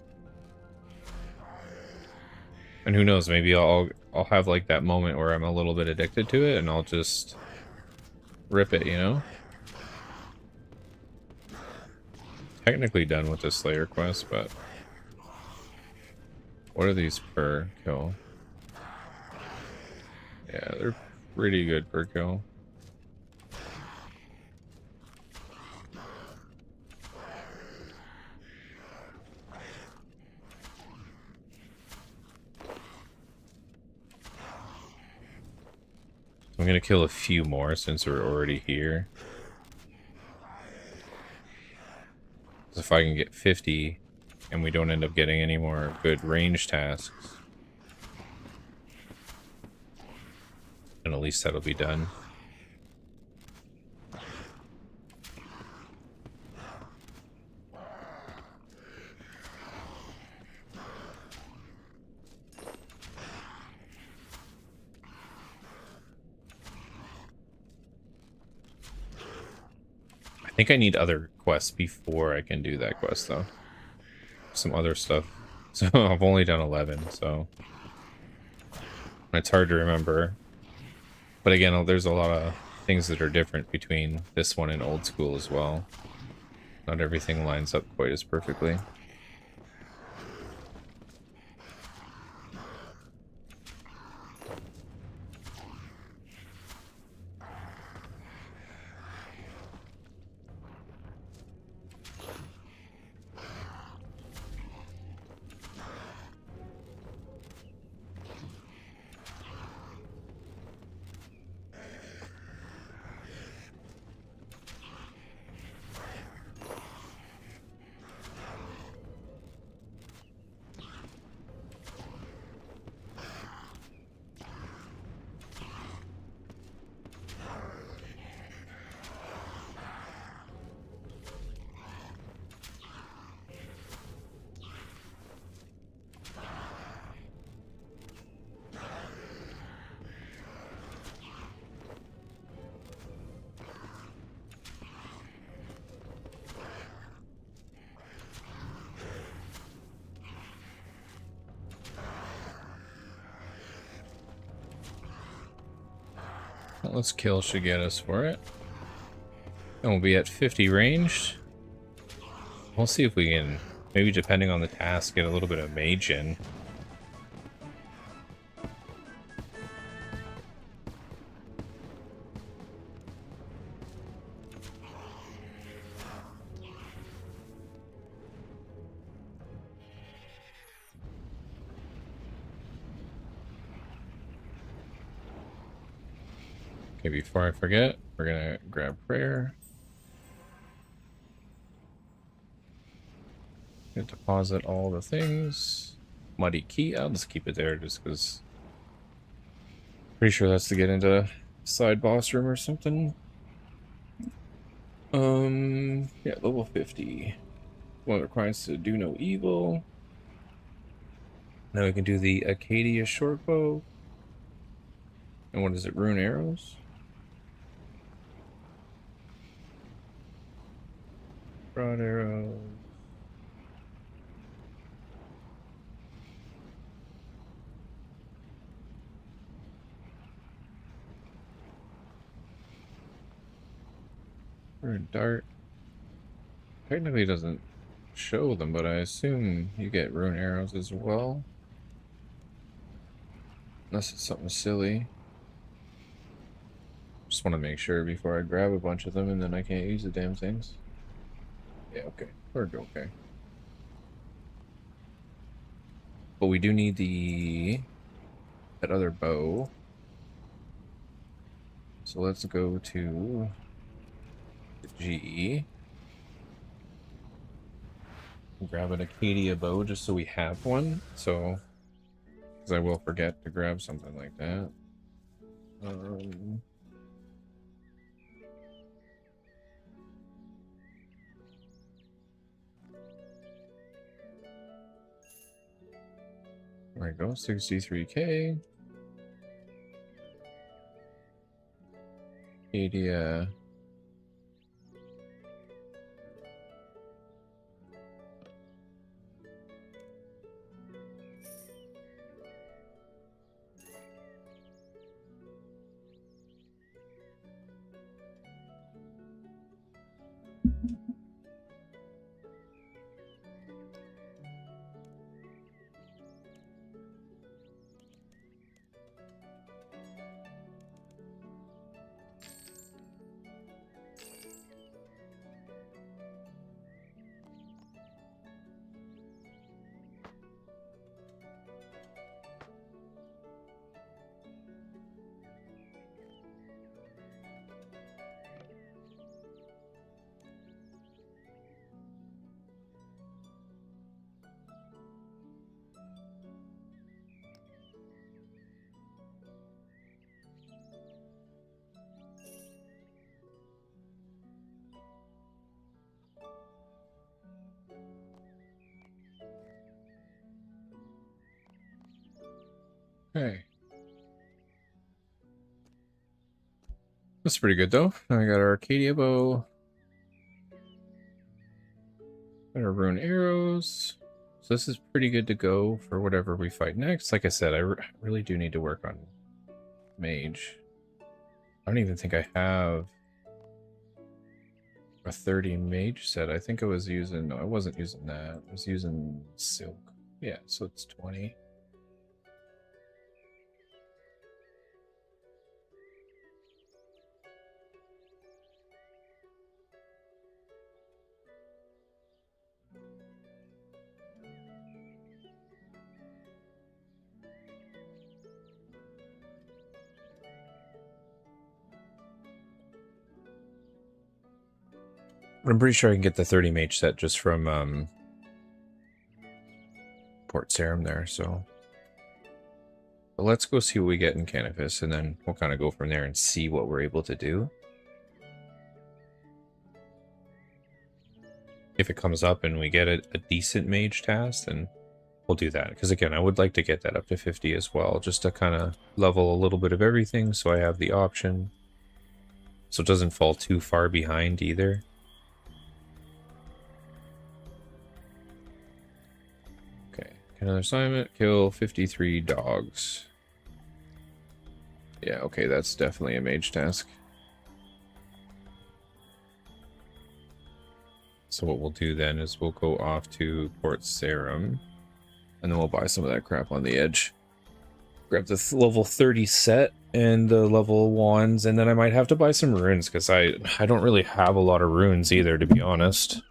And who knows, maybe I'll have like that moment where I'm a little bit addicted to it and I'll just rip it, you know? Technically done with the Slayer quest, but what are these per kill? Yeah, they're pretty good per kill. I'm gonna kill a few more since we're already here. If I can get 50 and we don't end up getting any more good range tasks, and at least that'll be done. I think I need other quests before I can do that quest, though. Some other stuff. So I've only done 11, so it's hard to remember. But again, there's a lot of things that are different between this one and old school as well. Not everything lines up quite as perfectly. Let's kill should get us for it. And we'll be at 50 ranged. We'll see if we can, maybe depending on the task, get a little bit of mage in. Okay, before I forget, we're gonna grab prayer. Gonna deposit all the things. Muddy key, I'll just keep it there just because pretty sure that's to get into side boss room or something. Yeah, level 50. One requires to do no evil. Now we can do the Acadia short bow. And what is it? Rune arrows? Broad arrows. Rune dart. Technically doesn't show them, but I assume you get rune arrows as well. Unless it's something silly. Just want to make sure before I grab a bunch of them and then I can't use the damn things. Yeah, okay. We're okay. But we do need that other bow. So let's go to the G. Grab an Acadia bow just so we have one. So, because I will forget to grab something like that. There we go, 63k. Acadia. Okay. That's pretty good though. Now we got our Acadia bow. Got our rune arrows. So this is pretty good to go for whatever we fight next. Like I said, I really do need to work on mage. I don't even think I have a 30 mage set. I think I was using... No, I wasn't using that. I was using silk. Yeah, so it's 20. I'm pretty sure I can get the 30 mage set just from Port Sarum there, so... But let's go see what we get in Canopus, and then we'll kind of go from there and see what we're able to do. If it comes up and we get a decent mage task, then we'll do that. Because again, I would like to get that up to 50 as well, just to kind of level a little bit of everything, so I have the option. So it doesn't fall too far behind either. Another assignment, kill 53 dogs. Yeah, okay, that's definitely a mage task. So what we'll do then is we'll go off to Port Sarum, and then we'll buy some of that crap on the edge. Grab the level 30 set and the level wands, and then I might have to buy some runes, because I don't really have a lot of runes either, to be honest.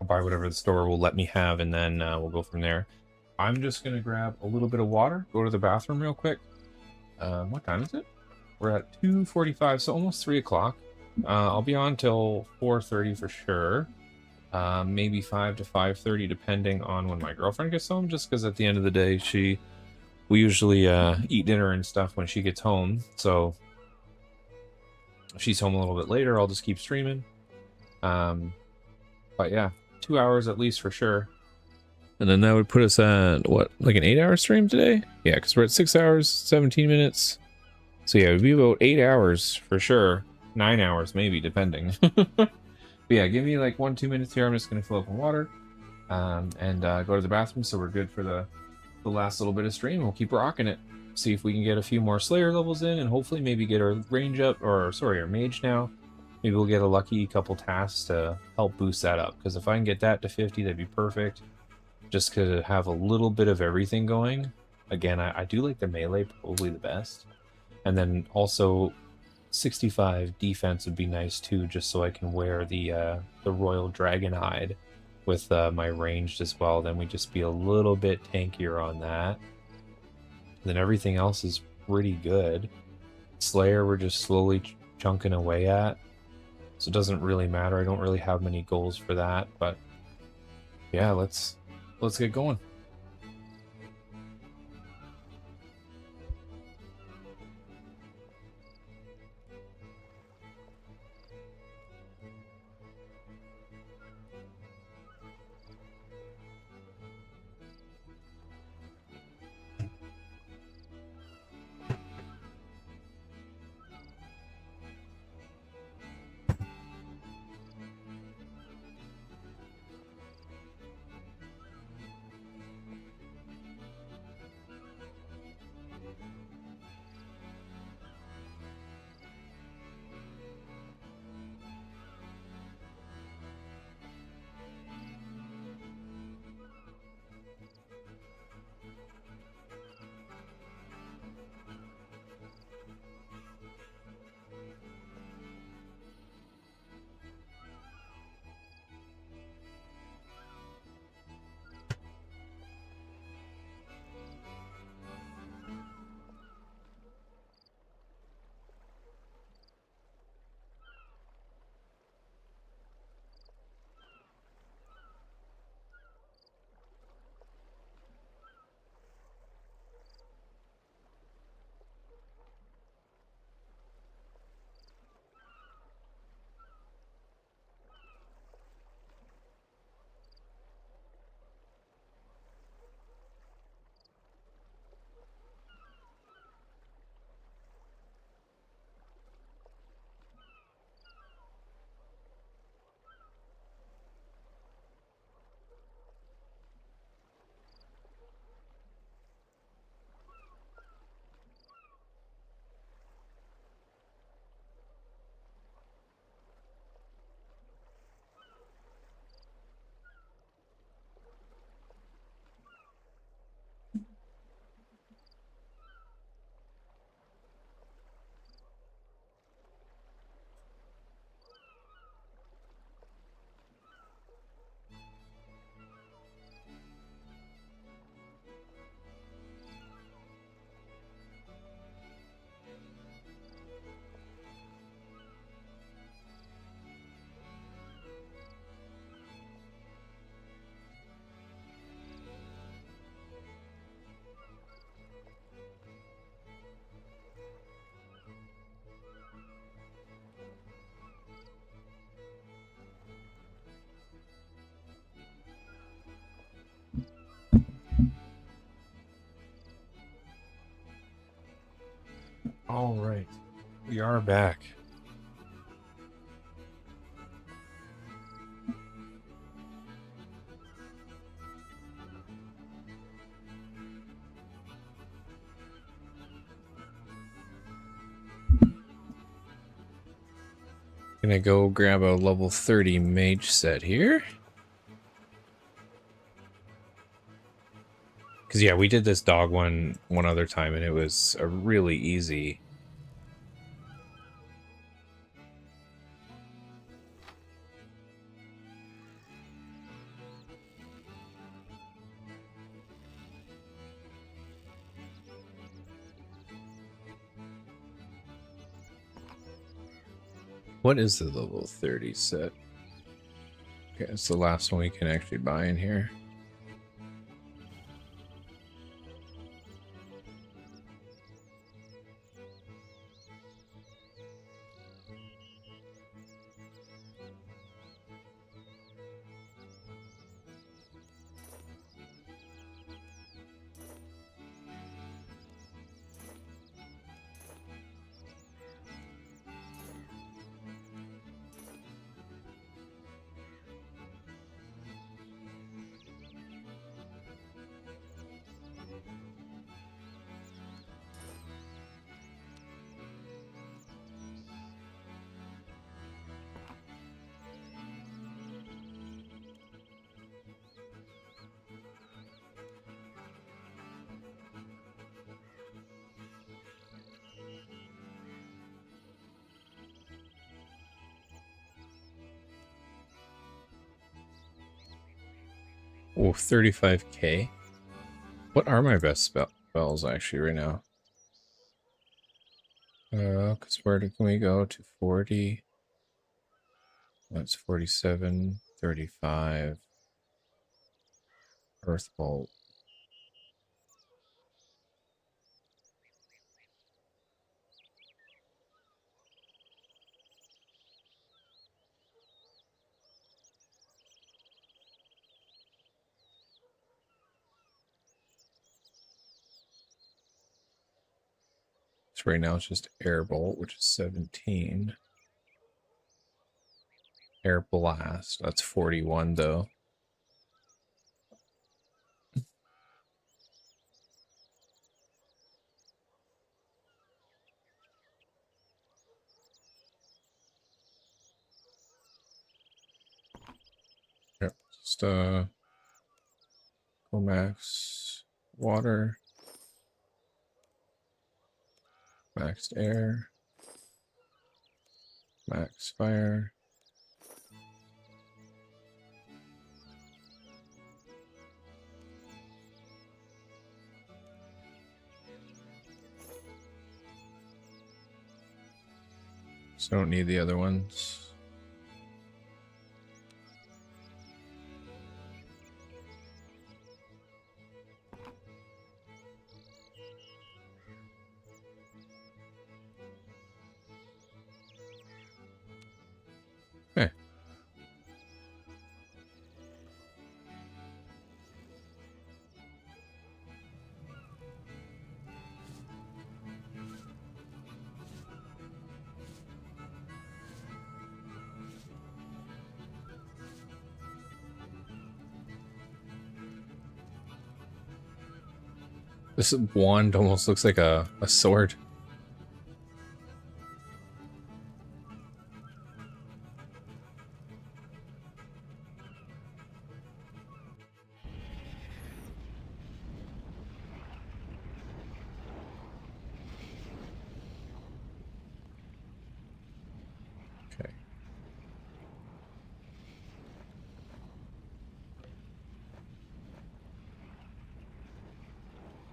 I'll buy whatever the store will let me have, and then we'll go from there. I'm just going to grab a little bit of water, go to the bathroom real quick. What time is it? We're at 2:45, so almost 3 o'clock. I'll be on till 4:30 for sure. Maybe 5 to 5:30, depending on when my girlfriend gets home, just because at the end of the day, we usually eat dinner and stuff when she gets home, so... If she's home a little bit later, I'll just keep streaming. But yeah, 2 hours at least for sure. And then that would put us at, what, like an 8-hour stream today? Yeah, because we're at 6 hours, 17 minutes. So yeah, it would be about 8 hours. For sure. 9 hours, maybe, depending. But yeah, give me like 1-2 minutes here. I'm just going to fill up with water and go to the bathroom so we're good for the last little bit of stream. We'll keep rocking it. See if we can get a few more Slayer levels in and hopefully maybe get our range up, or sorry, our mage now. Maybe we'll get a lucky couple tasks to help boost that up. Because if I can get that to 50, that'd be perfect. Just to have a little bit of everything going. Again, I do like the melee probably the best. And then also 65 defense would be nice too, just so I can wear the Royal Dragon Hide with my ranged as well. Then we just be a little bit tankier on that. Then everything else is pretty good. Slayer we're just slowly chunking away at. So it doesn't really matter. I don't really have many goals for that, but yeah, let's get going. All right, we are back. Gonna go grab a level 30 mage set here. Because yeah, we did this dog one other time and it was a really easy. What is the level 30 set? Okay, it's the last one we can actually buy in here. Oh, 35k. What are my best spells actually right now? Because where can we go to 40? That's 47, 35. Earth Bolt. So right now it's just Air Bolt, which is 17. Air Blast, that's 41 though. Yep, just go max water, maxed air, max fire. So I don't need the other ones. Okay. This wand almost looks like a sword. Okay.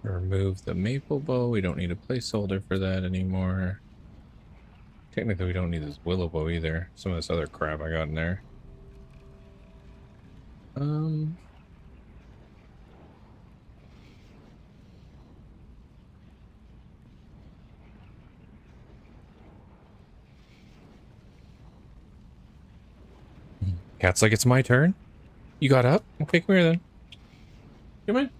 Remove the maple bow. We don't need a placeholder for that anymore. Technically, we don't need this willow bow either. Some of this other crap I got in there. Cat's like, it's my turn. You got up? Okay, come here then. Come on.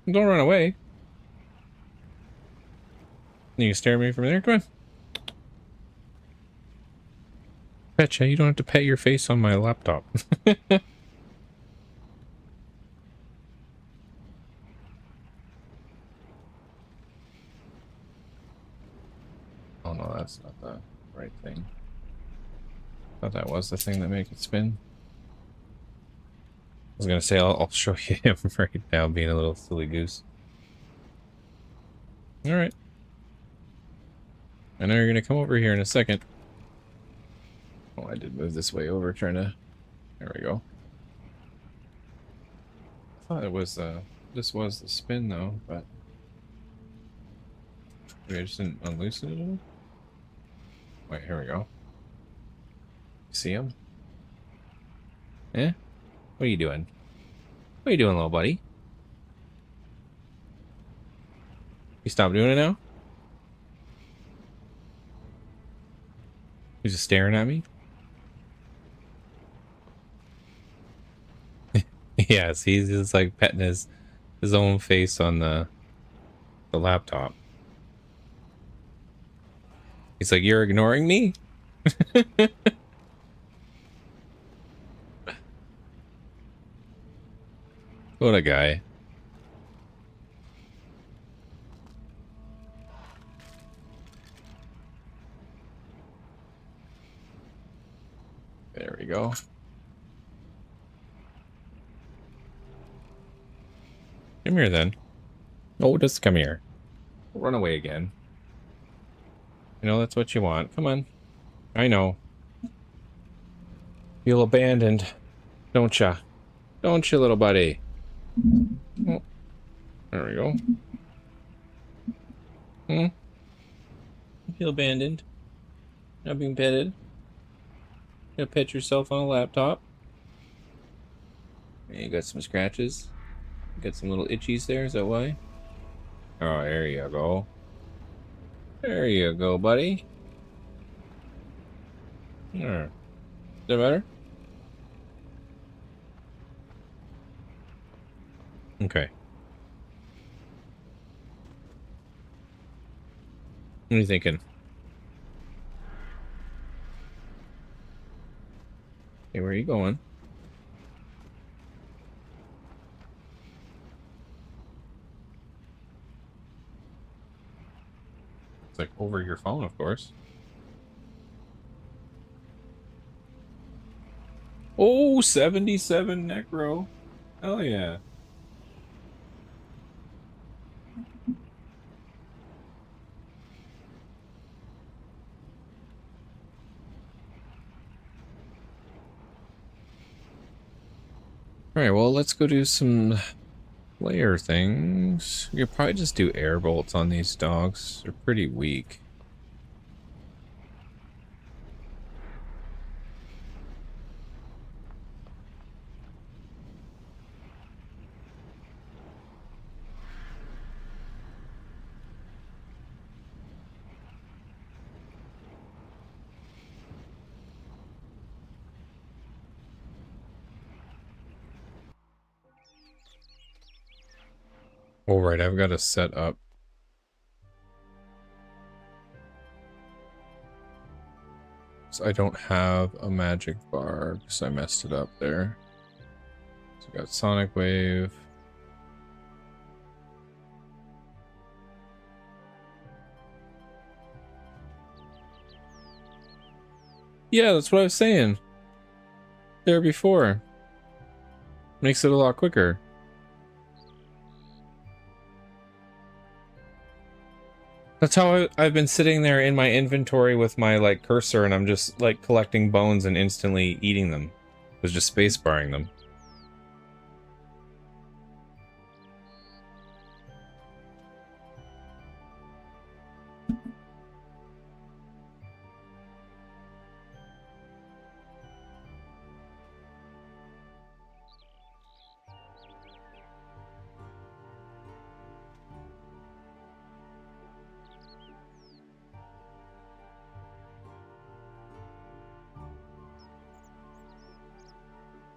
Don't run away. You can stare at me from there. Come on. Petcha, you don't have to pet your face on my laptop. Oh no, that's not the right thing. Thought that was the thing that make it spin. I was gonna say I'll show you him right now being a little silly goose. All right. I know you're gonna come over here in a second. Oh, I did move this way over, trying to. There we go. I thought it was this was the spin though, but maybe I just didn't unloosen it all. Wait, here we go. See him? Eh? What are you doing? What are you doing, little buddy? You stop doing it now? He's just staring at me? Yes, he's just like petting his own face on the laptop. He's like, you're ignoring me? What a guy. There we go. Come here then. Oh, just come here. Run away again. You know, that's what you want. Come on. I know. Feel abandoned, don't ya? Don't you, little buddy? Oh, there we go. Hmm? You feel abandoned? Not being petted? Gonna pet yourself on a laptop? You got some scratches? You got some little itchies there, is that why? Oh, there you go. There you go, buddy. There. Is that better? Okay. What are you thinking? Hey, where are you going? It's like over your phone, of course. Oh, 77 Necro. Hell yeah. Alright, well, let's go do some layer things. You could probably just do air bolts on these dogs. They're pretty weak. Alright, I've got to set up. So I don't have a magic bar because I messed it up there. So we got Sonic Wave. Yeah, that's what I was saying. There before. Makes it a lot quicker. That's how I've been sitting there in my inventory with my like cursor, and I'm just like collecting bones and instantly eating them. I was just space barring them.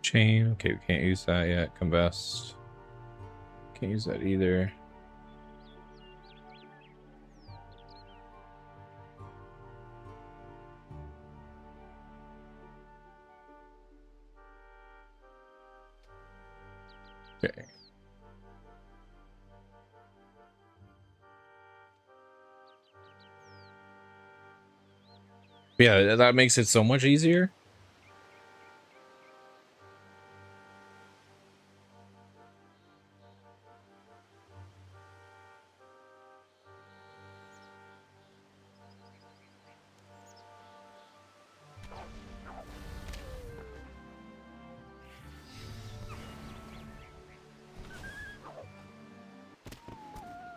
Chain. Okay, we can't use that yet. Combust. Can't use that either. Okay. Yeah, that makes it so much easier.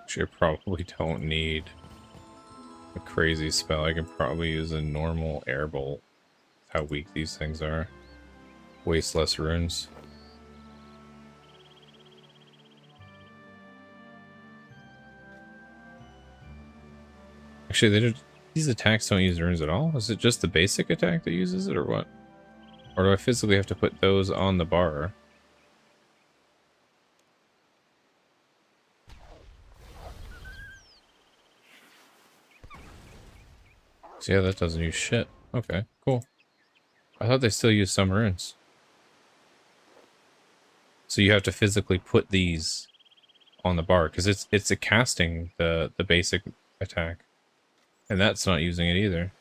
Actually, I probably don't need a crazy spell. I can probably use a normal air bolt. How weak these things are. Waste less runes. Actually, these attacks don't use runes at all? Is it just the basic attack that uses it, or what? Or do I physically have to put those on the bar? So yeah, that doesn't use shit. Okay, cool. I thought they still use some runes. So you have to physically put these on the bar, because it's a casting the basic attack. And that's not using it either.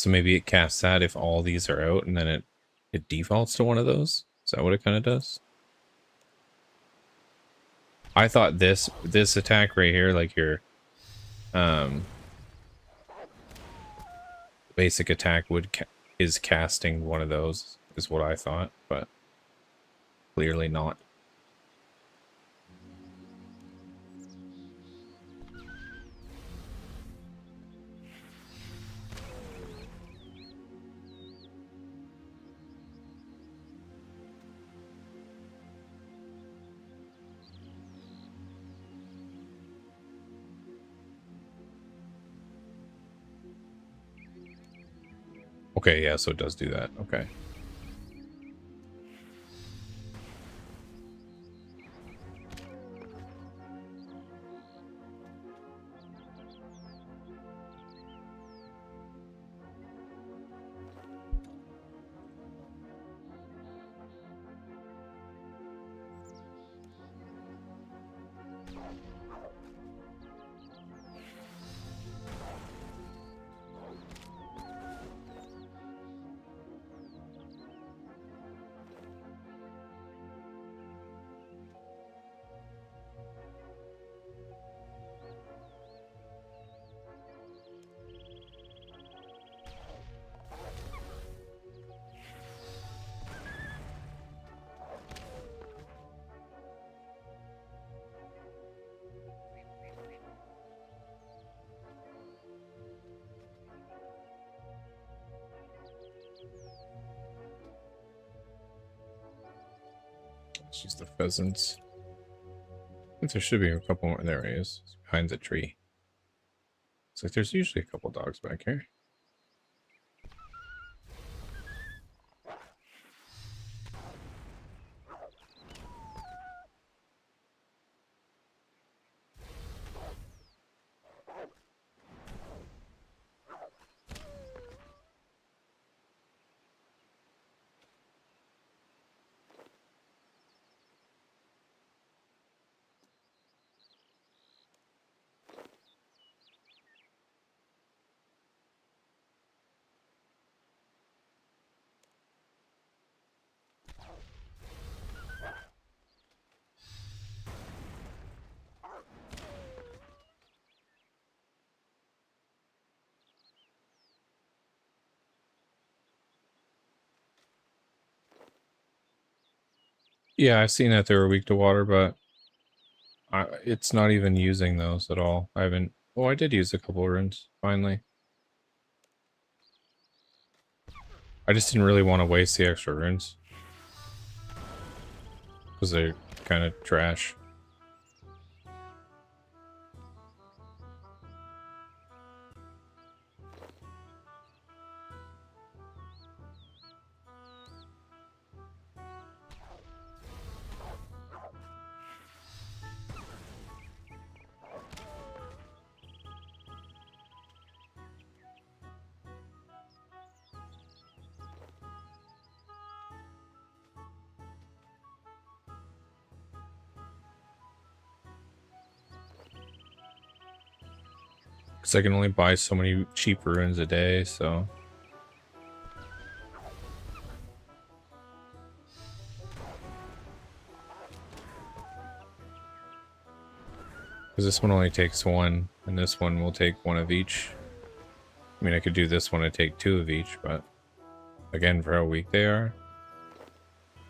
So maybe it casts that if all these are out, and then it defaults to one of those. Is that what it kind of does? I thought this attack right here, like your basic attack is casting one of those, is what I thought, but clearly not. Okay, yeah, so it does do that. Okay. It's just the pheasants. I think there should be a couple more. There he is, behind the tree. It's like there's usually a couple dogs back here. Yeah, I've seen that they were weak to water, but it's not even using those at all. I haven't... Oh, I did use a couple runes, finally. I just didn't really want to waste the extra runes. Because they're kind of trash. Because I can only buy so many cheap runes a day, so... Because this one only takes one, and this one will take one of each. I mean, I could do this one and take two of each, but... Again, for how weak they are...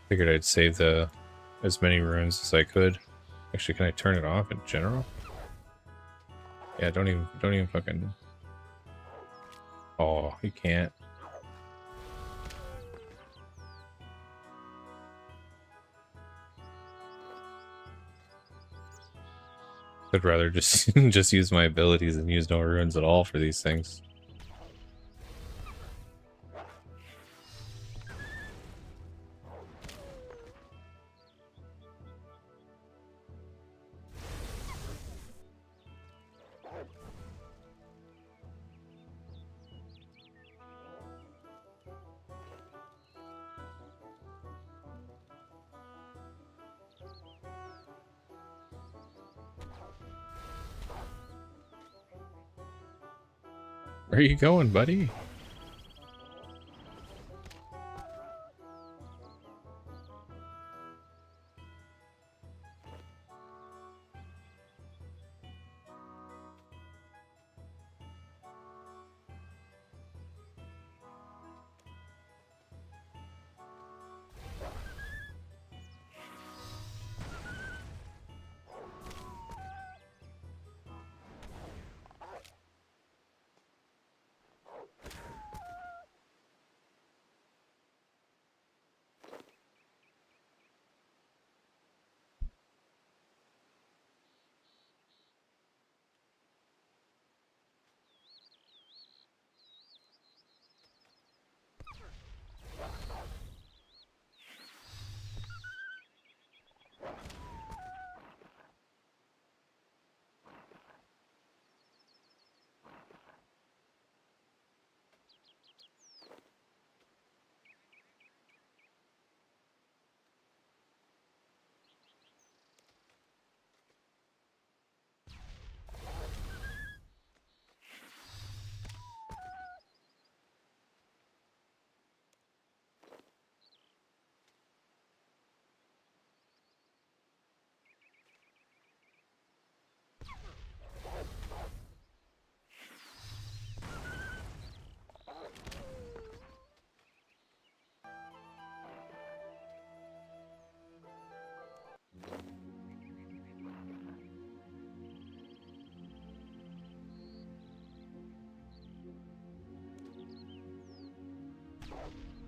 Figured I'd save as many runes as I could. Actually, can I turn it off in general? Yeah, don't even fucking... Oh, you can't. I'd rather just just use my abilities and use no runes at all for these things. Where are you going, buddy?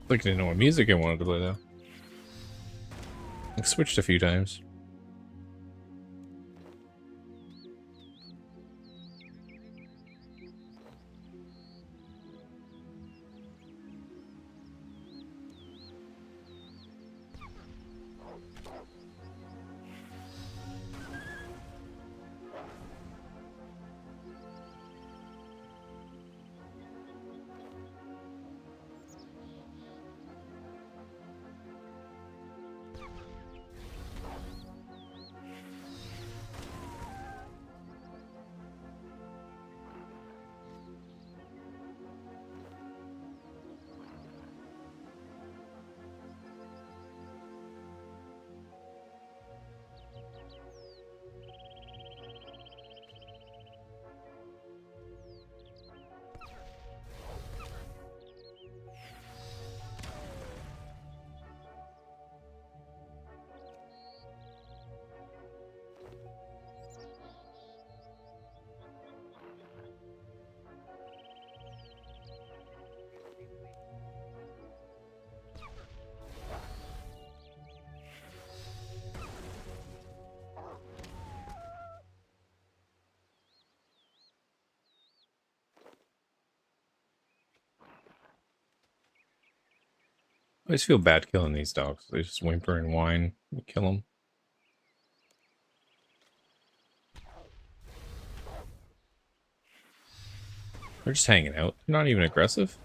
Like I didn't know what music I wanted to play though. I switched a few times. I always feel bad killing these dogs. They just whimper and whine. You kill them. They're just hanging out. They're not even aggressive.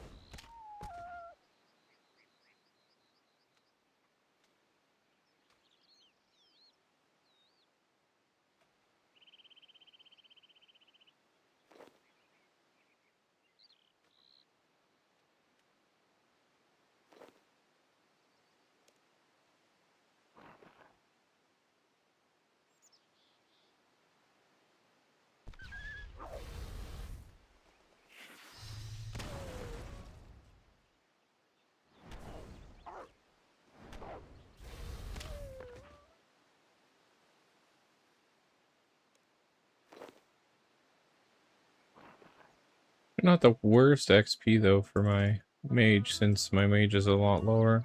They're not the worst XP though for my mage, since my mage is a lot lower.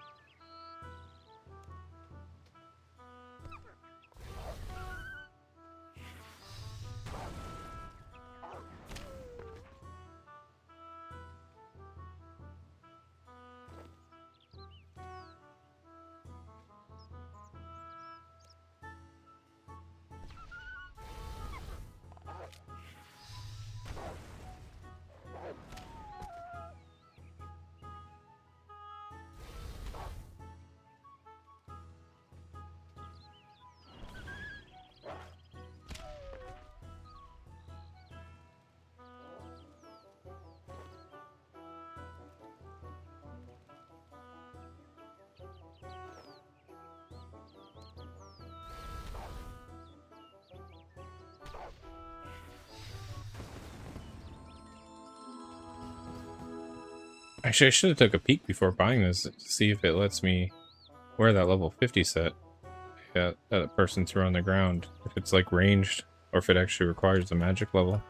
Actually, I should have took a peek before buying this to see if it lets me wear that level 50 set. Yeah, that a person threw on the ground. If it's like ranged, or if it actually requires a magic level.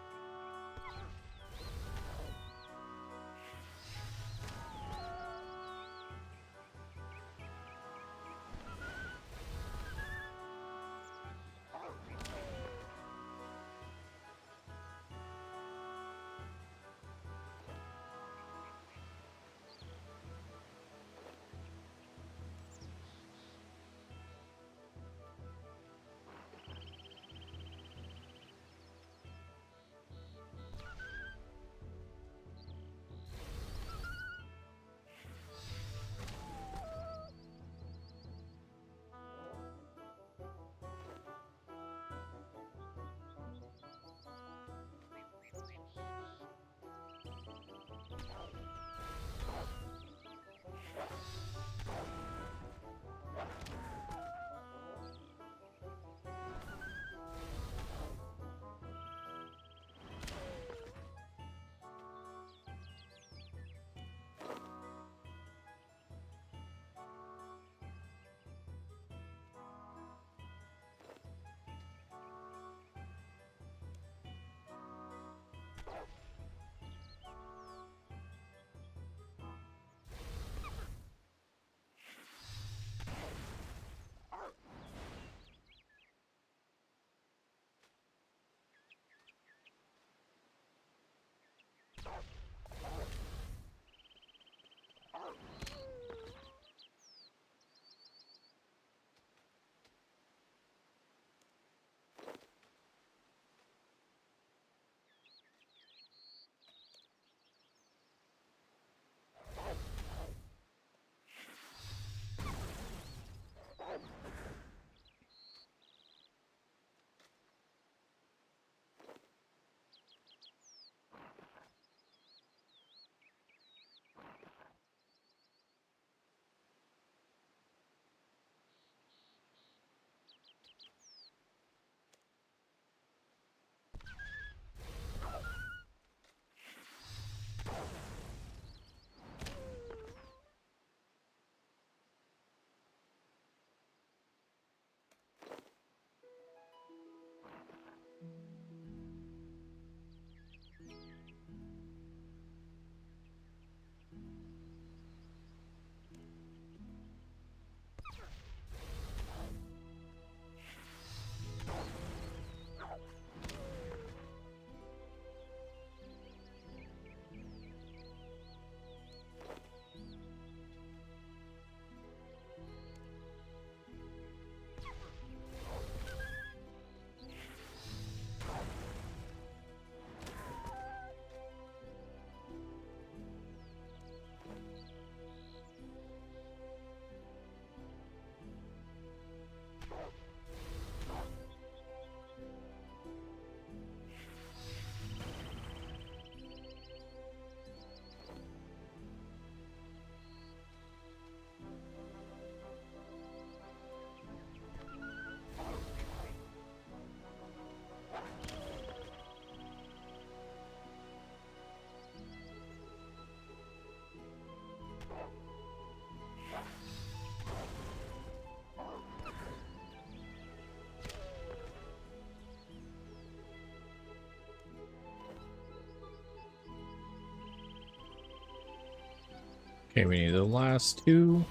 Okay, we need the last two.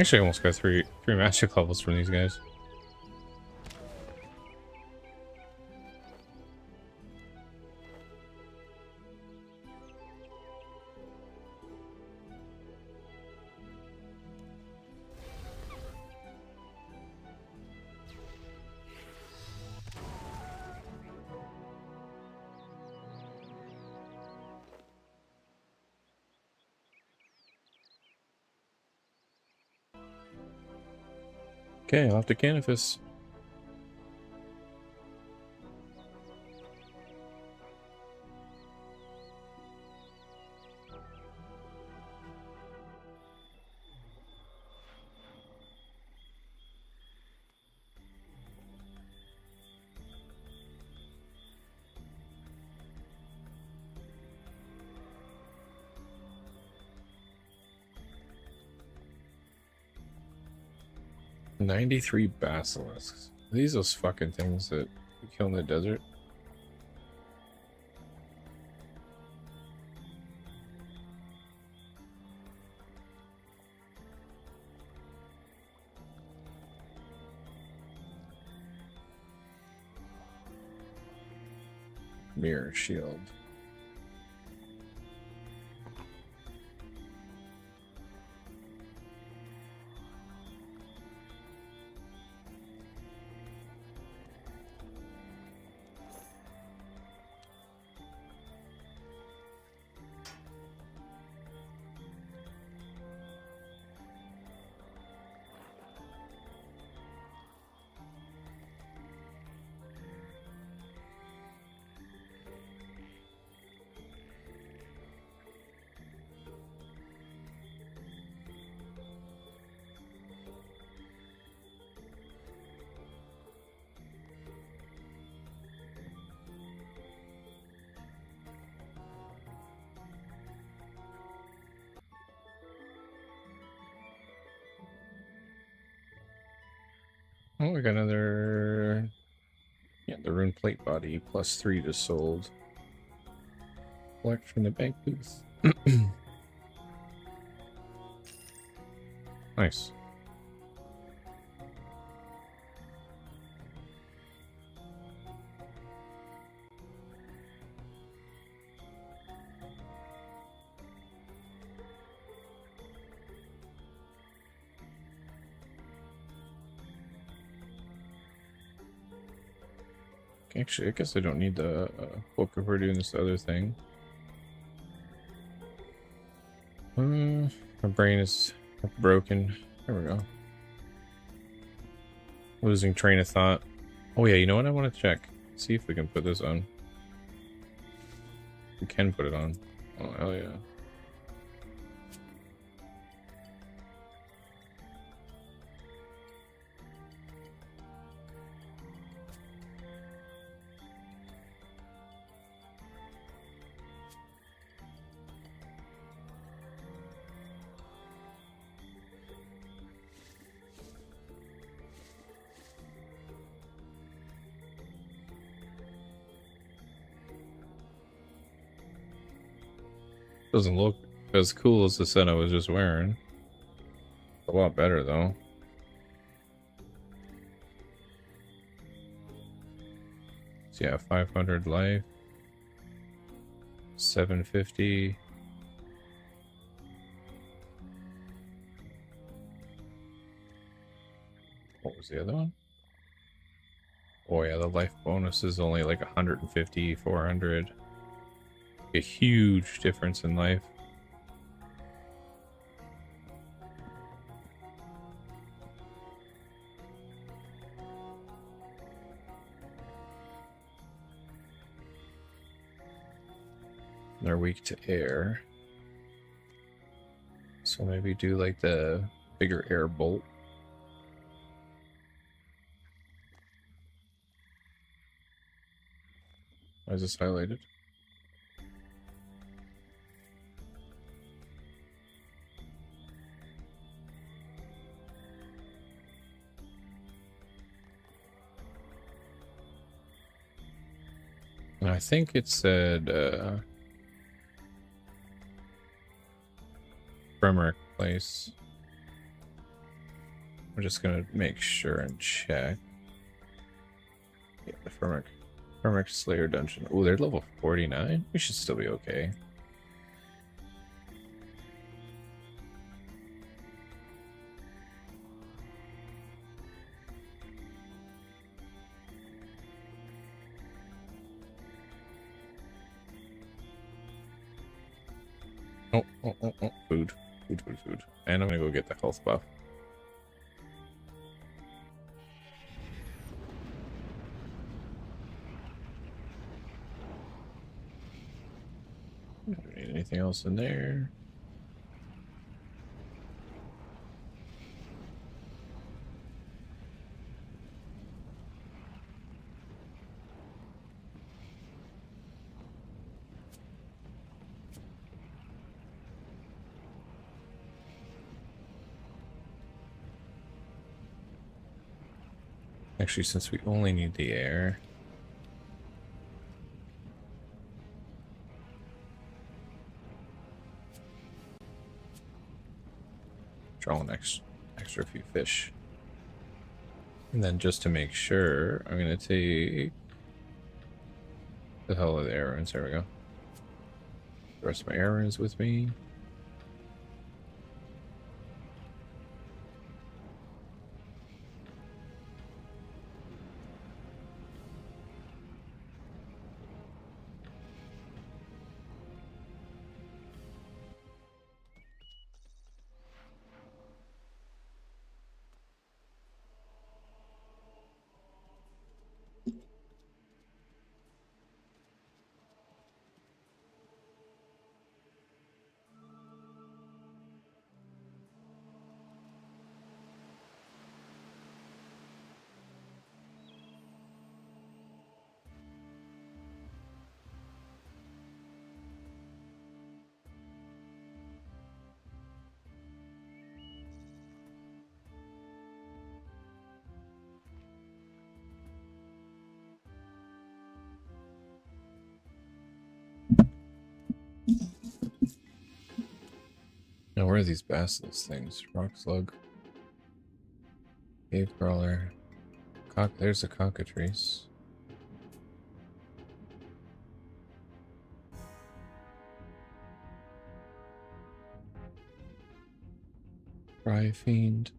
Actually, I almost got three magic levels from these guys. Okay, off to Canifis. $93 basilisks. Are these those fucking things that you kill in the desert? Mirror shield. Oh, we got another... Yeah, the rune plate body +3 just sold. Collect from the bank booth. Nice. Actually, I guess I don't need the book if we're doing this other thing. My brain is broken. There we go. Losing train of thought. Oh yeah, you know what? I want to check. See if we can put this on. We can put it on. Oh hell yeah. Doesn't look as cool as the set I was just wearing. A lot better though. So yeah, 500 life. 750. What was the other one? Oh yeah, the life bonus is only like 150, 400. A huge difference in life. They're weak to air. So maybe do like the bigger air bolt. Why is this highlighted? And I think it said Primarch place. I'm just gonna make sure and check. Yeah, the Primarch Slayer dungeon. Oh, they're level 49. We should still be okay. Oh. Food. Food. And I'm gonna go get the health buff. Don't need anything else in there. Actually, since we only need the air. Draw an extra few fish. And then just to make sure, I'm going to take the hell of the air runes. There we go. The rest of my air runes with me. Now, where are these basilisk things? Rock slug. Cave crawler. There's a cockatrice. Cry fiend.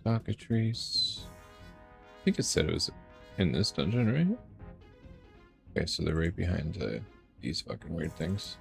Cockatrice. I think it said it was in this dungeon, right? Okay, so they're right behind these fucking weird things.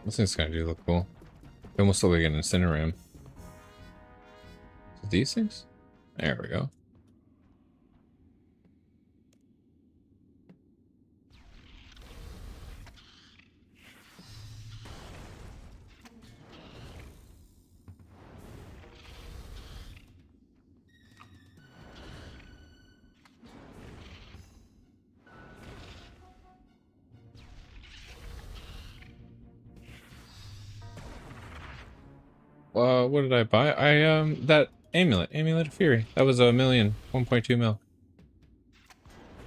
This thing's gonna do look cool. They almost look like an Incineram. These things? There we go. What did I buy? That amulet of fury. That was 1.2 mil.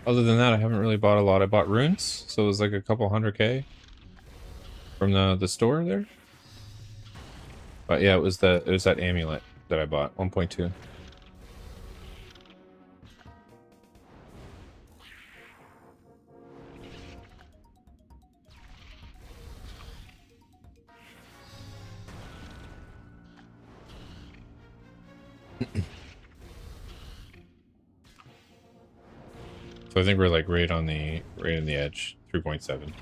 Other than that, I haven't really bought a lot. I bought runes, so it was like a couple 100k from the store there. But yeah, it was that amulet that I bought, 1.2. So I think we're like right on the edge, 3.7.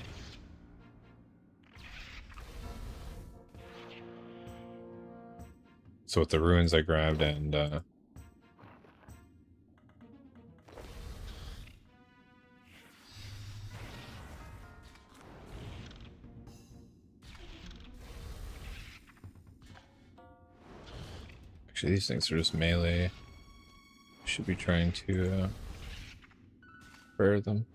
So with the ruins I grabbed and Actually, these things are just melee. Should be trying to prayer them.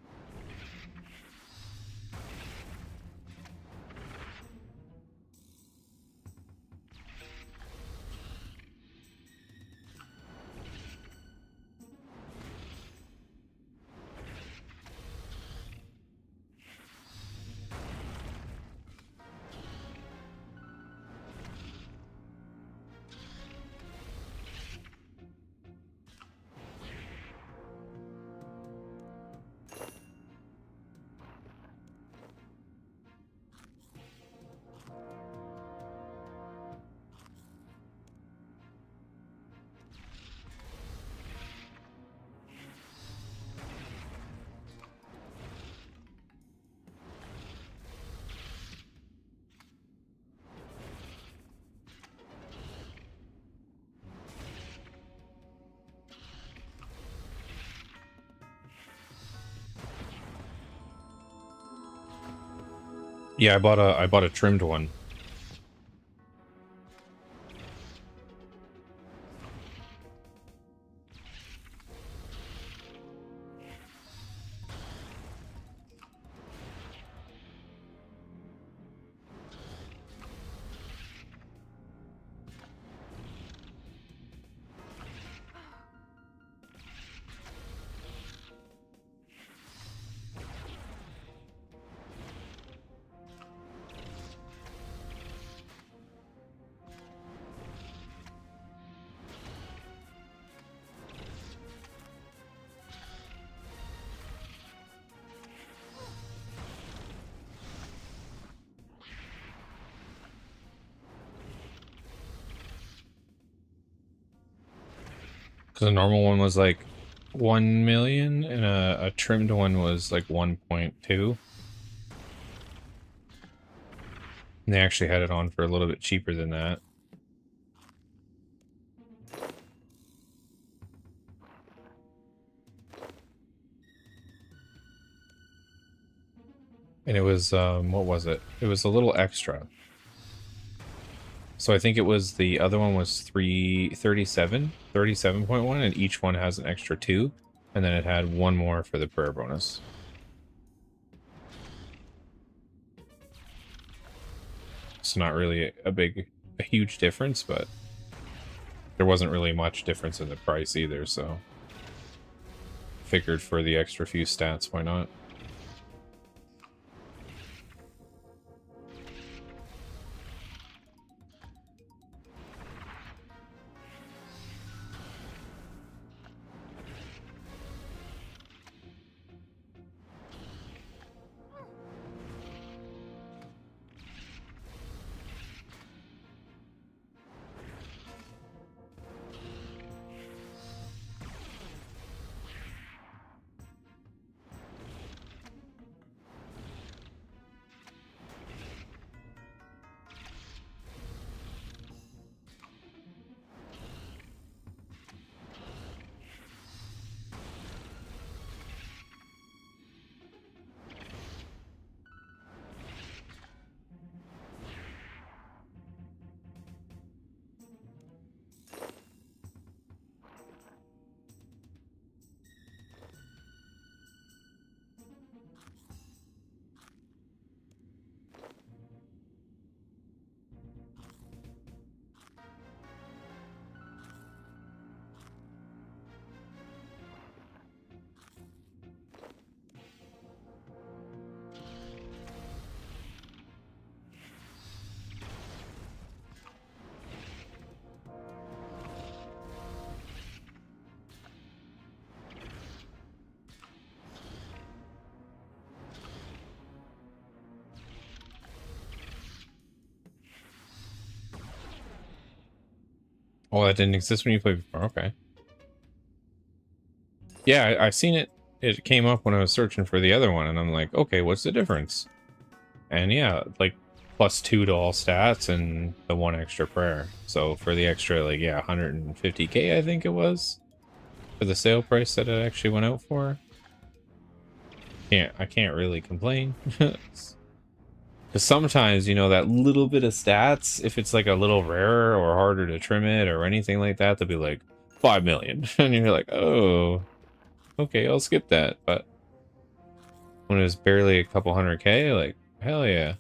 Yeah, I bought a trimmed one. Because a normal one was like 1 million and a trimmed one was like 1.2. And they actually had it on for a little bit cheaper than that. And it was, what was it? It was a little extra. So I think it was, the other one was 37.1, and each one has an extra 2. And then it had one more for the prayer bonus. It's not really a huge difference, but there wasn't really much difference in the price either, so figured for the extra few stats, why not? Oh, that didn't exist when you played before. Okay. Yeah, I've seen it. It came up when I was searching for the other one, and I'm like, okay, what's the difference? And yeah, like +2 to all stats and the 1 extra prayer. So for the extra, like, yeah, 150k, I think it was, for the sale price that it actually went out for. I can't really complain. Because sometimes, you know, that little bit of stats, if it's like a little rarer or harder to trim it or anything like that, they'll be like 5 million. And you're like, oh, okay, I'll skip that. But when it's barely a couple 100K, like, hell yeah.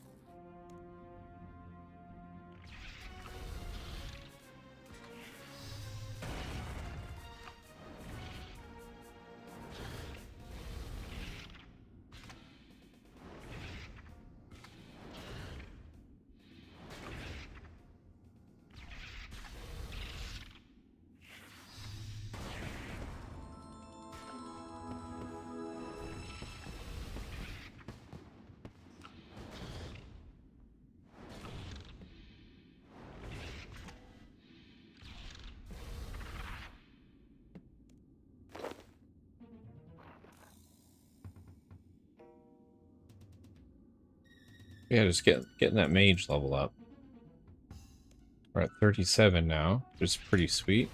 Yeah, just getting that mage level up. We're at 37 now, which is pretty sweet.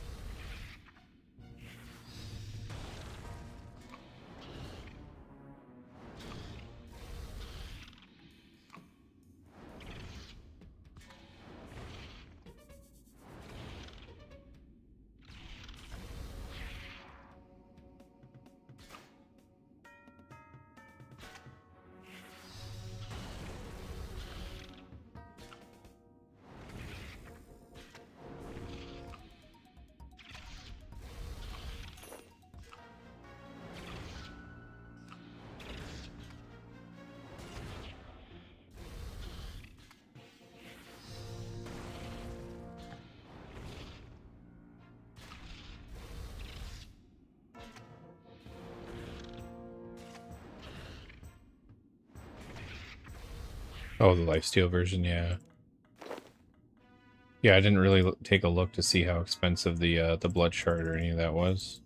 Oh, the lifesteal version, yeah. Yeah, I didn't really take a look to see how expensive the blood shard or any of that was.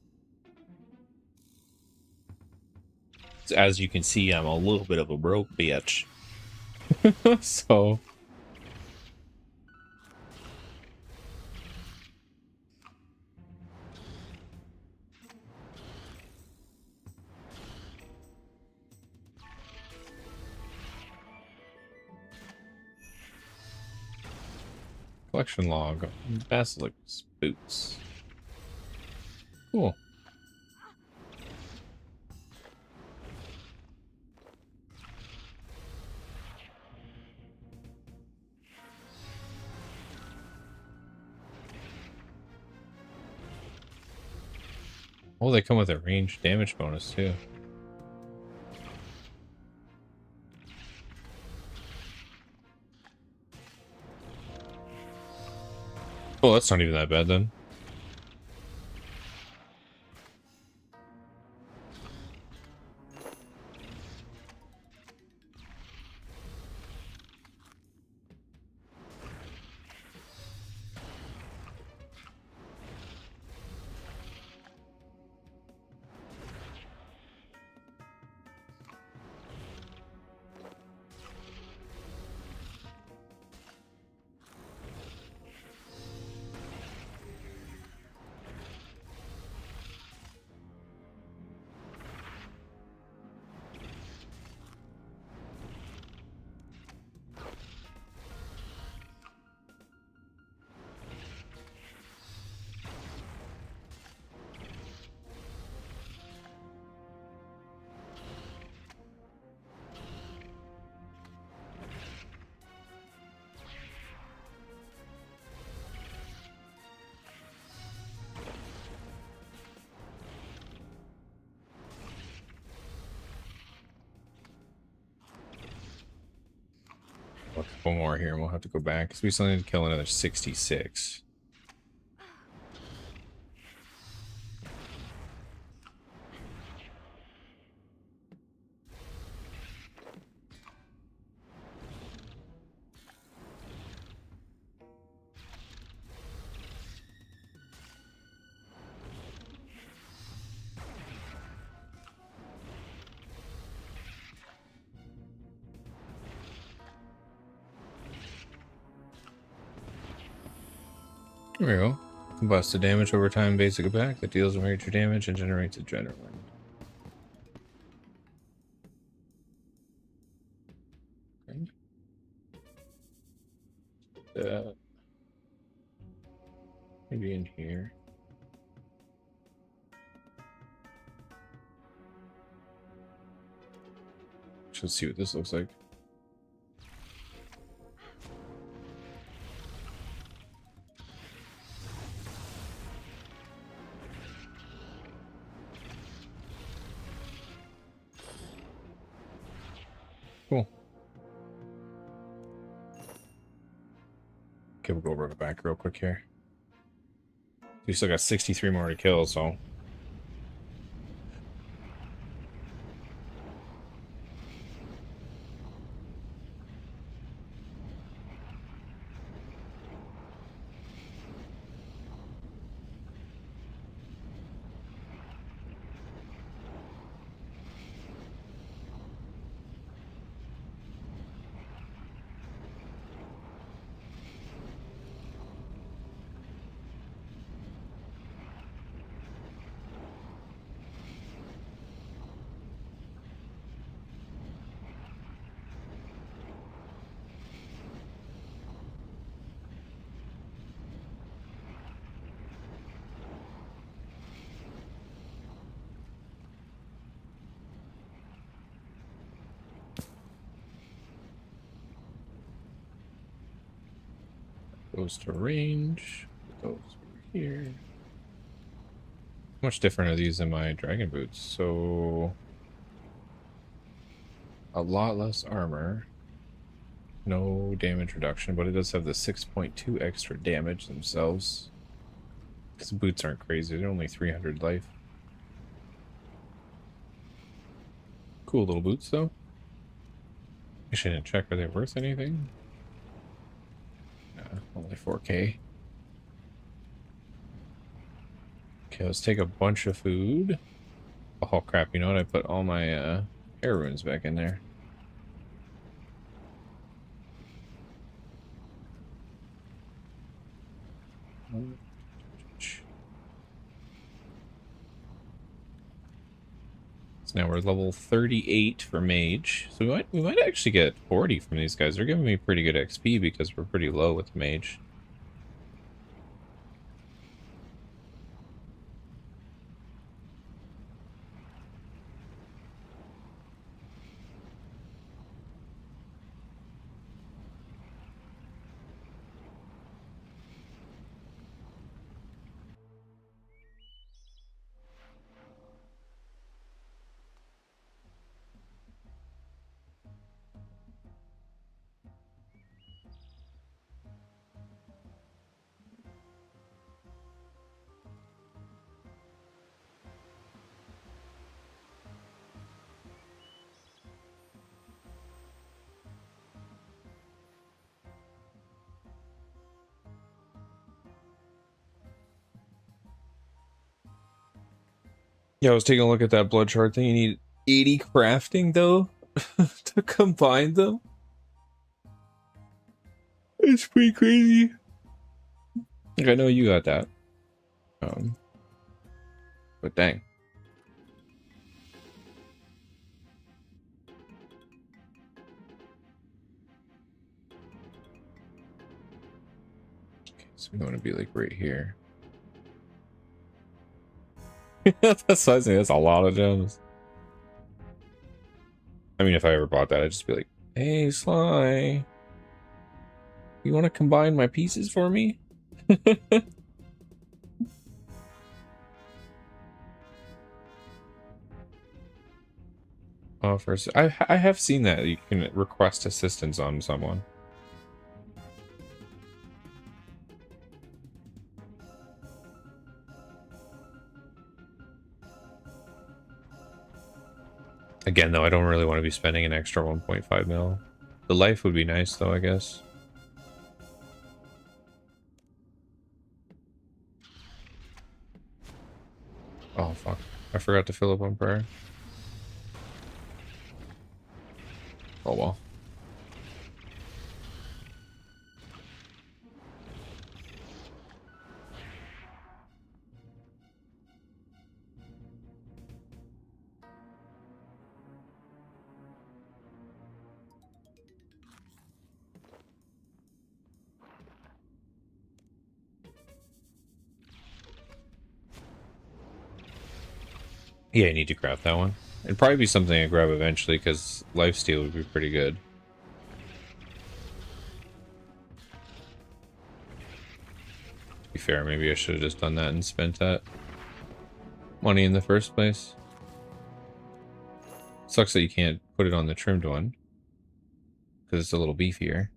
As you can see, I'm a little bit of a broke bitch. So collection log, Basilic's boots. Cool. Oh, they come with a range damage bonus too. Oh, that's not even that bad then. A couple more here, and we'll have to go back because we still need to kill another 66. There we go. Combust the damage over time basic attack that deals major damage and generates adrenaline. Okay. Maybe in here. Let's see what this looks like. Cool. Okay, we'll go over back real quick here. We still got 63 more to kill, so. Goes to range. Goes over here. How much different are these than my dragon boots? So a lot less armor. No damage reduction, but it does have the 6.2 extra damage themselves. These boots aren't crazy. They're only 300 life. Cool little boots, though. Actually, I didn't check. Are they worth anything? Only 4K. Okay, let's take a bunch of food. Oh crap, you know what? I put all my air runes back in there. So now we're level 38 for mage. So we might actually get 40 from these guys. They're giving me pretty good XP because we're pretty low with mage. Yeah, I was taking a look at that blood shard thing. You need 80 crafting, though, to combine them. It's pretty crazy. Like, I know you got that. But dang. Okay, so we want to be like right here. That's sizing. That's a lot of gems. I mean, if I ever bought that, I'd just be like, "Hey, Sly, you want to combine my pieces for me?" Offers. I have seen that you can request assistance on someone. Again, though, I don't really want to be spending an extra 1.5 mil. The life would be nice, though, I guess. Oh, fuck. I forgot to fill up on prayer. Oh, well. Yeah, I need to craft that one. It'd probably be something I grab eventually, because lifesteal would be pretty good. To be fair, maybe I should have just done that and spent that money in the first place. Sucks that you can't put it on the trimmed one, because it's a little beefier.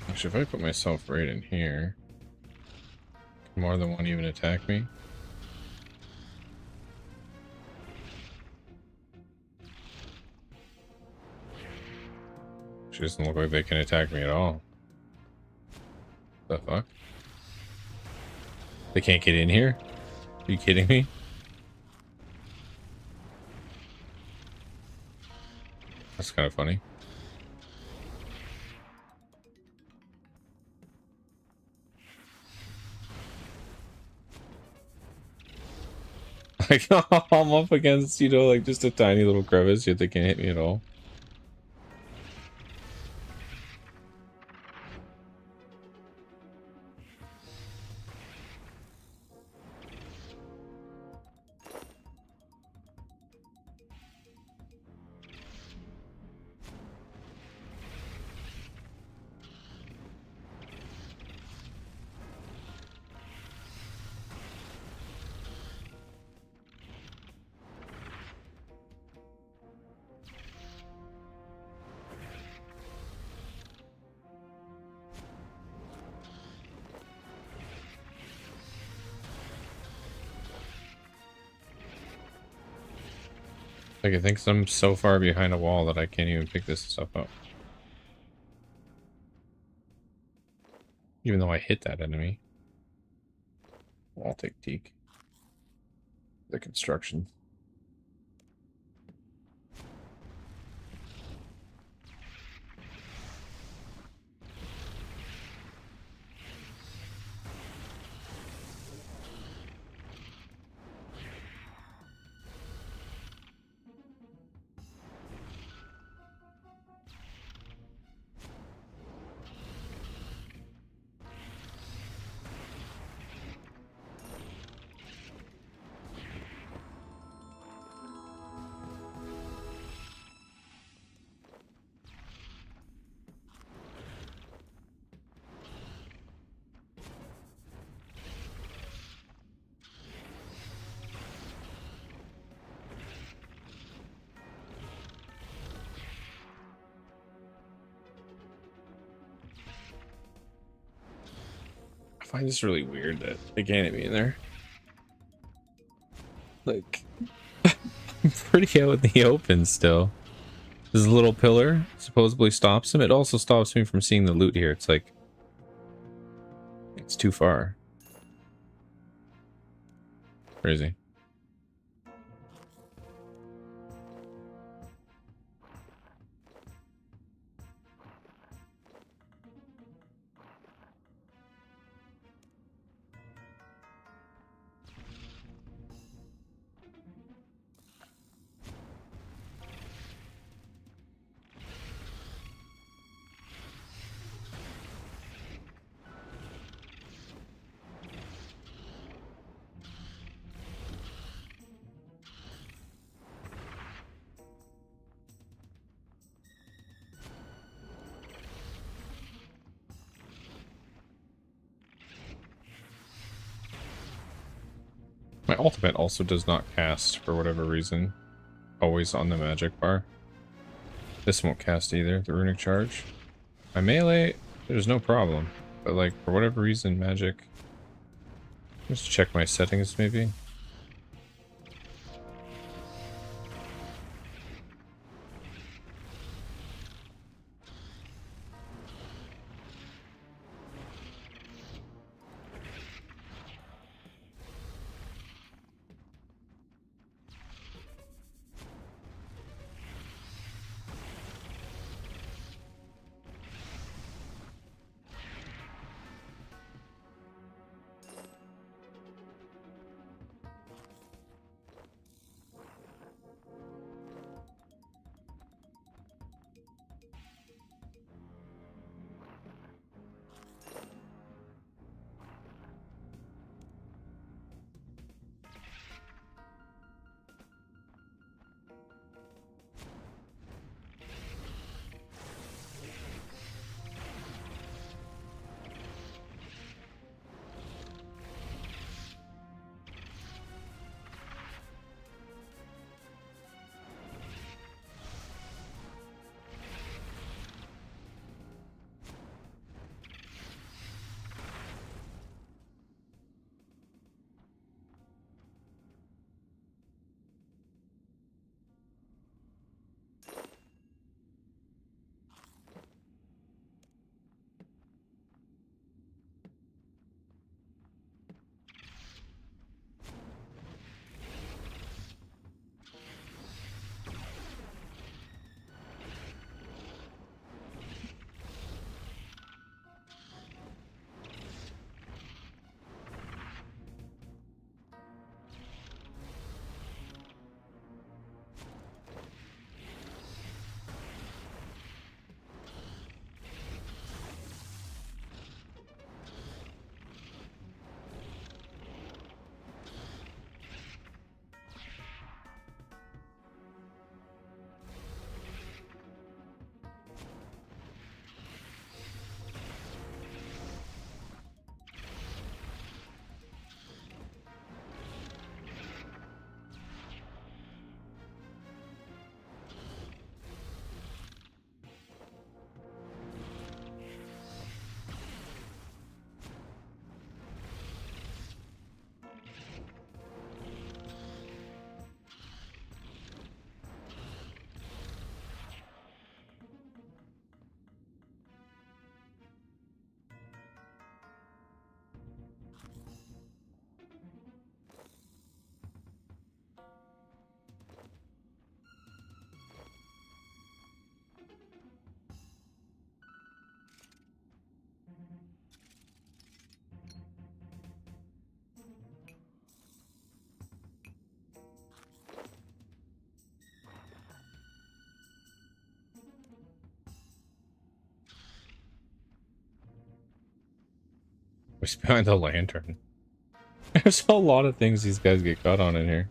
Actually, if I put myself right in here, can more than one even attack me? She doesn't look like they can attack me at all. The fuck? They can't get in here? Are you kidding me? That's kind of funny. Like, I'm up against, you know, like just a tiny little crevice, yet they can't hit me at all. Like, I think I'm so far behind a wall that I can't even pick this stuff up. Even though I hit that enemy. I'll take Teak. The construction. I find this really weird that they can't hit me in there. Like, I'm pretty out in the open still. This little pillar supposedly stops him. It also stops me from seeing the loot here. It's like, it's too far. Crazy. My ultimate also does not cast for whatever reason. always on the magic bar. This won't cast either, the runic charge. My melee, there's no problem. But like, for whatever reason, magic... Just check my settings, maybe. What's behind the lantern? There's a lot of things these guys get caught on in here.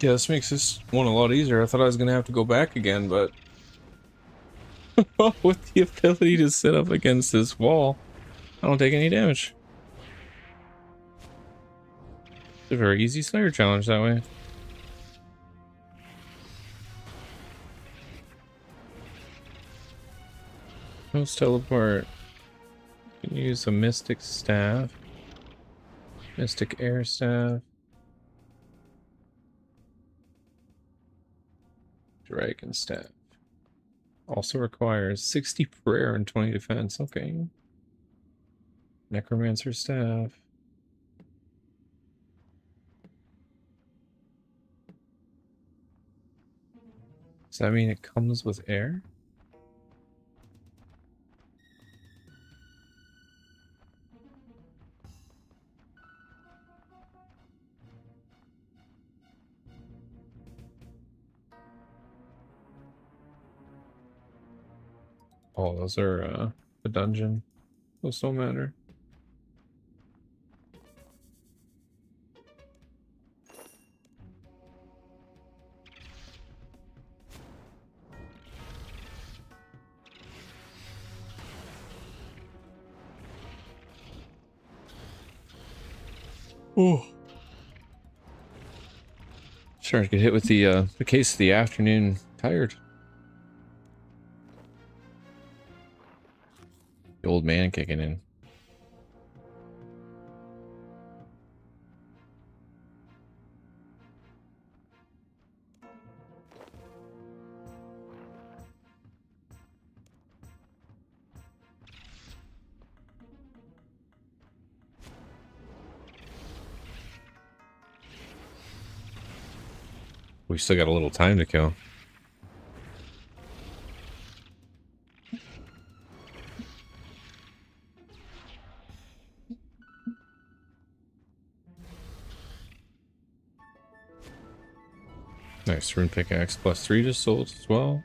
Yeah, this makes this one a lot easier. I thought I was going to have to go back again, but... with the ability to sit up against this wall, I don't take any damage. It's a very easy Slayer challenge that way. Post teleport. You can use a Mystic Staff. Mystic Air Staff. Dragon Staff. Also requires 60 prayer and 20 defense. Okay. Necromancer Staff. Does that mean it comes with air? Oh, those are the dungeon. Those don't matter. Oh. Starting to get hit with the case of the afternoon. Tired. The old man kicking in. We still got a little time to kill. Nice, rune pickaxe plus 3 to souls as well.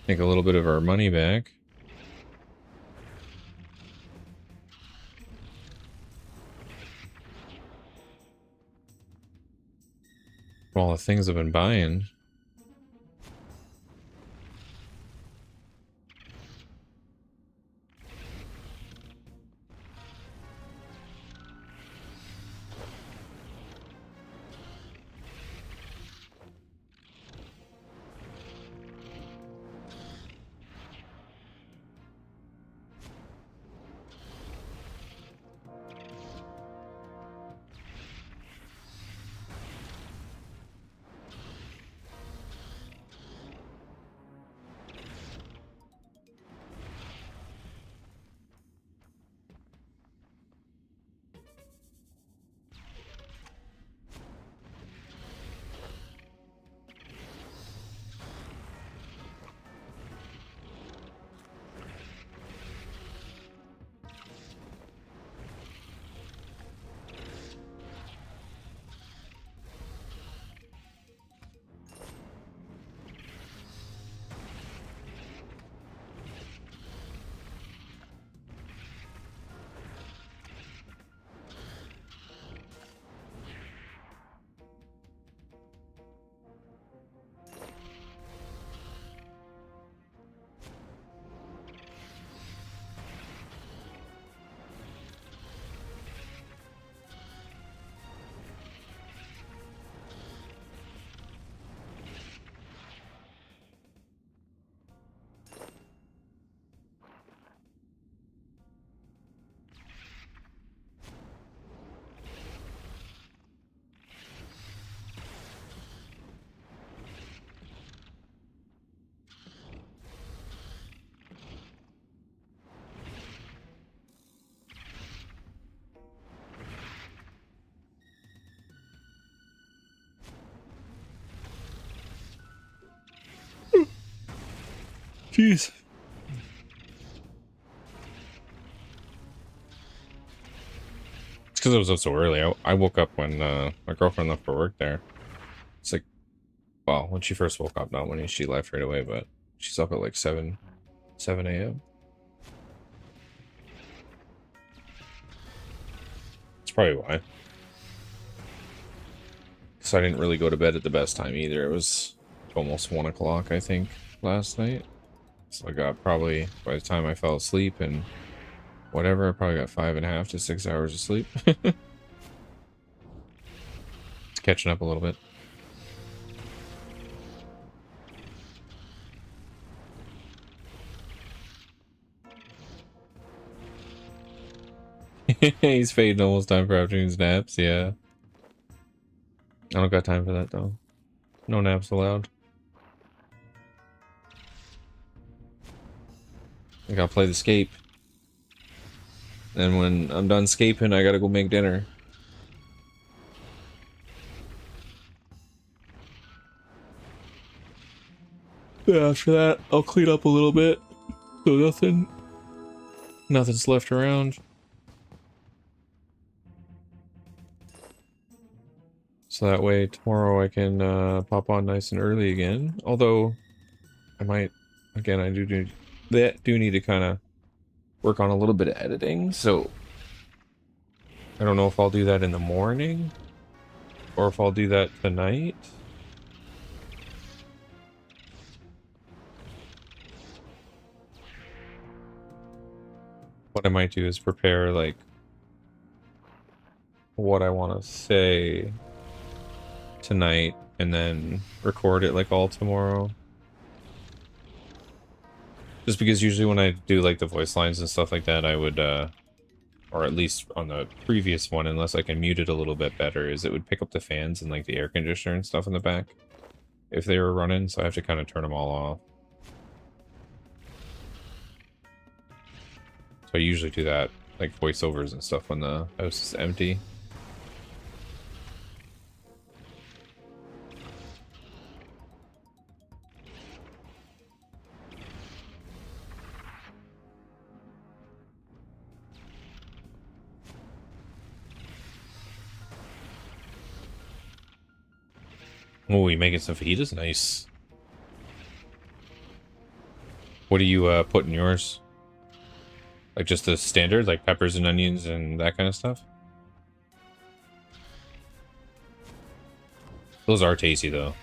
Make a little bit of our money back. All the things I've been buying. Jeez. It's because it was up so early. I woke up when my girlfriend left for work there. It's like, well, when she first woke up, not when she left right away, but she's up at like 7 a.m. That's probably why. So I didn't really go to bed at the best time either. It was almost 1 o'clock, I think, last night. So I got probably, by the time I fell asleep and whatever, I probably got 5.5 to 6 hours of sleep. It's catching up a little bit. He's fading almost time for afternoon naps, yeah. I don't got time for that though. No naps allowed. I gotta play the scape. And when I'm done scaping, I gotta go make dinner. Yeah, after that, I'll clean up a little bit. So nothing's left around. So that way tomorrow I can pop on nice and early again. Although I might, again, I do need to kind of work on a little bit of editing. So I don't know if I'll do that in the morning or if I'll do that tonight. What I might do is prepare like what I want to say tonight and then record it like all tomorrow. Just because usually when I do like the voice lines and stuff like that, I would or at least on the previous one, unless I can mute it a little bit better, is it would pick up the fans and like the air conditioner and stuff in the back if they were running, so I have to kind of turn them all off. So I usually do that, like voiceovers and stuff when the house is empty. Oh, we making some fajitas? Nice. What do you put in yours? Like just the standard, like peppers and onions and that kind of stuff? Those are tasty though.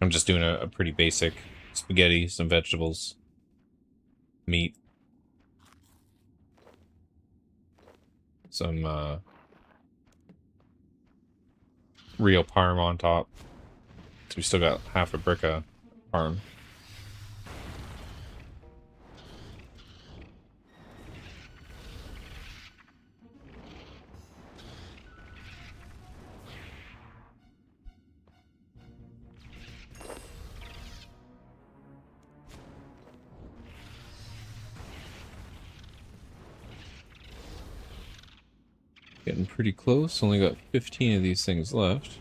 I'm just doing a pretty basic spaghetti, some vegetables, meat, some real parm on top. So we still got half a brick of parm. Getting pretty close. Only got 15 of these things left.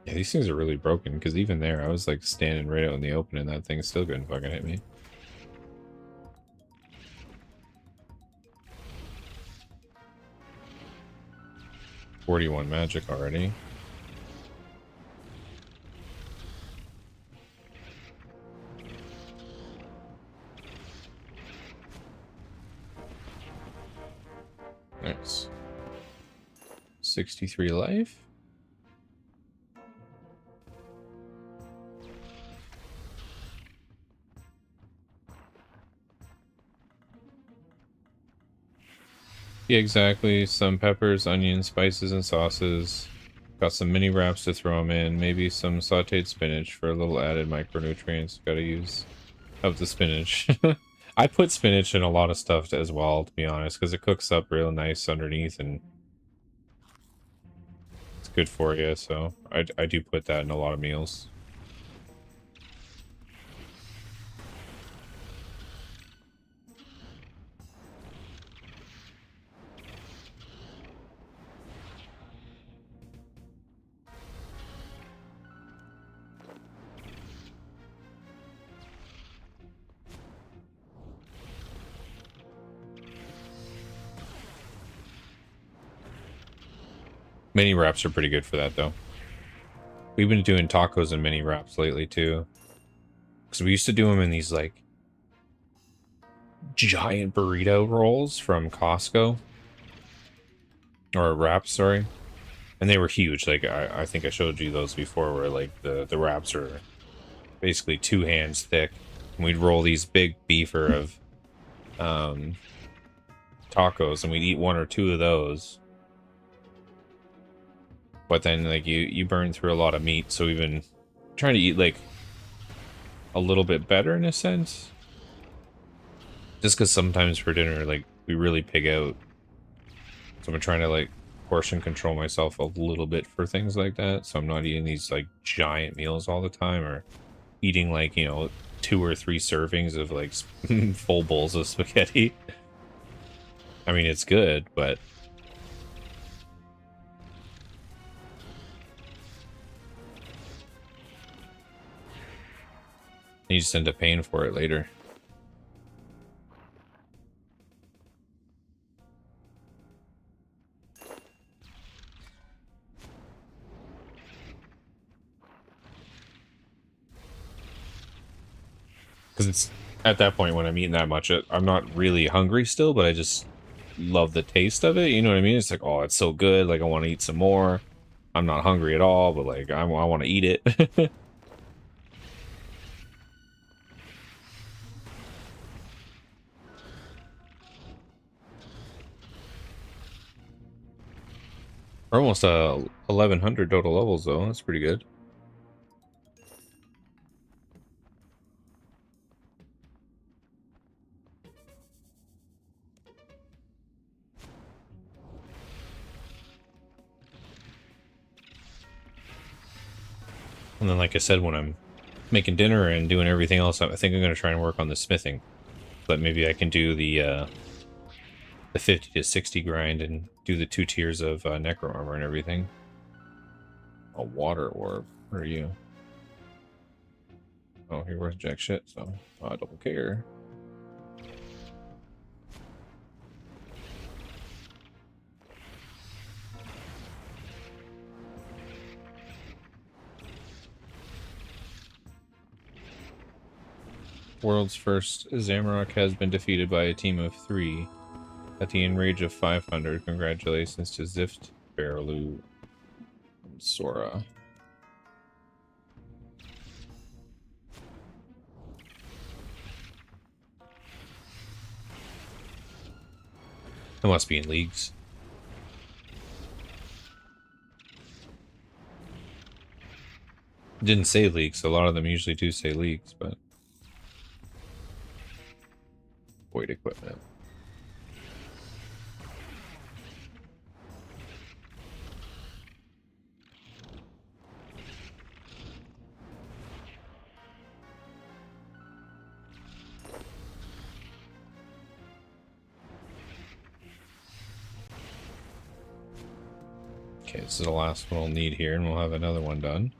Yeah, these things are really broken, because even there, I was like standing right out in the open and that thing still couldn't fucking hit me. $41 magic already. Nice. 63 life. Yeah, exactly. Some peppers, onions, spices, and sauces. Got some mini wraps to throw them in. Maybe some sauteed spinach for a little added micronutrients. Gotta use of the spinach. I put spinach in a lot of stuff as well, to be honest, because it cooks up real nice underneath and it's good for you. So I do put that in a lot of meals. Mini wraps are pretty good for that, though. We've been doing tacos and mini wraps lately, too. Because we used to do them in these, like, giant burrito rolls from Costco. Or wraps, sorry. And they were huge. Like, I think I showed you those before, where, like, the wraps are basically 2 hands thick. And we'd roll these big beefer of tacos, and we'd eat 1 or 2 of those. But then, like, you burn through a lot of meat, so we've been trying to eat, like, a little bit better in a sense. Just because sometimes for dinner, like, we really pig out. So I'm trying to, like, portion control myself a little bit for things like that. So I'm not eating these, like, giant meals all the time, or eating, like, you know, 2 or 3 servings of, like, full bowls of spaghetti. I mean, it's good, but you just end up paying for it later. Because it's at that point when I'm eating that much, I'm not really hungry still, but I just love the taste of it. You know what I mean? It's like, oh, it's so good. Like, I want to eat some more. I'm not hungry at all, but like, I want to eat it. We're almost 1100 total levels though. That's pretty good. And then, like I said, when I'm making dinner and doing everything else, I think I'm going to try and work on the smithing. But maybe I can do the 50 to 60 grind and do the 2 tiers of necro armor and everything. A water orb. Where are you? Oh, you're worth jack shit, so I don't care. World's first Zamrock has been defeated by a team of 3 at the enrage of 500. Congratulations to Zift, Baraloo, and Sora. It must be in leagues. It didn't say leagues. A lot of them usually do say leagues, but void equipment. Okay, this is the last one we'll need here, and we'll have another one done.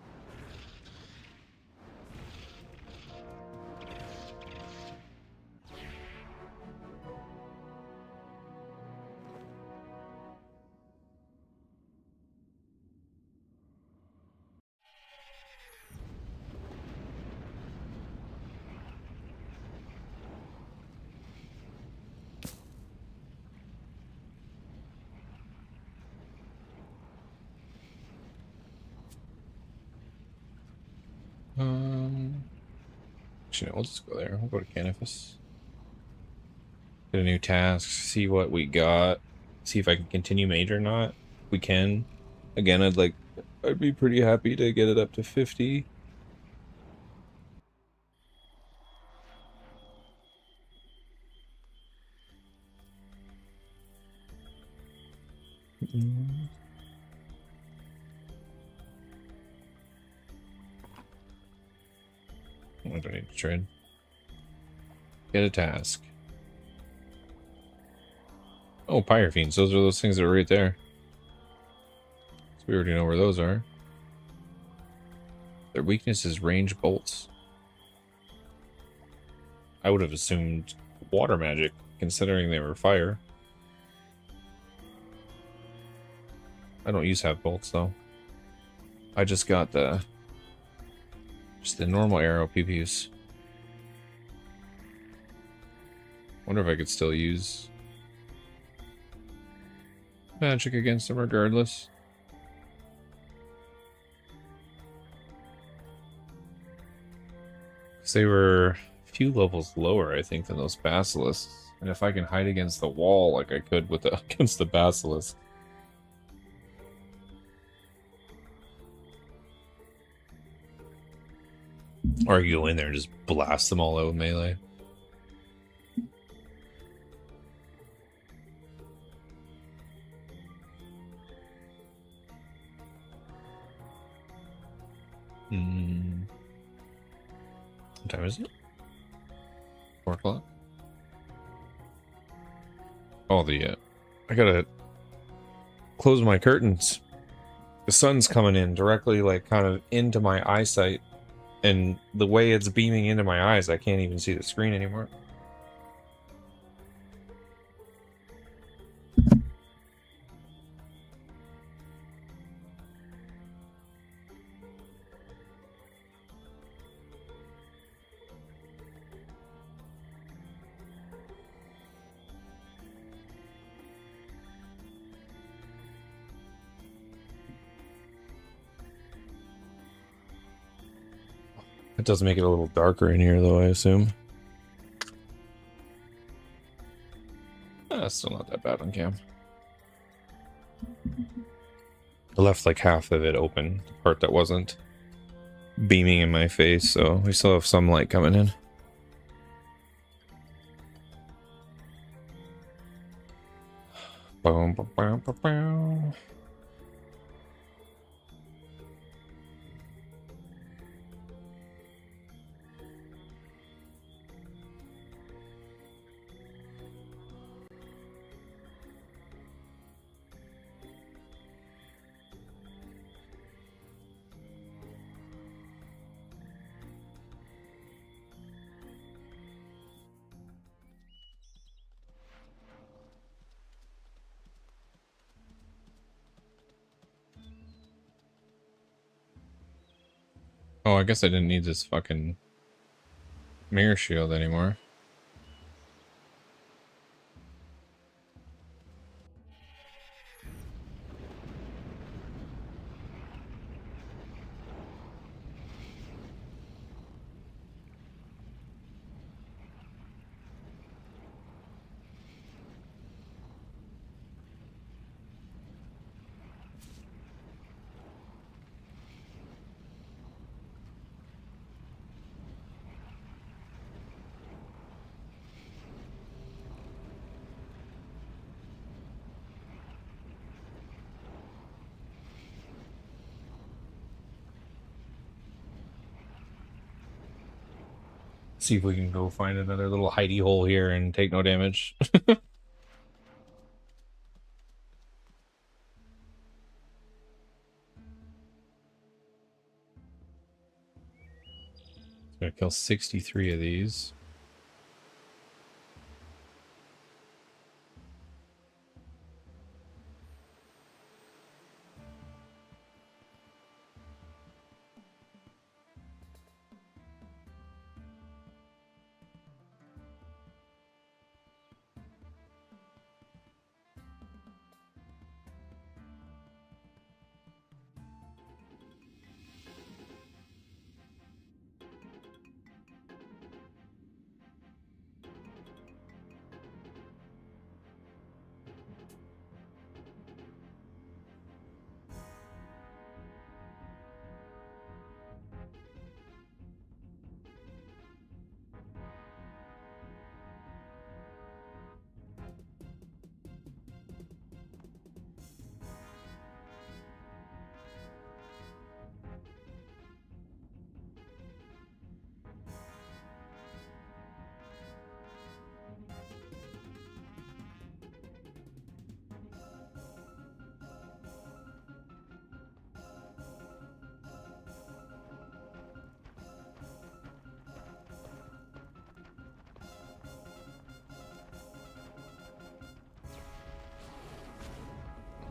Actually, no, we'll just go there. We'll go to Canifus. Get a new task, see what we got, see if I can continue major or not. We can. Again, I'd be pretty happy to get it up to 50. I don't need to trade. Get a task. Oh, Pyrofiends. Those are those things that are right there. So we already know where those are. Their weakness is range bolts. I would have assumed water magic, considering they were fire. I don't use have bolts though. I just got just the normal arrow PPUs. Wonder if I could still use magic against them regardless. Because they were a few levels lower, I think, than those basilisks. And if I can hide against the wall like I could with against the basilisk. Or you go in there and just blast them all out with melee. What time is it? 4 o'clock. Oh, I gotta close my curtains. The sun's coming in directly, like, kind of into my eyesight. And the way it's beaming into my eyes, I can't even see the screen anymore. It does make it a little darker in here, though, I assume. Still not that bad on cam. I left like half of it open, the part that wasn't beaming in my face, so we still have some light coming in. Boom, boom, boom, boom, boom. Oh, I guess I didn't need this fucking mirror shield anymore. See if we can go find another little hidey hole here and take no damage. Gonna kill 63 of these.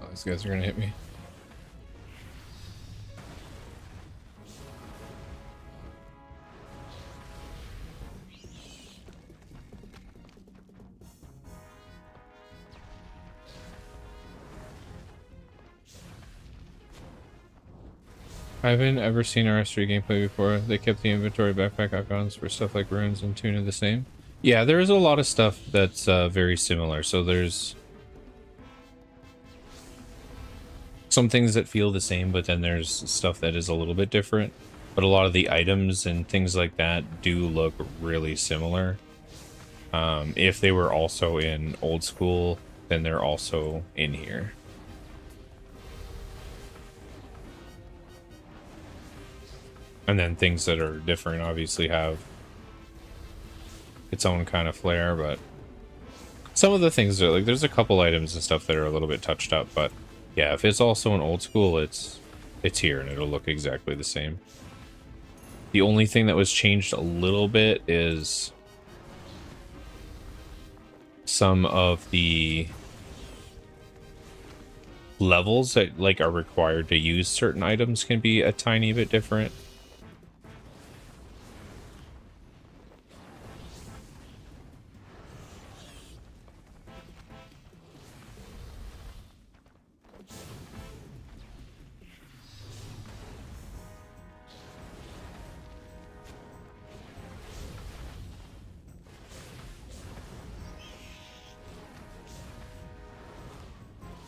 Oh, these guys are gonna hit me. I haven't ever seen RS3 gameplay before. They kept the inventory backpack icons for stuff like runes and tuna the same. Yeah, there is a lot of stuff that's very similar. So there's some things that feel the same, but then there's stuff that is a little bit different. But a lot of the items and things like that do look really similar. If they were also in old school, then they're also in here. And then things that are different obviously have its own kind of flair, but some of the things are like, there's a couple items and stuff that are a little bit touched up, but yeah, if it's also an old school, it's here and it'll look exactly the same. The only thing that was changed a little bit is some of the levels that like are required to use certain items can be a tiny bit different.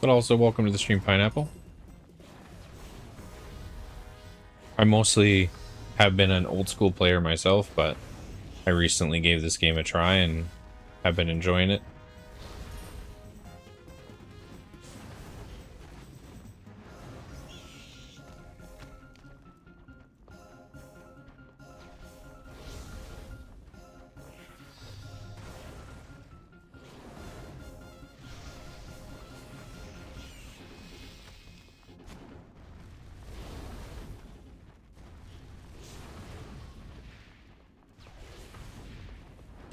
But also, welcome to the stream, Pineapple. I mostly have been an old school player myself, but I recently gave this game a try and have been enjoying it.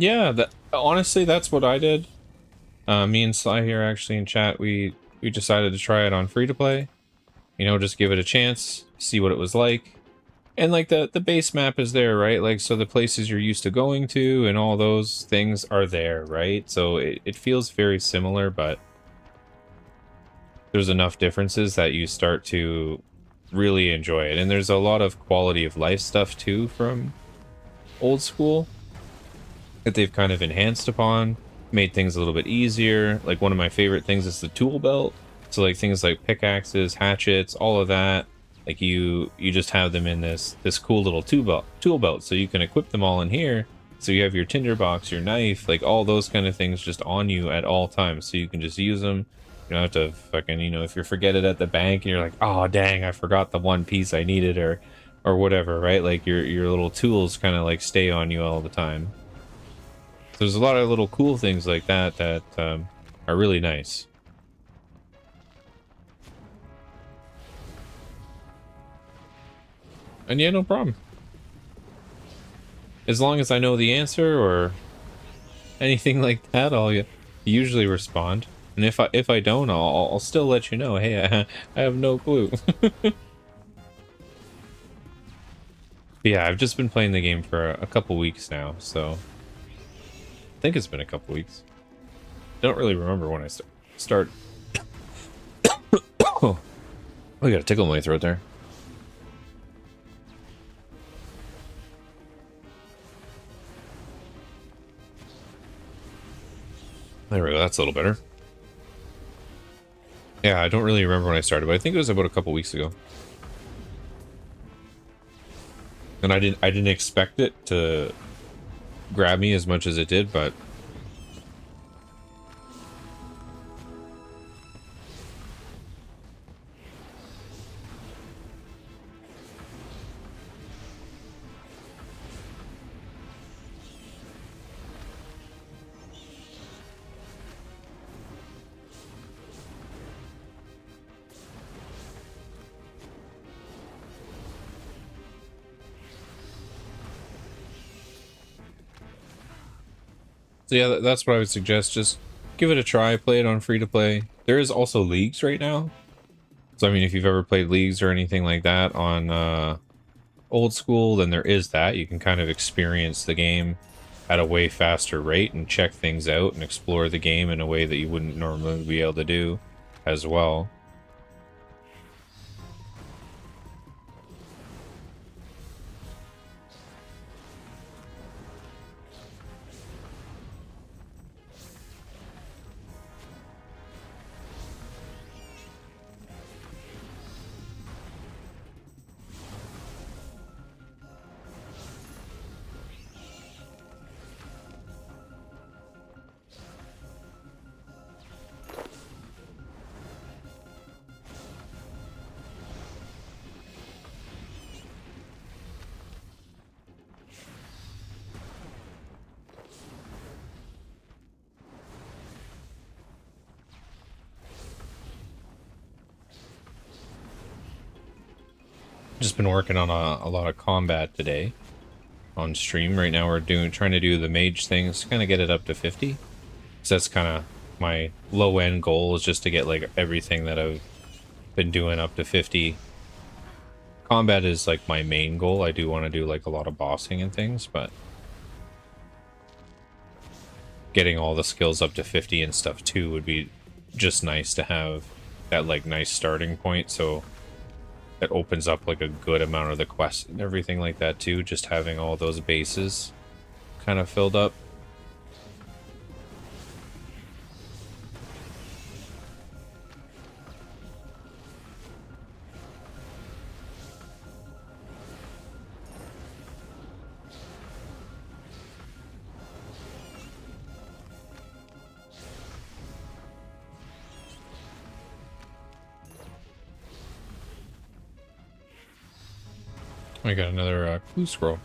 Yeah, that honestly, that's what I did. Me and Sly here actually in chat, we decided to try it on free to play. You know, just give it a chance, see what it was like. And like the base map is there, right? Like, so the places you're used to going to and all those things are there, right? So it feels very similar, but there's enough differences that you start to really enjoy it. And there's a lot of quality of life stuff too from old school that they've kind of enhanced upon, made things a little bit easier. Like one of my favorite things is the tool belt. So like things like pickaxes, hatchets, all of that. Like you just have them in this cool little tool belt. So you can equip them all in here. So you have your tinderbox, your knife, like all those kind of things just on you at all times. So you can just use them. You don't have to fucking, you know, if you forget it at the bank and you're like, oh dang, I forgot the one piece I needed or whatever, right? Like your little tools kind of like stay on you all the time. There's a lot of little cool things like that that are really nice. And yeah, no problem. As long as I know the answer or anything like that, I'll usually respond. And if I don't, I'll still let you know. Hey, I have no clue. Yeah, I've just been playing the game for a couple weeks now, so I think it's been a couple weeks. Don't really remember when I start. Oh, I got a tickle in my throat there. There we go. That's a little better. Yeah, I don't really remember when I started, but I think it was about a couple weeks ago. And I didn't expect it to grab me as much as it did, but so yeah, that's what I would suggest. Just give it a try, play it on free to play. There is also leagues right now. So I mean, if you've ever played leagues or anything like that on old school, then there is that. You can kind of experience the game at a way faster rate and check things out and explore the game in a way that you wouldn't normally be able to do as well. Just been working on a lot of combat today on stream. Right now we're trying to do the mage things, kind of get it up to 50. So that's kind of my low end goal, is just to get like everything that I've been doing up to 50. Combat is like my main goal. I do want to do like a lot of bossing and things, but getting all the skills up to 50 and stuff too would be just nice to have that like nice starting point. So that opens up like a good amount of the quests and everything like that too, just having all those bases kind of filled up. I got another clue scroll.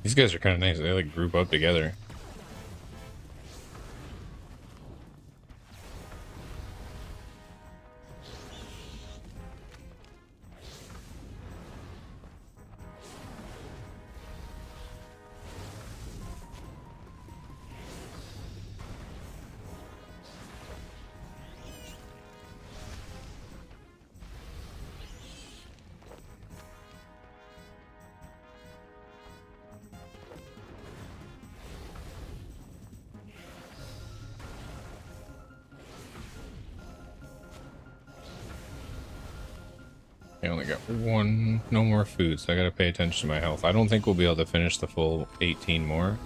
These guys are kind of nice. They like group up together. I only got one, no more food, so I gotta pay attention to my health. I don't think we'll be able to finish the full 18 more.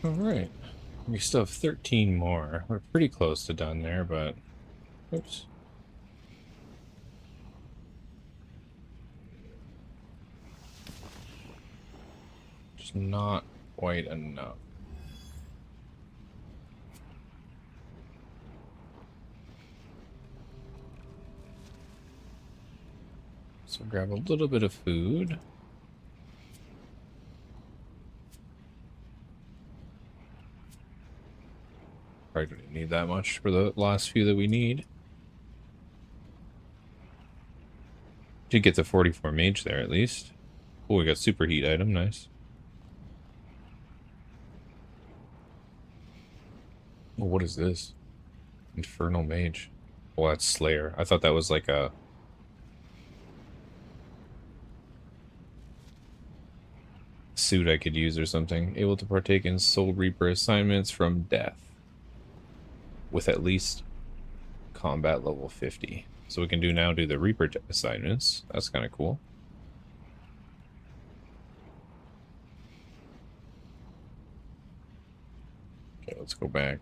All right, we still have 13 more. We're pretty close to done there, but oops. Just not quite enough. So grab a little bit of food. Probably don't need that much for the last few that we need. Did get the 44 mage there at least. Oh, we got superheat item, nice. Oh, what is this? Infernal mage. Well, that's Slayer. I thought that was like a suit I could use or something. Able to partake in Soul Reaper assignments from death. With at least combat level 50. So we can do the Reaper assignments. That's kind of cool. Okay, let's go back.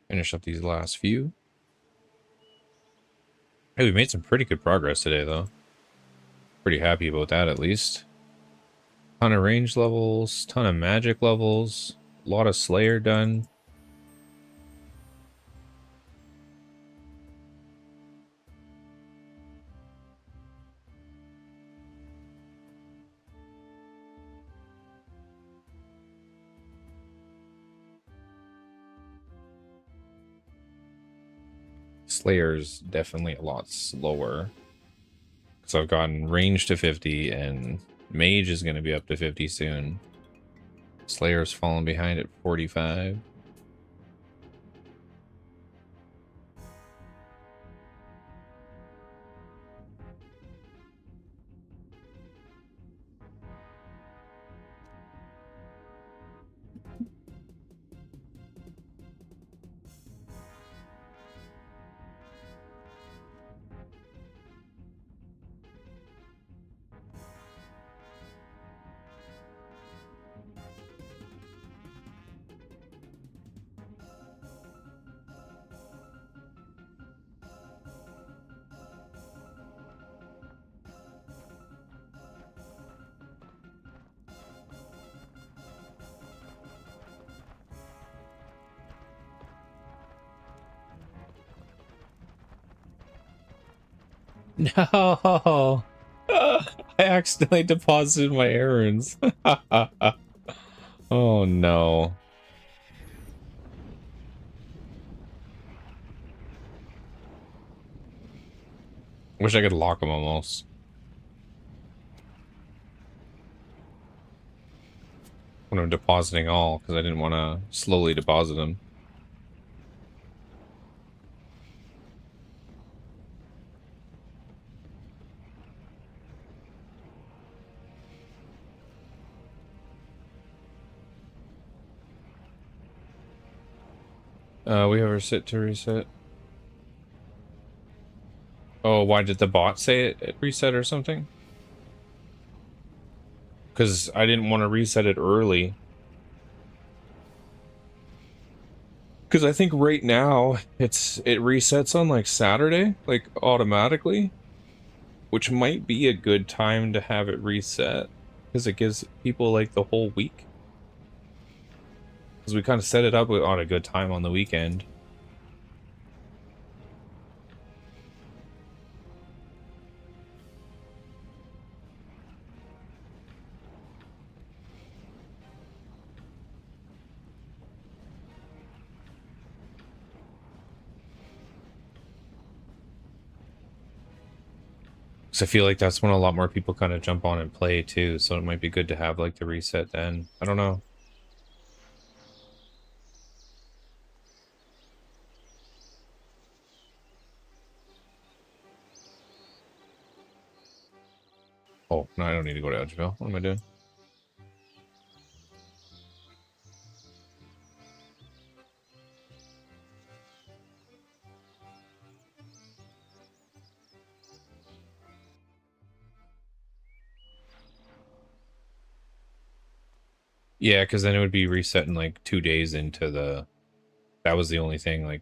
Finish up these last few. Hey, we made some pretty good progress today, though. Pretty happy about that, at least. Ton of range levels, ton of magic levels, a lot of Slayer done. Slayer's definitely a lot slower. So I've gotten range to 50 and mage is going to be up to 50 soon. Slayer's falling behind at 45. No! I accidentally deposited my errands. Oh no. Wish I could lock them almost. When I'm depositing all, because I didn't want to slowly deposit them. We have our sit to reset. Oh, why did the bot say it reset or something? Because I didn't want to reset it early. Because I think right now it resets on like Saturday, like automatically, which might be a good time to have it reset because it gives people like the whole week. Because we kind of set it up on a good time on the weekend. So I feel like that's when a lot more people kind of jump on and play too. So it might be good to have like the reset then. I don't know. Oh, no, I don't need to go to Edgeville. What am I doing? Yeah, because then it would be resetting like 2 days into the... That was the only thing, like...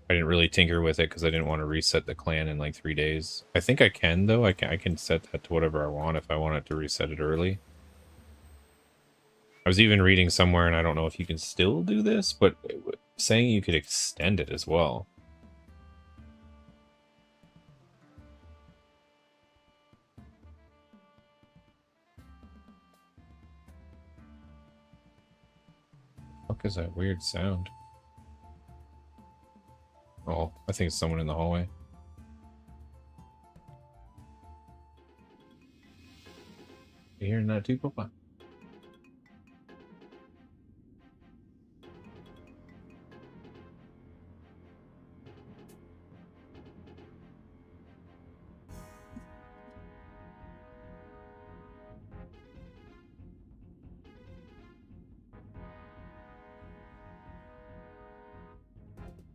I didn't really tinker with it because I didn't want to reset the clan in like 3 days. I think I can, though. I can set that to whatever I want if I want it to reset it early. I was even reading somewhere, and I don't know if you can still do this, but saying you could extend it as well. What the fuck is that weird sound? Oh. think it's someone in the hallway. You hearing that too, Papa?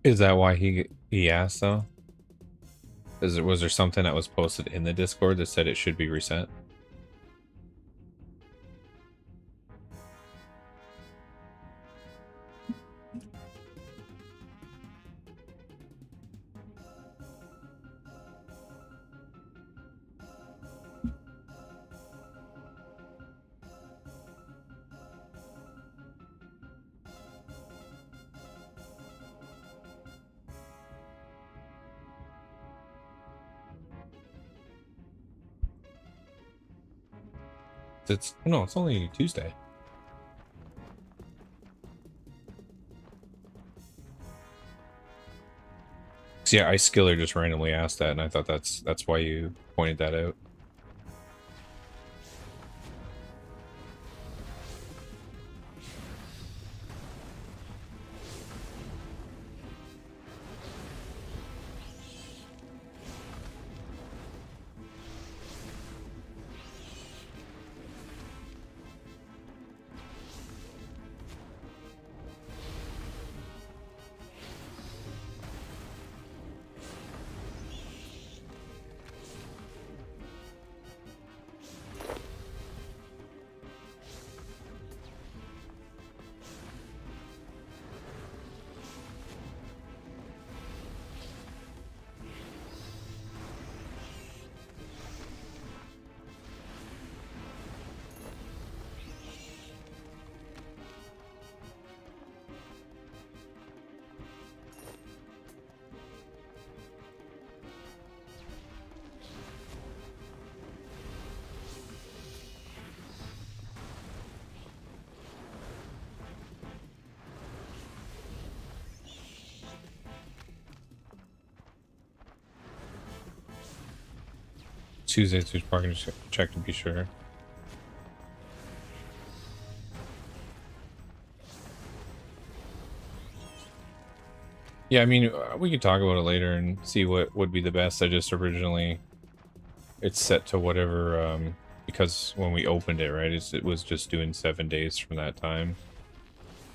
Is that why he asked though? Was there something that was posted in the Discord that said it should be reset? No, it's only Tuesday. So yeah, Ice Skiller just randomly asked that, and I thought that's why you pointed that out. Tuesdays, who's parking check to be sure. Yeah, I mean, we could talk about it later and see what would be the best. I just originally, it's set to whatever, because when we opened it, right, it was just doing 7 days from that time.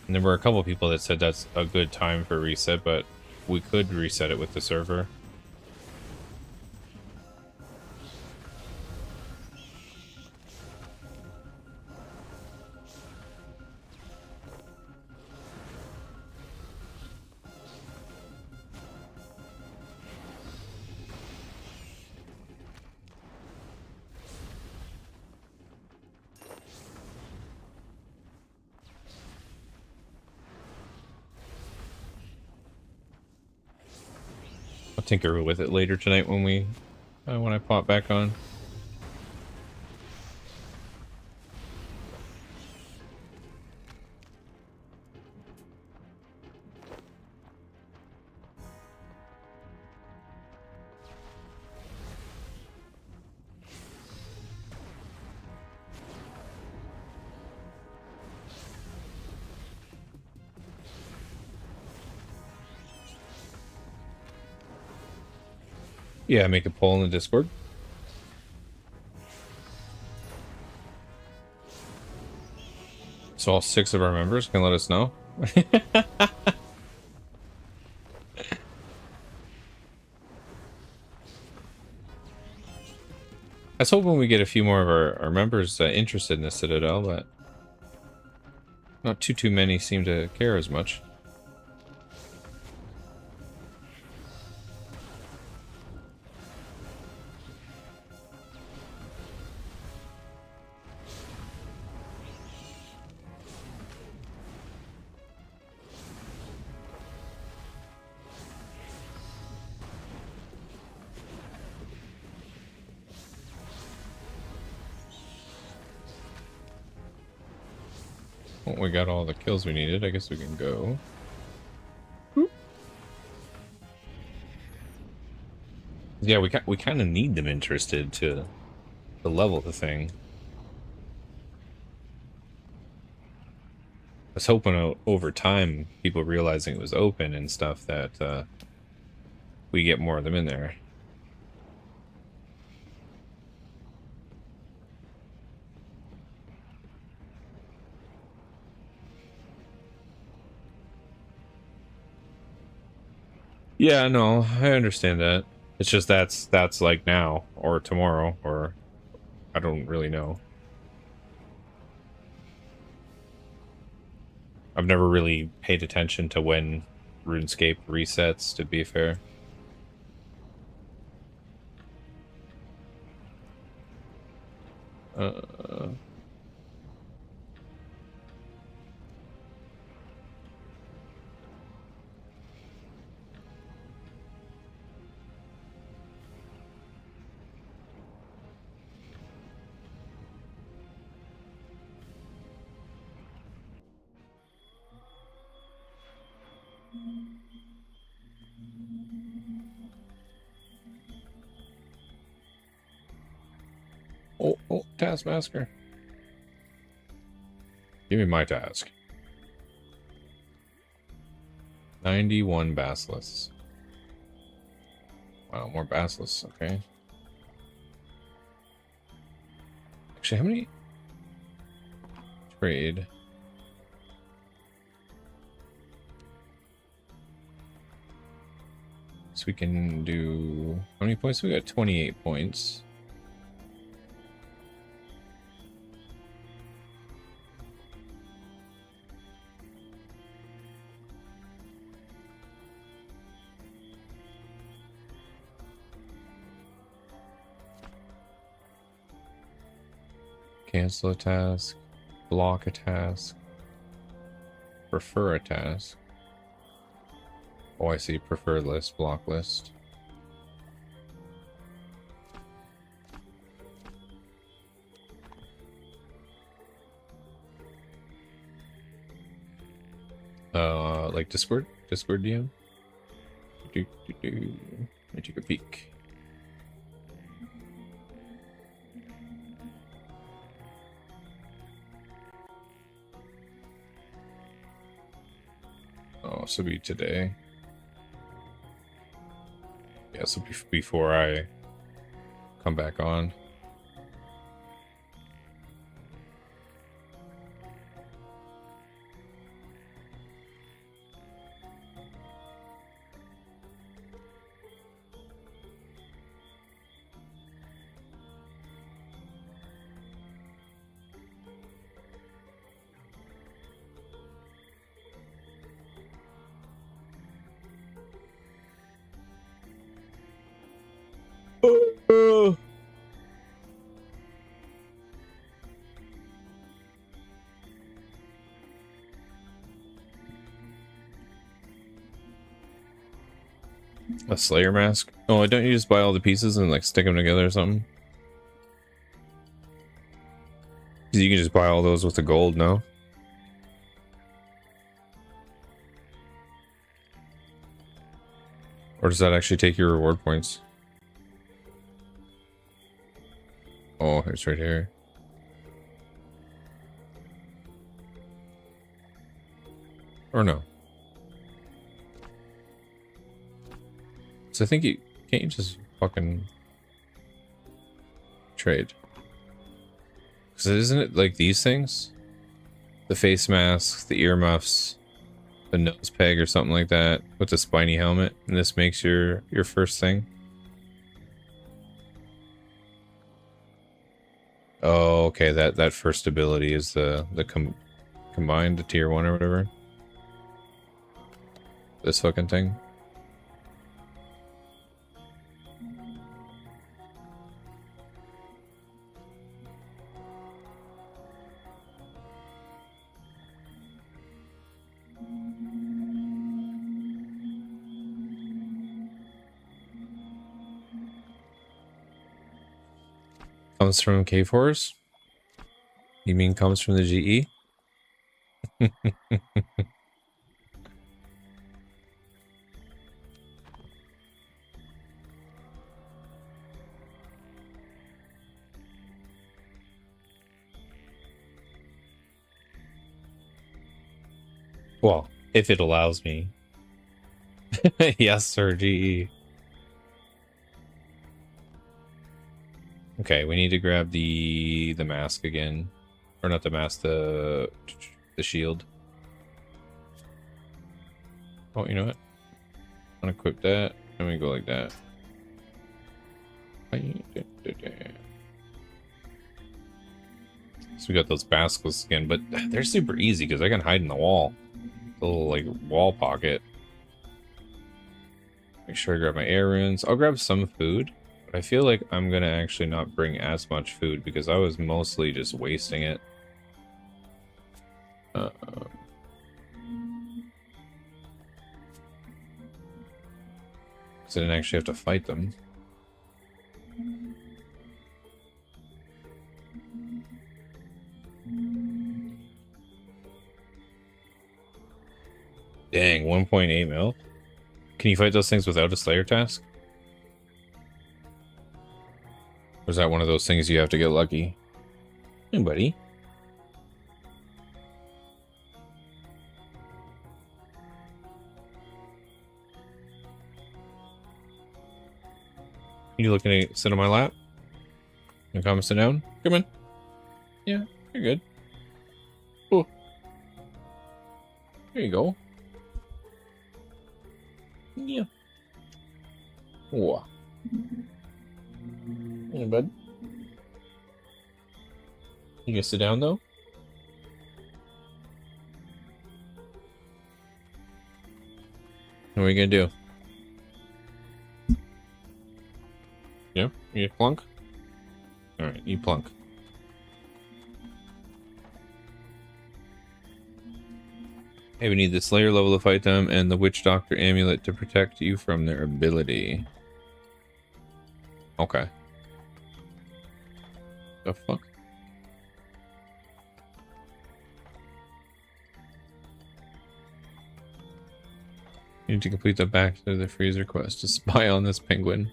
And there were a couple of people that said that's a good time for reset, but we could reset it with the server. I'll tinker with it later tonight when I pop back on. Yeah, make a poll in the Discord. So all 6 of our members can let us know. I was hoping we get a few more of our members interested in the Citadel, but not too many seem to care as much. Well, we got all the kills we needed. I guess we can go. Boop. Yeah, we kind of need them interested to level the thing. I was hoping over time, people realizing it was open and stuff, that we get more of them in there. Yeah, no, I understand that. It's just that's like now or tomorrow, or I don't really know. I've never really paid attention to when RuneScape resets, to be fair. Uh, oh, Taskmaster. Give me my task. 91 basilisks. Wow, more basilisks, okay. Actually, how many? Trade. So we can do... How many points? We got 28 points. Cancel a task. Block a task. Prefer a task. Oh, I see. Prefer list, block list. Like Discord DM. Let me take a peek. Oh, this will be today. Yeah, this will be before I come back on. A Slayer mask? Oh, don't you just buy all the pieces and like stick them together or something? 'Cause you can just buy all those with the gold, no? Or does that actually take your reward points? Oh, it's right here. Or no? So I think you can't you just fucking trade? Because isn't it like these things? The face masks, the earmuffs, the nose peg or something like that with the spiny helmet, and this makes your first thing. Oh, okay. That first ability is the combined, the tier 1 or whatever. This fucking thing. Comes from K4s? You mean comes from the GE? Well, if it allows me. Yes, sir, GE. Okay, we need to grab the mask again. Or not the mask, the shield. Oh, you know what? Unequip that, and we go like that. So we got those basilisks again, but they're super easy because I can hide in the wall. The little like wall pocket. Make sure I grab my air runes. I'll grab some food, but I feel like I'm gonna actually not bring as much food because I was mostly just wasting it. So I didn't actually have to fight them. Dang, 1.8 mil. Can you fight those things without a Slayer task? Or is that one of those things you have to get lucky? Hey, buddy. You looking to sit on my lap? You come sit down? Come in. Yeah, you're good. Oh. There you go. Yeah. Whoa. Yeah, bud. You gonna sit down though? What are you gonna do? Yeah? You plunk? Alright, you plunk. Hey, we need the Slayer level to fight them and the Witch Doctor amulet to protect you from their ability. Okay. The fuck? You need to complete the back to the freezer quest to spy on this penguin.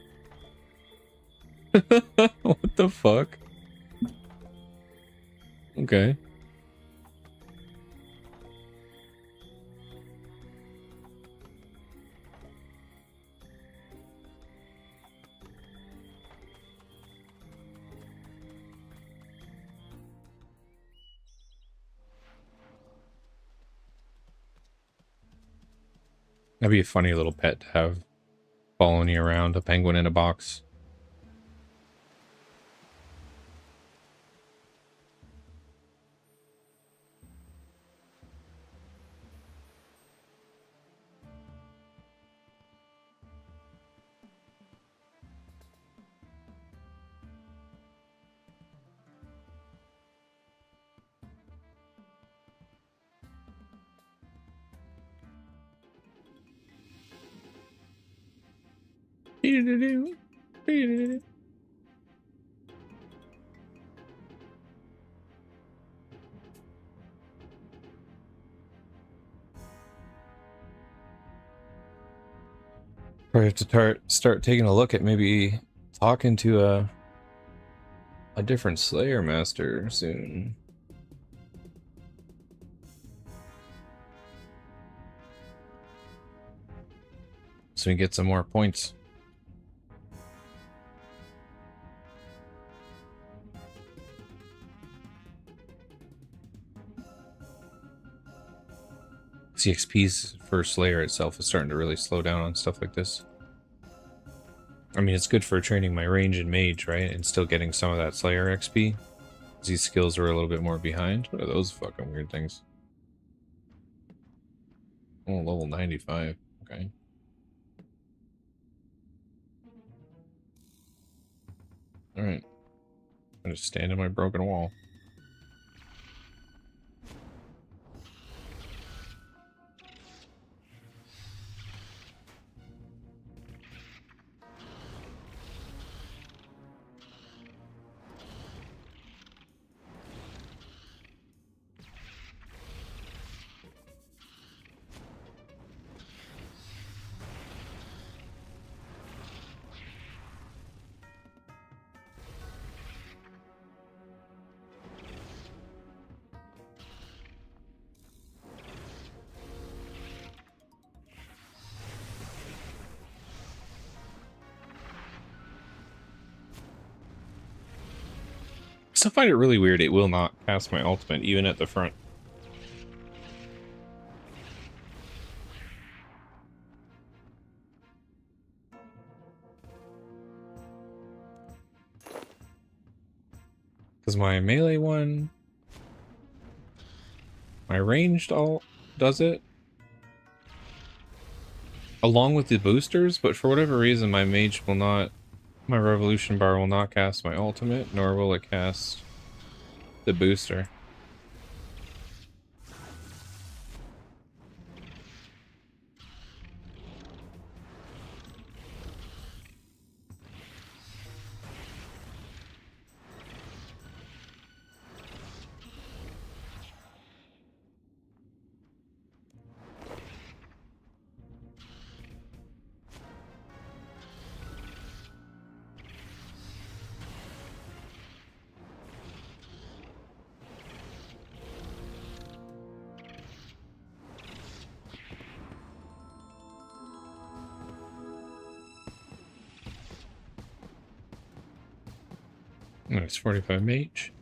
What the fuck? Okay. That'd be a funny little pet to have following you around, a penguin in a box. Probably have to start taking a look at maybe talking to a different Slayer master soon. So we can get some more points. CXP's for Slayer itself is starting to really slow down on stuff like this. I mean, it's good for training my range and mage, right? And still getting some of that Slayer XP. These skills are a little bit more behind. What are those fucking weird things? Oh, level 95. Okay. Alright. I'm just stand in my broken wall. still find it really weird. It will not cast my ultimate, even at the front. Because my melee one, my ranged ult does it, along with the boosters, but for whatever reason, my mage will not, my revolution bar will not cast my ultimate, nor will it cast the booster. Nice, 45 mage.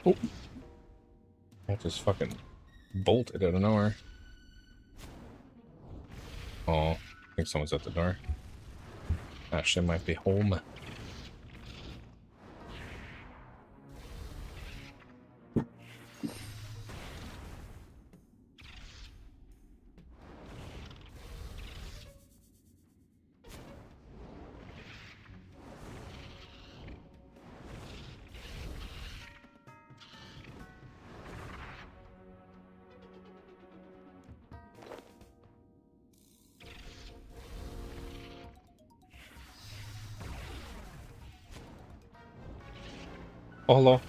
Oh. That just fucking bolted out of nowhere. Oh, I think someone's at the door. Actually, might be home. Oh, hello.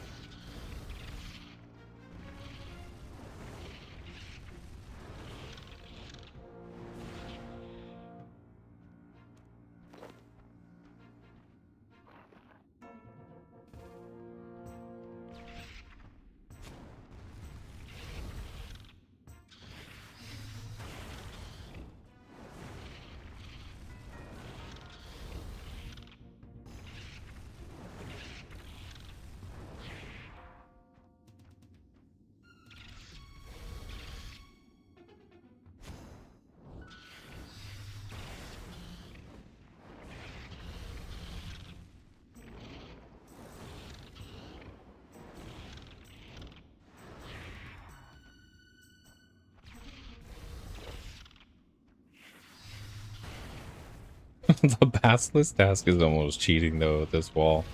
The passless task is almost cheating though with this wall.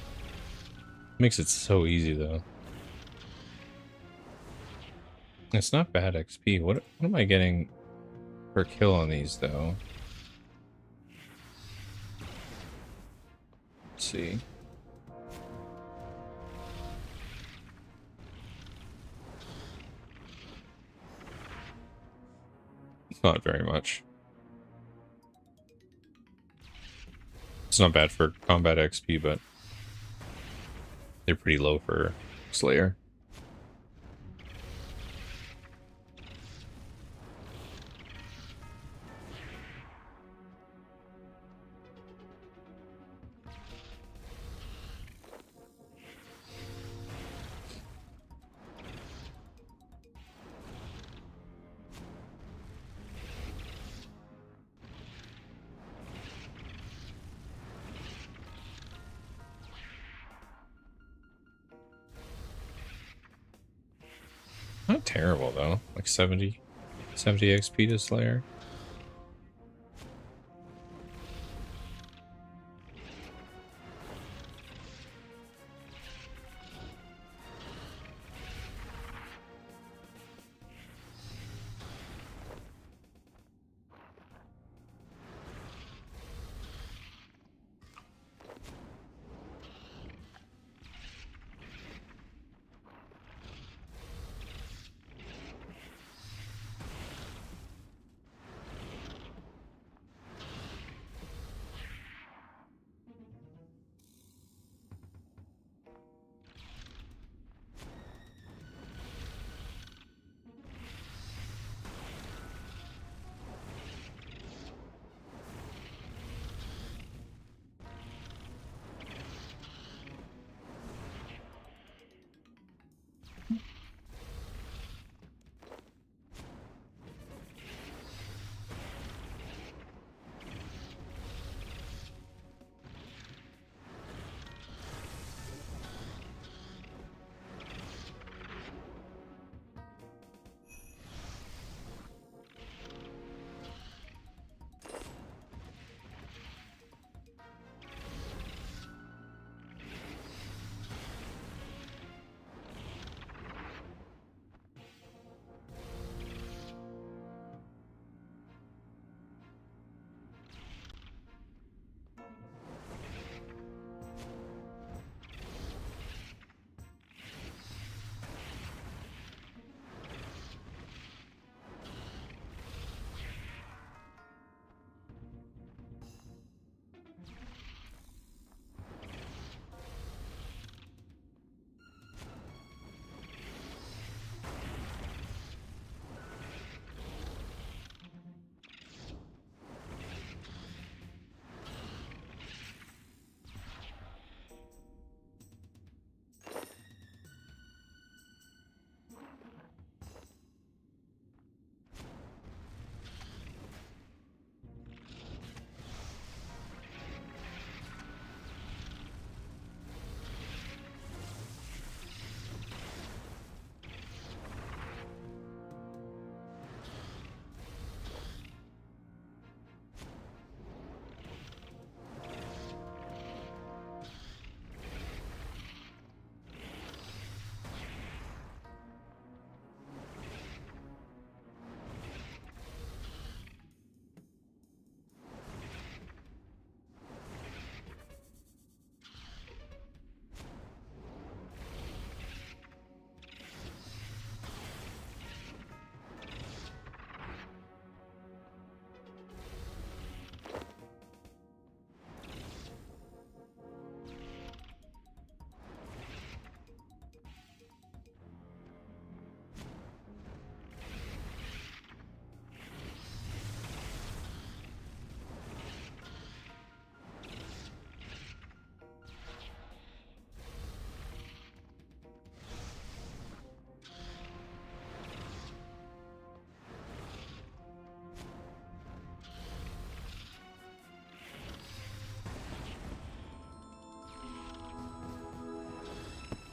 Makes it so easy though. It's not bad XP. What am I getting per kill on these though? Let's see. It's not very much. It's not bad for combat XP, but They're pretty low for Slayer. Not terrible though, like 70 XP to Slayer.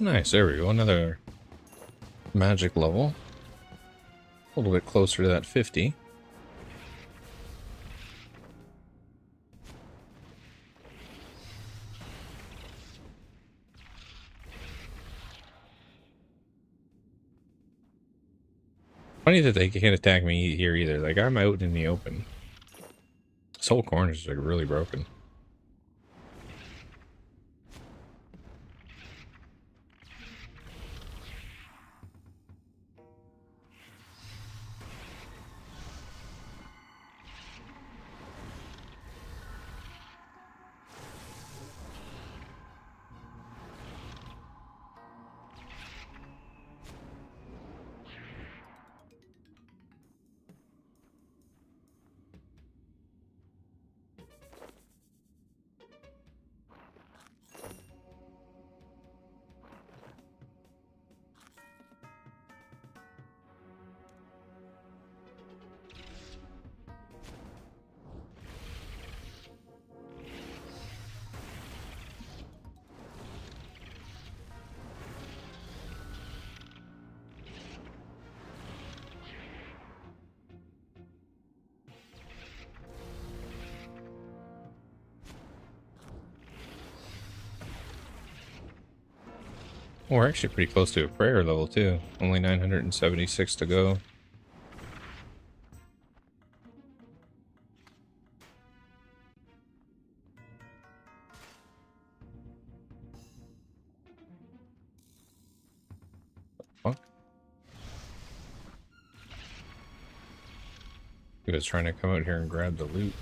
Nice, there we go. Another magic level. A little bit closer to that 50. Funny that they can't attack me here either. Like, I'm out in the open. This whole corner is like really broken. Oh, we're actually pretty close to a prayer level too. Only 976 to go. Fuck. He was trying to come out here and grab the loot.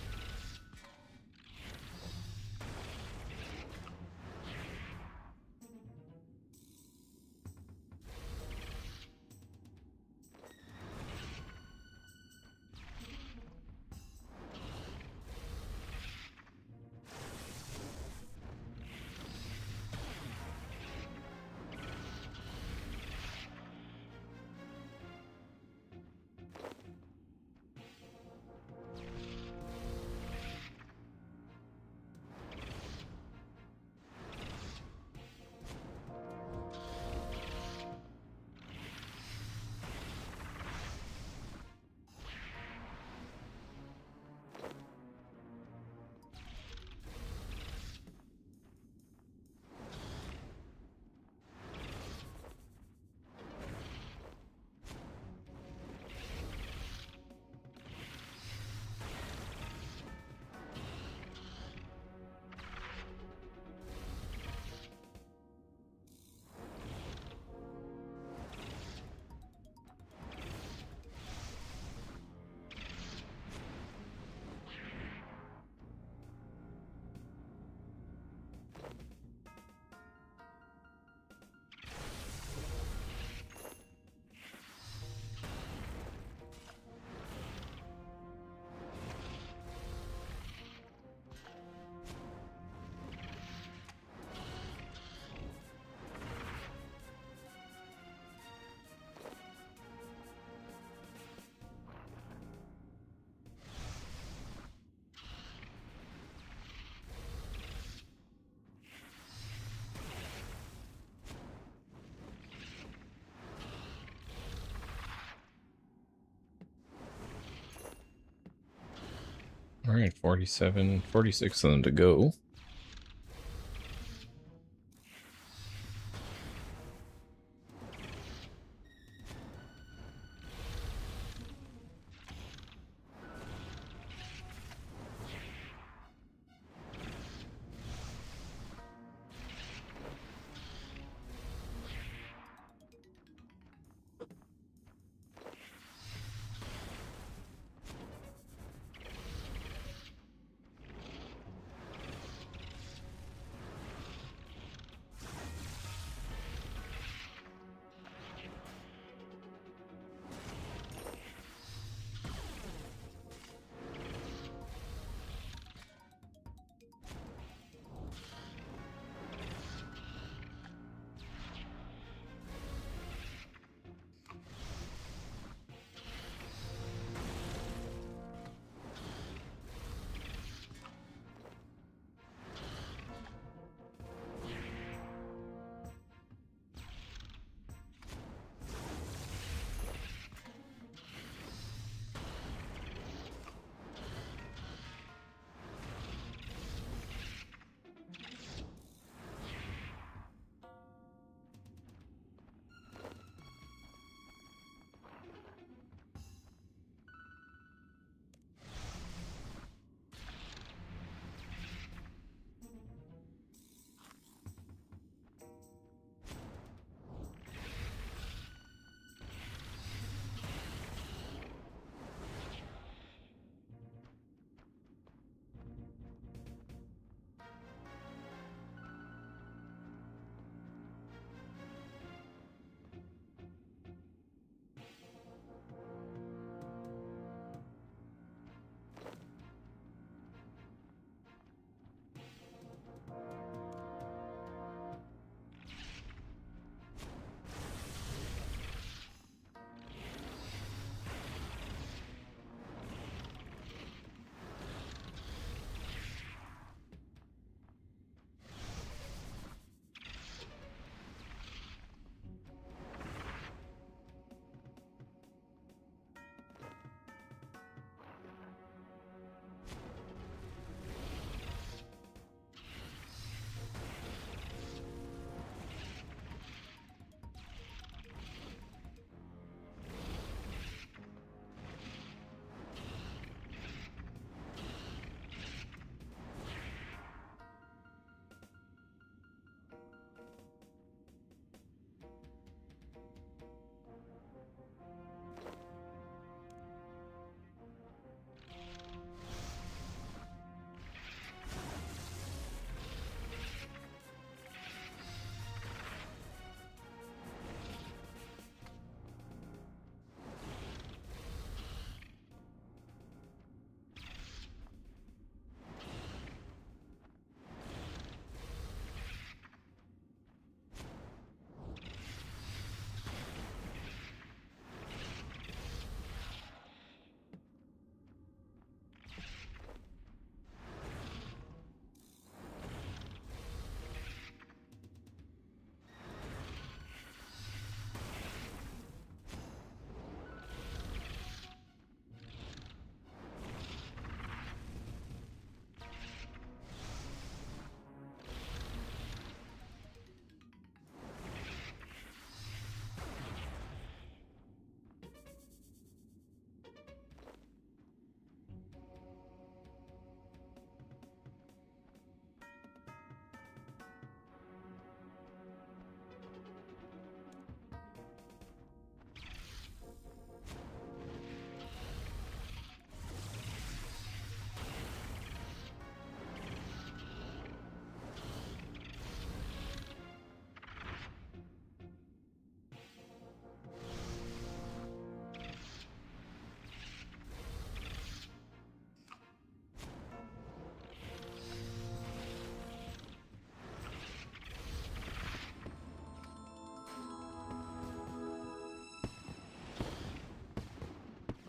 All right, 47, 46 of them to go.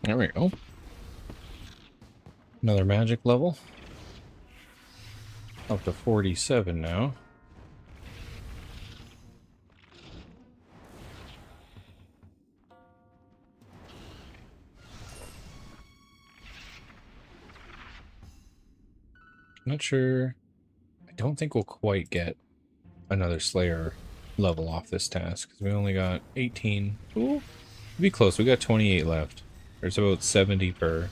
There we go. Another magic level. Up to 47 now. Not sure. I don't think we'll quite get another Slayer level off this task because we only got 18. Ooh, be close. We got 28 left. There's about 70 per.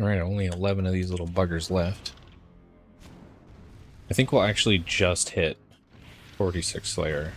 All right, only 11 of these little buggers left. I think we'll actually just hit 46 Slayer.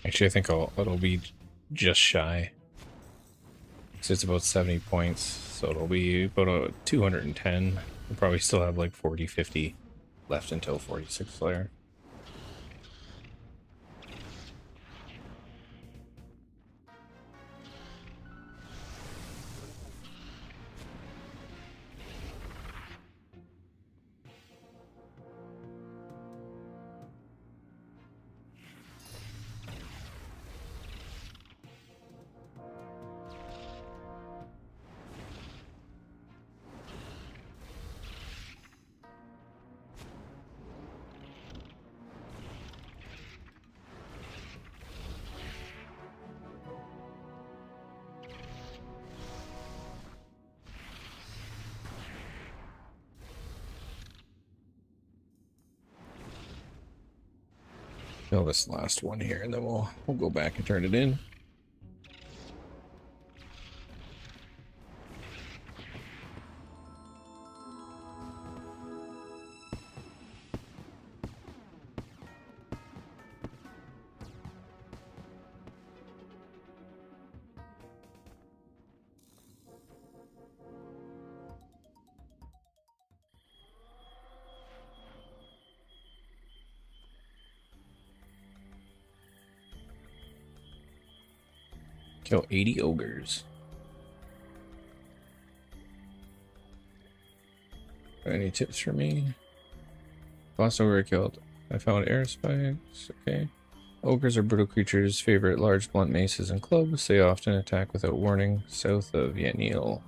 Actually, I think it'll be just shy. So it's about 70 points, so it'll be about 210. We'll probably still have like 40, 50 left until 46 Slayer. Kill this last one here, and then we'll go back and turn it in. Kill 80 ogres. Any tips for me? Boss ogre killed. I found air spikes. Okay. Ogres are brutal creatures. Favorite large blunt maces and clubs. They often attack without warning. South of Yanil.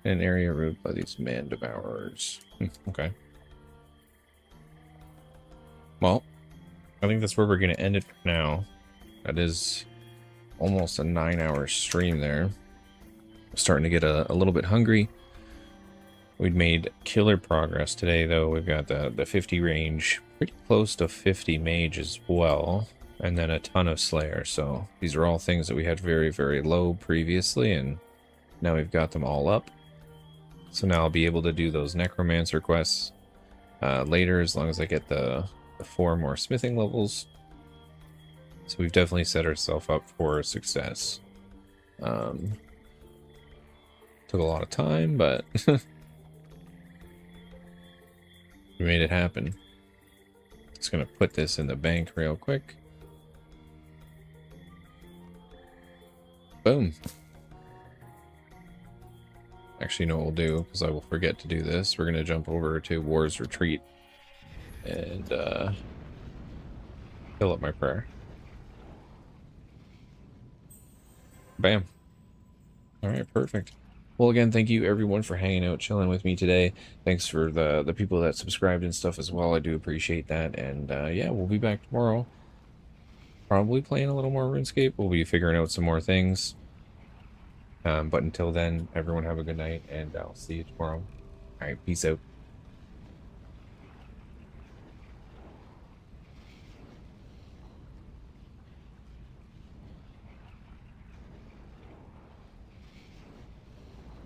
An area ruled by these man devourers. Okay. Well, I think that's where we're going to end it for now. That is almost a 9-hour stream there. I'm starting to get a little bit hungry. We'd made killer progress today, though. We've got the 50 range, pretty close to 50 mage as well, and then a ton of slayer. So these are all things that we had very, very low previously, and now we've got them all up. So now I'll be able to do those necromancer quests later, as long as I get the 4 more smithing levels. So we've definitely set ourselves up for success. Took a lot of time, but we made it happen. Let's just gonna put this in the bank real quick. Boom. Actually, you know what we'll do, because I will forget to do this. We're gonna jump over to War's Retreat and fill up my prayer. Bam. All right, perfect. Well, again, thank you everyone for hanging out, chilling with me today. Thanks for the people that subscribed and stuff as well. I do appreciate that. And yeah, we'll be back tomorrow. Probably playing a little more RuneScape. We'll be figuring out some more things. But until then, everyone have a good night, and I'll see you tomorrow. All right, peace out.